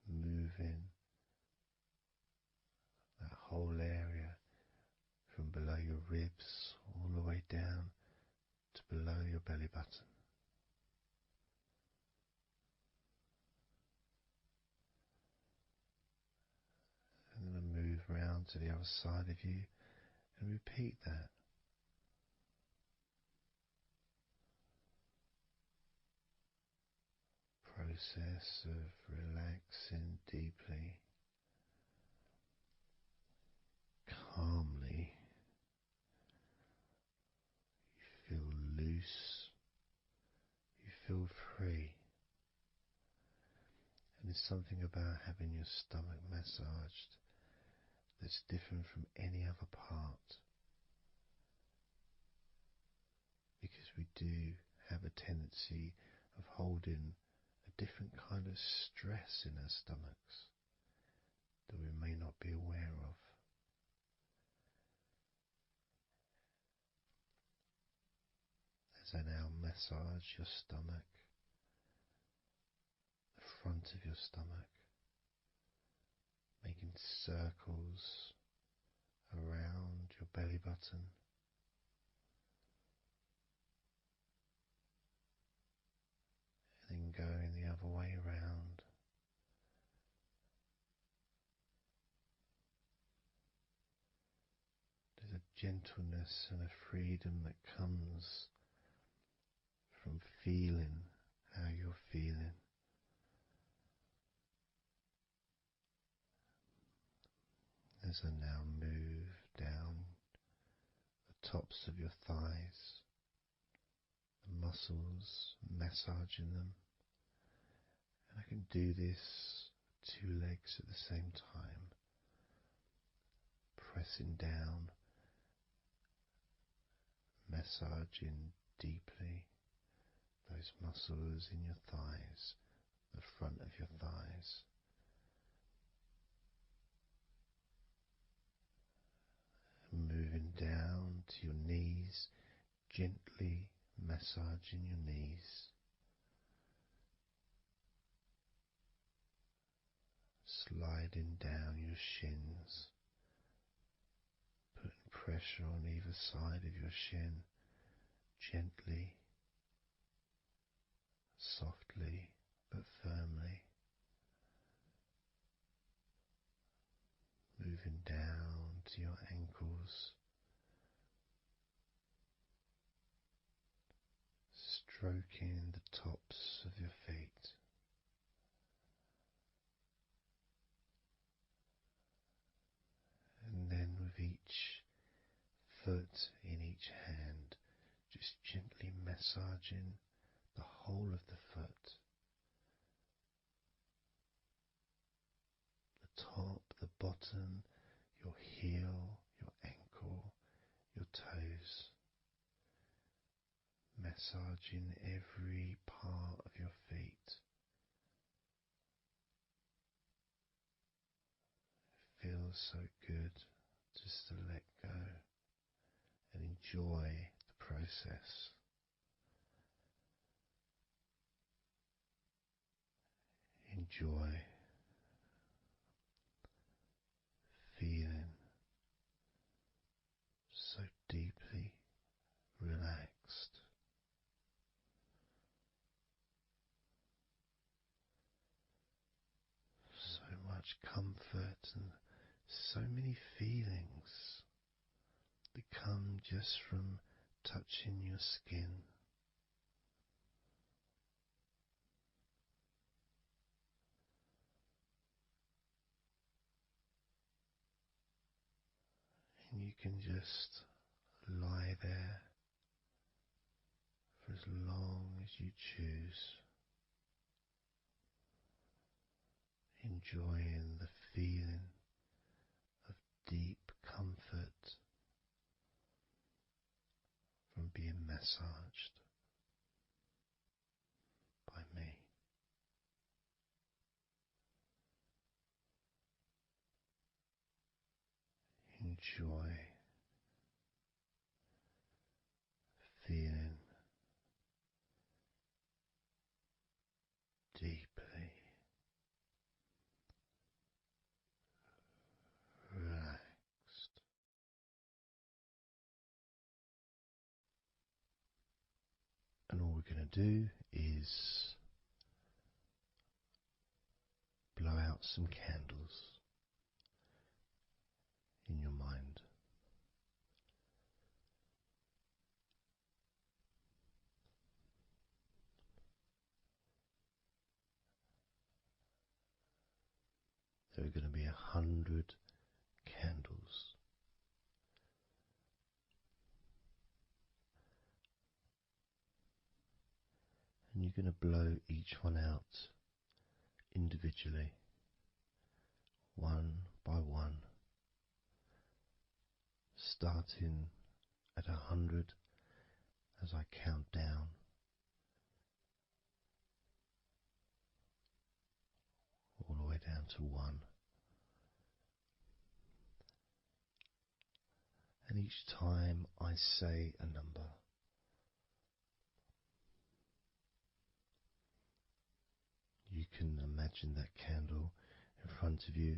moving that whole area from below your ribs all the way down to below your belly button. And then I move round to the other side of you and repeat that. Process of relaxing deeply, calmly. You feel loose, you feel free. And there's something about having your stomach massaged that's different from any other part, because we do have a tendency of holding a different kind of stress in our stomachs that we may not be aware of. As I now massage your stomach, the front of your stomach, making circles around your belly button, and then going the other way around. There's a gentleness and a freedom that comes from feeling how you're feeling. As I now move down the tops of your thighs, the muscles, massaging them. And I can do this with two legs at the same time, pressing down, massaging deeply those muscles in your thighs, the front of your thighs. And moving down to your knees, gently massaging your knees. Sliding down your shins, putting pressure on either side of your shin, gently, softly but firmly. Moving down to your ankles, stroking the tops of your feet. And then with each foot in each hand, just gently massaging the whole of the foot. The top, the bottom, your heel, your ankle, your toes. Massaging every part of your feet. It feels so good just to let go and enjoy the process. Enjoy feeling so deeply relaxed. So much comfort and so many feelings become just from touching your skin. And you can just lie there for as long as you choose, enjoying the feeling of deep comfort from being massaged by me. Enjoy feeling deeply relaxed. And all we're going to do is blow out some candles in your mind. There are going to be 100 candles. And you're going to blow each one out individually, one by one, starting at 100 as I count down, all the way down to 1. And each time I say a number, you can imagine that candle in front of you,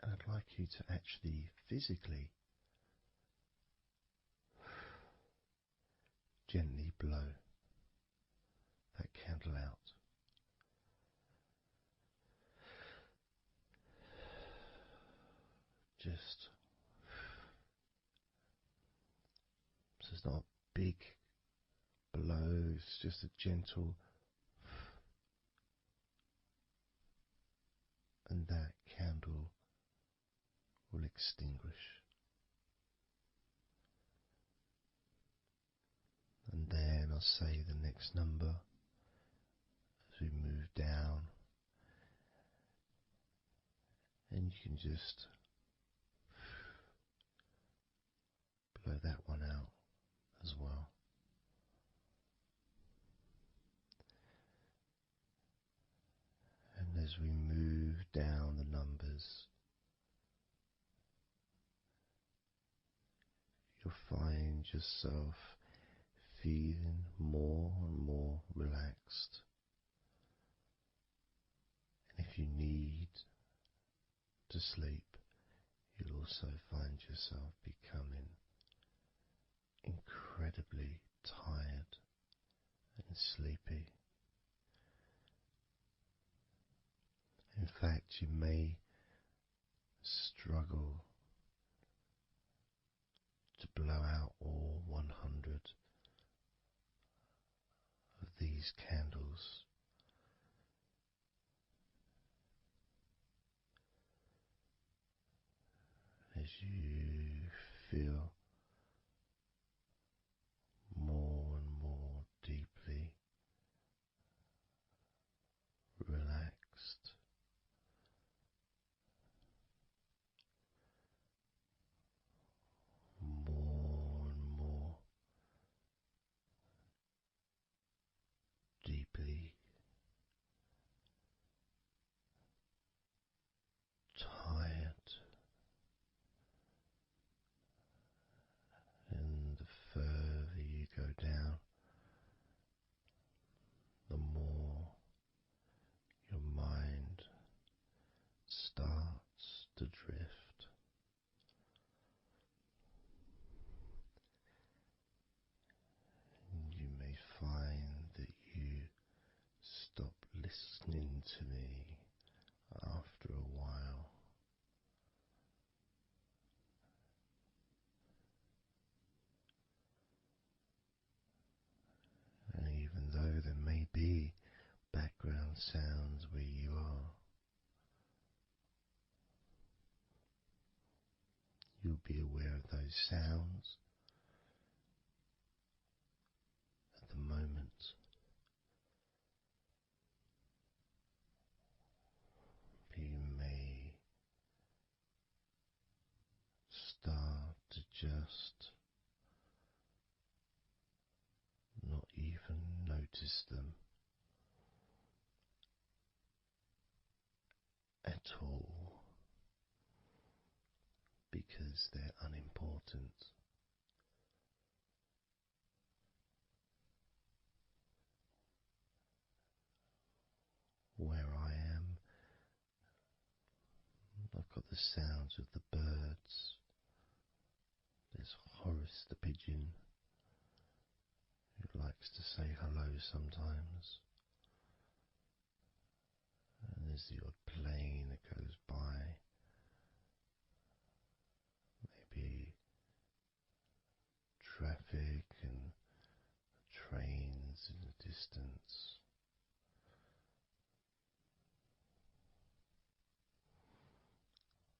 and I'd like you to actually physically gently blow that candle out. Just so it's not a big blow, it's just a gentle, and that candle will extinguish. And then I'll say the next number as we move down, and you can just blow that one out as well. And as we move down the numbers, you'll find yourself feeling more and more relaxed. And if you need to sleep, you'll also find yourself becoming incredibly tired and sleepy. In fact, you may struggle to blow out all 100 of these candles. As you feel more and more deeply relaxed, more and more deeply tired, and the further you go down, the more your mind starts to drift. And you may find that you stop listening to me after a while. sounds where you are. You'll be aware of those sounds at the moment. You may start to just not even notice them at all because they're unimportant. Where I am, I've got the sounds of the birds. There's Horace the pigeon, who likes to say hello sometimes. And there's the odd plane that goes by. Maybe traffic and trains in the distance.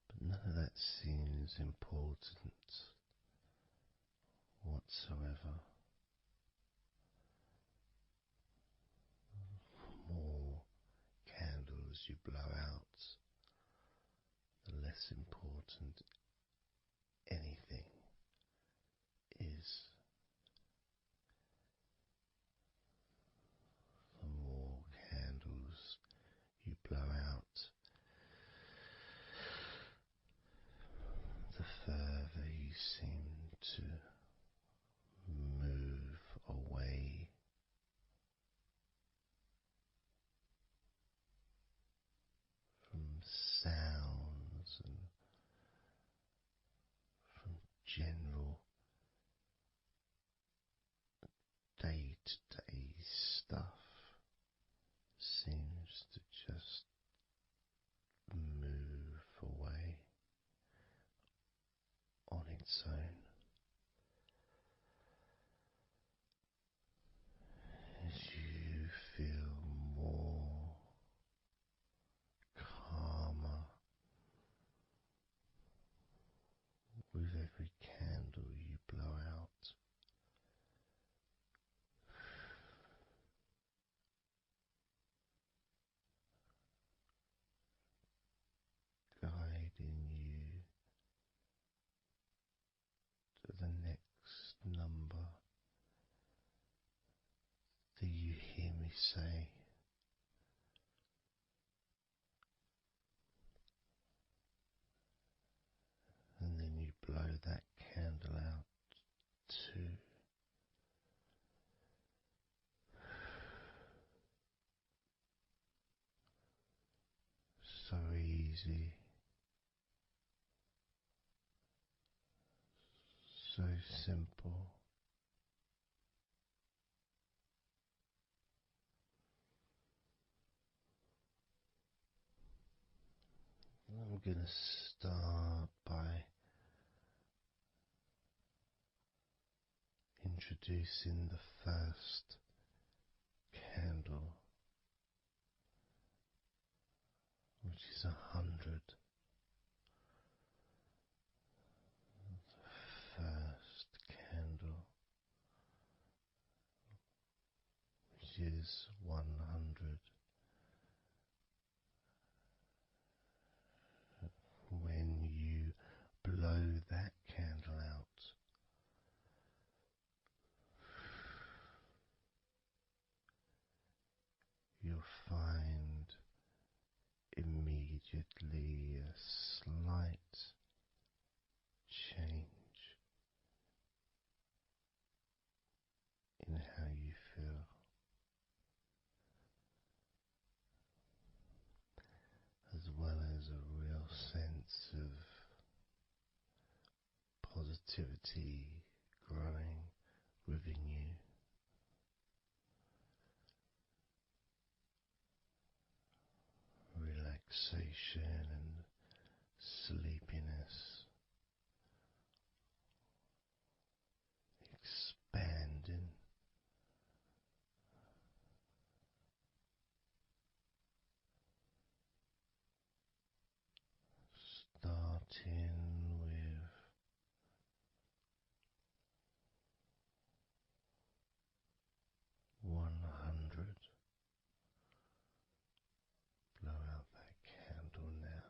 But none of that seems important whatsoever. The more candles you blow out, the less important anything is. The more candles you blow out, the further you seem to move away from sounds and from general day-to-day stuff. Seems to just move away on its own as you feel more calmer with every candle you blow out. Guiding you to the next number that you hear me say, and then you blow that candle out too. So easy, so simple. I'm going to start by introducing the first candle, which is 100. The first candle, which is 100. When you blow that candle out, you'll find immediately a slight change in how you feel. As well as a real sense of positivity growing within you. Relaxation and sleepiness expanding with 100. Blow out that candle now.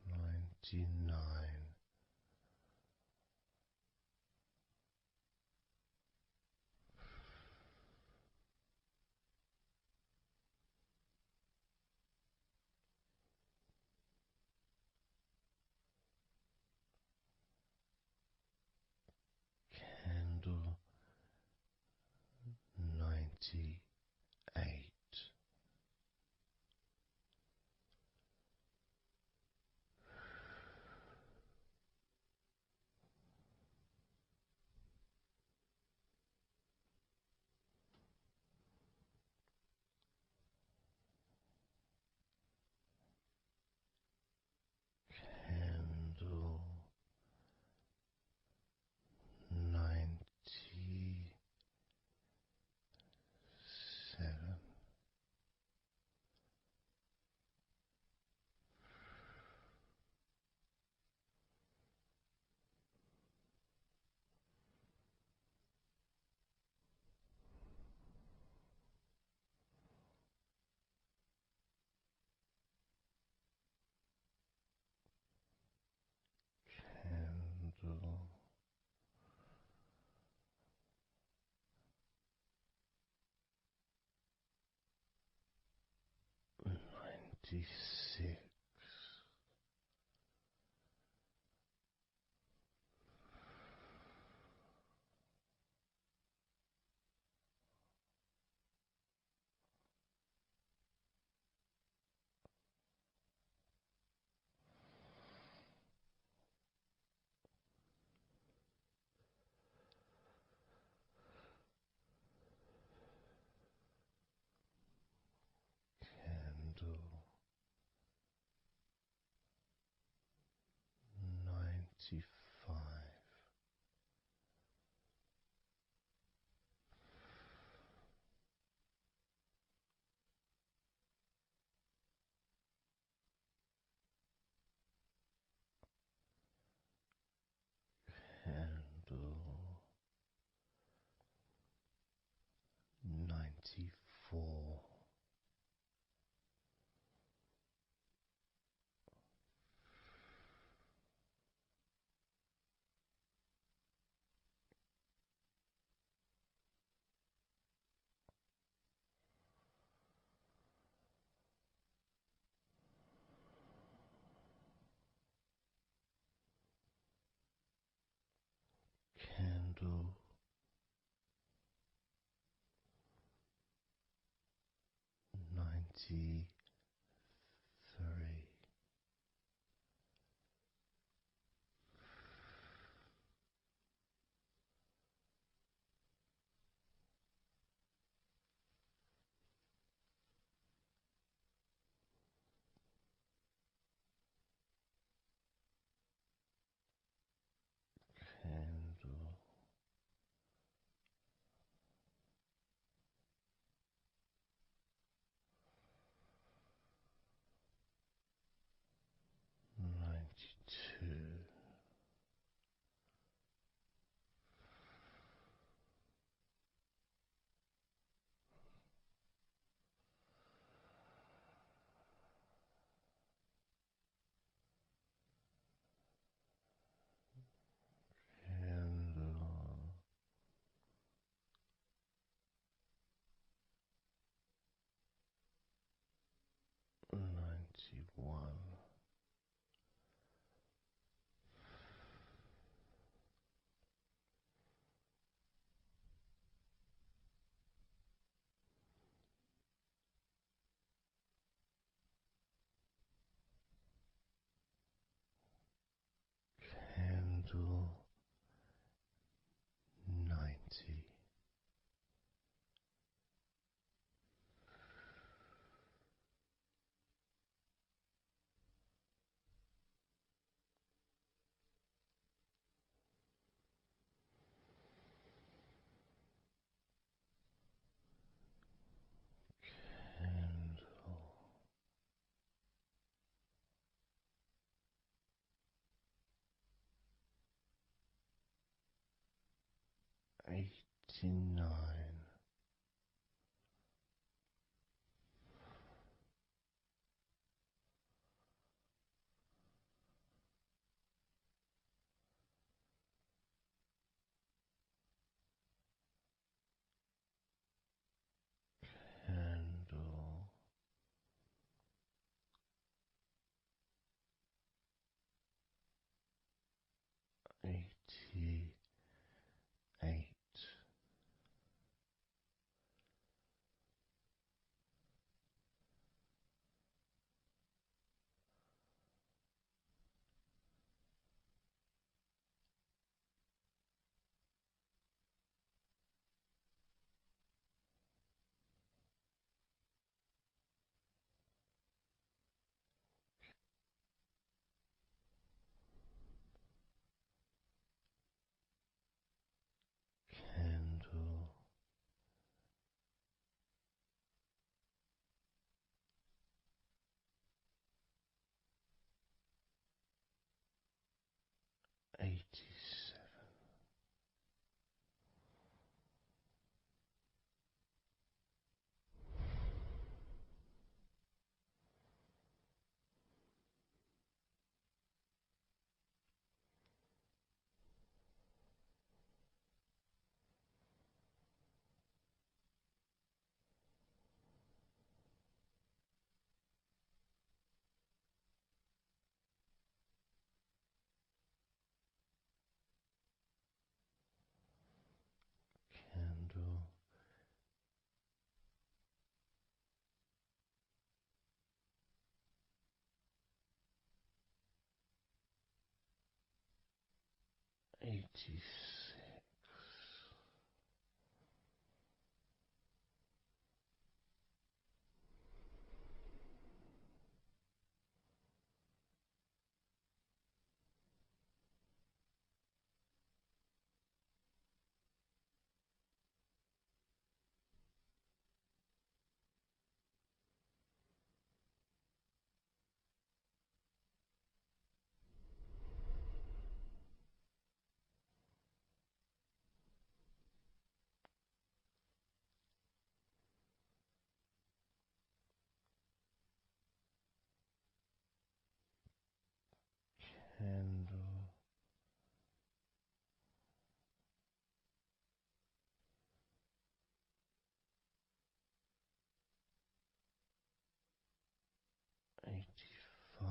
99. Candle 98. Candle 97. Candle 96. Candle 95. Candle 94. Candle 93. Candle 92. Candle 91. Candle 90. 89, candle 88, candle 87, candle 86, candle 85,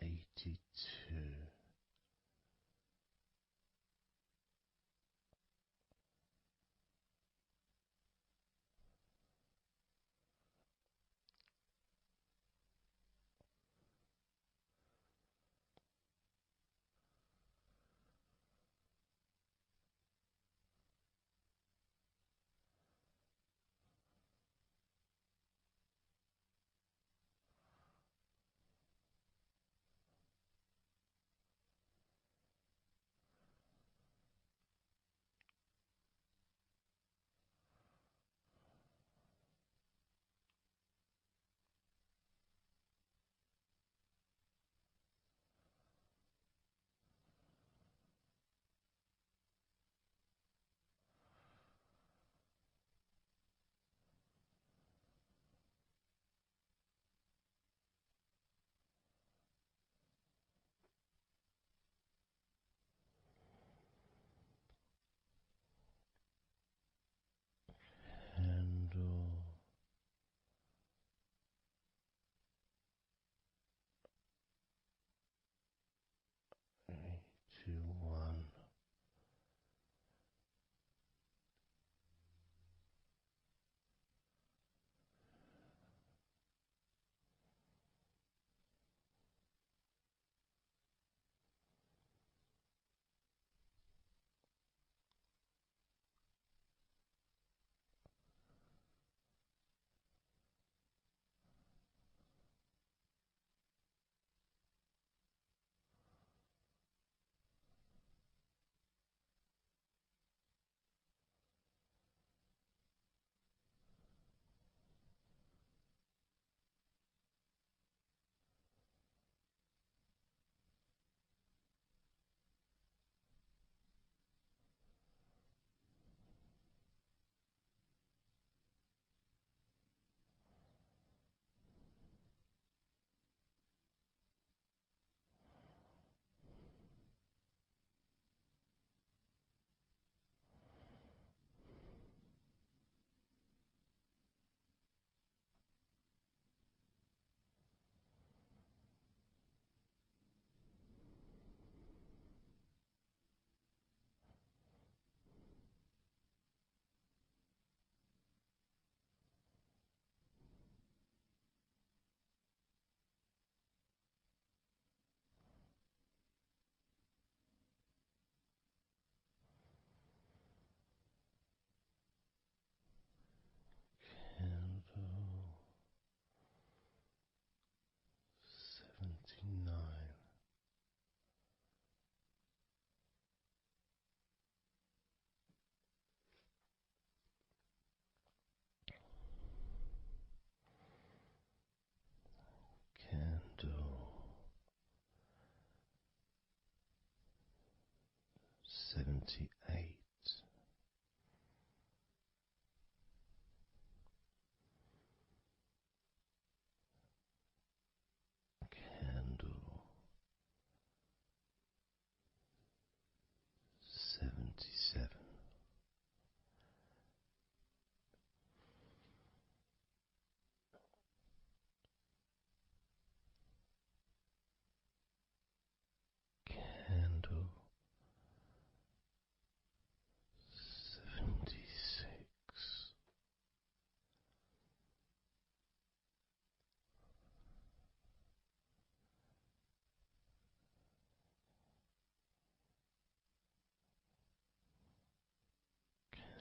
82, 78. Candle 77. Candle 76.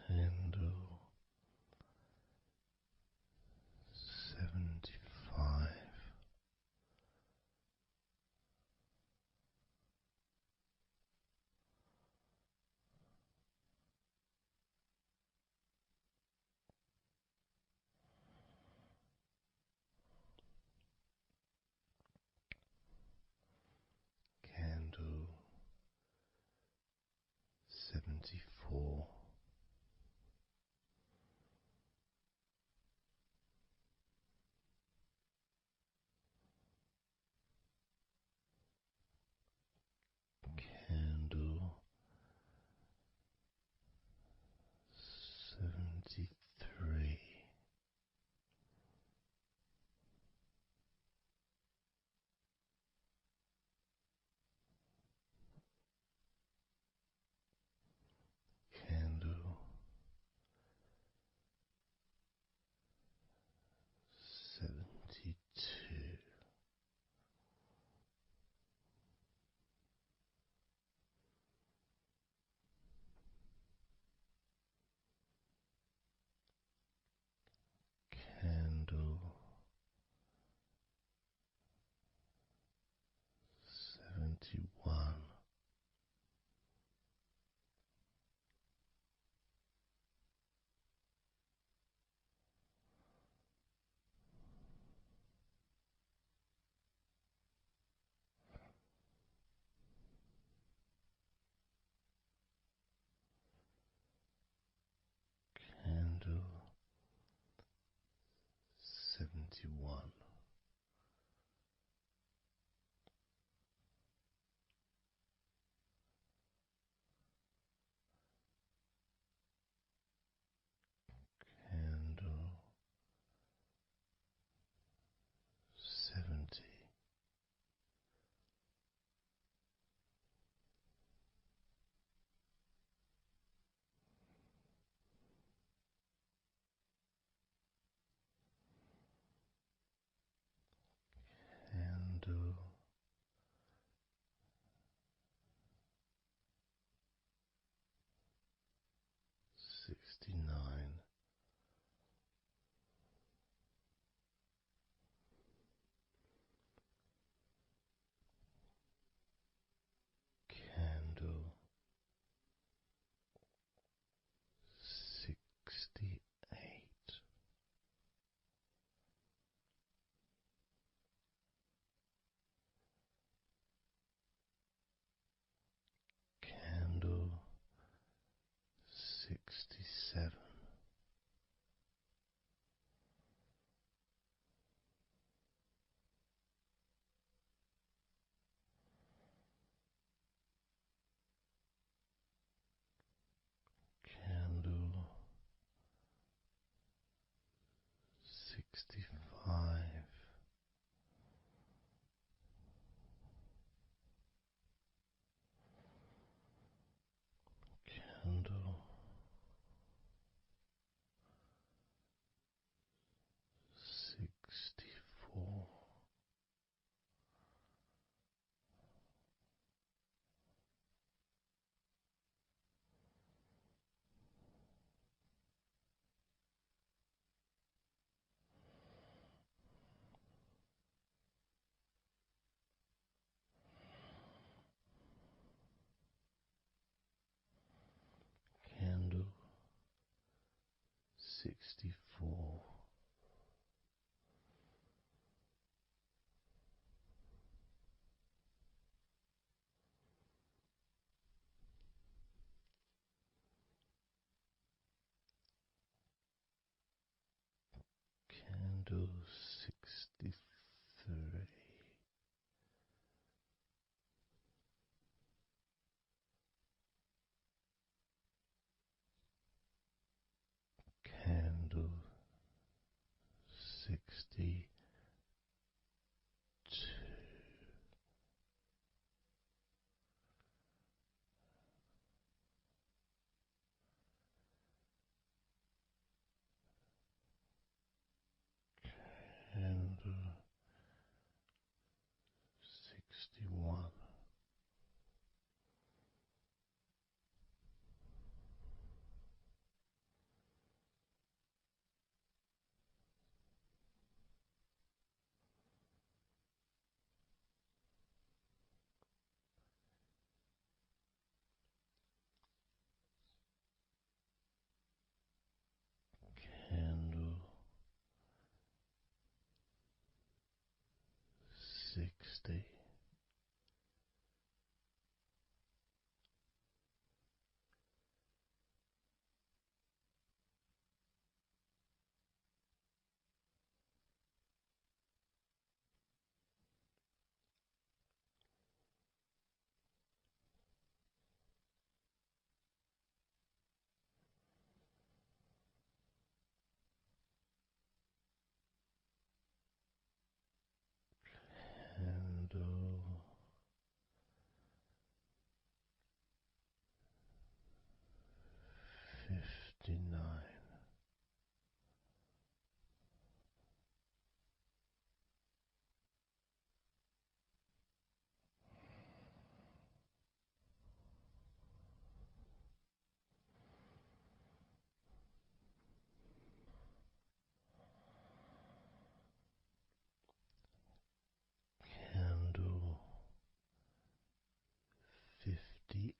Candle 75. Candle 74. Candle 73. Candle 72. Candle 71. Candle 71. Candle 70. Candle 69. Candle 68. Candle 67. Candle 65. Candle 64. Candle 63. Candle 62. Candle 61. Candle 60. Candle 59. Candle 58.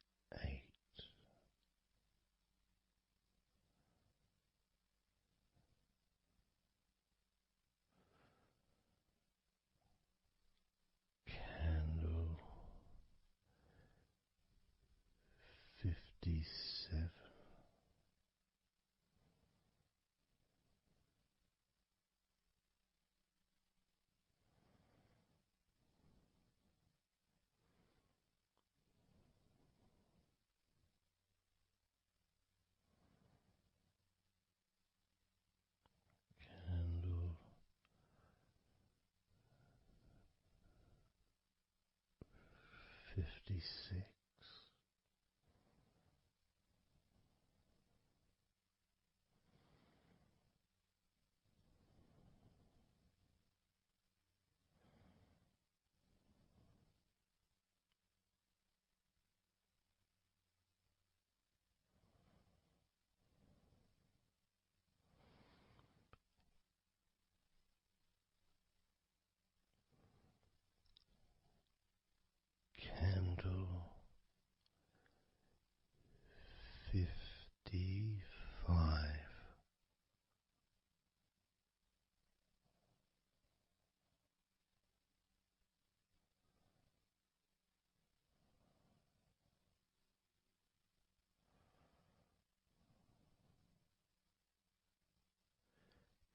Candle 57. Candle 56. Candle 55.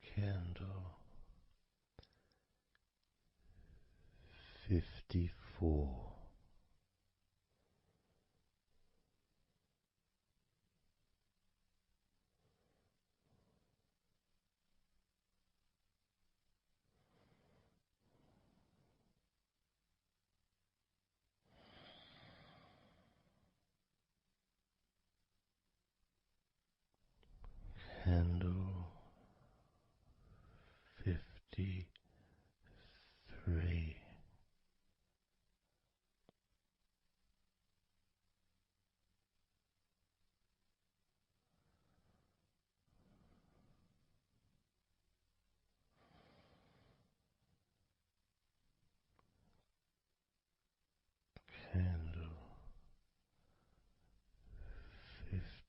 Candle 54. Candle 53. Candle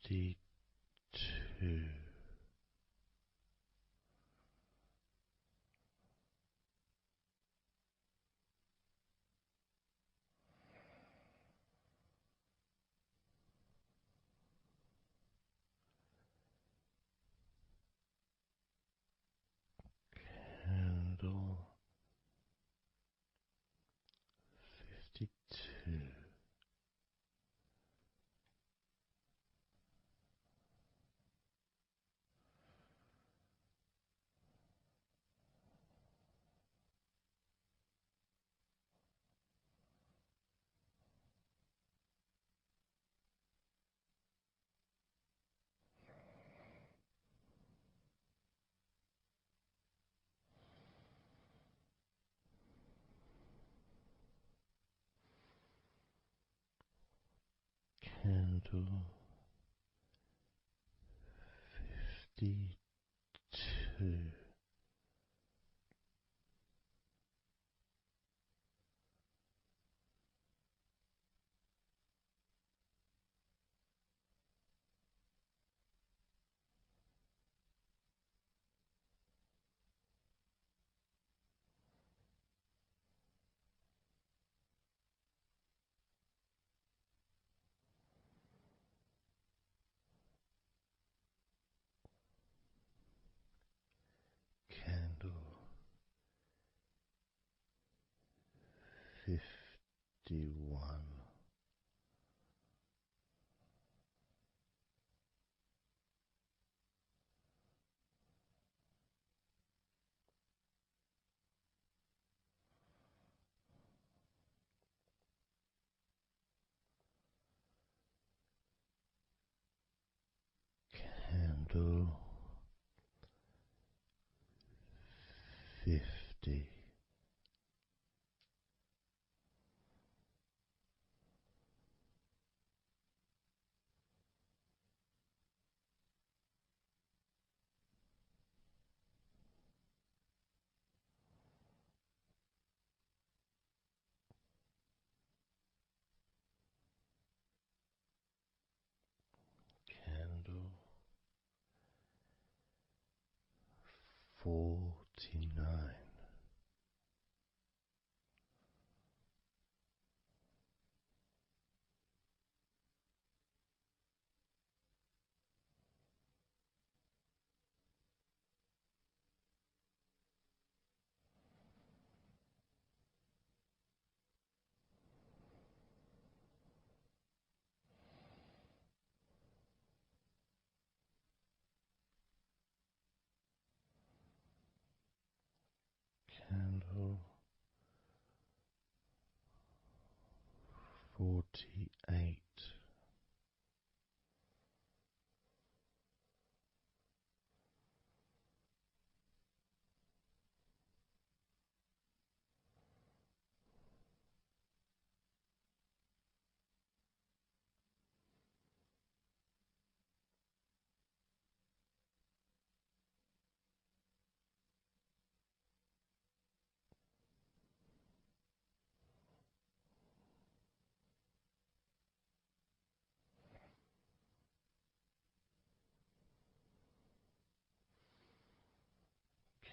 52. candle 52, candle 51, candle 50, candle 49, candle 48,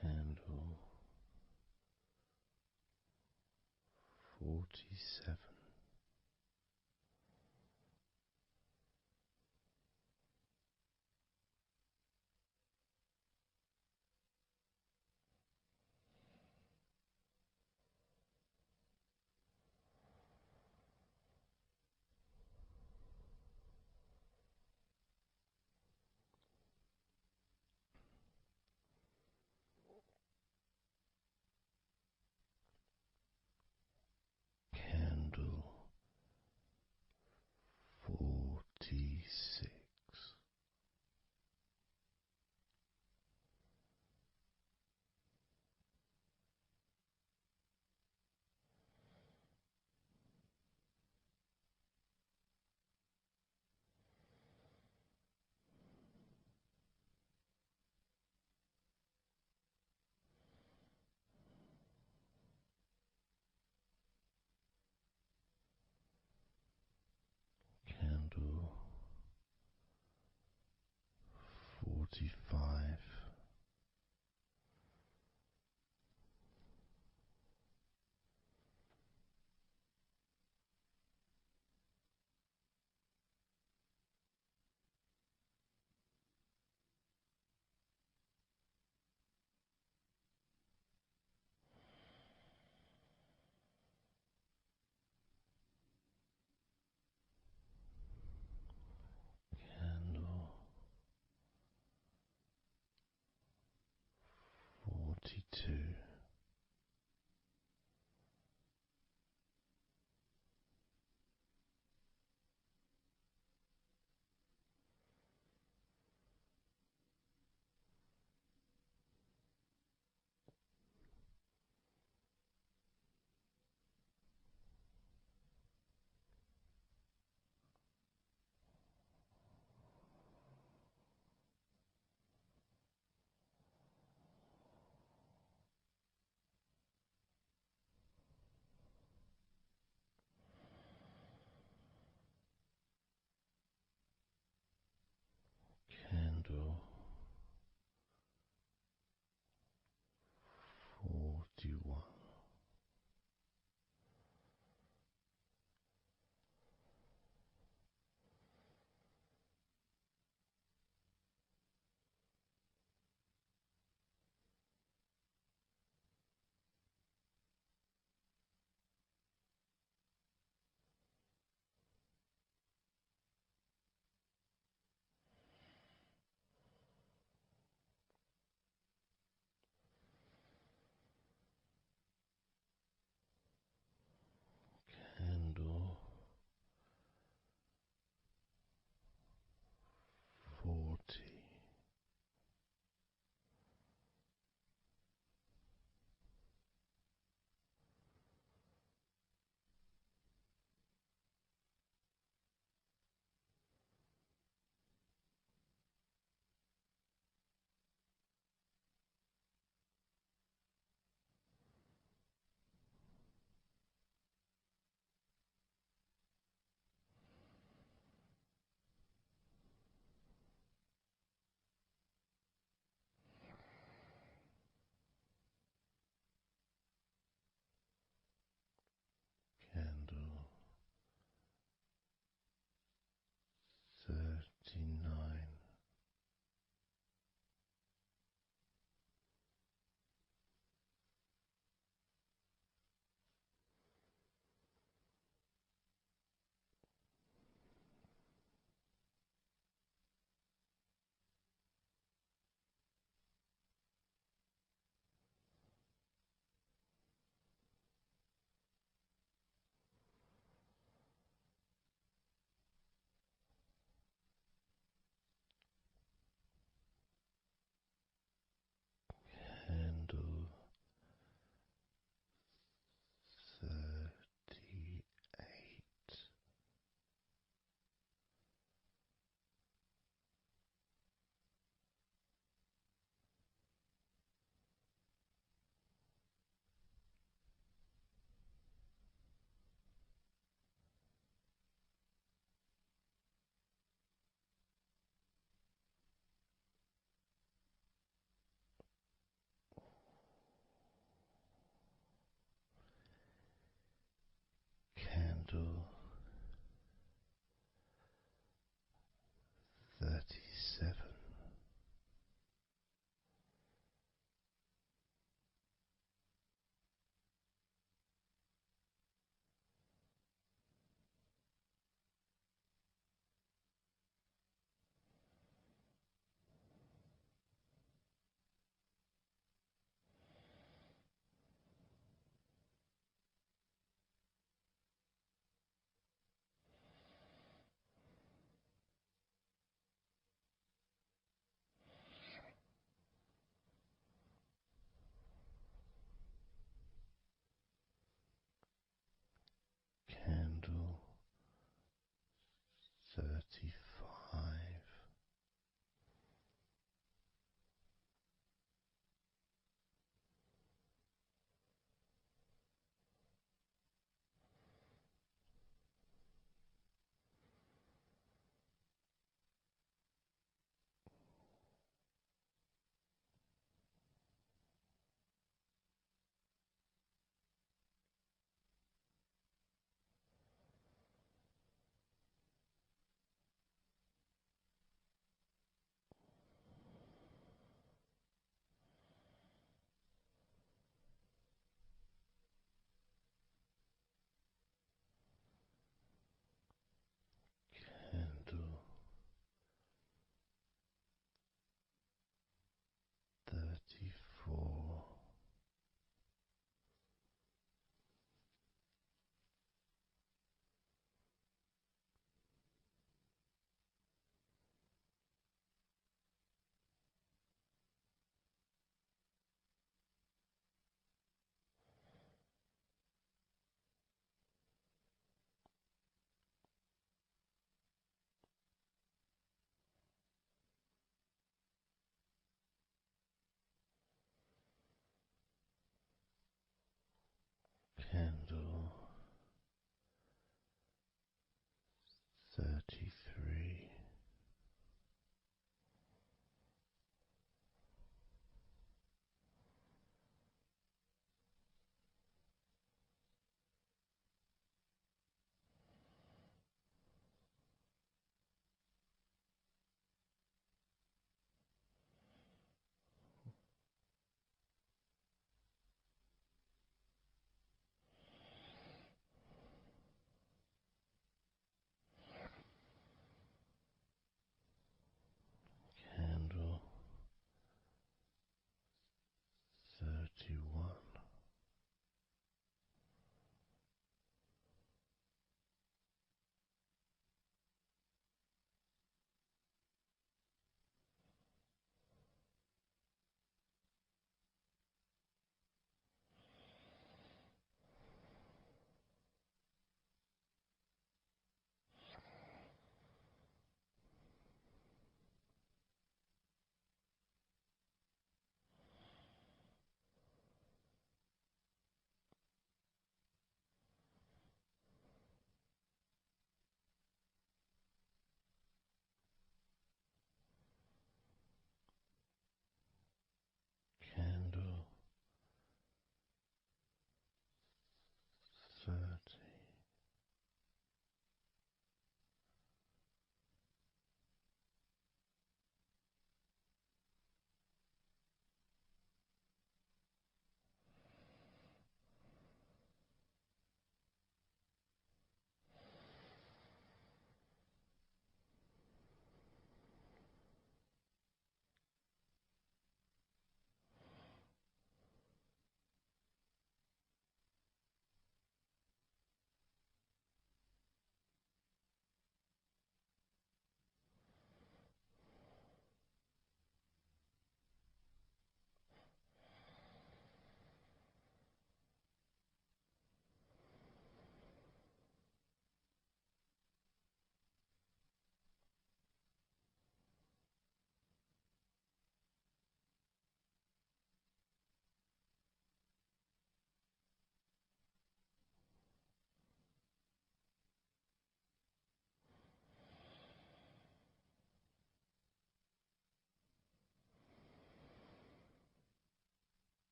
candle 47, candle 46, candle 45, candle 42, candle 41. Candle 40. Candle 39. Candle 38. Candle 37.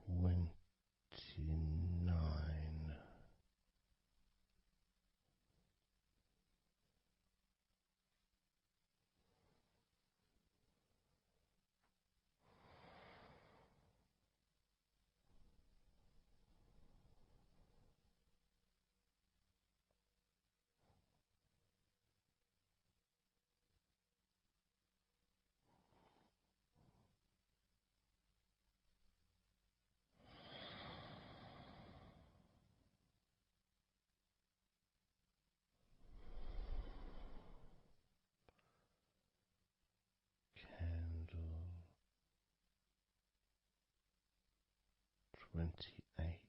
29. Candle 28.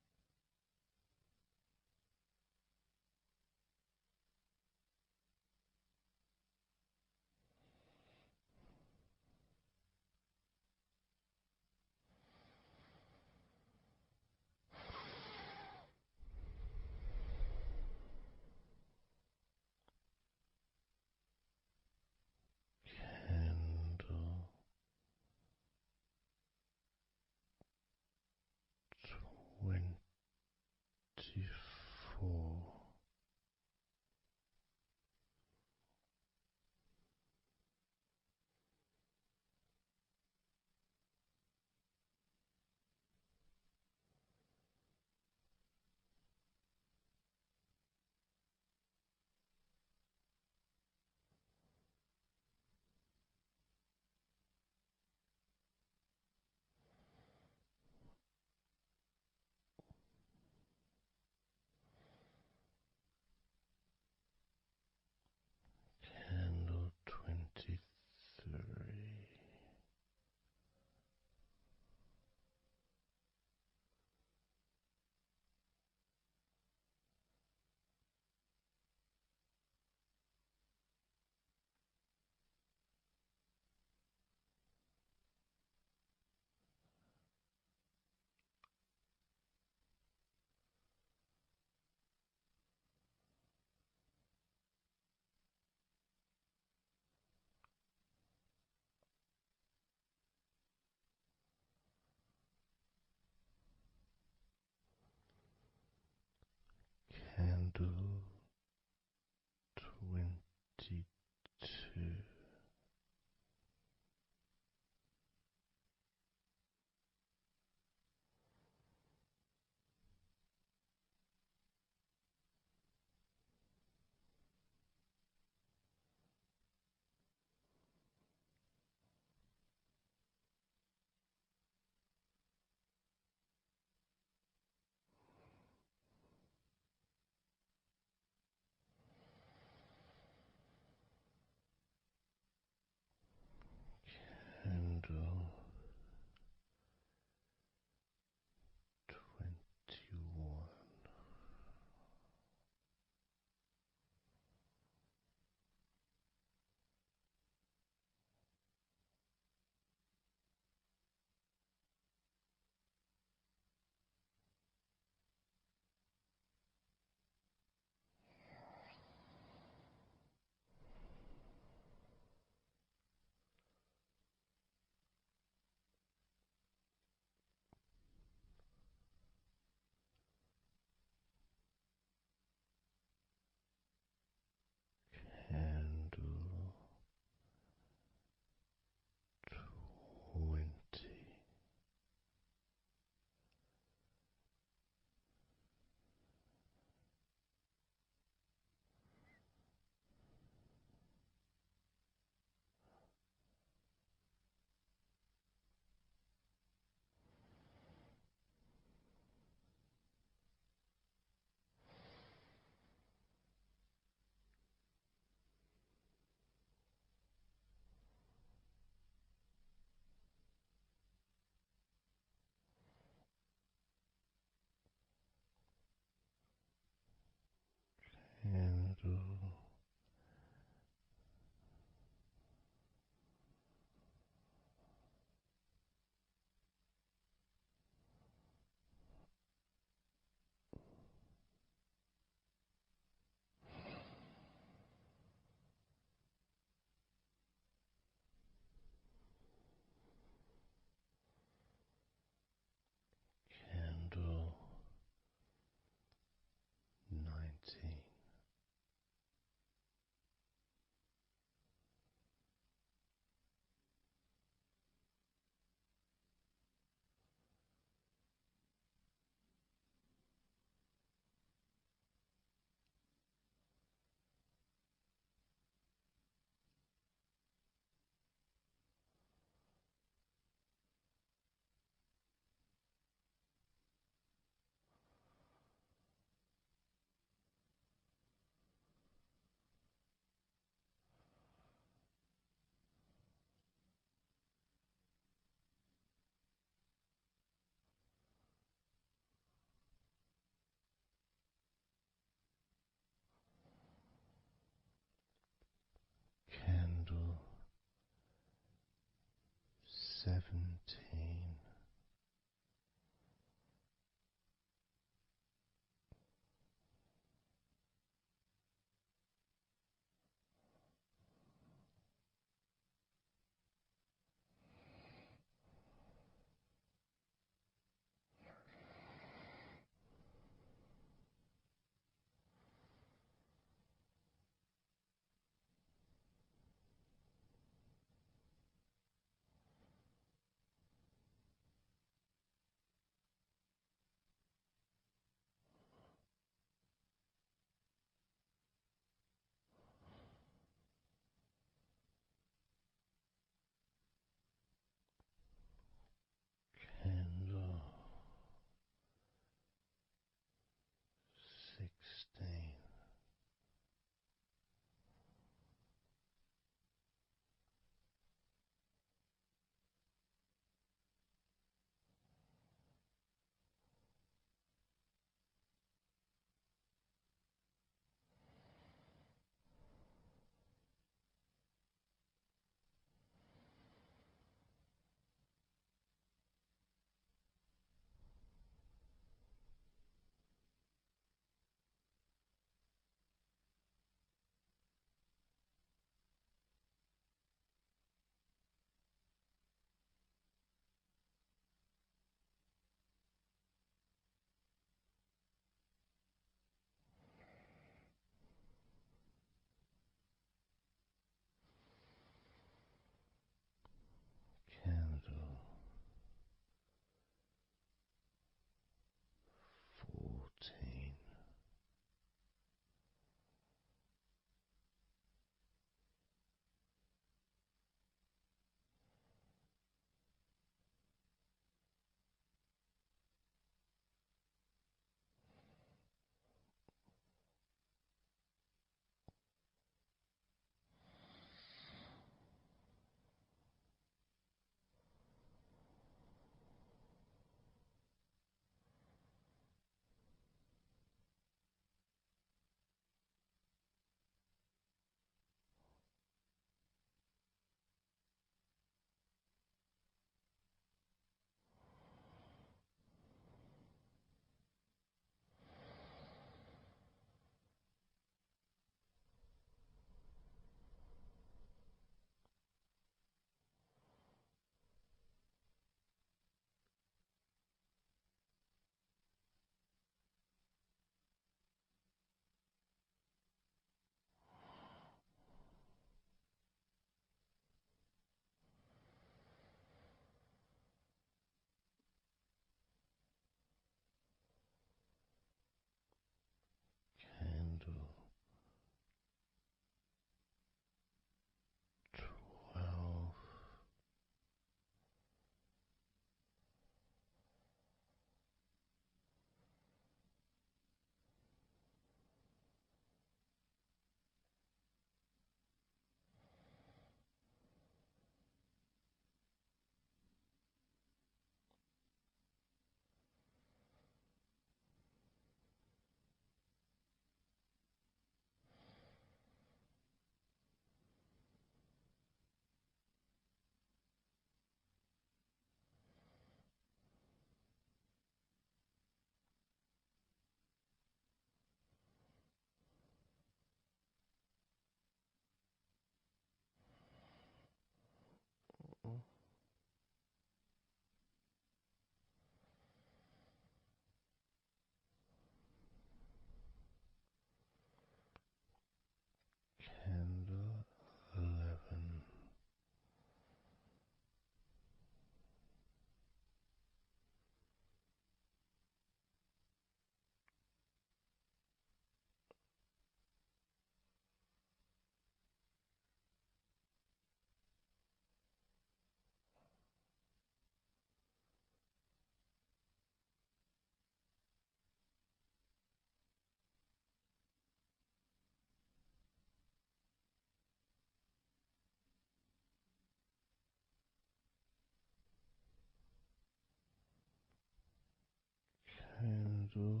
candle.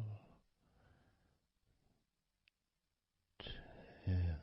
10.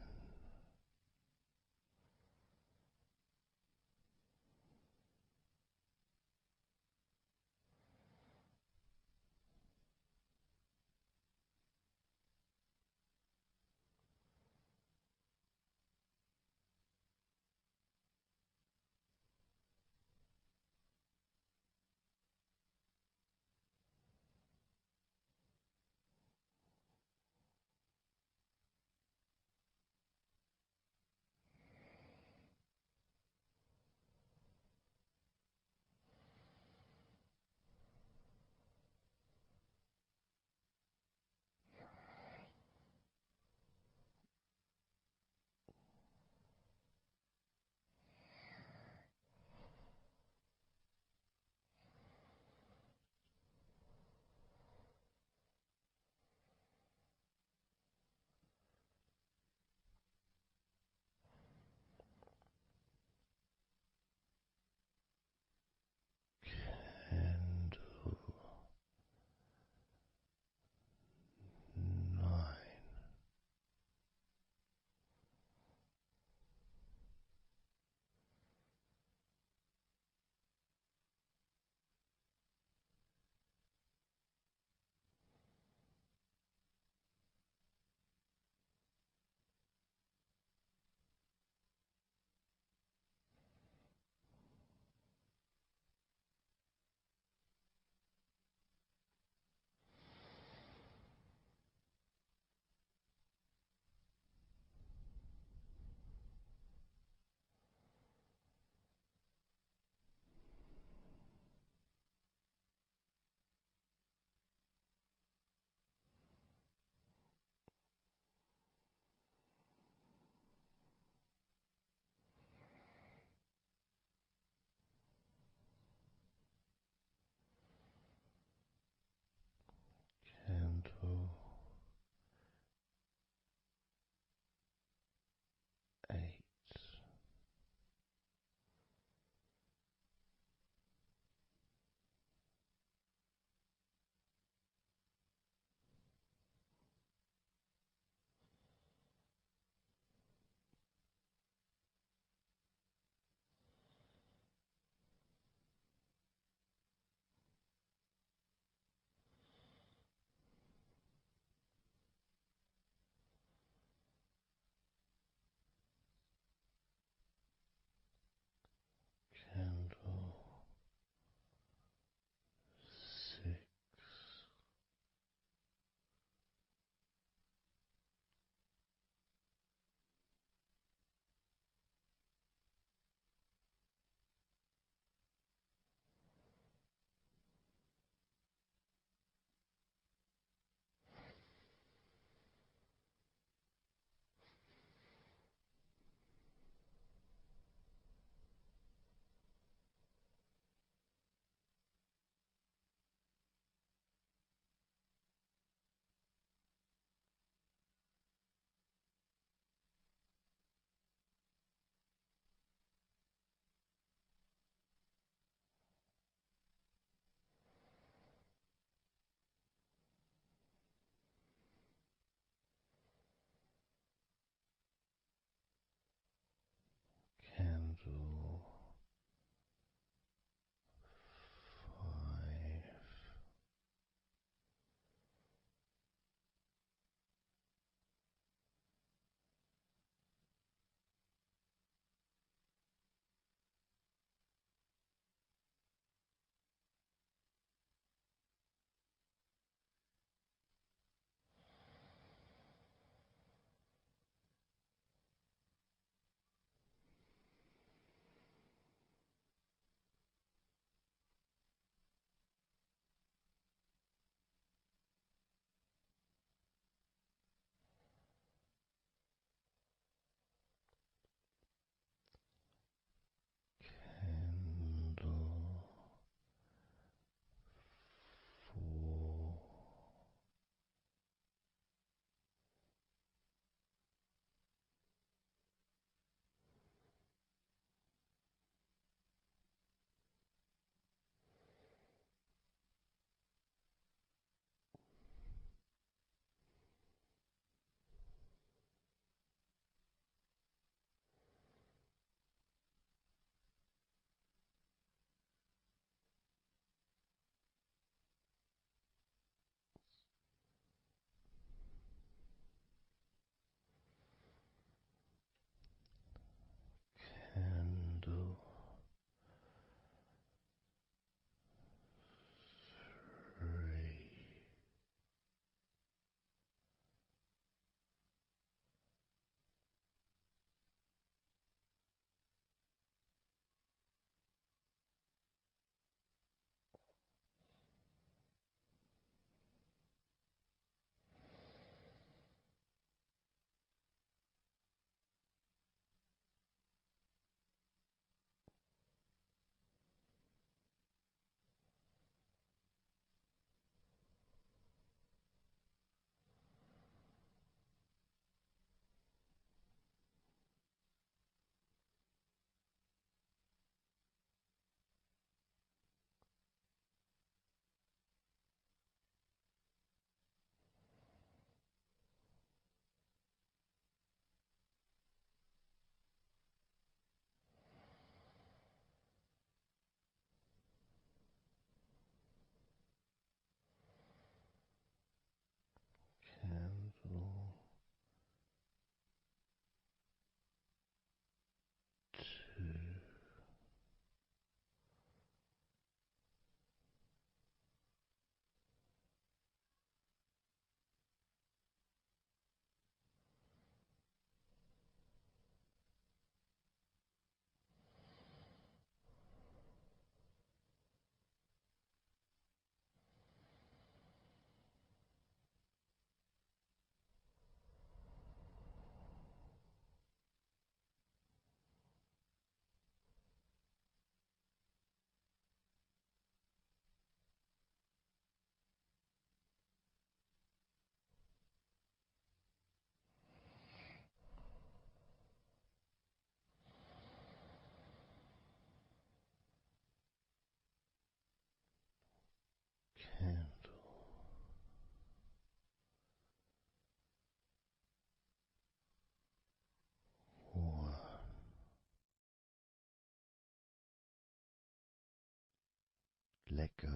let go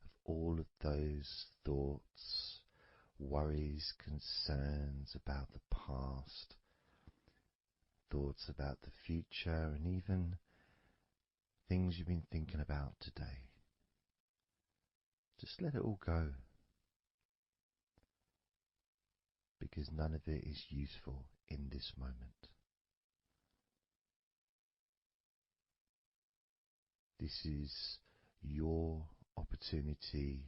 of all of those thoughts, worries, concerns about the past, thoughts about the future, and even things you've been thinking about today. Just let it all go, because none of it is useful in this moment. This is your opportunity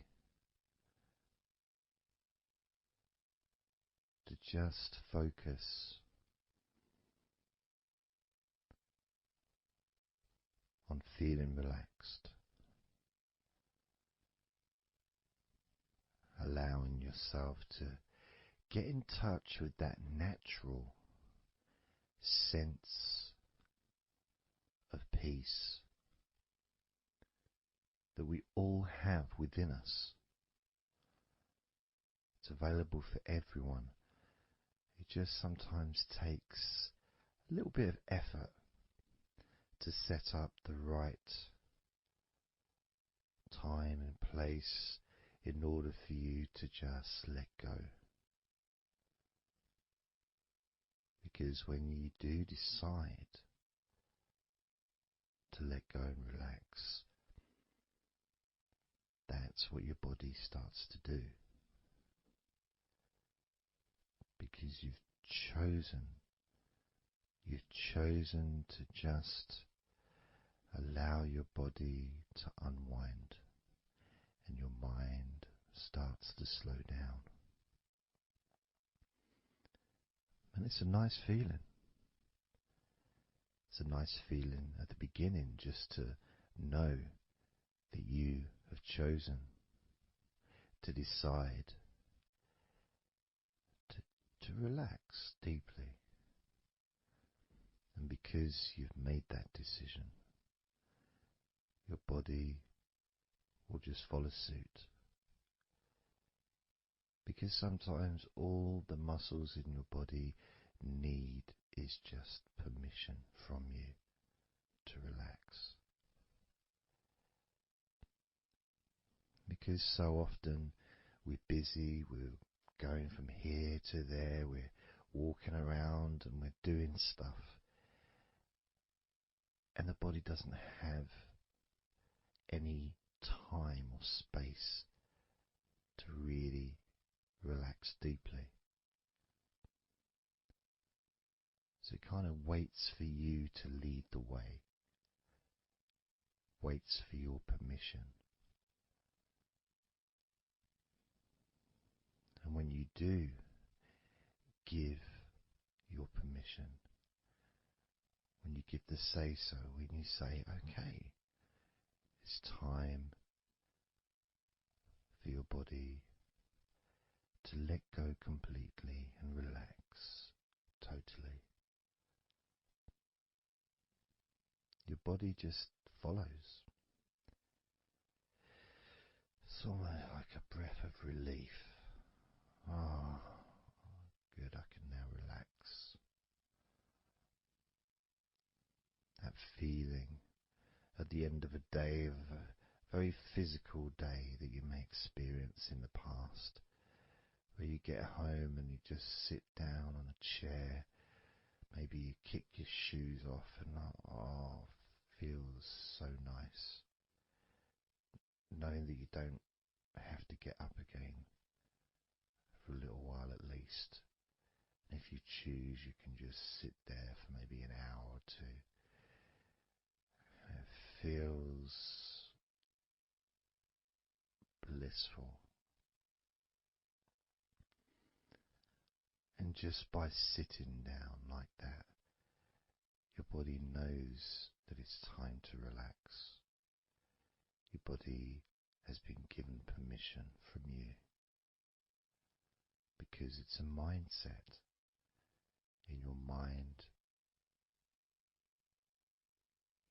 to just focus on feeling relaxed, allowing yourself to get in touch with that natural sense of peace that we all have within us. It's available for everyone. It just sometimes takes a little bit of effort to set up the right time and place in order for you to just let go. Because when you do decide to let go and relax, that's what your body starts to do. Because you've chosen to just allow your body to unwind, and your mind starts to slow down. And it's a nice feeling. It's a nice feeling at the beginning just to know that you have chosen to decide to relax deeply. And because you've made that decision, your body will just follow suit. Because sometimes all the muscles in your body need is just permission from you to relax. Because so often we're busy, we're going from here to there, we're walking around and we're doing stuff, and the body doesn't have any time or space to really relax deeply. So it kind of waits for you to lead the way, waits for your permission. And when you do give your permission, when you give the say-so, when you say, okay, it's time for your body to let go completely and relax totally, your body just follows. It's almost like a breath of relief. Ah, good, I can now relax. That feeling at the end of a day, of a very physical day that you may experience in the past, where you get home and you just sit down on a chair, maybe you kick your shoes off and feels so nice. Knowing that you don't have to get up again for a little while at least. And if you choose, you can just sit there for maybe an hour or two. And it feels blissful. And just by sitting down like that, your body knows that it's time to relax. Your body has been given permission from you, because it's a mindset. In your mind,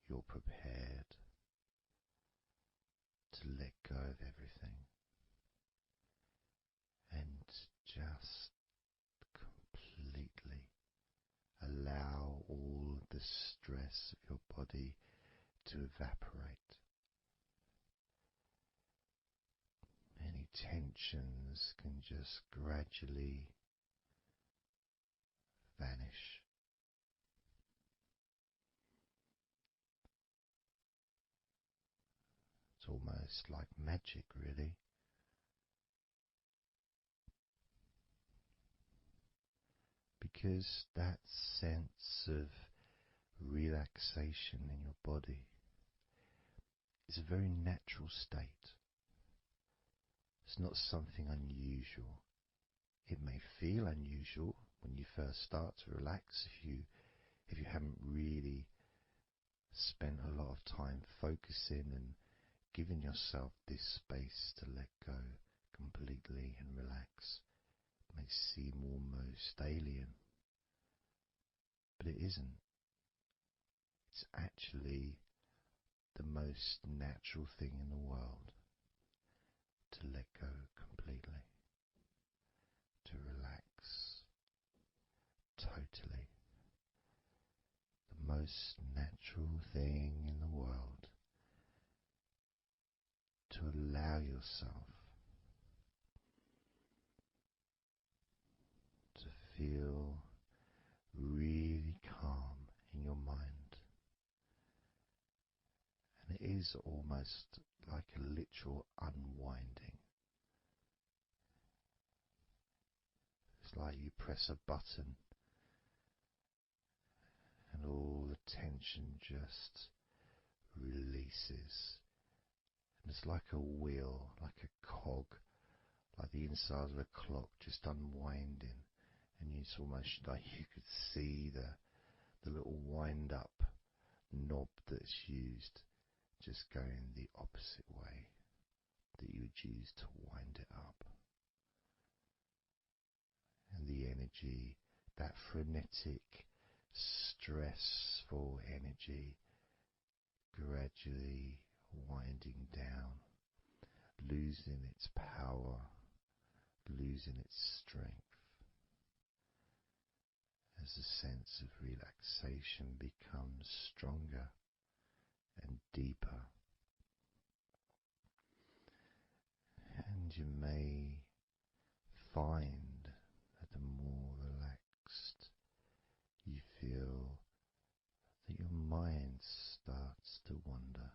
you're prepared to let go of everything and just completely allow all the stress of your body to evaporate, tensions can just gradually vanish. It's almost like magic, really, because that sense of relaxation in your body is a very natural state. It's not something unusual. It may feel unusual when you first start to relax if you haven't really spent a lot of time focusing and giving yourself this space to let go completely and relax. It may seem almost alien, but it isn't. It's actually the most natural thing in the world to let go completely, to relax totally. The most natural thing in the world to allow yourself to feel really calm in your mind. And it is almost like a literal unwinding. It's like you press a button and all the tension just releases. And it's like a wheel, like a cog, like the inside of a clock just unwinding. And it's almost like you could see the little wind up knob that's used just going the opposite way that you would use to wind it up. And the energy, that frenetic, stressful energy, gradually winding down, losing its power, losing its strength, as the sense of relaxation becomes stronger and deeper. And you may find that the more relaxed you feel, that your mind starts to wander.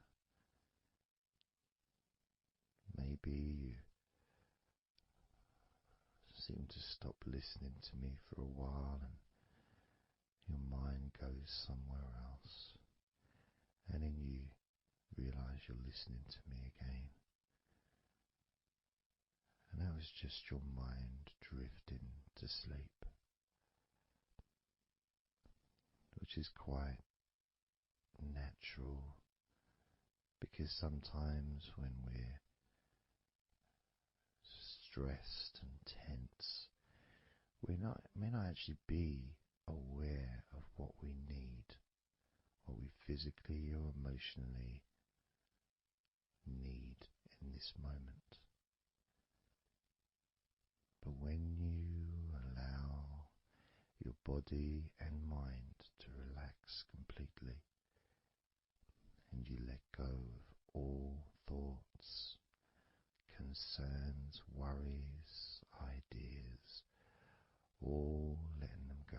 Maybe you seem to stop listening to me for a while and your mind goes somewhere else, and then you realize you're listening to me again. And that was just your mind drifting to sleep, which is quite natural, because sometimes when we're stressed and tense, we may not actually be aware of what we need, what we physically or emotionally need in this moment. But when you allow your body and mind to relax completely, and you let go of all thoughts, concerns, worries, ideas, all letting them go,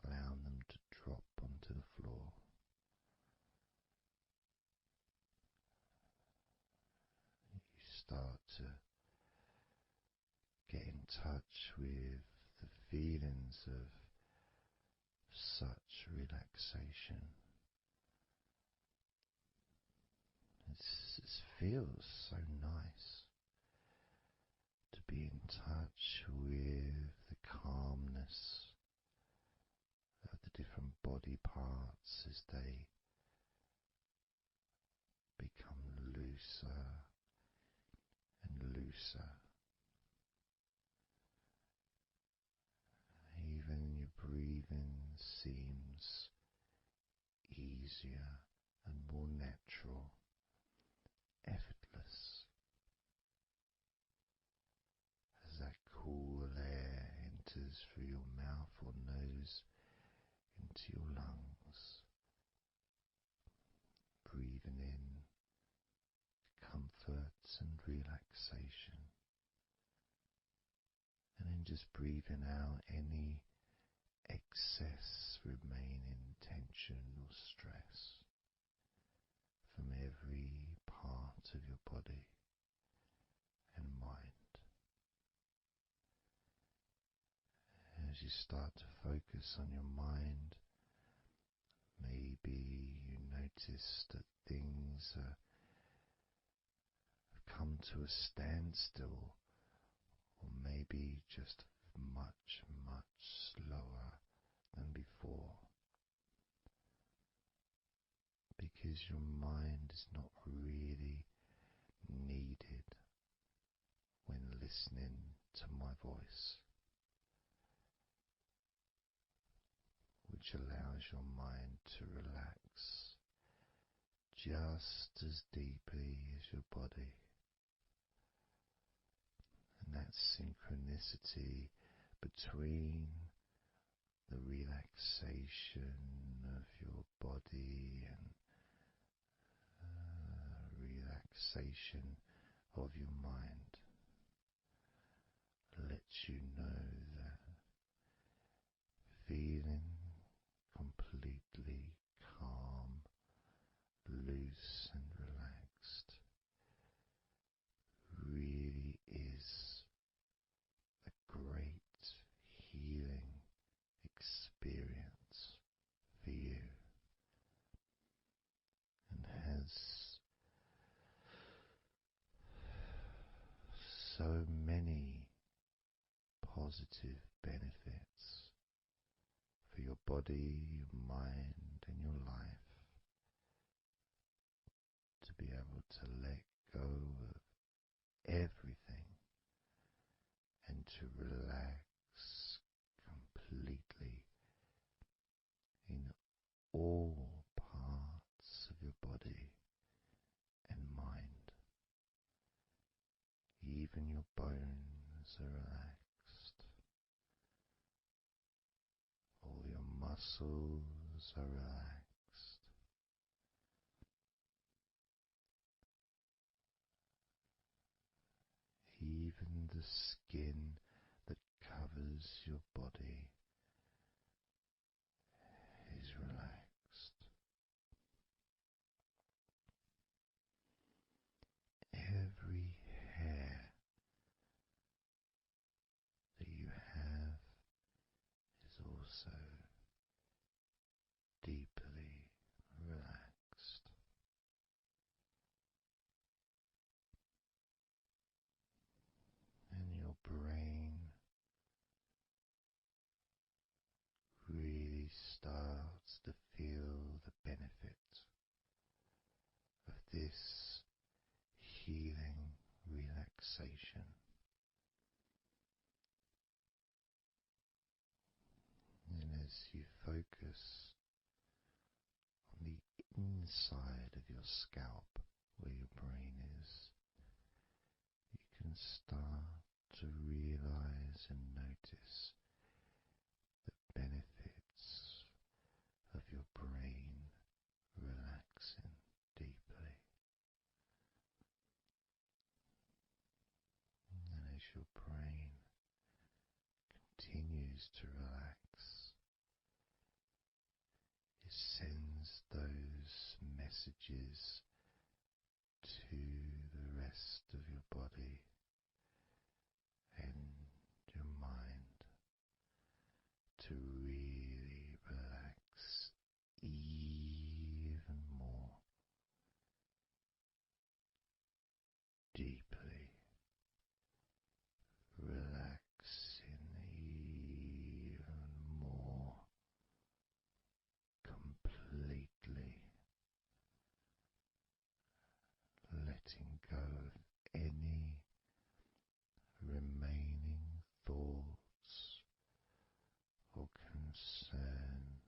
allowing them to drop onto the floor. You start to get in touch with the feelings of such relaxation. It feels so nice to be in touch with the calmness of the different body parts as they become looser and looser. Even your breathing seems easier and more natural, effortless, as that cool air enters through your mouth or nose into your lungs, breathing in comfort and relaxation, just breathing out any excess remaining tension or stress from every part of your body and mind. As you start to focus on your mind, maybe you notice that things have come to a standstill, or maybe just much, much slower than before, because your mind is not really needed when listening to my voice, which allows your mind to relax just as deeply as your body. And that synchronicity between the relaxation of your body and relaxation of your mind lets you know that feeling completely calm, loose and relaxed really is a great healing experience for you, and has so many positive benefits for your body, your mind, and your life, to be able to let go of everything and to relax completely in all parts of your body and mind. Even your bones are relaxed. All your muscles are relaxed. Even the skin that covers your body is relaxed. Every hair that you have is also deeply relaxed. And your brain really starts to feel the benefit of this healing relaxation. And as you focus on the inside of your scalp where your brain is, you can start to realize and notice the benefits of your brain relaxing deeply. And as your brain continues to relax, it sends those messages to the rest of your body and your mind to really relax even more deeply, relaxing even more completely, letting go of any remaining thoughts or concerns.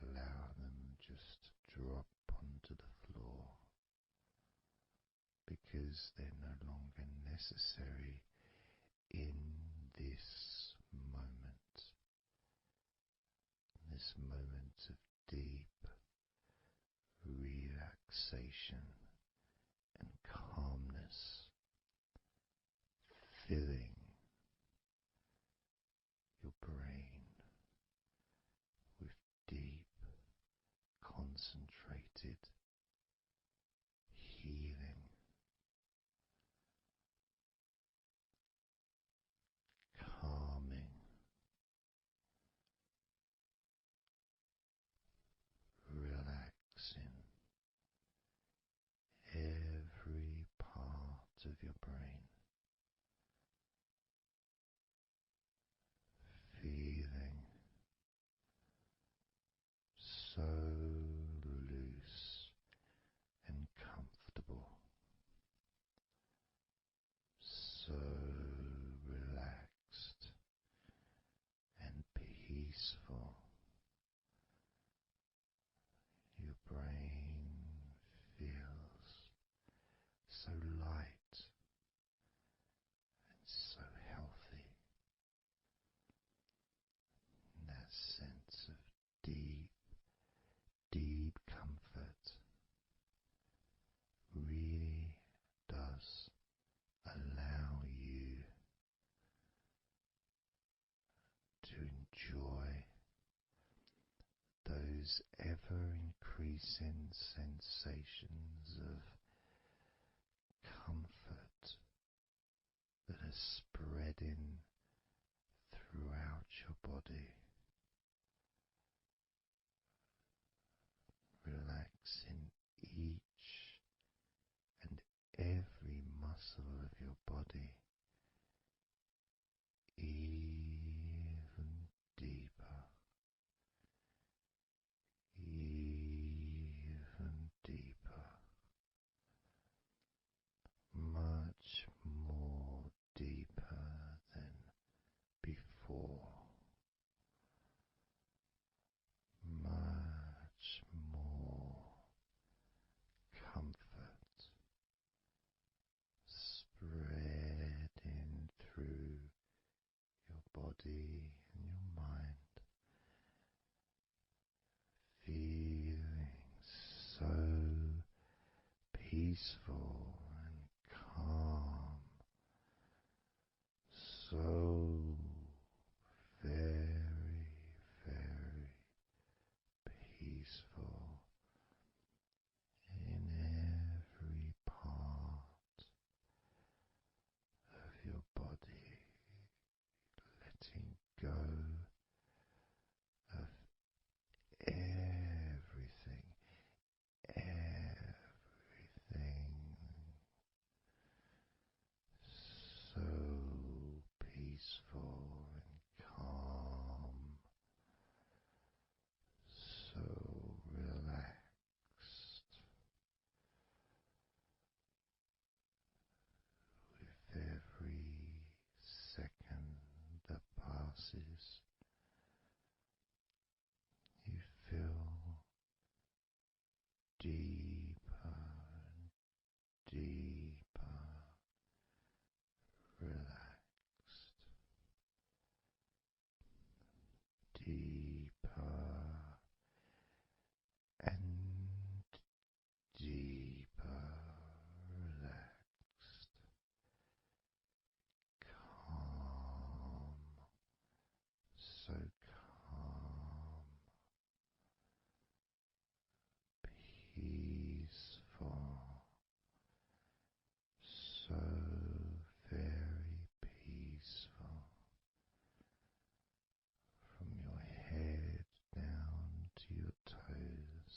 Allow them just to drop onto the floor, because they're no longer necessary in this moment, this moment of deep relaxation and calmness, filling concentrated healing, calming, relaxing every part of your brain, feeling so loose and comfortable, so relaxed and peaceful. Your brain feels so light and so healthy. And that sense of deep, deep comfort really does allow you to enjoy those ever increasing sensations of comfort that are spreading throughout your body, relaxing each and every muscle of your body even deeper, even deeper, much more deeper than before, much more comfort spreading through your body and your mind, feeling so peaceful and calm, so very, very peaceful in every part of your body, letting go of everything, everything, so peaceful and calm, so relaxed. With every second that passes, you feel deeper and deeper relaxed, deeper and deeper relaxed, calm, so calm, peaceful, so very peaceful, from your head down to your toes,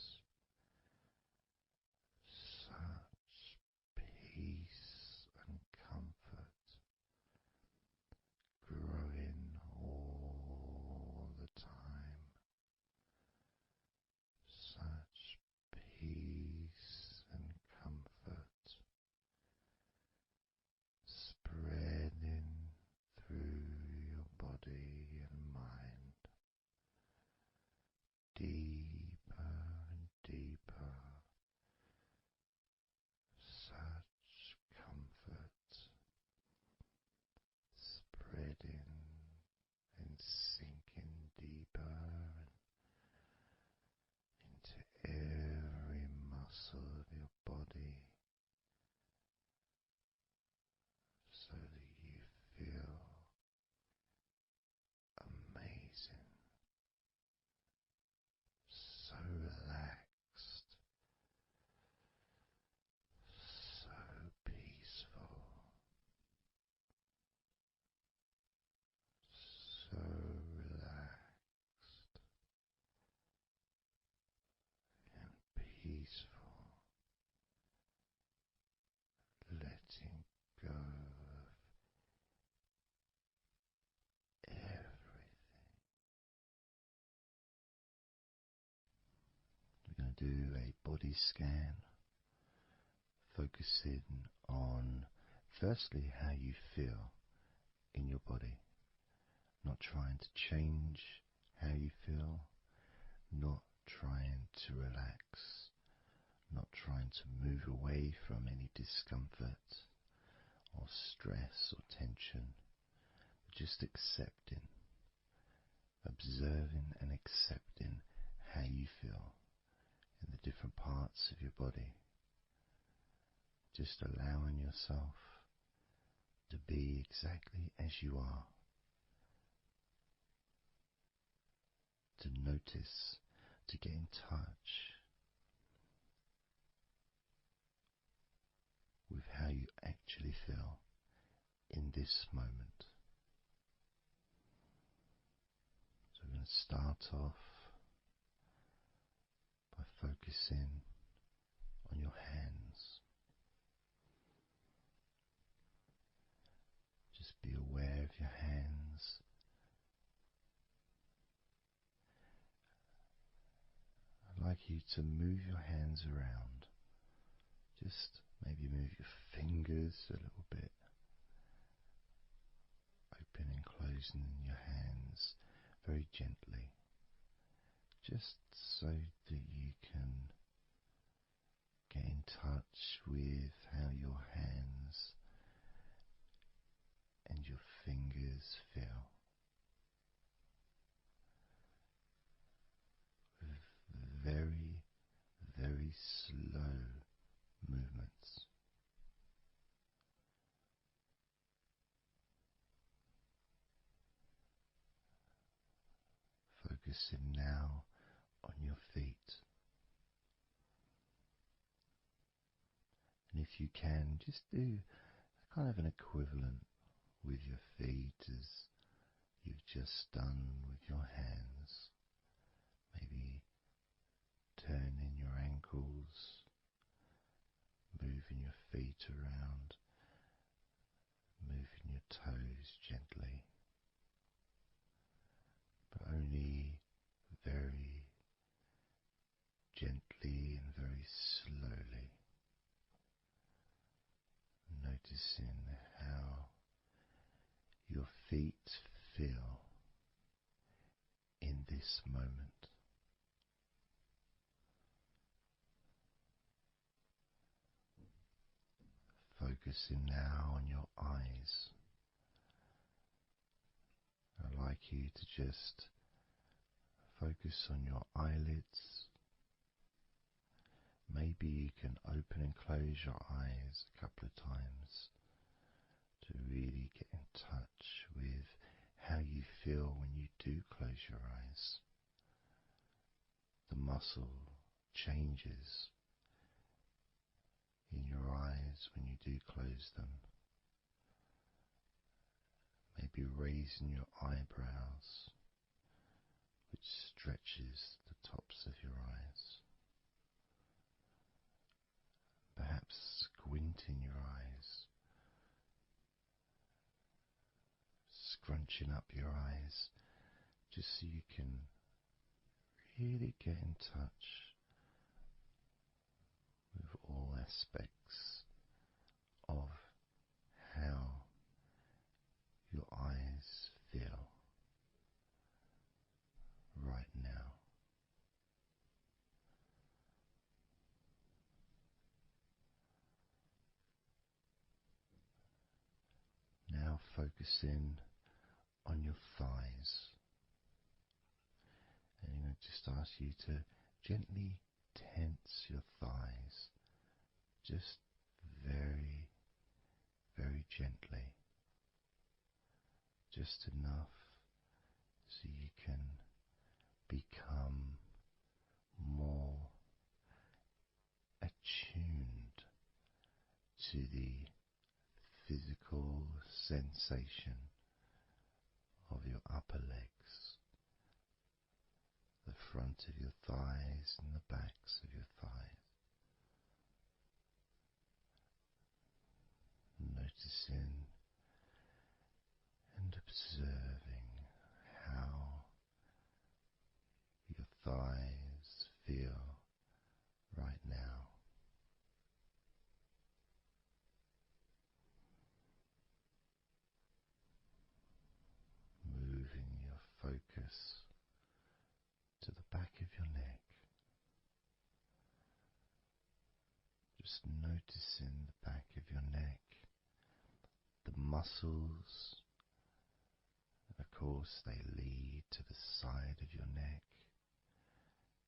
such peace and comfort growing all the time, such peace and comfort spreading through your body and mind, deeper and deeper, such comfort spreading and sinking deeper into every muscle of your body, so that you feel to do a body scan, focusing on firstly how you feel in your body, not trying to change how you feel, not trying to relax, not trying to move away from any discomfort or stress or tension, just accepting, observing and accepting how you feel in the different parts of your body. Just allowing yourself to be exactly as you are, to notice, to get in touch with how you actually feel in this moment. So we're going to start off by focusing on your hands. Just be aware of your hands. I'd like you to move your hands around. Just maybe move your fingers a little bit, open and closing your hands very gently, just so that you can get in touch with how your hands and your fingers feel, with very, very slow movements. Focusing now on your feet. And if you can, just do kind of an equivalent with your feet as you've just done with your hands. Maybe turning your ankles, moving your feet around, moving your toes gently, but only very gently and very slowly, noticing how your feet feel in this moment. Focusing now on your eyes. I'd like you to just focus on your eyelids. Maybe you can open and close your eyes a couple of times to really get in touch with how you feel when you do close your eyes. The muscle changes in your eyes when you do close them. Maybe raising your eyebrows, which stretches the tops of your eyes. Perhaps squinting your eyes, scrunching up your eyes, just so you can really get in touch with all aspects of how your eyes feel right now. Now focusing on your thighs, and I'm going to just ask you to gently tense your thighs, just very, very gently, just enough so you can become more attuned to the physical sensation of your upper legs, the front of your thighs and the backs of your thighs. Noticing and observing how your thighs feel just noticing the back of your neck, the muscles. Of course, they lead to the side of your neck.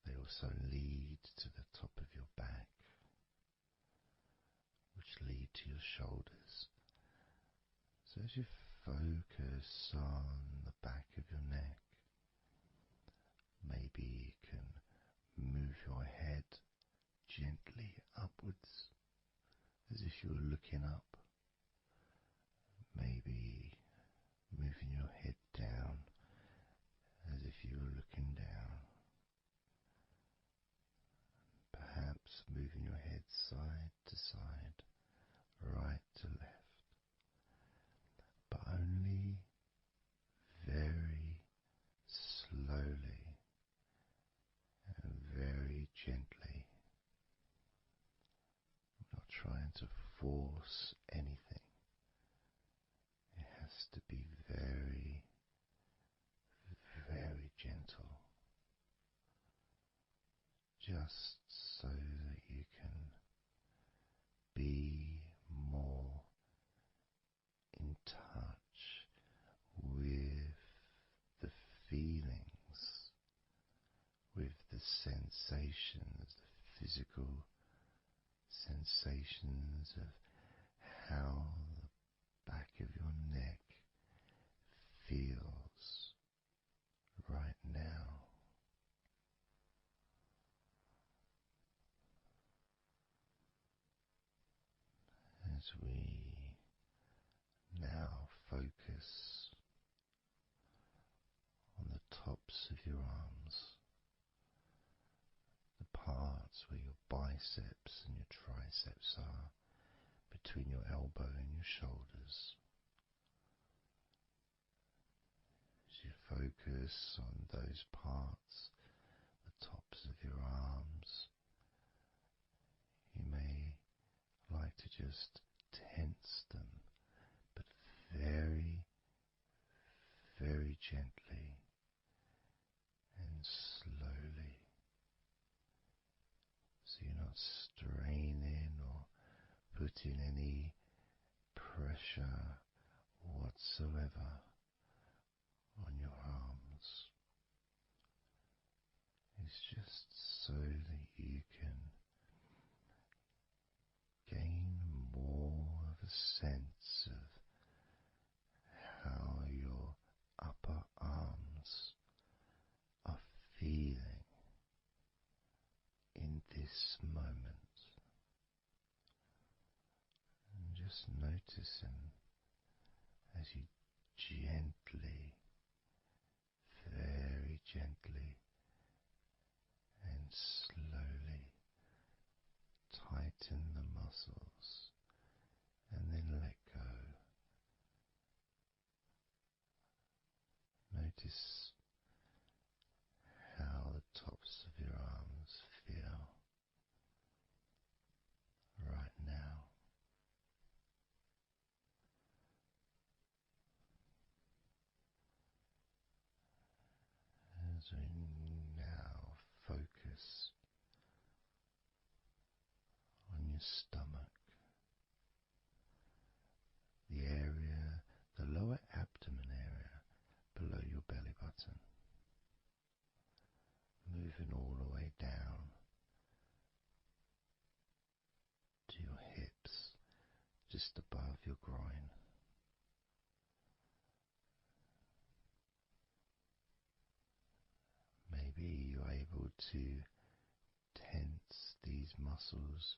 They also lead to the top of your back, which lead to your shoulders. So as you focus on the back of your neck, maybe you can move your head gently upwards as if you were looking up. Maybe moving your head down as if you were looking down. Perhaps moving your head side to side, right to left, but only very slowly and very gently. Not trying to force anything. It has to be very, very gentle, just so that you can be more in touch with the feelings, with the sensations, the physical sensations of how the back of your neck feels right now. As we now focus on the tops of your arms, the parts where your biceps and your triceps are, between your elbow and your shoulders. As you focus on those parts, the tops of your arms, you may like to just tense them, but very, very gently and slowly, so you're not straining or putting any pressure whatsoever on your arms. It's just so that you can gain more of a sense of how your upper arms are feeling in this moment, and just noticing as you gently, very gently and slowly tighten the muscles and then let go. Notice how the tops of your arms feel right now. As we now focus on your stomach, the area, the lower abdomen area below your belly button, moving all the way down to your hips, just above your groin. Maybe you're able to tense these muscles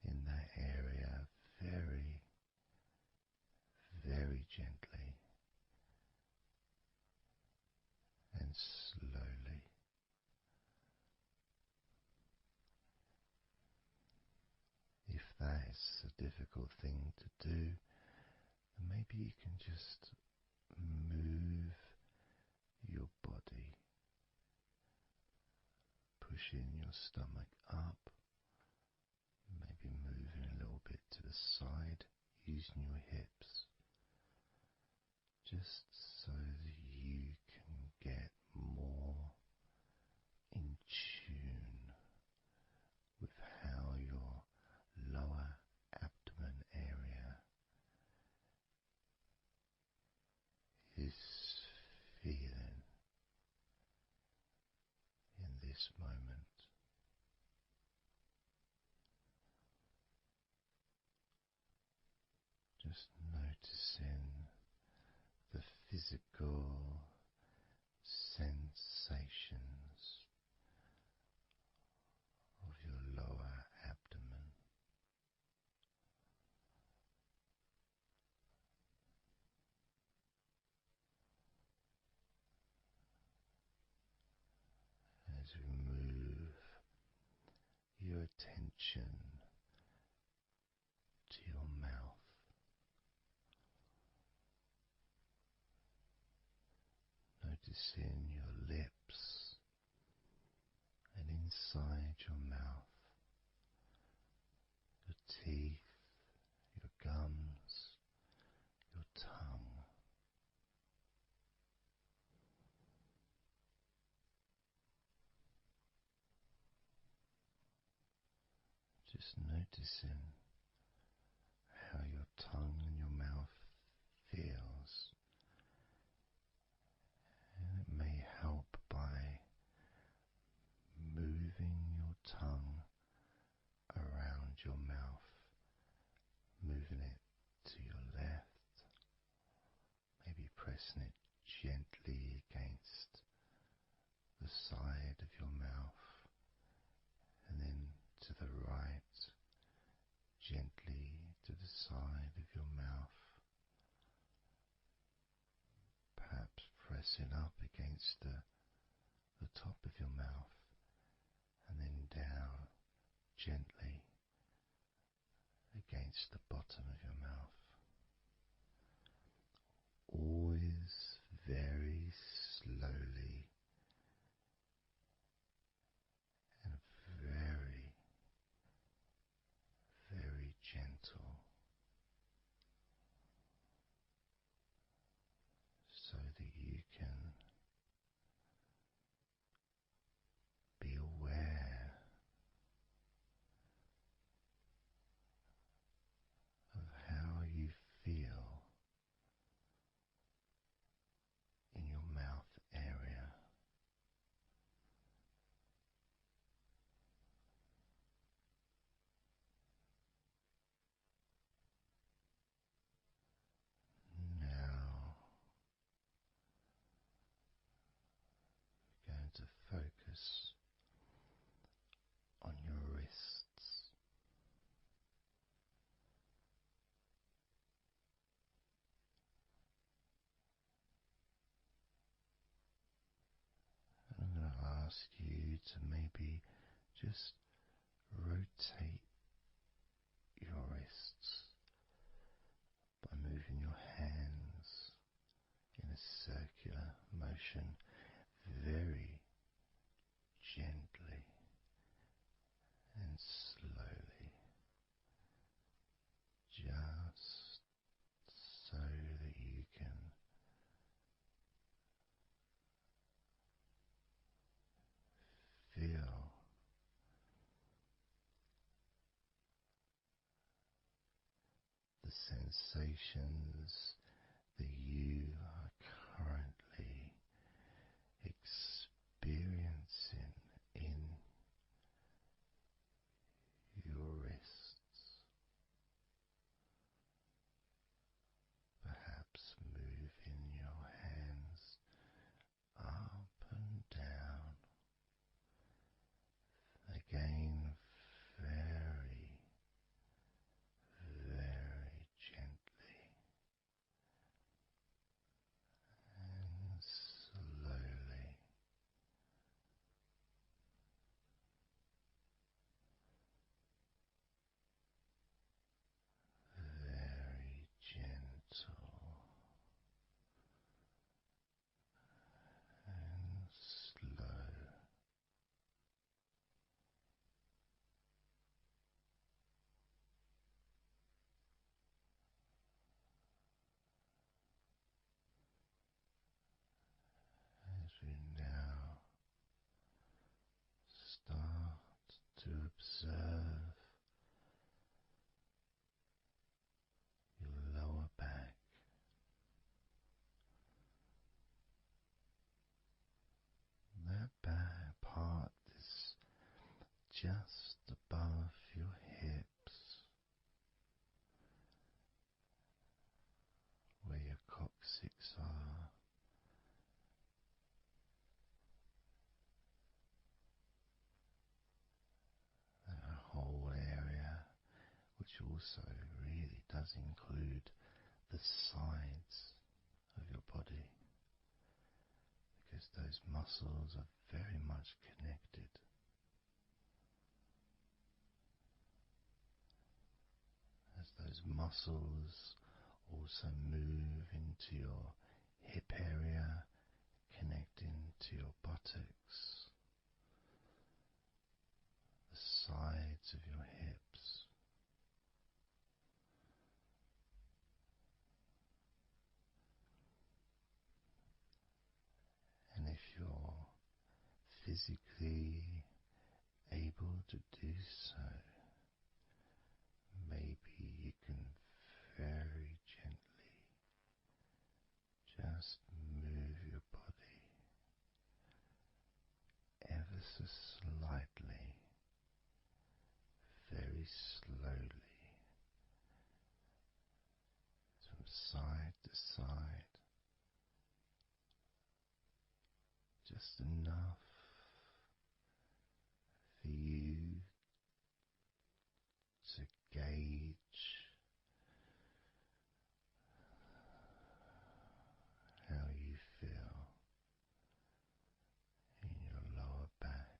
in that area very, very gently and slowly. If that is a difficult thing to do, then maybe you can just move your body, pushing your stomach up, maybe moving a little bit to the side, using your hips, just so that you can get more in tune with how your this moment. Just noticing the physical sensations of your lower abdomen. As we move your attention to your mouth, noticing your lips and inside your mouth, your teeth, your gums, your tongue. Just noticing how your tongue and your mouth feels, and it may help by moving your tongue around your mouth, moving it to your left, maybe pressing it gently against the side of your mouth, and then to the right, gently to the side of your mouth, perhaps pressing up against the top of your mouth, and then down gently against the bottom of your mouth. Always very slowly and very, very gentle, so that you can be aware of how you feel in your mouth area. Now we're going to focus on your wrists. And I'm going to ask you to maybe just rotate your wrists by moving your hands in a circular motion very gently and slowly, just so that you can feel the sensations that you are currently experiencing in your wrists. Perhaps moving your hands up and down, again very, very gently and slowly. Very gentle and slow. As we now start to observe your lower back, that back part just above your hips, where your coccyx are, that whole area, which also really does include the sides of your body, because those muscles are very much connected. As those muscles also move into your hip area, connecting to your buttocks, the sides of your hips, and if you're physically able to do so, maybe you can very gently just move your body ever so slightly, very slowly, from side to side, just enough for you to gauge how you feel in your lower back.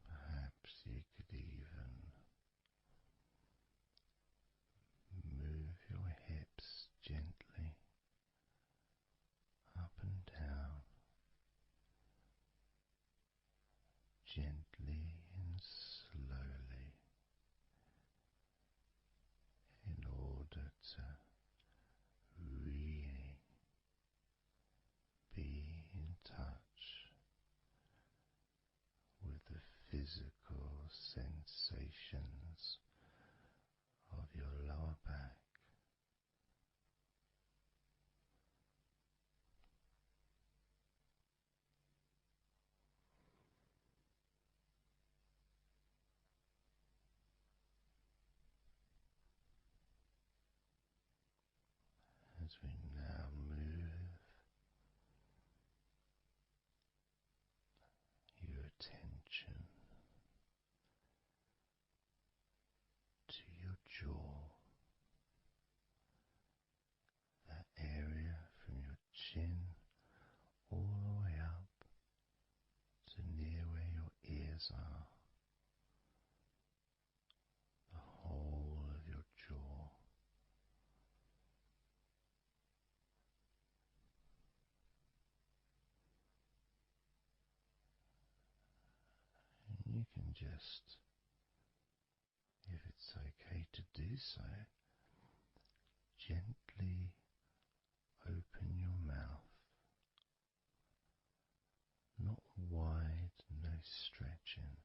Perhaps you could even move your hips gently up and down, gently and slowly, in order to really be in touch with the physical sensations of your lower back. As we now move your attention to your jaw, that area from your chin all the way up to near where your ears are, the whole of your jaw. And you can just, if it's okay to do so, gently open your mouth, not wide, no stretching,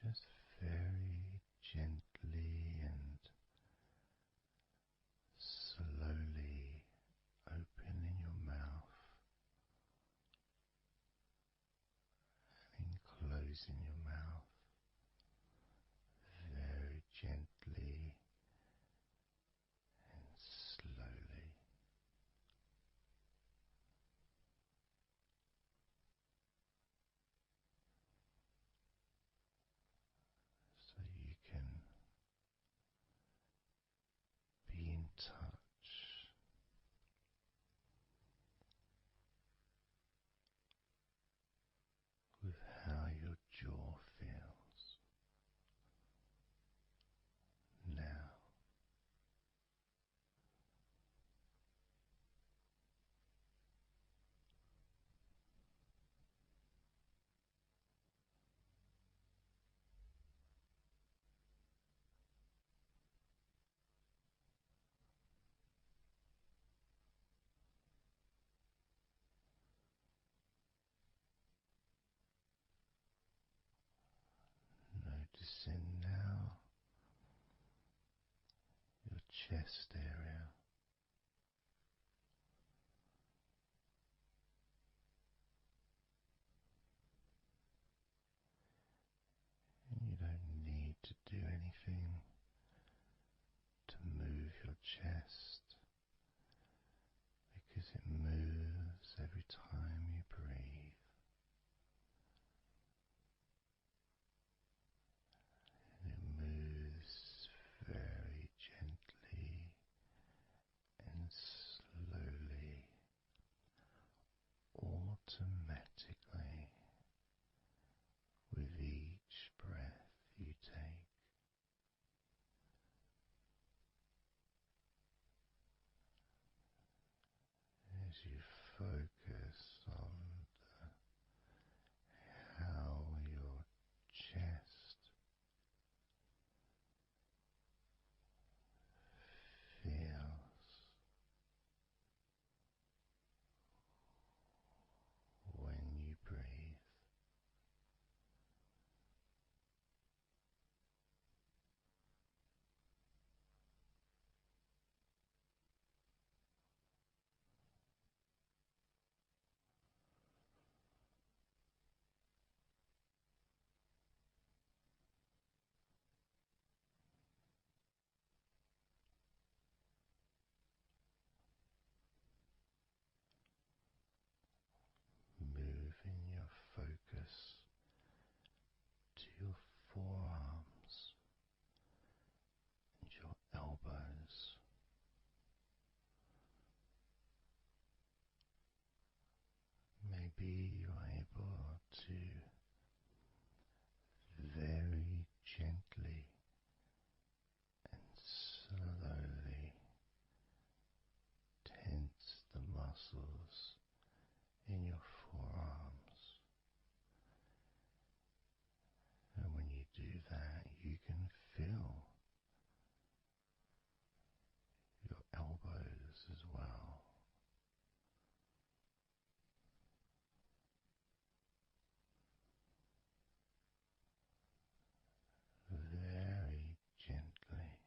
just very gently and slowly opening your mouth and closing your mouth very gently and slowly. So you can be in touch with how your jaw feels now. Noticing now your chest area, focus on how your chest feels when you breathe. Moving your focus to your forearms and your elbows. Maybe you're able to very gently and slowly tense the muscles in your forearms. And when you do that, you can feel your elbows as well. Very gently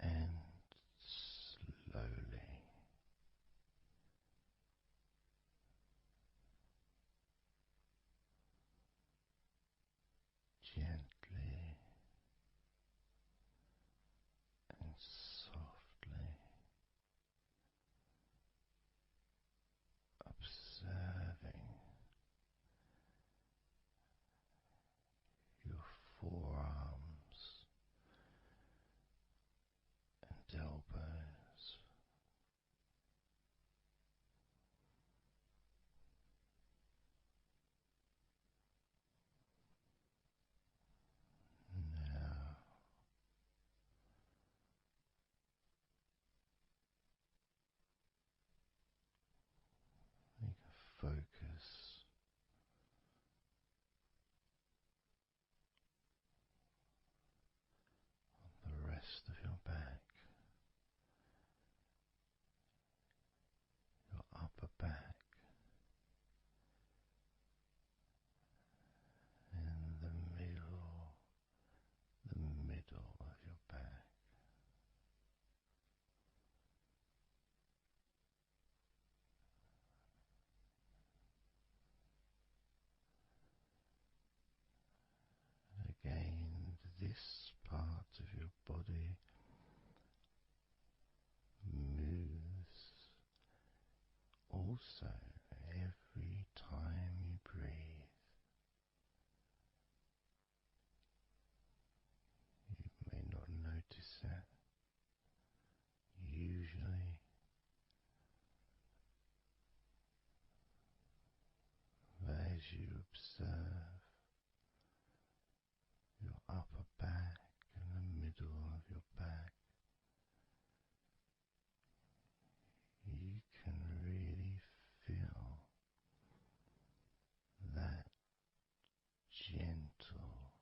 and slowly. Gently and softly observing your forearms and elbows. Now you can focus on the rest of your back, your upper back, and the middle of your back. Again, this part of your body moves also every time you breathe. You may not notice that usually, but as you observe your upper back and the middle of your back, you can really feel that gentle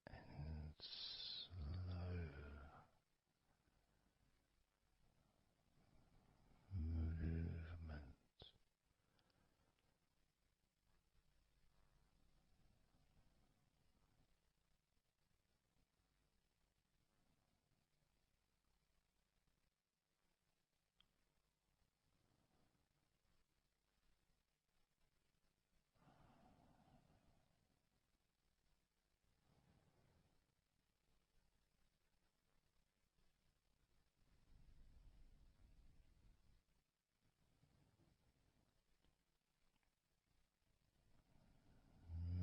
and slow movement.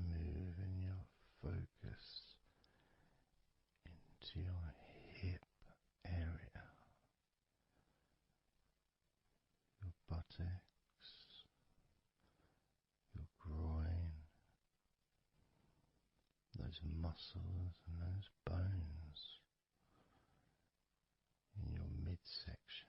Moving your focus into your hip area, your buttocks, your groin, those those muscles and those bones in your midsection.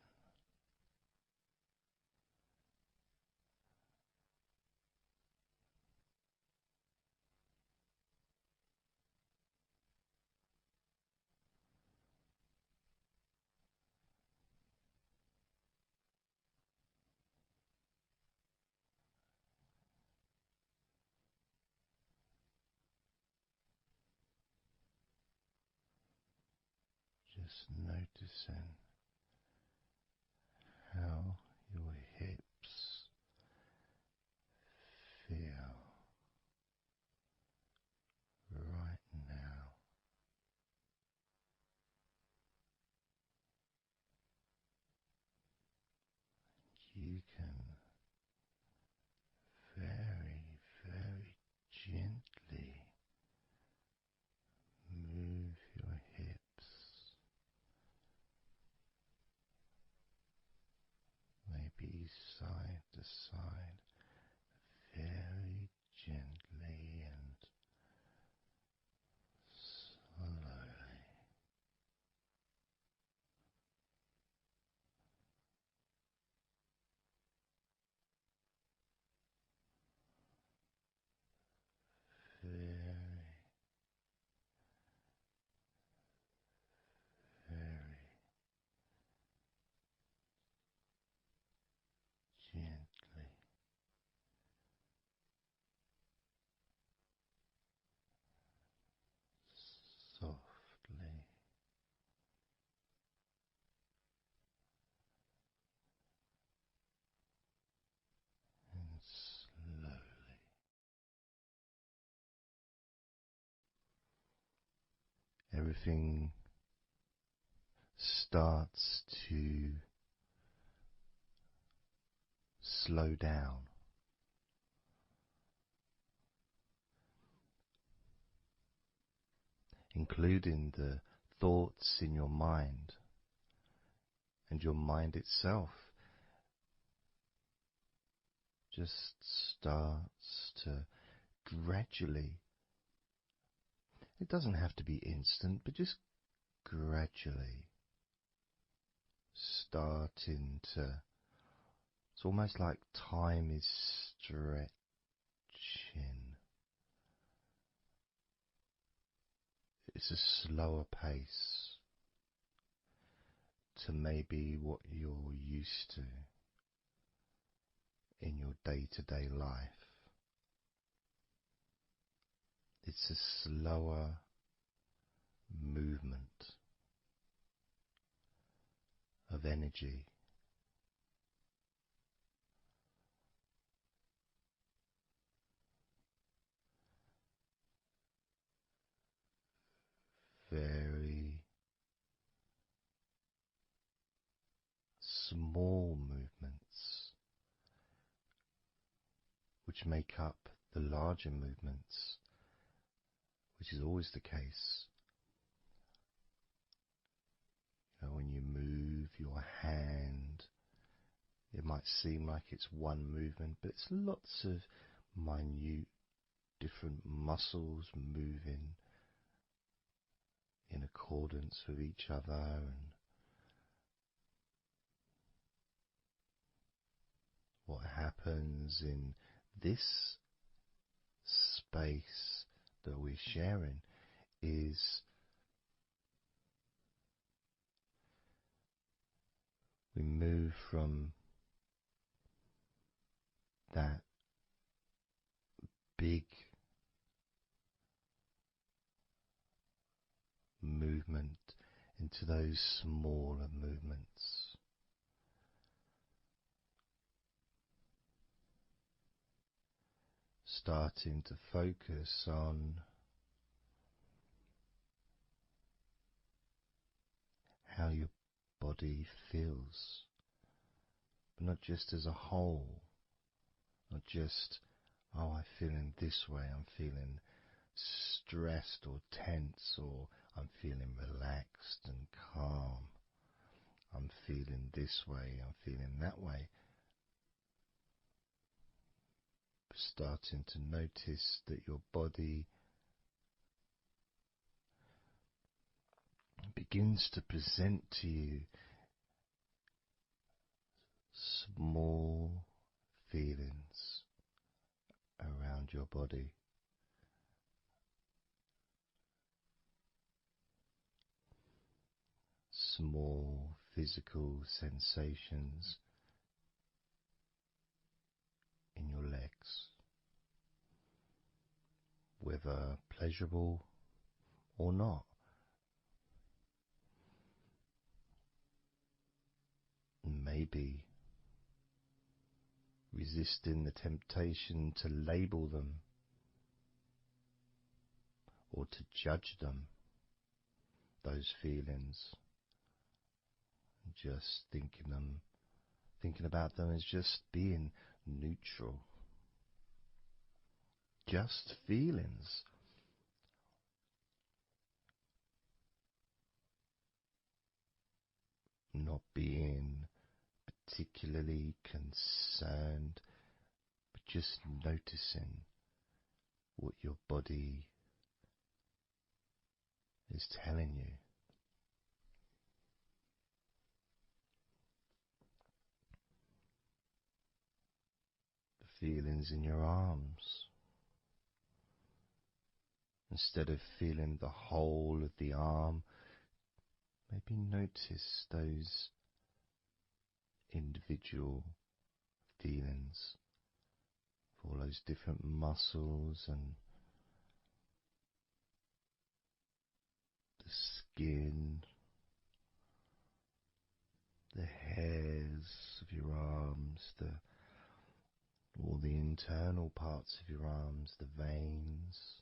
Just noticing how your hips feel right now. You can very, very gently move your hips, maybe side to side, very gently and slowly. Very, very gently, softly and slowly. Everything starts to slow down, including the thoughts in your mind, and your mind itself just starts to gradually, it doesn't have to be instant, but just gradually starting to, it's almost like time is stretching. It's a slower pace to maybe what you're used to in your day-to-day life. It's a slower movement of energy, very small movements which make up the larger movements, which is always the case. You know, when you move your hand, it might seem like it's one movement, but it's lots of minute different muscles moving in accordance with each other, and what happens in this space that we're sharing is we move from that big movement into those smaller movements, starting to focus on how your body feels, but not just as a whole, not just, oh, I'm feeling this way, I'm feeling stressed or tense, or I'm feeling relaxed and calm, I'm feeling this way, I'm feeling that way. Starting to notice that your body begins to present to you small feelings around your body. Small physical sensations in your legs, whether pleasurable or not. Maybe resisting the temptation to label them or to judge them, those feelings, just thinking about them as just being neutral, just feelings. Not being particularly concerned, but just noticing what your body is telling you. The feelings in your arms. Instead of feeling the whole of the arm, maybe notice those individual feelings, all those different muscles and the skin, the hairs of your arms, all the internal parts of your arms, the veins,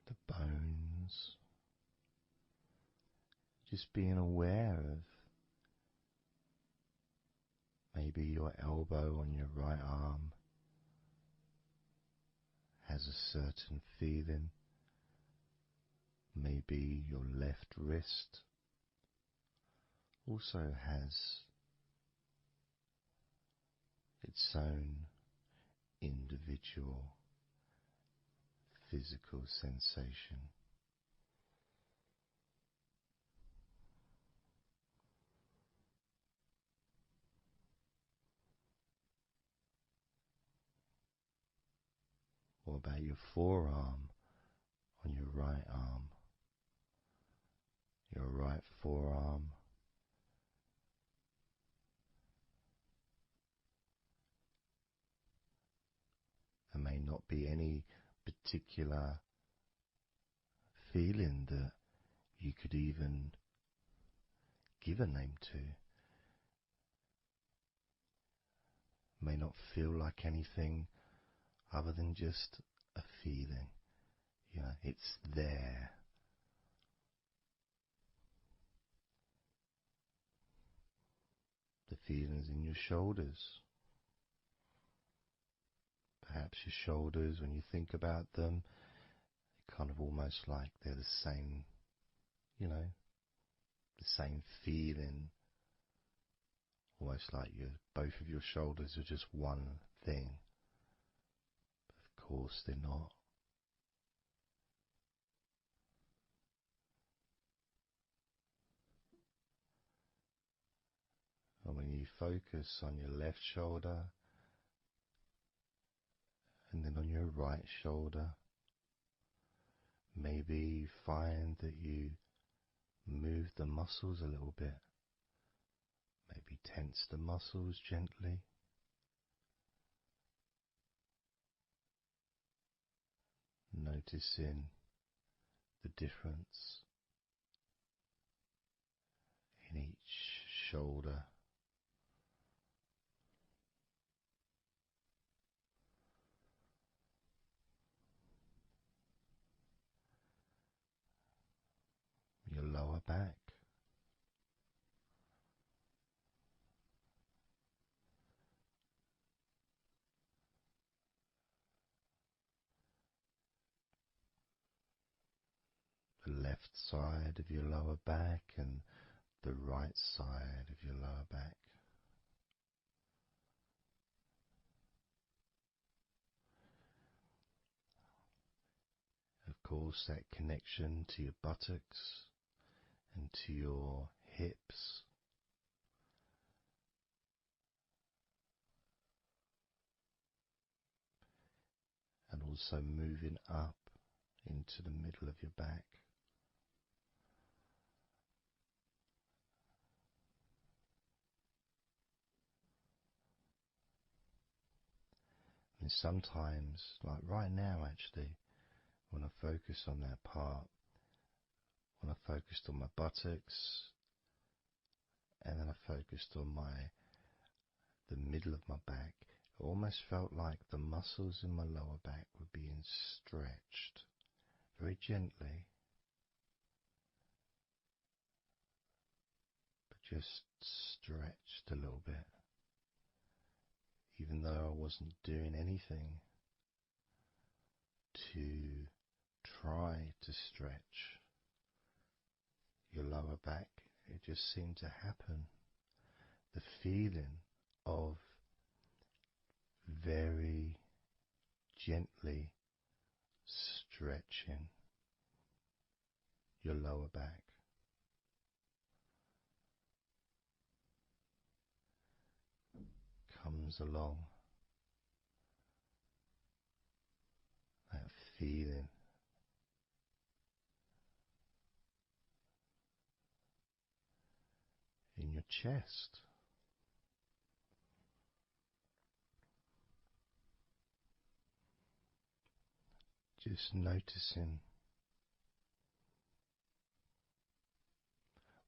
the bones. Just being aware of maybe your elbow on your right arm has a certain feeling. Maybe your left wrist also has its own individual physical sensation. What about your forearm on your right arm? Your right forearm. There may not be any particular feeling that you could even give a name to. May not feel like anything other than just a feeling. You know, it's there. The feelings in your shoulders. Perhaps your shoulders, when you think about them, they're kind of almost like they're the same, you know, the same feeling. Almost like both of your shoulders are just one thing. But of course they're not. And when you focus on your left shoulder and then on your right shoulder, maybe you find that you move the muscles a little bit. Maybe tense the muscles gently. Noticing the difference in each shoulder. Your lower back. The left side of your lower back and the right side of your lower back. course, that connection to your buttocks and to your hips. And also moving up into the middle of your back. And sometimes, like right now actually, when I focus on that part, when I focused on my buttocks, and then I focused on the middle of my back, it almost felt like the muscles in my lower back were being stretched very gently, but just stretched a little bit, even though I wasn't doing anything to try to stretch your lower back. It just seemed to happen. The feeling of very gently stretching your lower back. Comes along, that feeling in your chest. Just noticing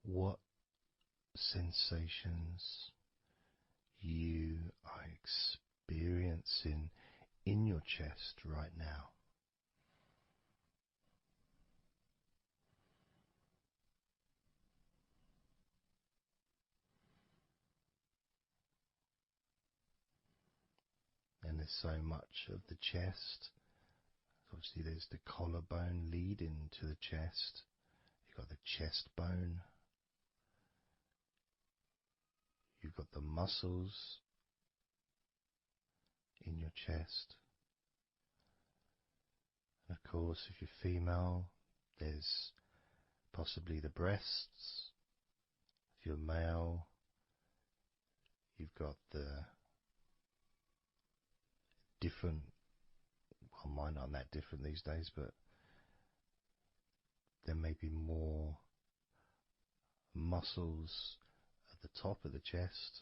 what sensations you are experiencing in your chest right now. And there's so much of the chest. Obviously there's the collarbone leading to the chest. You've got the chest bone. You've got the muscles in your chest. And of course, if you're female, there's possibly the breasts. If you're male, you've got the different, well, mine aren't that different these days, but there may be more muscles at the top of the chest,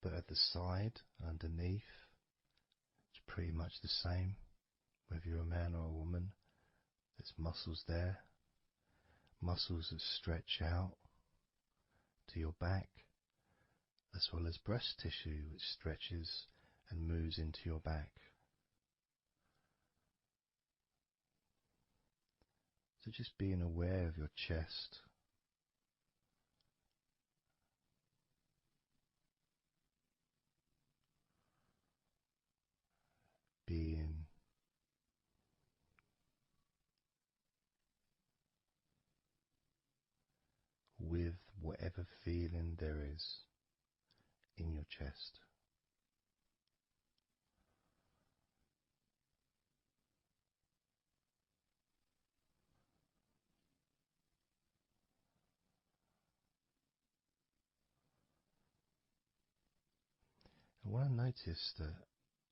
but at the side, underneath, it's pretty much the same. Whether you're a man or a woman, there's muscles there, muscles that stretch out to your back, as well as breast tissue which stretches and moves into your back. So just being aware of your chest, being with whatever feeling there is in your chest. And when I notice that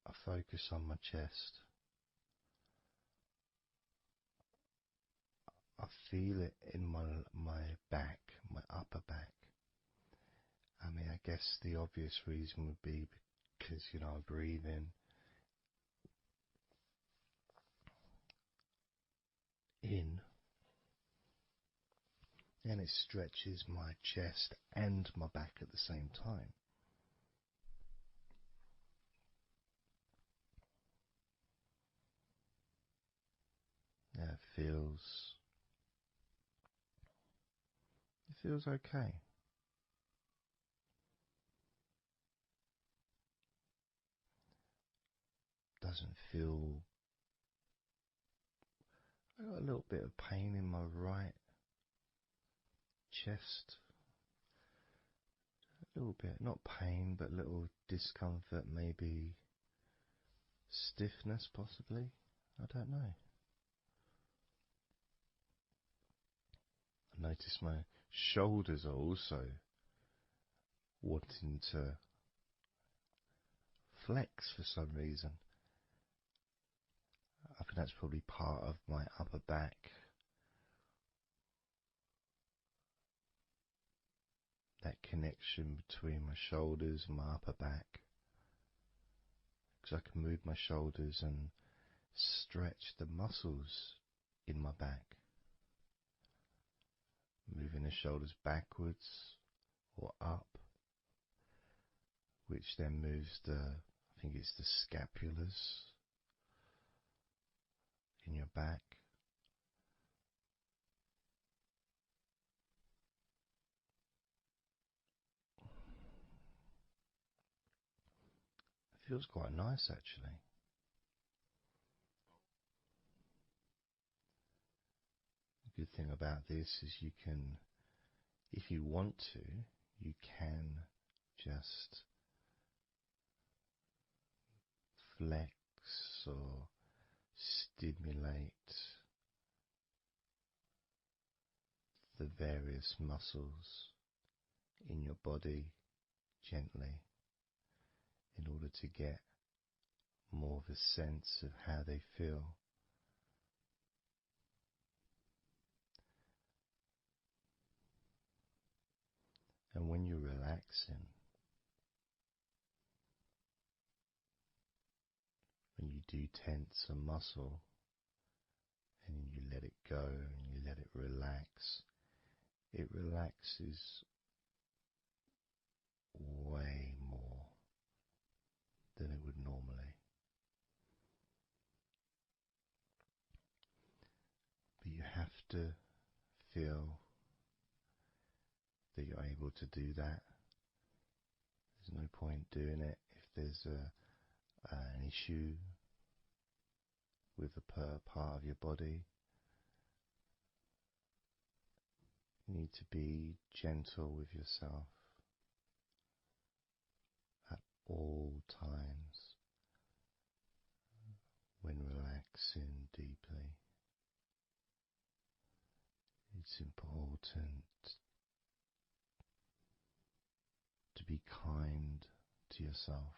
I focus on my chest, I feel it in my back, my upper back. I mean, I guess the obvious reason would be because, I breathe in, and it stretches my chest and my back at the same time. Yeah, it feels okay. Doesn't feel. I got a little bit of pain in my right chest. A little bit, not pain, but little discomfort, maybe stiffness, possibly. I don't know. I notice my shoulders are also wanting to flex for some reason. I think that's probably part of my upper back. That connection between my shoulders and my upper back. Because I can move my shoulders and stretch the muscles in my back. Moving the shoulders backwards or up, which then moves I think it's the scapulars in your back. It feels quite nice, actually. The good thing about this is you can, if you want to, you can just flex or stimulate the various muscles in your body gently in order to get more of a sense of how they feel. And when you're relaxing, when you do tense a muscle and you let it go and you let it relaxes way more than it would normally. But you have to feel that you're able to do that. There's no point doing it if there's an issue with a part of your body. You need to be gentle with yourself at all times when relaxing deeply. It's important to be kind to yourself.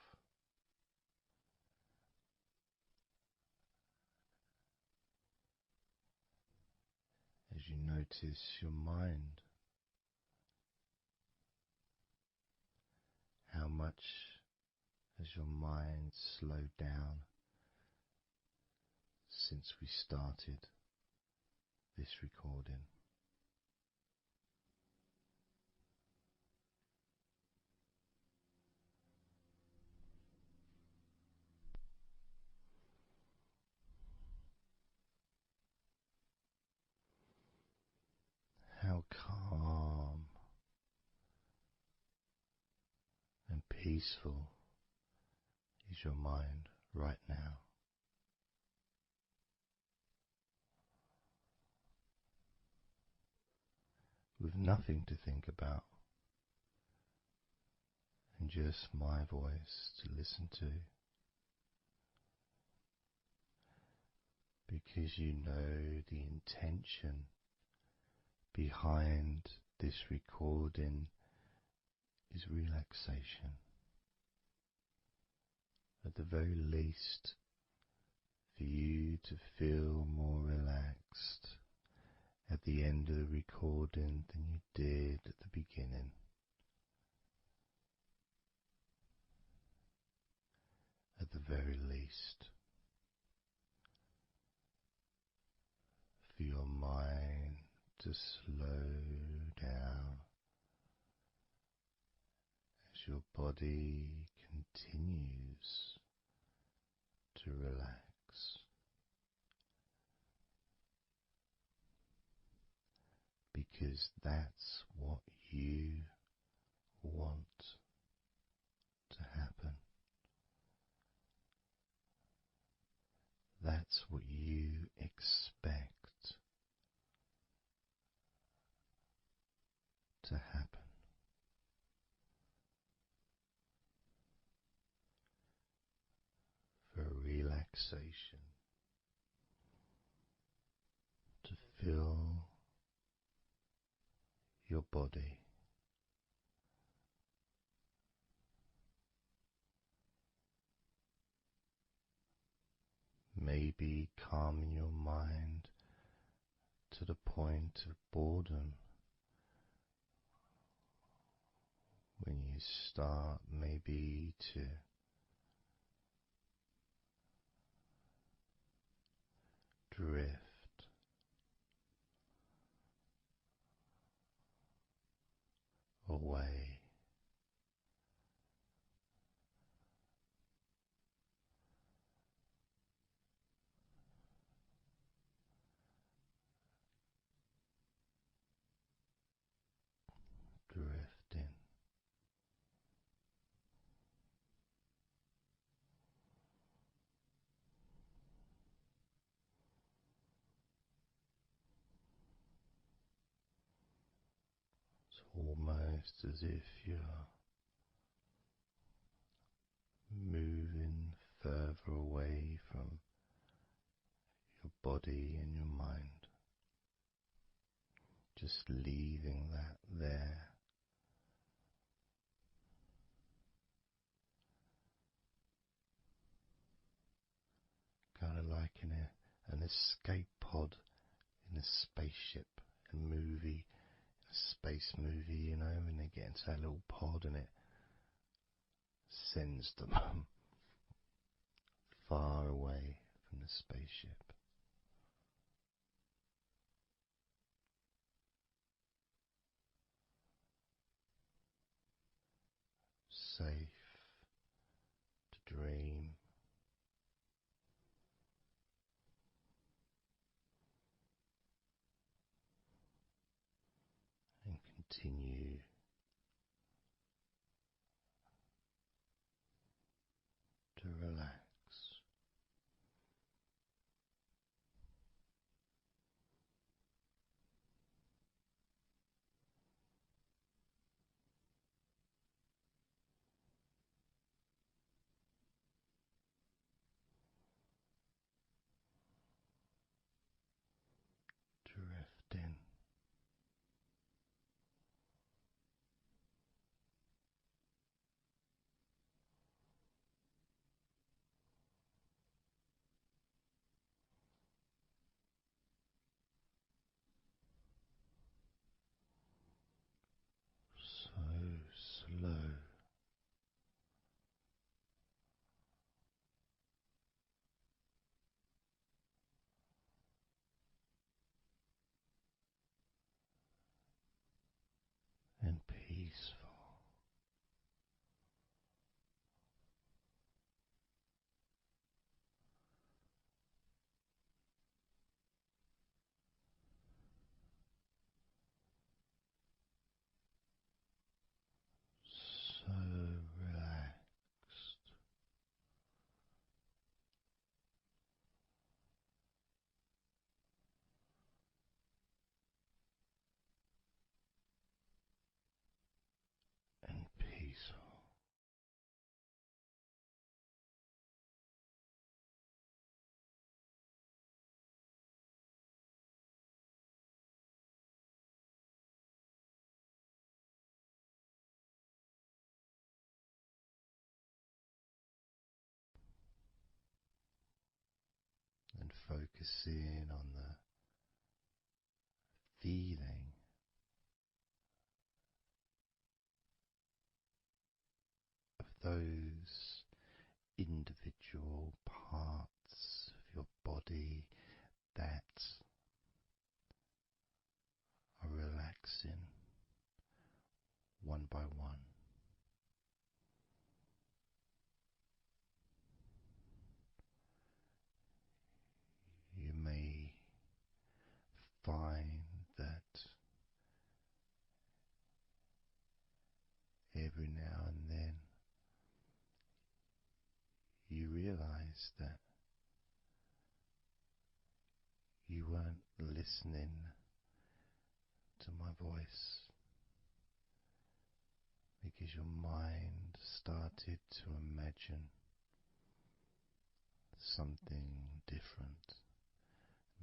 As you notice your mind, how much has your mind slowed down since we started this recording? How calm and peaceful is your mind right now? With nothing to think about and just my voice to listen to, because you know the intention behind this recording is relaxation. At the very least, for you to feel more relaxed at the end of the recording than you did at the beginning. At the very least, for your mind to slow down as your body continues to relax. Because that's what you want to happen. That's what you expect to happen. For relaxation, to feel your body. Maybe calming your mind to the point of boredom when you start maybe to drift away. Drifting. It's almost as if you're moving further away from your body and your mind, just leaving that there. Kind of like in an escape pod in a spaceship and movie, a space movie, you know, when they get into that little pod and it sends them far away from the spaceship. Safe to dream. And continue to relax. Drifting. So slow. And peaceful. So relaxed. And peaceful. And focusing on the feeling of those individual parts of your body that are relaxing one by one. You may find that every now and then you realize that you weren't listening to my voice because your mind started to imagine something different.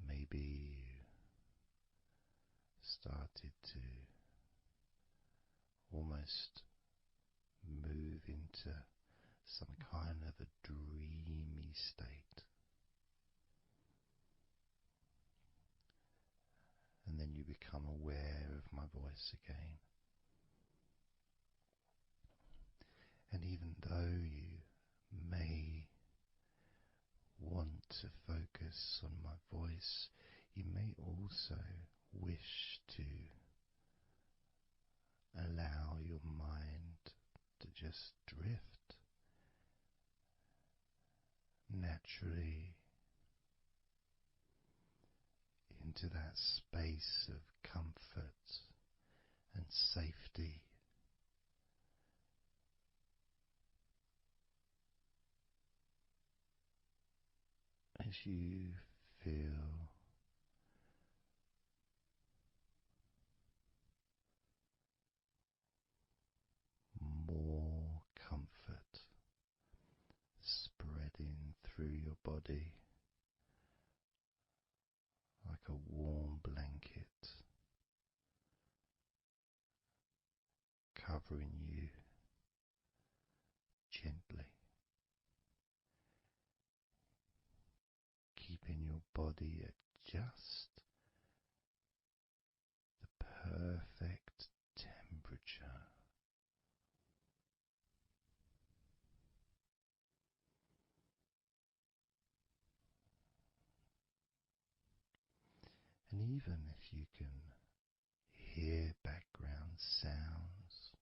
Maybe you started to almost move into some kind of a dreamy state. And then you become aware of my voice again. And even though you may want to focus on my voice, you may also wish to allow your mind to just drift naturally into that space of comfort and safety. As you feel more comfort spreading through your body like a warm blanket, covering you gently, keeping your body at just the perfect temperature. And even if you can hear background sounds,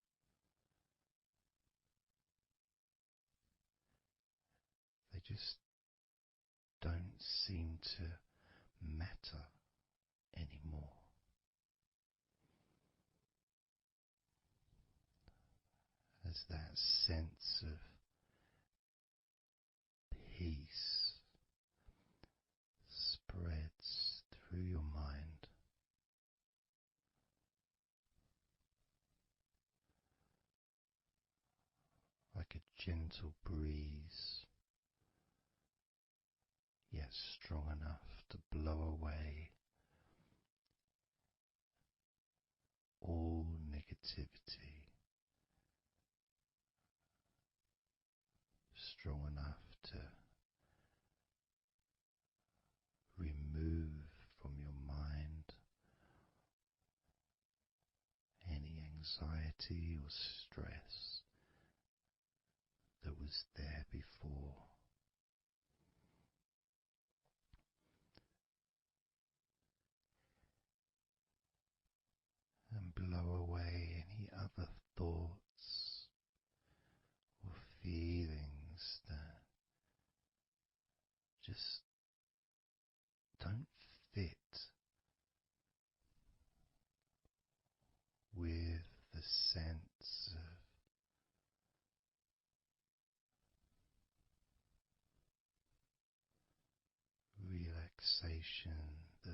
they just don't seem to matter anymore. As that sense of peace spreads through your mind, like a gentle breeze, yet strong enough to blow away all negativity, strong enough to remove from your mind any anxiety or stress that was there before. And blow away any other thoughts or feelings that just don't fit with the sense of relaxation that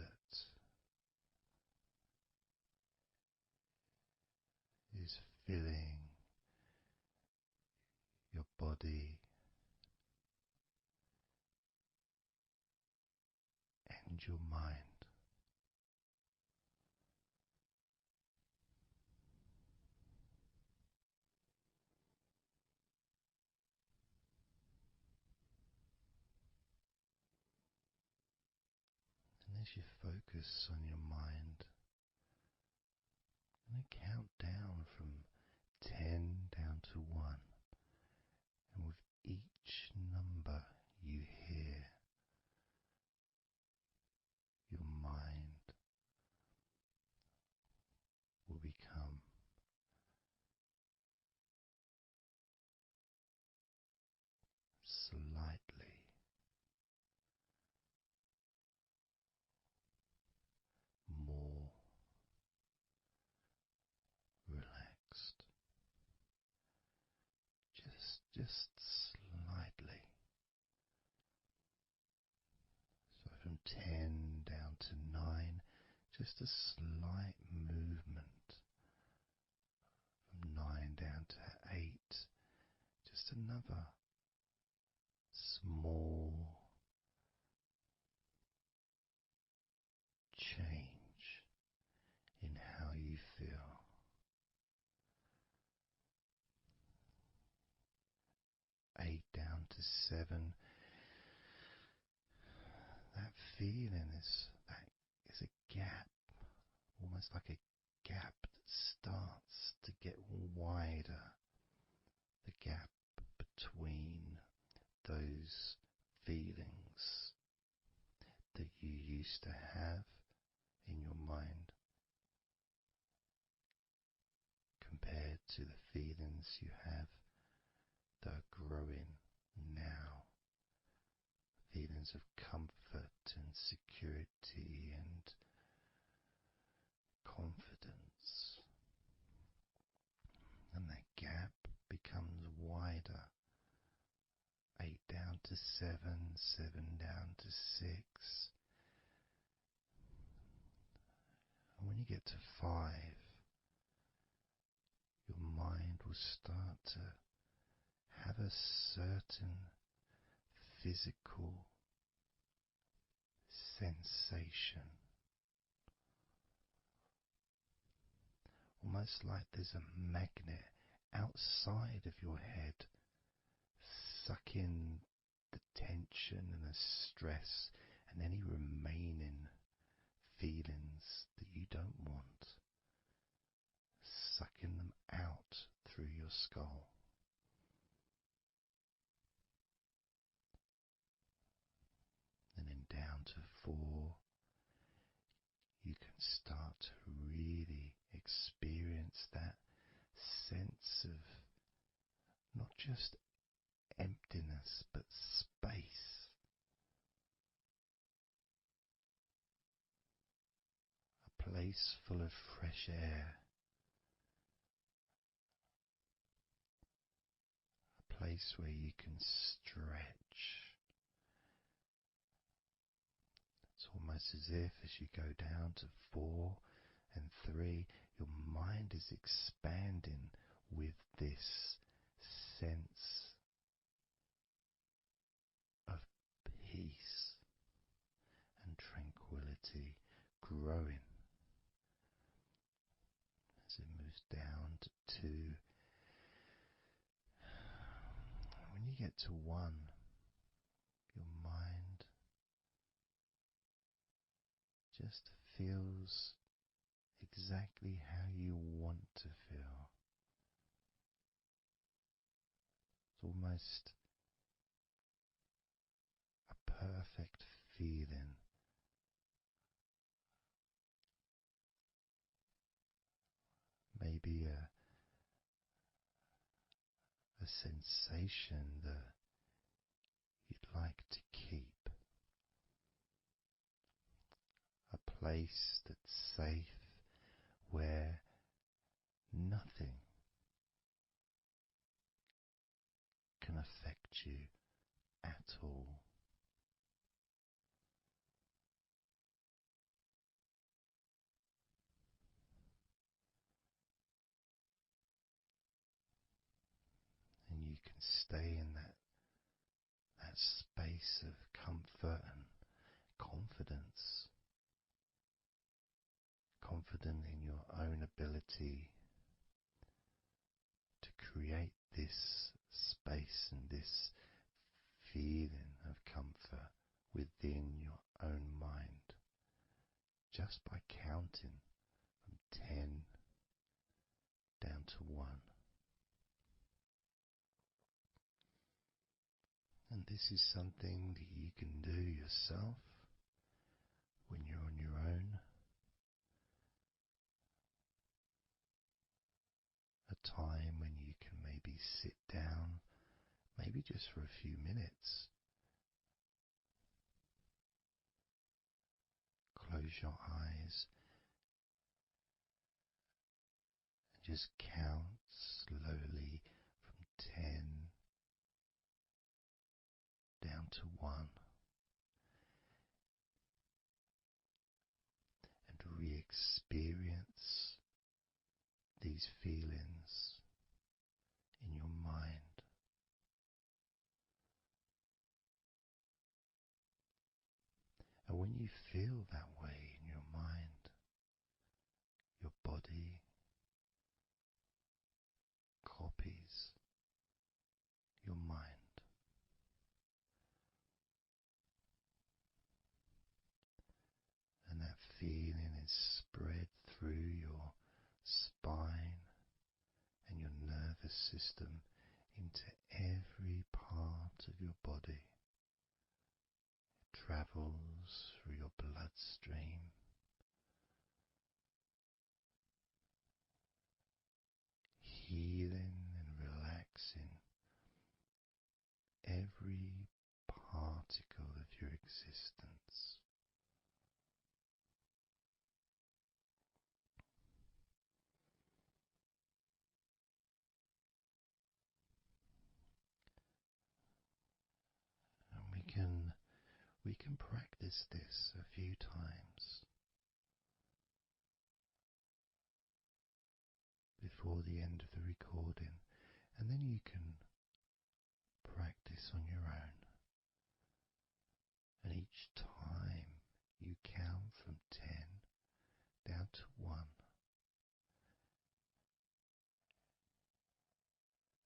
is filling your body and your mind. And as you focus on your mind, I'm going to count down from 10 down to 1, and with each number you hear, your mind will become slightly more relaxed, just slightly. So from 10 down to 9, just a slight movement. From 9 down to 8, just another small to 7. That feeling is a gap, almost like a gap that starts to get wider. The gap between those feelings that you used to have in your mind compared to the feelings you have that are growing now. Feelings of comfort and security and confidence. And that gap becomes wider. 8 down to 7, 7 down to 6. And when you get to 5, your mind will start to have a certain physical sensation, almost like there's a magnet outside of your head sucking the tension and the stress and any remaining feelings that you don't want, sucking them out through your skull. And then down to 4, you can start to really experience that sense of not just emptiness but space. A place full of fresh air. A place where you can stretch. It's almost as if as you go down to 4 and 3, your mind is expanding with this sense of peace and tranquility growing. As it moves down to 2, when you get to 1, your mind just feels exactly how you want to feel. It's almost a perfect feeling. Maybe a sensation that you'd like to keep. A place that's safe where nothing can affect you at all. And you can stay in that space of comfort and confidence. Confident in your own ability to create this space and this feeling of comfort within your own mind, just by counting from 10 down to 1. And this is something that you can do yourself when you're on your own. A time when you can maybe sit down, maybe just for a few minutes. Close your eyes and just count slowly from 10 down to 1. And re-experience these feelings in your mind. And when you feel that way in your mind, your body copies your mind. travels through your bloodstream, healing and relaxing every particle of your existence. And we can practice this a few times before the end of the recording, and then you can practice on your own. And each time you count from 10 down to 1,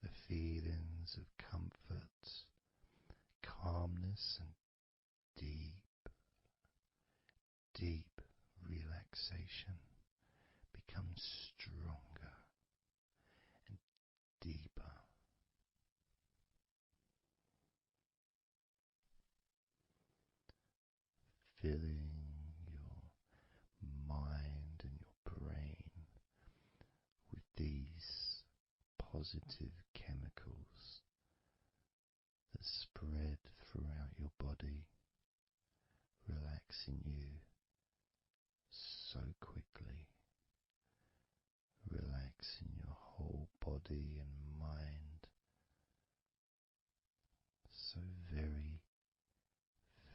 the feelings of comfort, calmness, and deep relaxation become stronger and deeper. Filling your mind and your brain with these positive chemicals that spread throughout your body, relaxing you so quickly, relaxing your whole body and mind so very,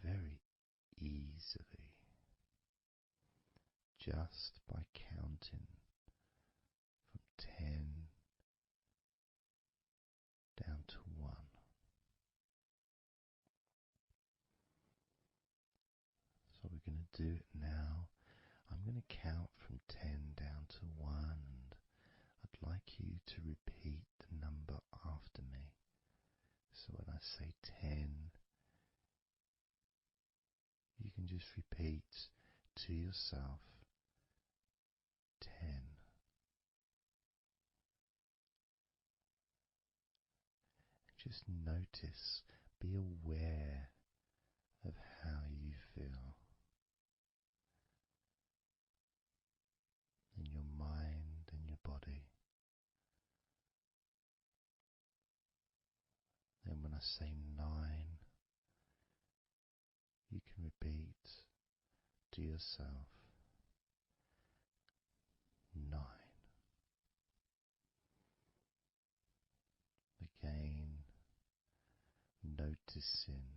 very easily, just by counting from 10 down to 1. So we're going to do it now. I'm going to count from 10 down to 1, and I'd like you to repeat the number after me. So when I say 10, you can just repeat to yourself 10. Just notice, be aware of how you feel in your mind and your body. Then when I say 9, you can repeat to yourself 9. Again, noticing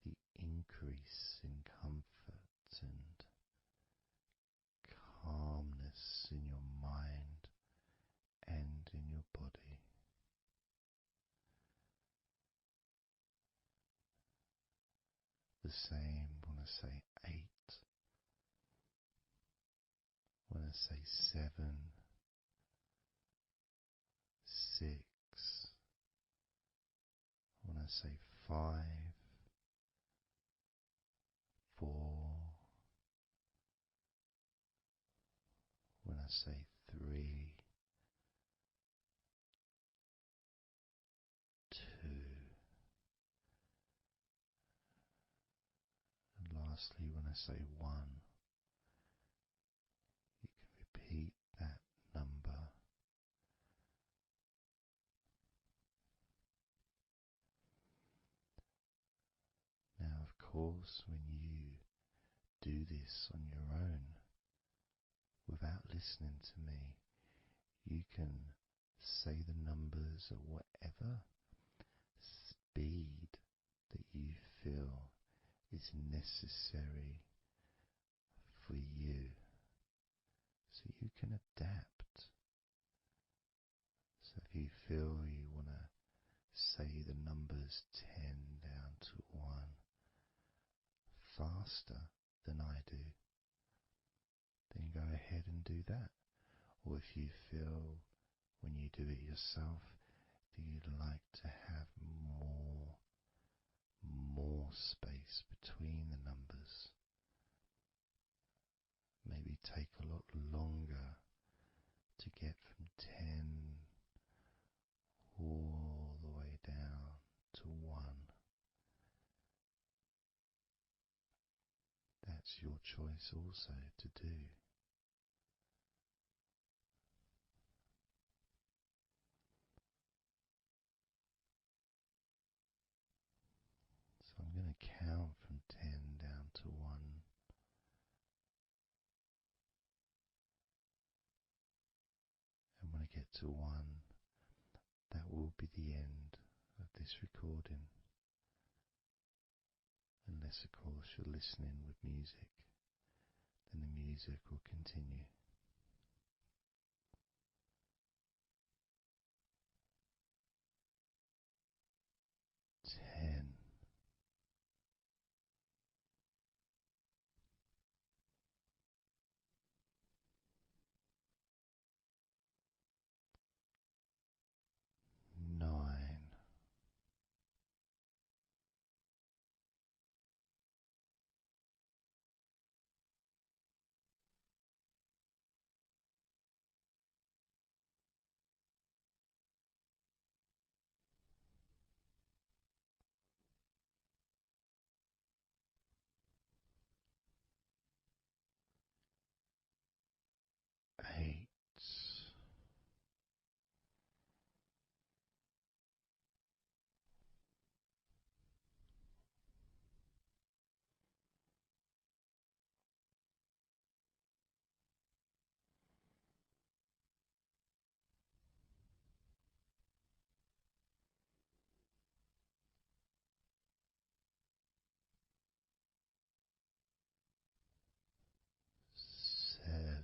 the increase in comfort and calmness in your mind and in your body. The same when I say 8, when I say 7, 6, when I say 5, 4, when I say 3, 2, and lastly when I say 1, you can repeat that number. Now, of course, when you do this on your own, without listening to me, you can say the numbers at whatever speed that you feel is necessary for you, so you can adapt. So if you feel you want to say the numbers 10 down to 1 faster than I do, then go ahead and do that. Or if you feel when you do it yourself that you'd like to have more space between the numbers, maybe take a lot longer to get from 10 all the way down to 1. It's your choice also to do. So I'm going to count from 10 down to 1. And when I get to 1, that will be the end of this recording. Unless, of course, you're listening with music, then the music will continue. 10. 9. 8. 7.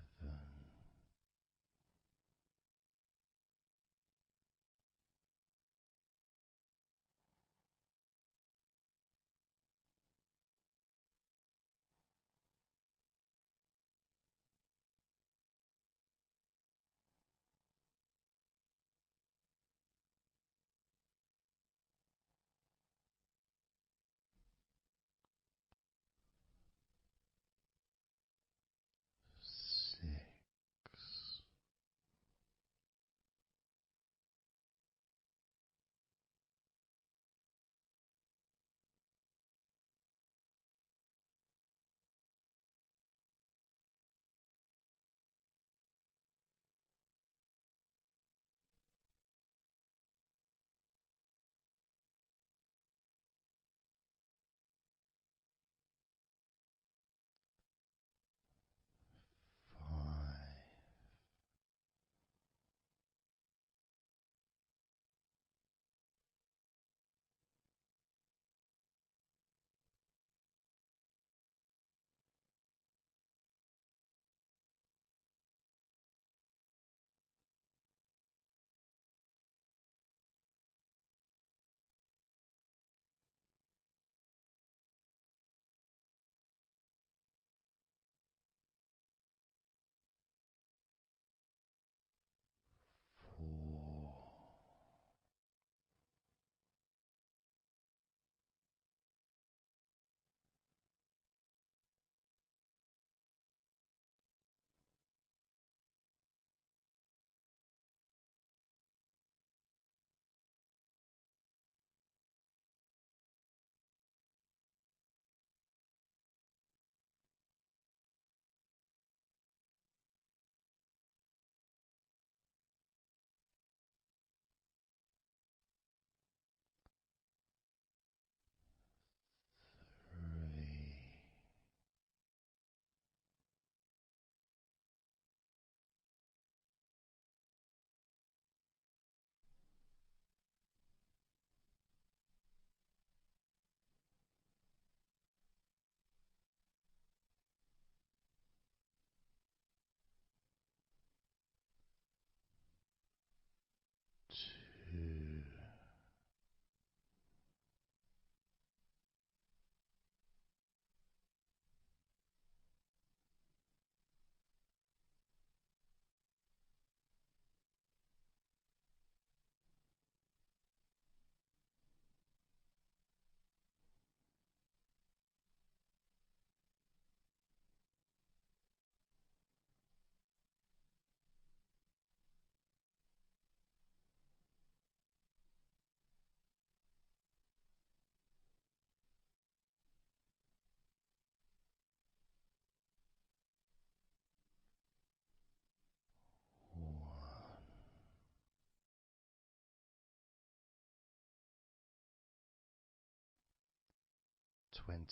20,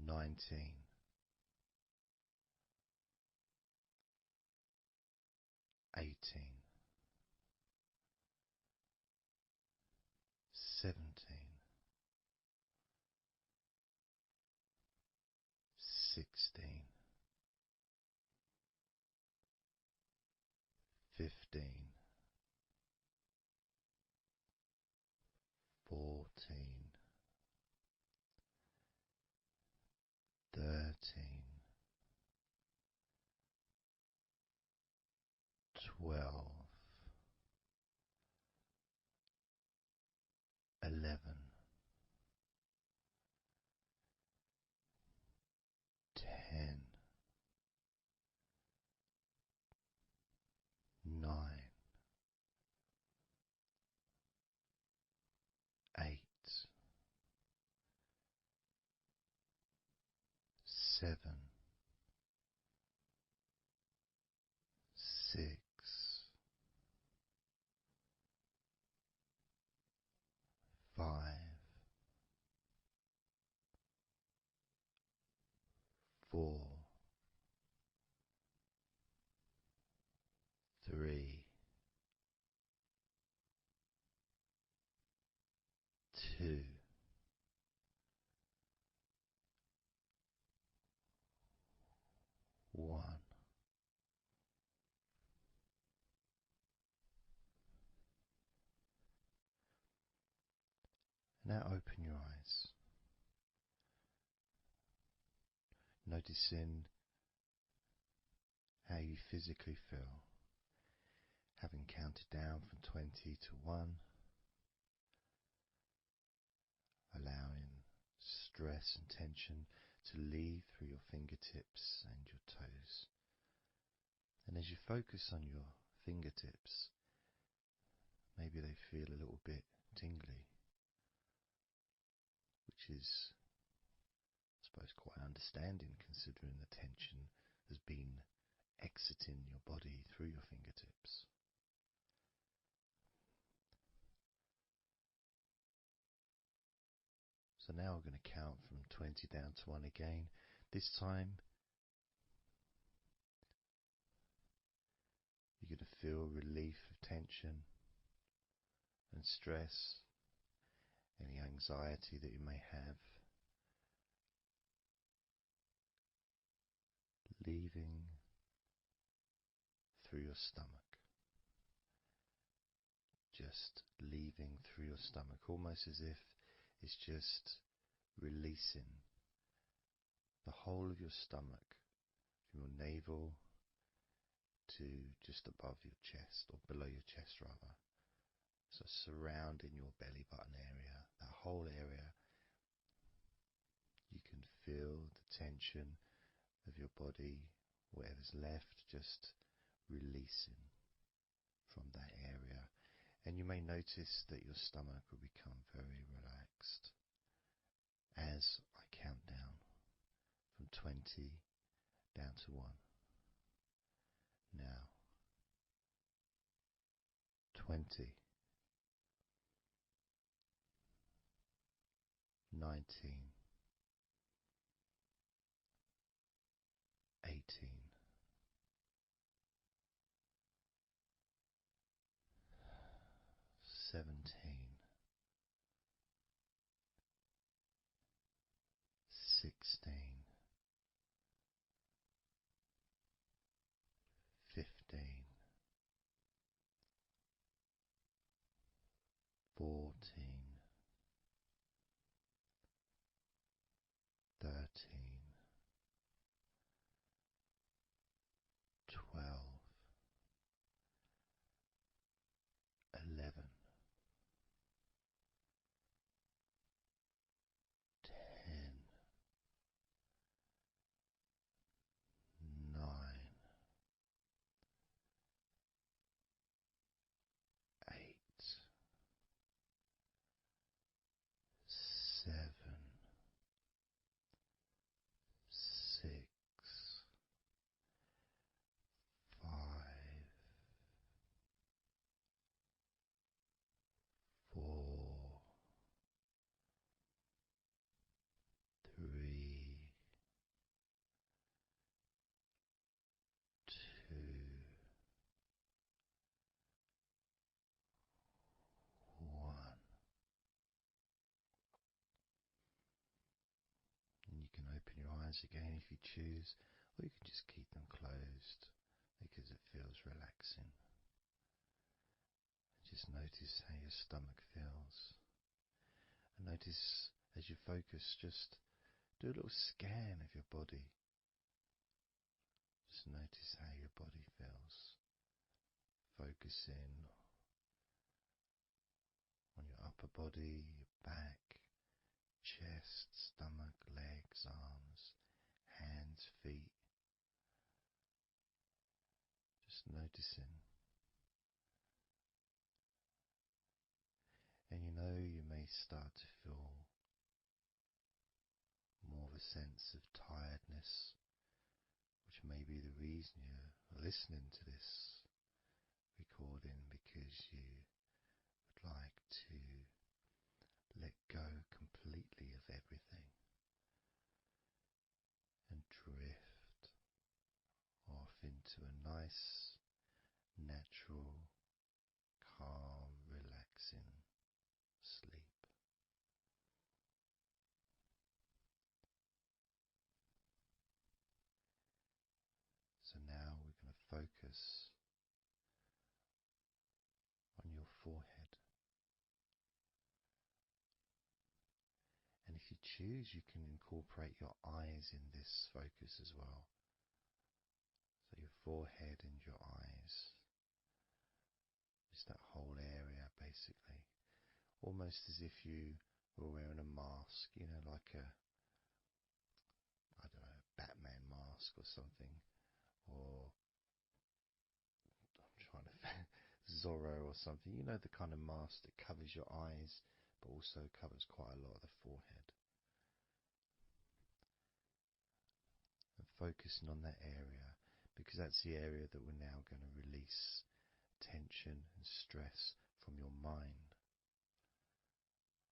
19, 18, 17, 16, 15, 14, 13, 12, 11, 10, 9, 8, 7, 6, 5, 4, 3, 2, 1. Now open your eyes, noticing how you physically feel, having counted down from 20 to 1, allowing stress and tension to leave through your fingertips and your toes. And as you focus on your fingertips, maybe they feel a little bit tingly, which is, I suppose, quite understanding considering the tension has been exiting your body through your fingertips. So now we're going to count from 20 down to 1 again. This time you're going to feel relief of tension and stress, any anxiety that you may have, leaving through your stomach. Just leaving through your stomach, almost as if it's just releasing the whole of your stomach, from your navel to just above your chest, or below your chest rather. So surrounding your belly button area, that whole area, you can feel the tension of your body, whatever's left, just releasing from that area. And you may notice that your stomach will become very relaxed as I count down from 20 down to 1. Now, 20, 19, 18, 17, 16, 15, 14, eyes again if you choose, or you can just keep them closed because it feels relaxing. Just notice how your stomach feels. And notice as you focus, just do a little scan of your body. Just notice how your body feels. Focus in on your upper body, your back, chest, stomach, legs, arms, hands, feet. Just noticing. And you may start to feel more of a sense of tiredness, which may be the reason you're listening to this recording, because you would like to let go completely of everything and drift off into a nice, natural, calm, relaxing sleep. So now we're going to focus on your forehead. And if you choose, you can incorporate your eyes in this focus as well. So your forehead and your eyes. Just that whole area, basically. Almost as if you were wearing a mask, like a Batman mask or something. Or I'm trying to Zorro or something. The kind of mask that covers your eyes but also covers quite a lot of the forehead. And focusing on that area, because that's the area that we're now going to release tension and stress from your mind,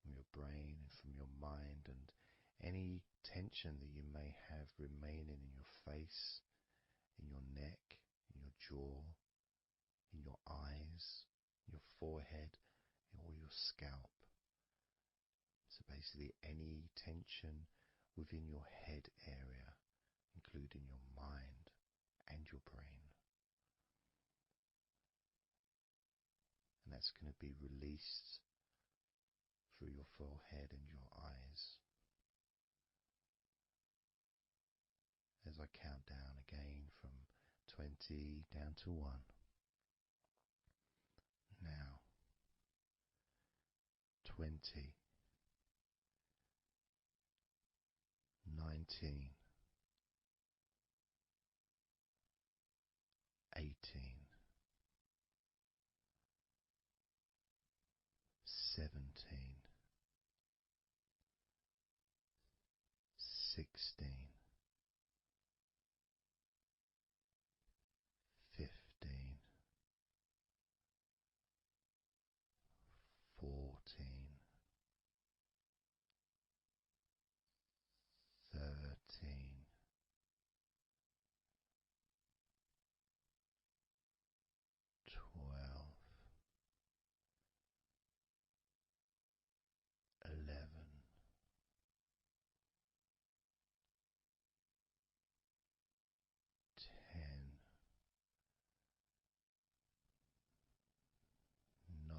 from your brain and from your mind, and any tension that you may have remaining in your face, in your neck, in your jaw, in your eyes, your forehead, or your scalp. So basically any tension within your head area, including your mind and your brain. And that's going to be released through your forehead and your eyes. As I count down again from 20 down to 1. Now, 20, 19, 18, 17, 16, 15, 14, 13, 12, 11, 10, 9,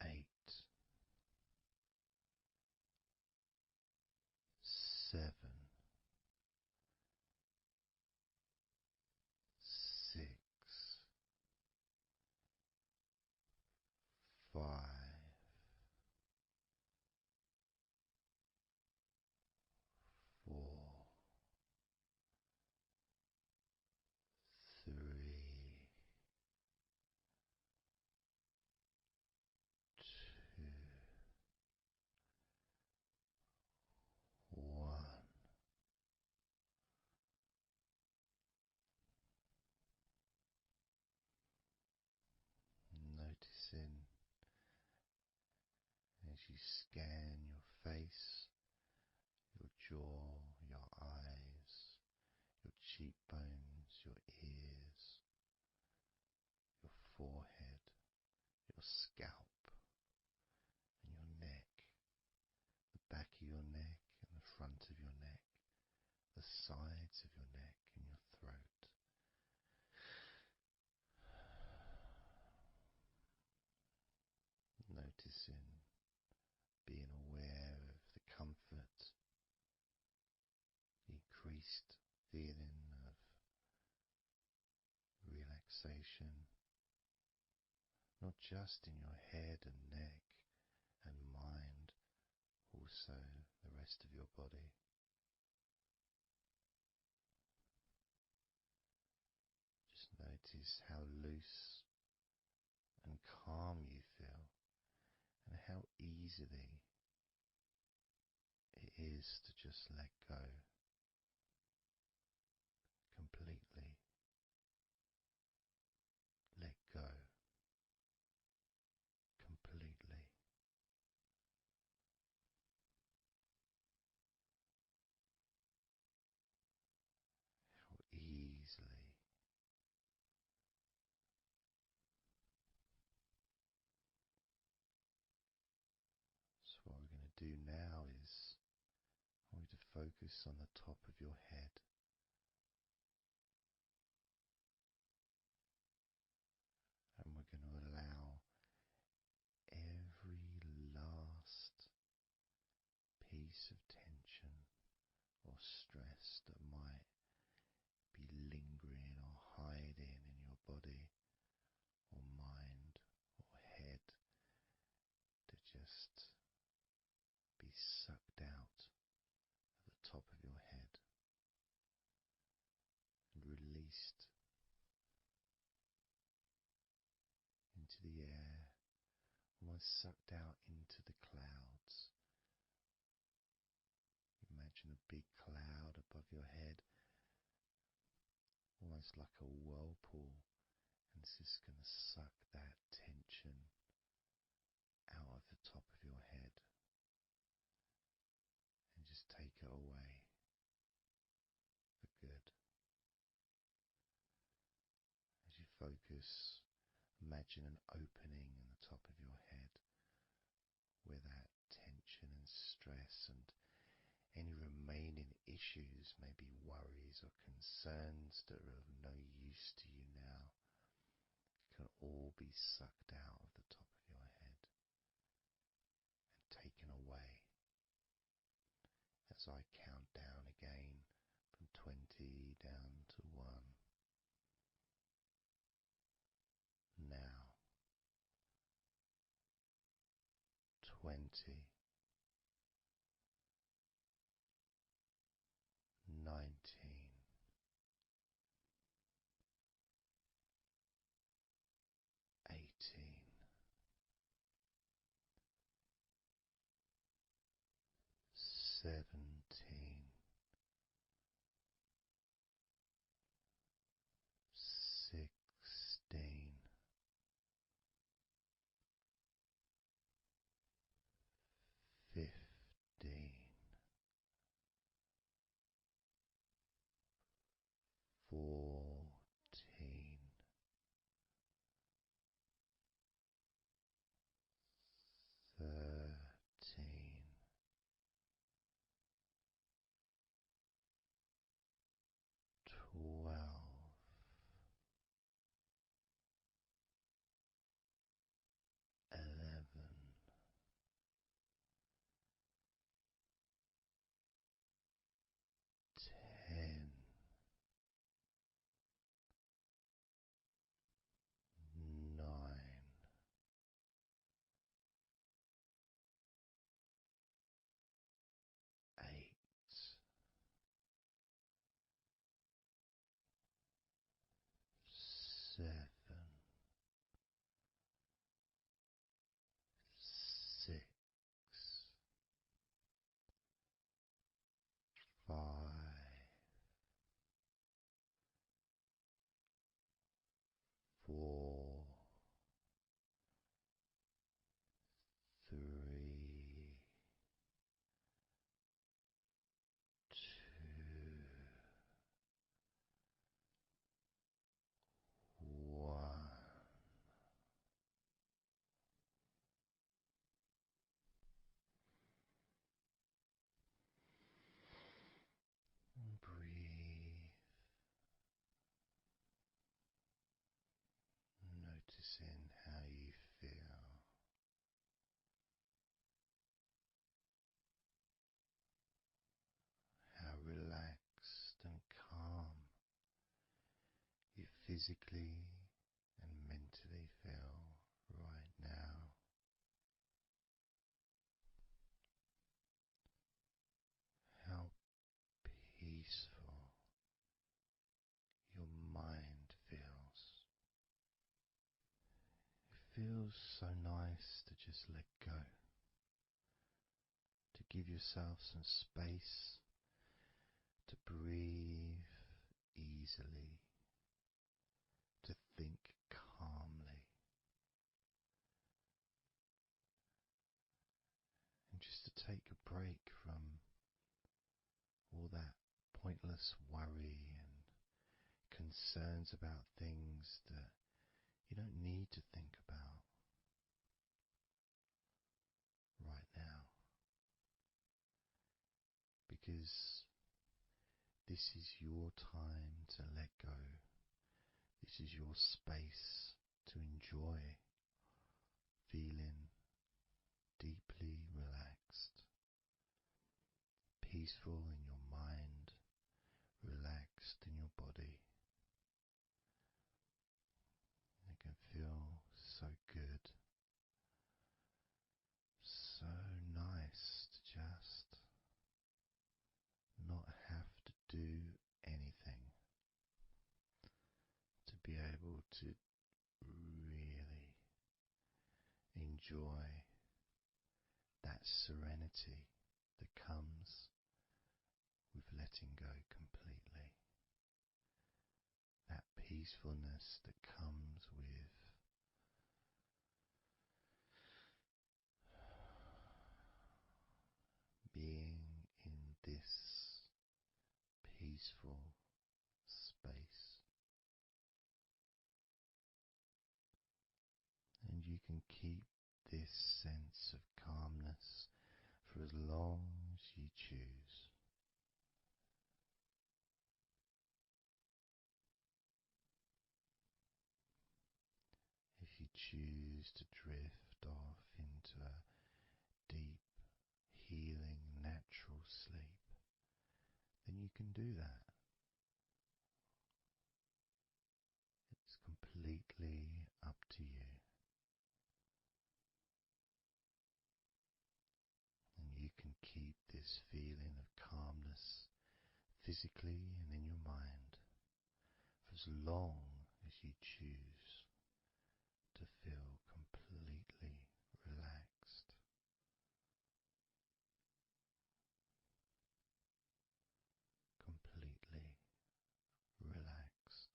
8, 7, 6, 5, 4, 3, 2, 1. Noticing as you scan your face, your jaw, your eyes, your cheekbones, your ears, your forehead, your scalp, and your neck, front of your neck, the sides of your neck and your throat. Noticing, being aware of the comfort, the increased feeling of relaxation, not just in your head and neck and mind, also the rest of your body. Just notice how loose and calm you feel, and how easily it is to just let go completely. Let go completely. How easily. So what we're going to do now is I want you to focus on the top of your head. And we're going to allow every last piece of tension or stress that might be lingering or hiding in your body or mind or head to just be sucked out at the top of your head and released into the air, almost sucked out into the clouds. Imagine a big cloud above your head, almost like a whirlpool, and it's just going to suck that tension out of the top of your head and just take it away for good. As you focus, imagine an opening in the top of your head where that tension and stress and any remaining issues, maybe worries or concerns that are of no use to you now, can all be sucked out of the top of your head and taken away. As I count down again from 20 down to 1. Now, 20, 19, 18, 17, 16, 15, physically and mentally feel right now. How peaceful your mind feels. It feels so nice to just let go, to give yourself some space to breathe easily, to think calmly, and just to take a break from all that pointless worry and concerns about things that you don't need to think about right now, because this is your time to let go. This is your space to enjoy feeling deeply relaxed, peaceful in your mind, relaxed in your body. It can feel so good, so nice to just not have to do anything, to be able to really enjoy that serenity that comes with letting go completely, that peacefulness that comes with being in this peaceful space. And you can keep this sense of calmness for as long as you choose. If you choose to drift off into a deep, healing, natural sleep, then you can do that. It's completely up to you. And you can keep this feeling of calmness physically and in your mind for as long as you choose to feel completely relaxed. Completely relaxed.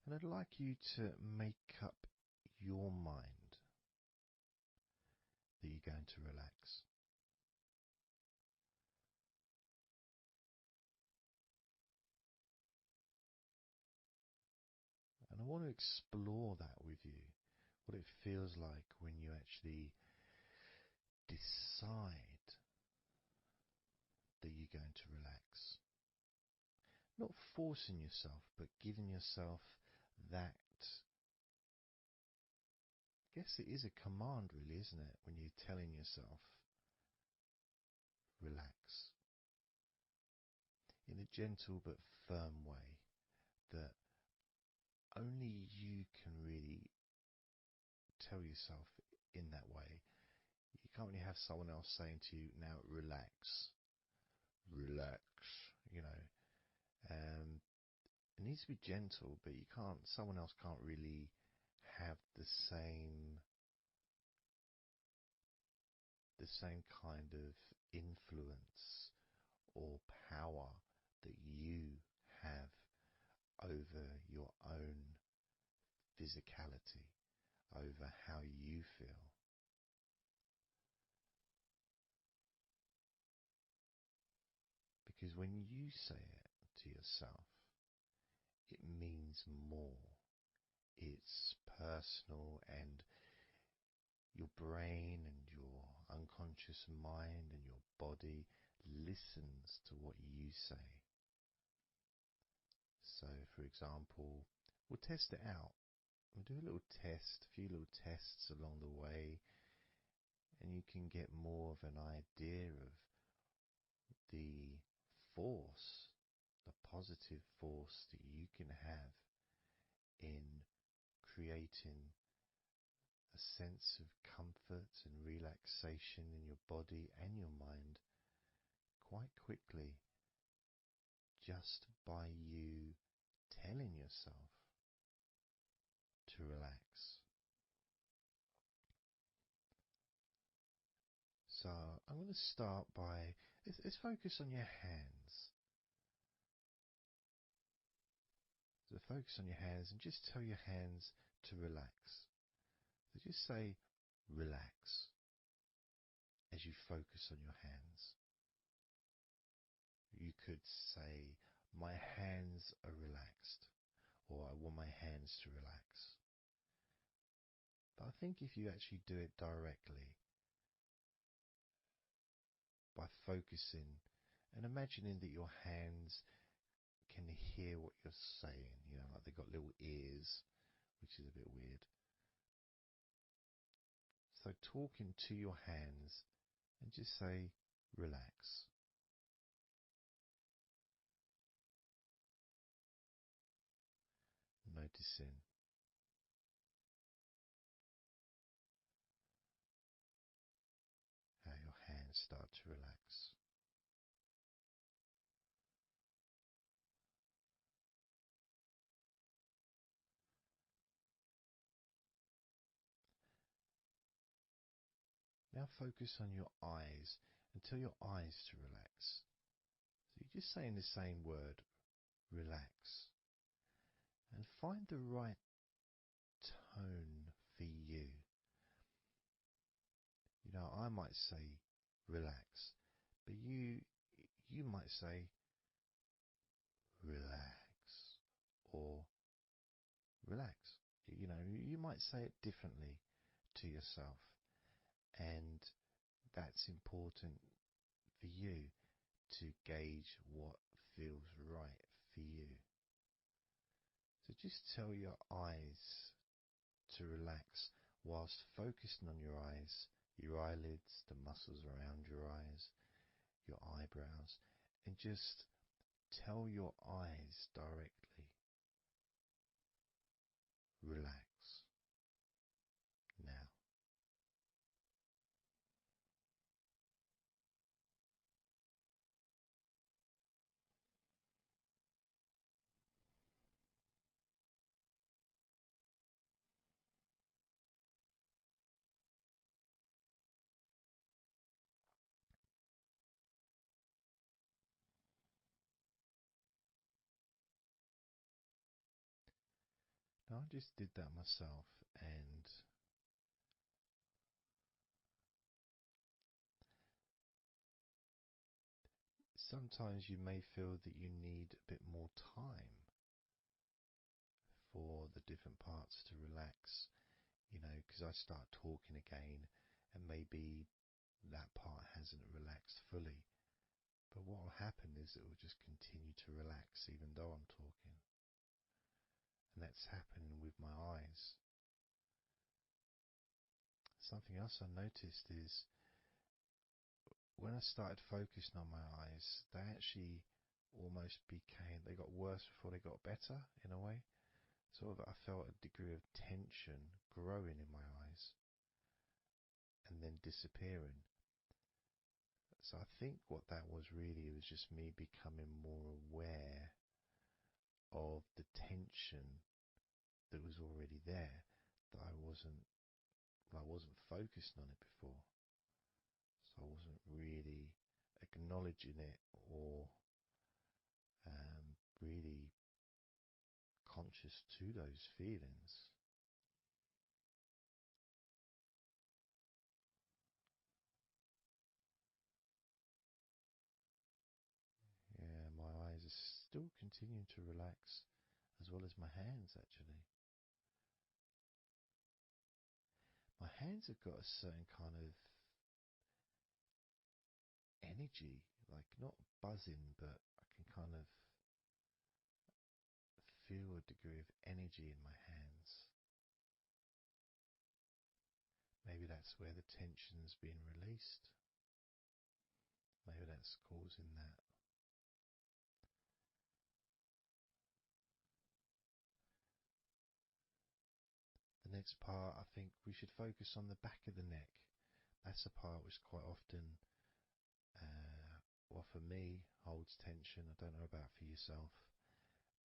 And I'd like you to make up your mind that you're going to relax. And I want to explore that with you, what it feels like when you actually decide that you're going to relax. Not forcing yourself, but giving yourself that. I guess it is a command, really, isn't it? When you're telling yourself, relax. In a gentle but firm way that only you can really tell yourself in that way. You can't really have someone else saying to you, now relax, relax, you know. It needs to be gentle, but someone else can't really have the same kind of influence or power that you have over your own physicality, over how you feel. Because when you say it to yourself, it means more. It's personal, and your brain and your unconscious mind and your body listens to what you say. So, for example, we'll test it out. We'll do a few little tests along the way, and you can get more of an idea of the force, the positive force that you can have in creating a sense of comfort and relaxation in your body and your mind quite quickly, just by you telling yourself to relax. So I'm going to start by, let's focus on your hands. So focus on your hands and just tell your hands to relax. So just say relax as you focus on your hands. You could say, my hands are relaxed, or I want my hands to relax. But I think if you actually do it directly, by focusing and imagining that your hands can hear what you're saying, like they've got little ears, which is a bit weird. So talking to your hands and just say, relax. Noticing how your hands start to relax. Now focus on your eyes and tell your eyes to relax. So you're just saying the same word, relax. And find the right tone for you. I might say relax, but you might say relax or relax. You might say it differently to yourself, and that's important for you to gauge what feels right for you. So just tell your eyes to relax whilst focusing on your eyes, your eyelids, the muscles around your eyes, your eyebrows, and just tell your eyes directly, relax now. Now I just did that myself, and sometimes you may feel that you need a bit more time for the different parts to relax, because I start talking again and maybe that part hasn't relaxed fully. But what will happen is it will just continue to relax even though I'm talking. And that's happening with my eyes. Something else I noticed is when I started focusing on my eyes, they actually almost they got worse before they got better in a way. Sort of I felt a degree of tension growing in my eyes and then disappearing. So I think what that was really was just me becoming more aware of the tension that was already there, that I wasn't focused on it before. So I wasn't really acknowledging it or really conscious to those feelings. Yeah, my eyes are still continuing to relax, as well as my hands actually. My hands have got a certain kind of energy, like not buzzing, but I can kind of feel a degree of energy in my hands. Maybe that's where the tension's being released. Maybe that's causing that. next part, I think we should focus on the back of the neck. That's the part which quite often, well, for me, holds tension. I don't know about for yourself,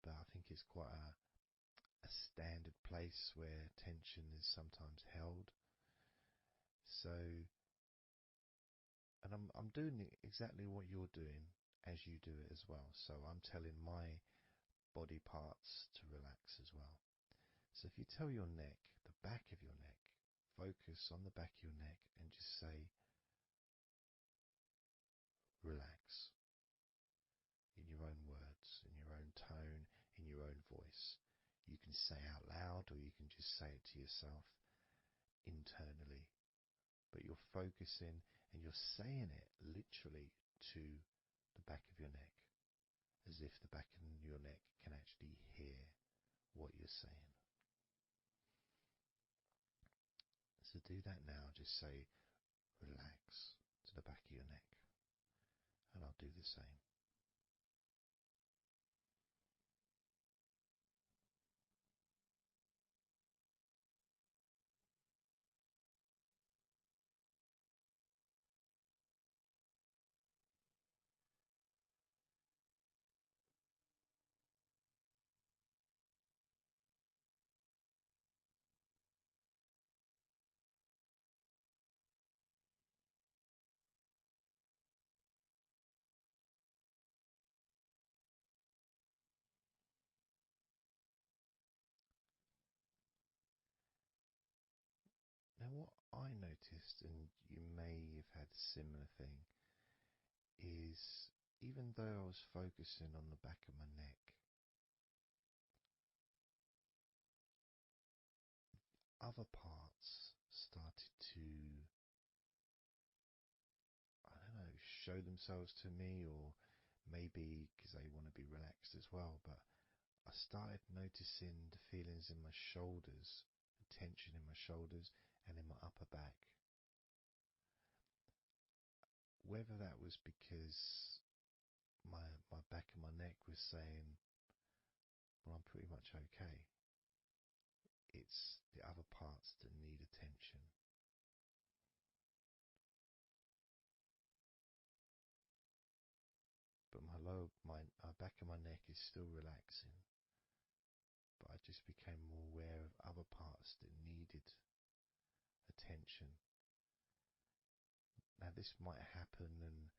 but I think it's quite a standard place where tension is sometimes held. So, and I'm doing exactly what you're doing as you do it as well. So I'm telling my body parts to relax as well. So if you tell your neck, the back of your neck, focus on the back of your neck and just say, relax, in your own words, in your own tone, in your own voice. You can say out loud or you can just say it to yourself internally. But you're focusing and you're saying it literally to the back of your neck, as if the back of your neck can actually hear what you're saying. So do that now. Just say relax to the back of your neck. And I'll do the same. Now what I noticed, and you may have had a similar thing, is even though I was focusing on the back of my neck, other parts started to, I don't know, show themselves to me, or maybe because they want to be relaxed as well, but I started noticing the feelings in my shoulders, the tension in my shoulders and in my upper back. Whether that was because my back of my neck was saying, well, I'm pretty much okay. It's the other parts that need attention. But my back of my neck is still relaxing. But I just became more aware of other parts that needed attention. Now this might happen, and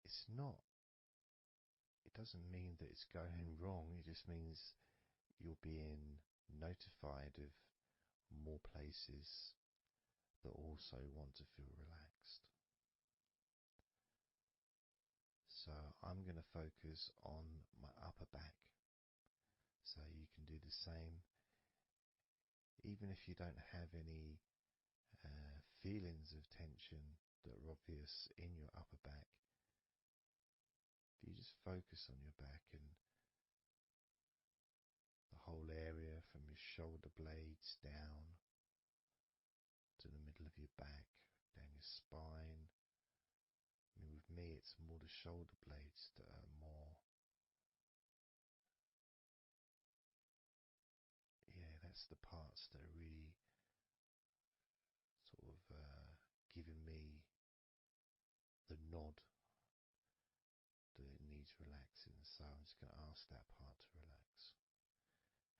it's not, it doesn't mean that it's going wrong. It just means you're being notified of more places that also want to feel relaxed. So I'm going to focus on my upper back. So you can do the same. Even if you don't have any feelings of tension that are obvious in your upper back, if you just focus on your back and the whole area from your shoulder blades down to the middle of your back, down your spine. I mean, with me, it's more the shoulder blades that are more, yeah, that's the parts that are really sort of giving me the nod that it needs relaxing. So I'm just going to ask that part to relax.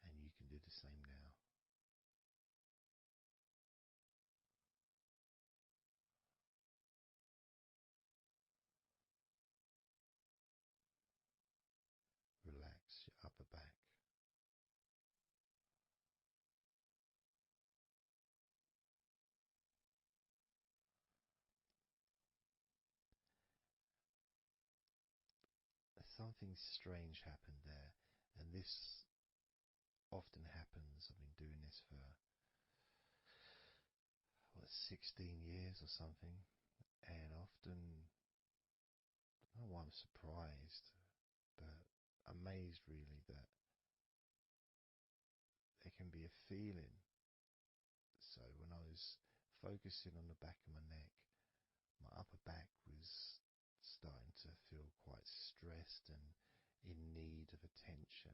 And you can do the same now. Relax your upper back. Something strange happened there, and this often happens. I've been doing this for 16 years or something, and often, I don't know why I'm surprised, but amazed really that there can be a feeling. So when I was focusing on the back of my neck, my upper back was starting to feel quite stressed and in need of attention.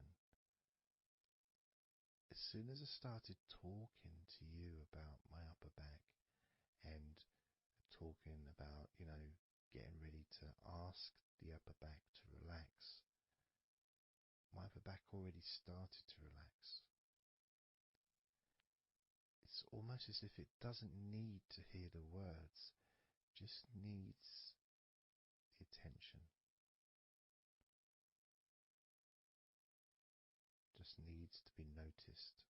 As soon as I started talking to you about my upper back and talking about, getting ready to ask the upper back to relax, my upper back already started to relax. It's almost as if it doesn't need to hear the words, just needs the attention, just needs to be noticed.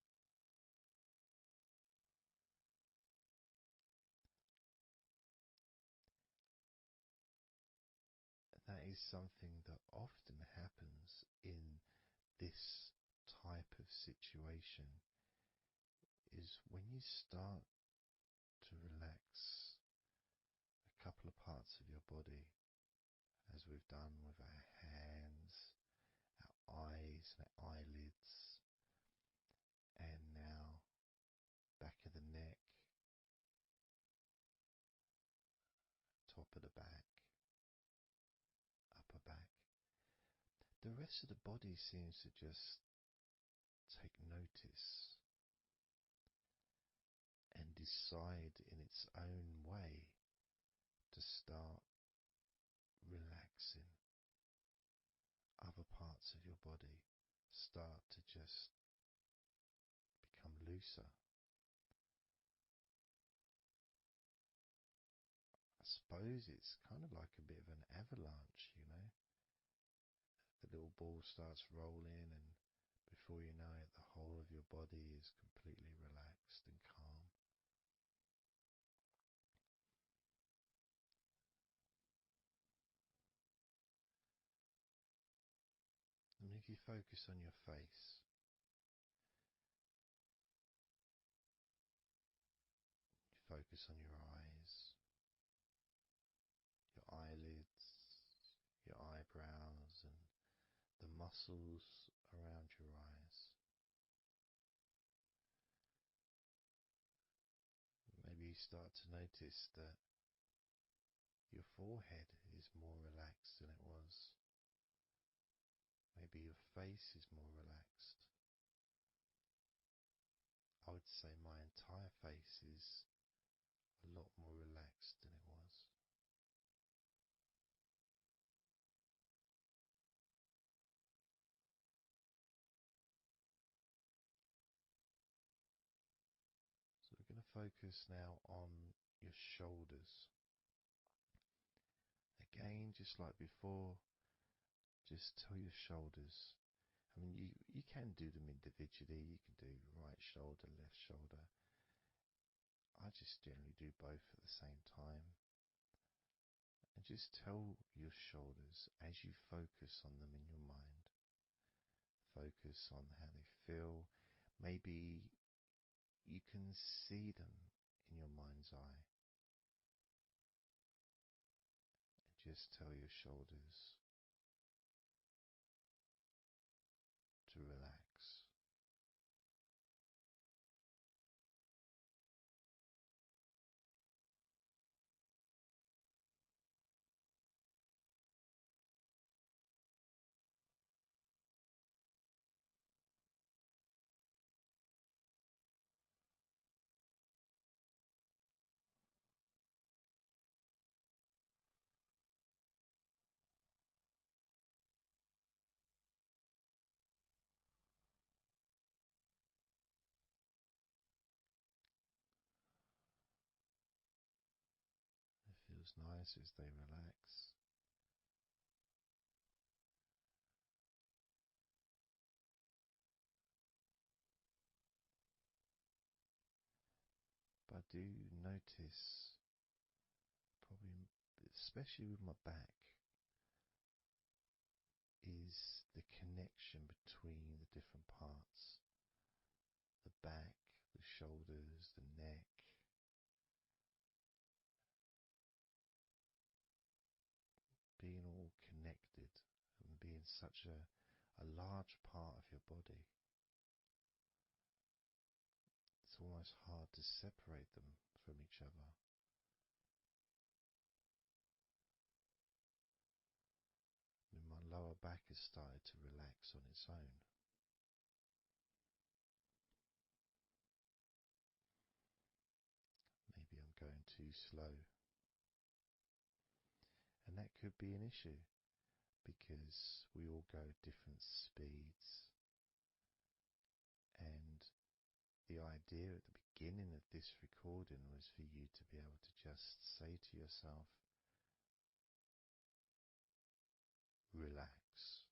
That is something that often happens in this type of situation, is when you start to relax a couple of parts of your body, as we've done with our hands, our eyes and our eyelids, and now back of the neck, top of the back, upper back. The rest of the body seems to just take notice and decide in its own way to start relaxing. Other parts of your body start to just become looser. I suppose it's kind of like a bit of an avalanche, The little ball starts rolling, and before you know it, the whole of your body is completely relaxed and calm. And if you focus on your face, you focus on your eyes, your eyelids, your eyebrows, and the muscles around your eyes. Maybe you start to notice that your forehead is more relaxed than it was. Maybe your face is more relaxed. I would say my entire face is a lot more relaxed than it was. So we're going to focus now on your shoulders. Again, just like before, just tell your shoulders. I mean, you can do them individually. You can do right shoulder, left shoulder. I just generally do both at the same time. And just tell your shoulders as you focus on them in your mind. Focus on how they feel. Maybe you can see them in your mind's eye. And just tell your shoulders to relax. It feels nice as they relax. But I do notice, probably especially with my back, is the connection between the different parts. The back, the shoulders, the neck. Being all connected and being such a large part of your body. It's almost hard to separate them from each other. And my lower back has started to relax on its own. too slow. And that could be an issue because we all go at different speeds. And the idea at the beginning of this recording was for you to be able to just say to yourself, relax.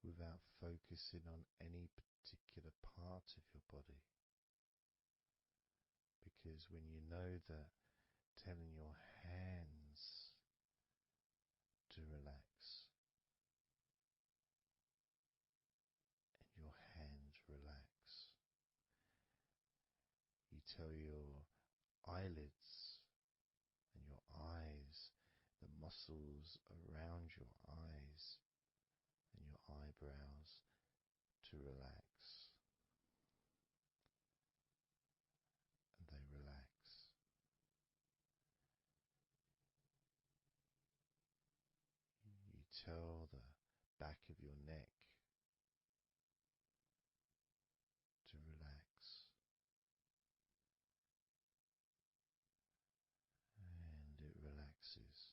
Without focusing on any particular part of your body. Because when you know that telling your hands to relax, and your hands relax, you tell your eyelids and your eyes, the muscles around your eyes and your eyebrows to relax, and they relax. You tell the back of your neck to relax, and it relaxes.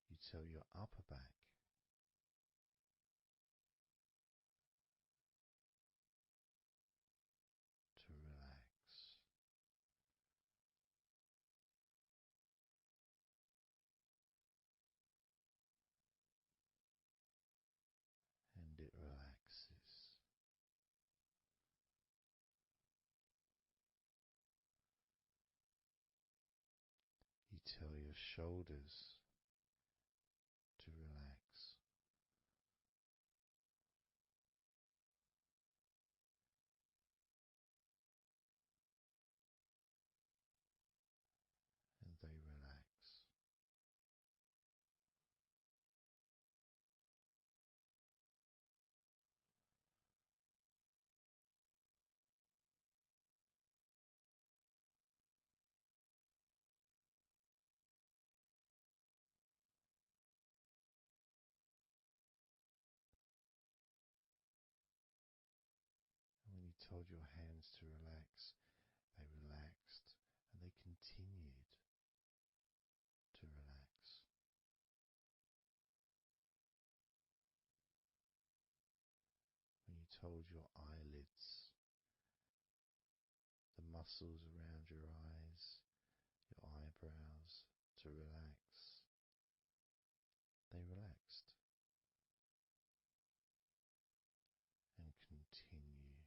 You tell your upper back to relax, and it relaxes. You tell your shoulders to relax, and they relax. And when you told your hands to relax, they relaxed, and they continued to relax. When you told your eyelids, the muscles around your eyes, your eyebrows to relax, they relaxed and continue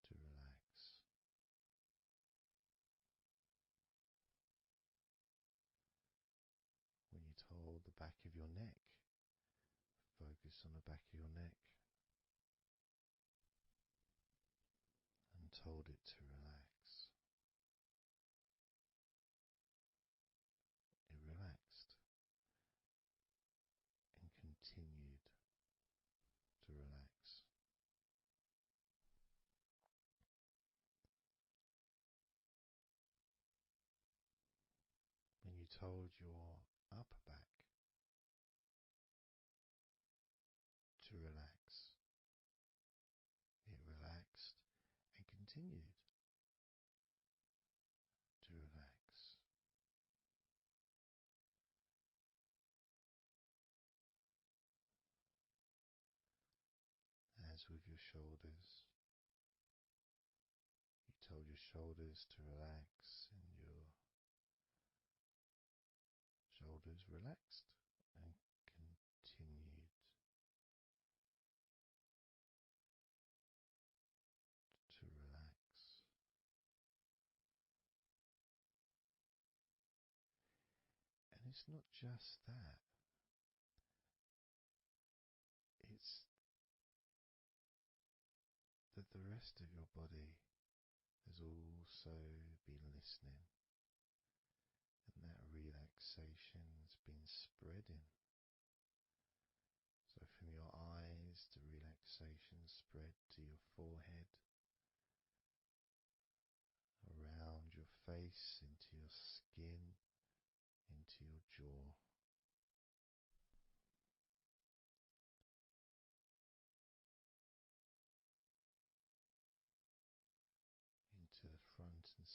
to relax. When you told the back of your neck, focus on the back of your neck, and told it to relax. It relaxed and continued to relax. When you told your upper back to relax, it relaxed and continued to relax. As with your shoulders, you told your shoulders to relax, and your shoulders relaxed and continued to relax. And it's not just that, it's that the rest of your body has also been listening, and that relaxation has been spreading. So from your eyes, the relaxation spread to your forehead, around your face, into your skin,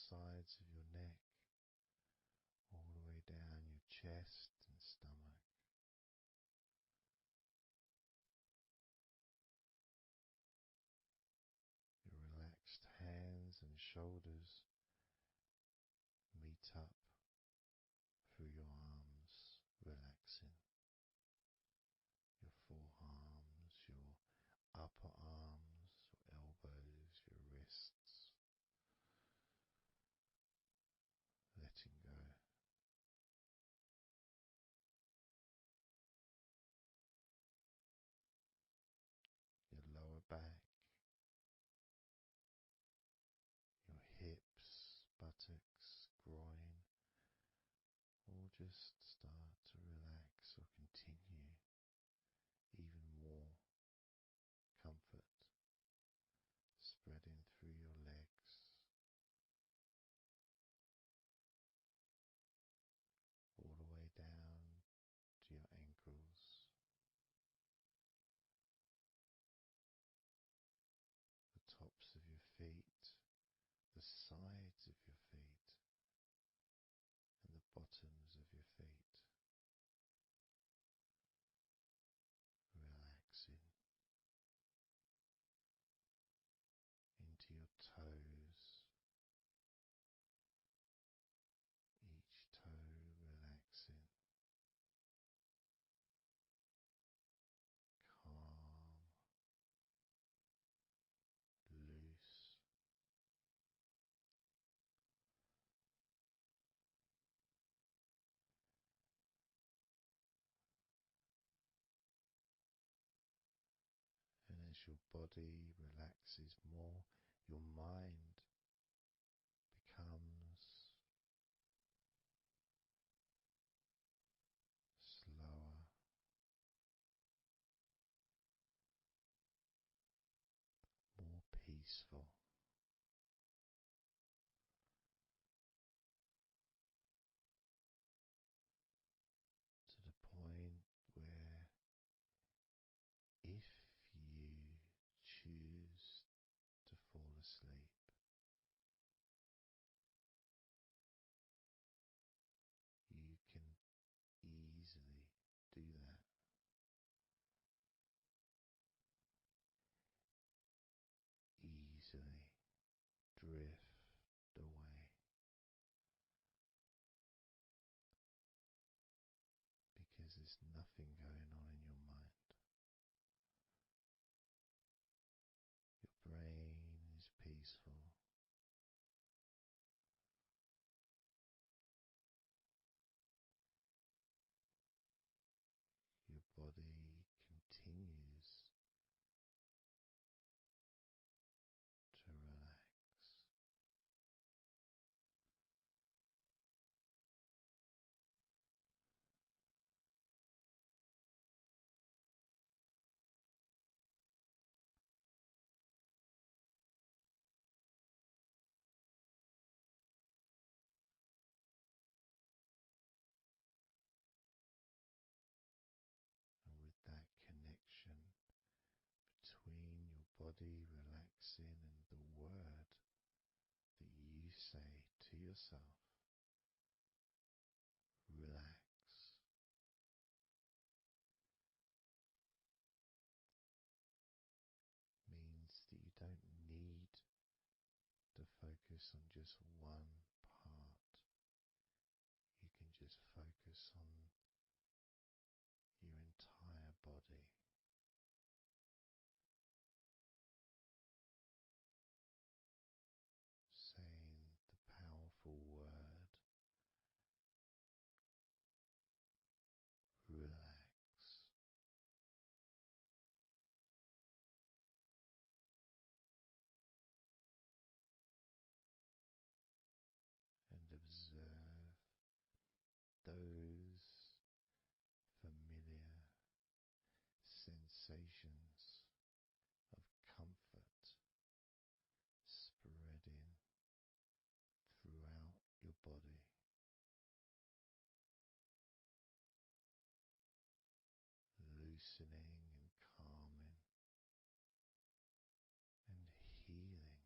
sides of your neck, all the way down your chest and stomach. Your relaxed hands and shoulders meet up through your arms, relaxing your forearms, your upper arms, your elbows, your wrists, letting go. Your lower back, your hips, buttocks, groin, all just start to relax or continue. Even more comfort spreading through your legs, all the way down to your ankles, the tops of your feet, the sides of your feet, and the bottoms of your feet. Relaxing into your toes, each toe relaxing, calm, loose. And as your body relaxes more, your mind becomes slower, more peaceful, to the point where if you choose to fall asleep, you can easily do that. Easily drift away because there's nothing going on in your mind. Your brain is peaceful. Your body continues to relax. And with that connection between your body relaxing and the word that you say to yourself, relax, means that you don't need to focus on just one part. You can just focus on your entire body. Saying the powerful word, relax. And observe those familiar sensations of comfort spreading throughout your body. Loosening and calming and healing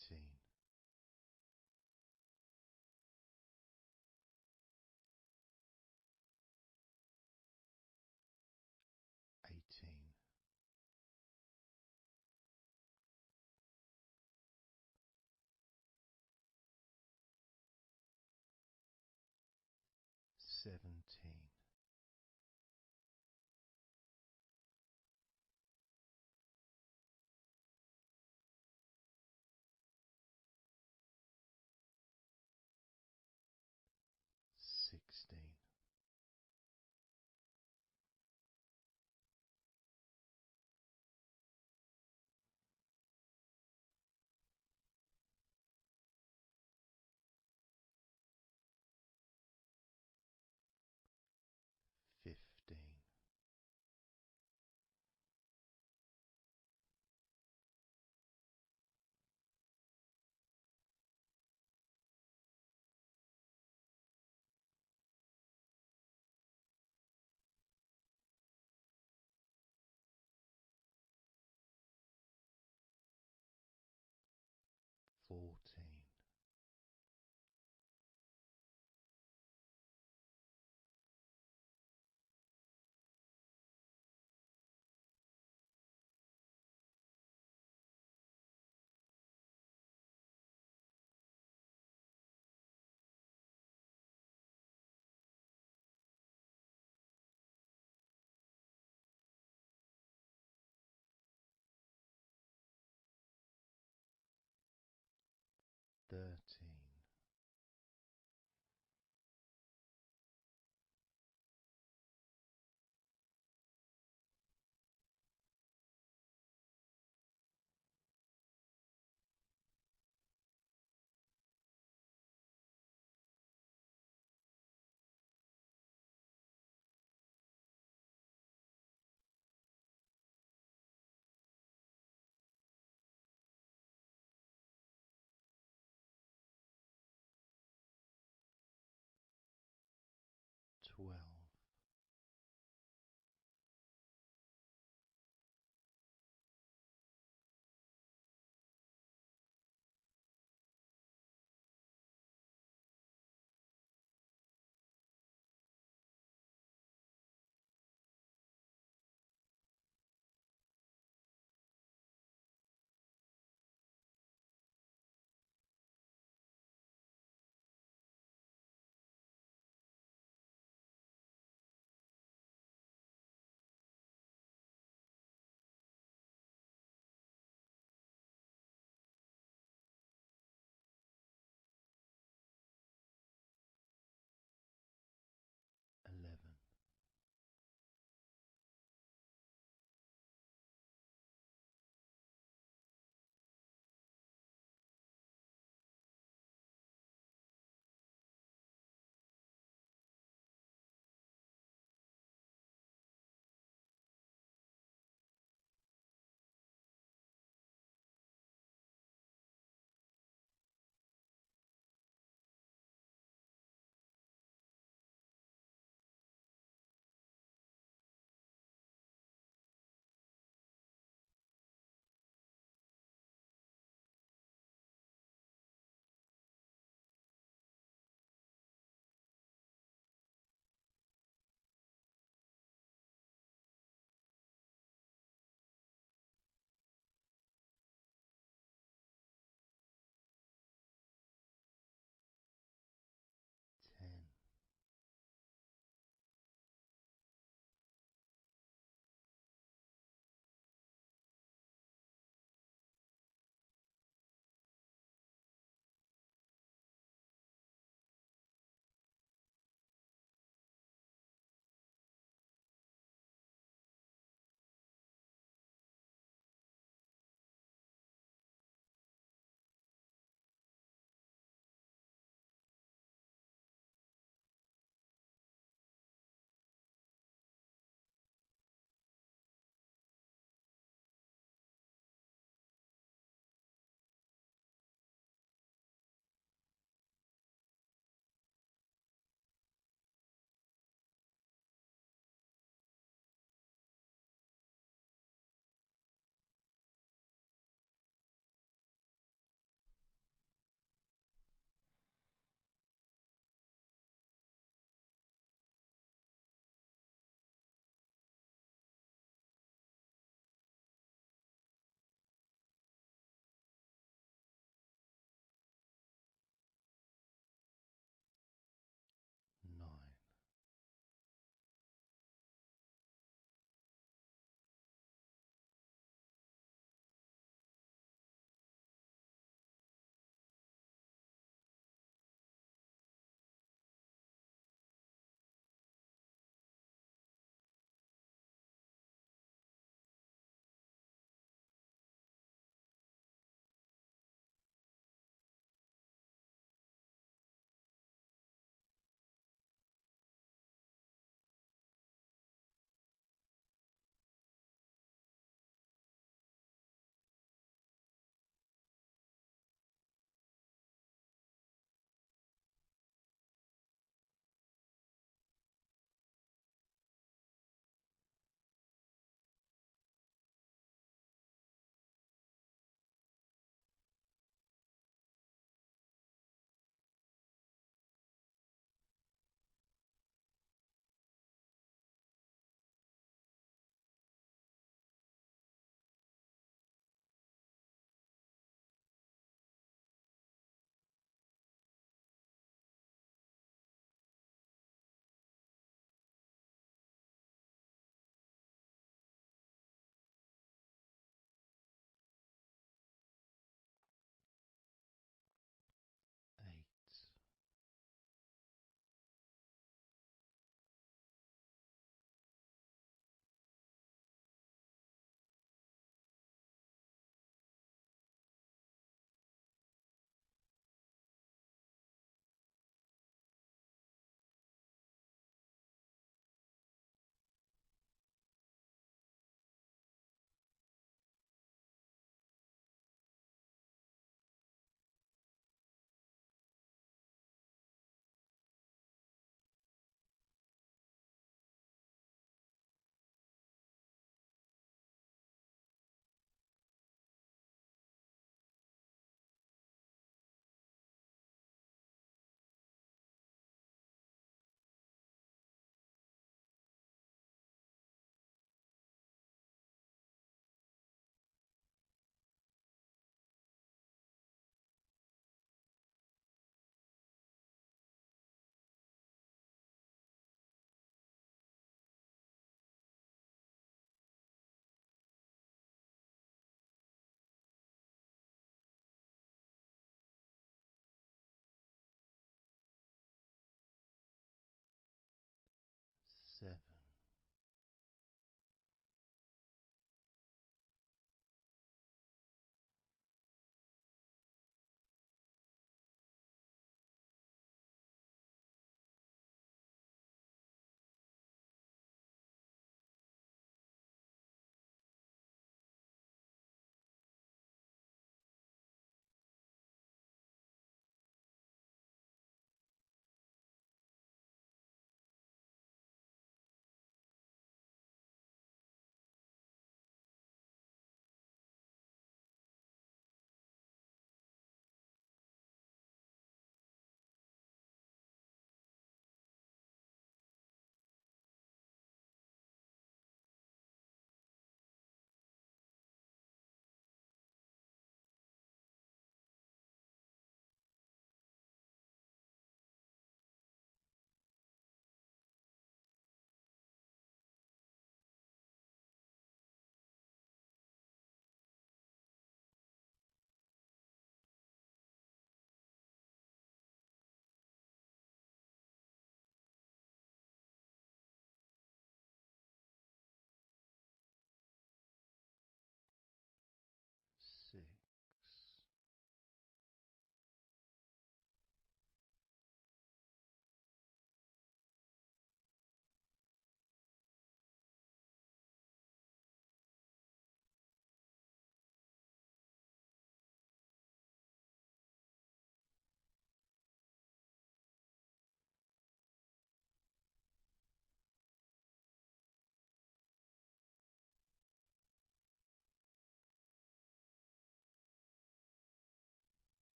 17, 18, 17, 16,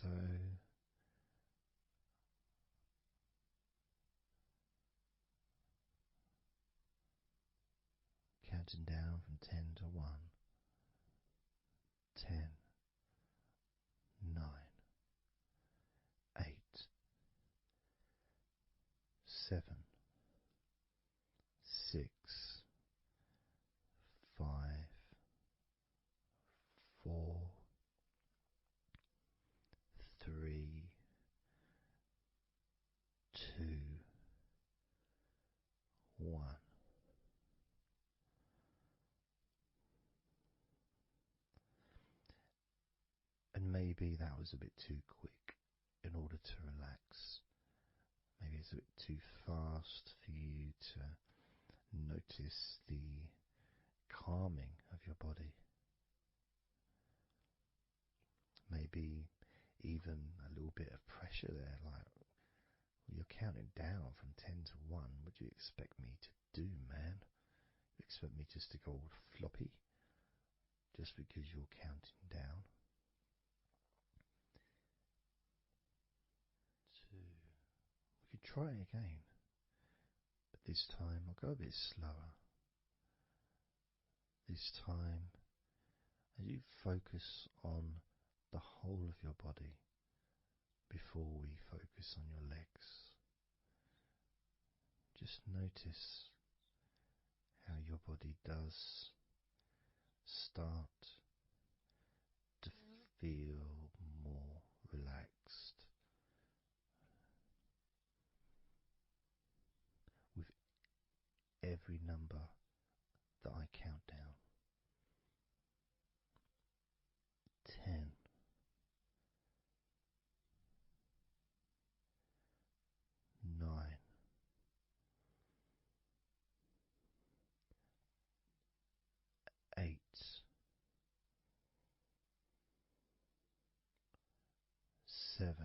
So counting down from 10 to 1, 10, 9, 8, 7, 6, 5, 4, 3, 2, 1. And maybe that was a bit too quick in order to relax. Maybe it's a bit too fast for you to notice the calming of your body. Maybe even a little bit of pressure there, like you're counting down from 10 to 1. What do you expect me to do, man? You expect me just to go all floppy just because you're counting down? 2. We could try again, but this time I'll go a bit slower. This time, as you focus on the whole of your body before we focus on your legs, just notice how your body does start to feel more relaxed with every number that I count down. 10, 9, 8, 7,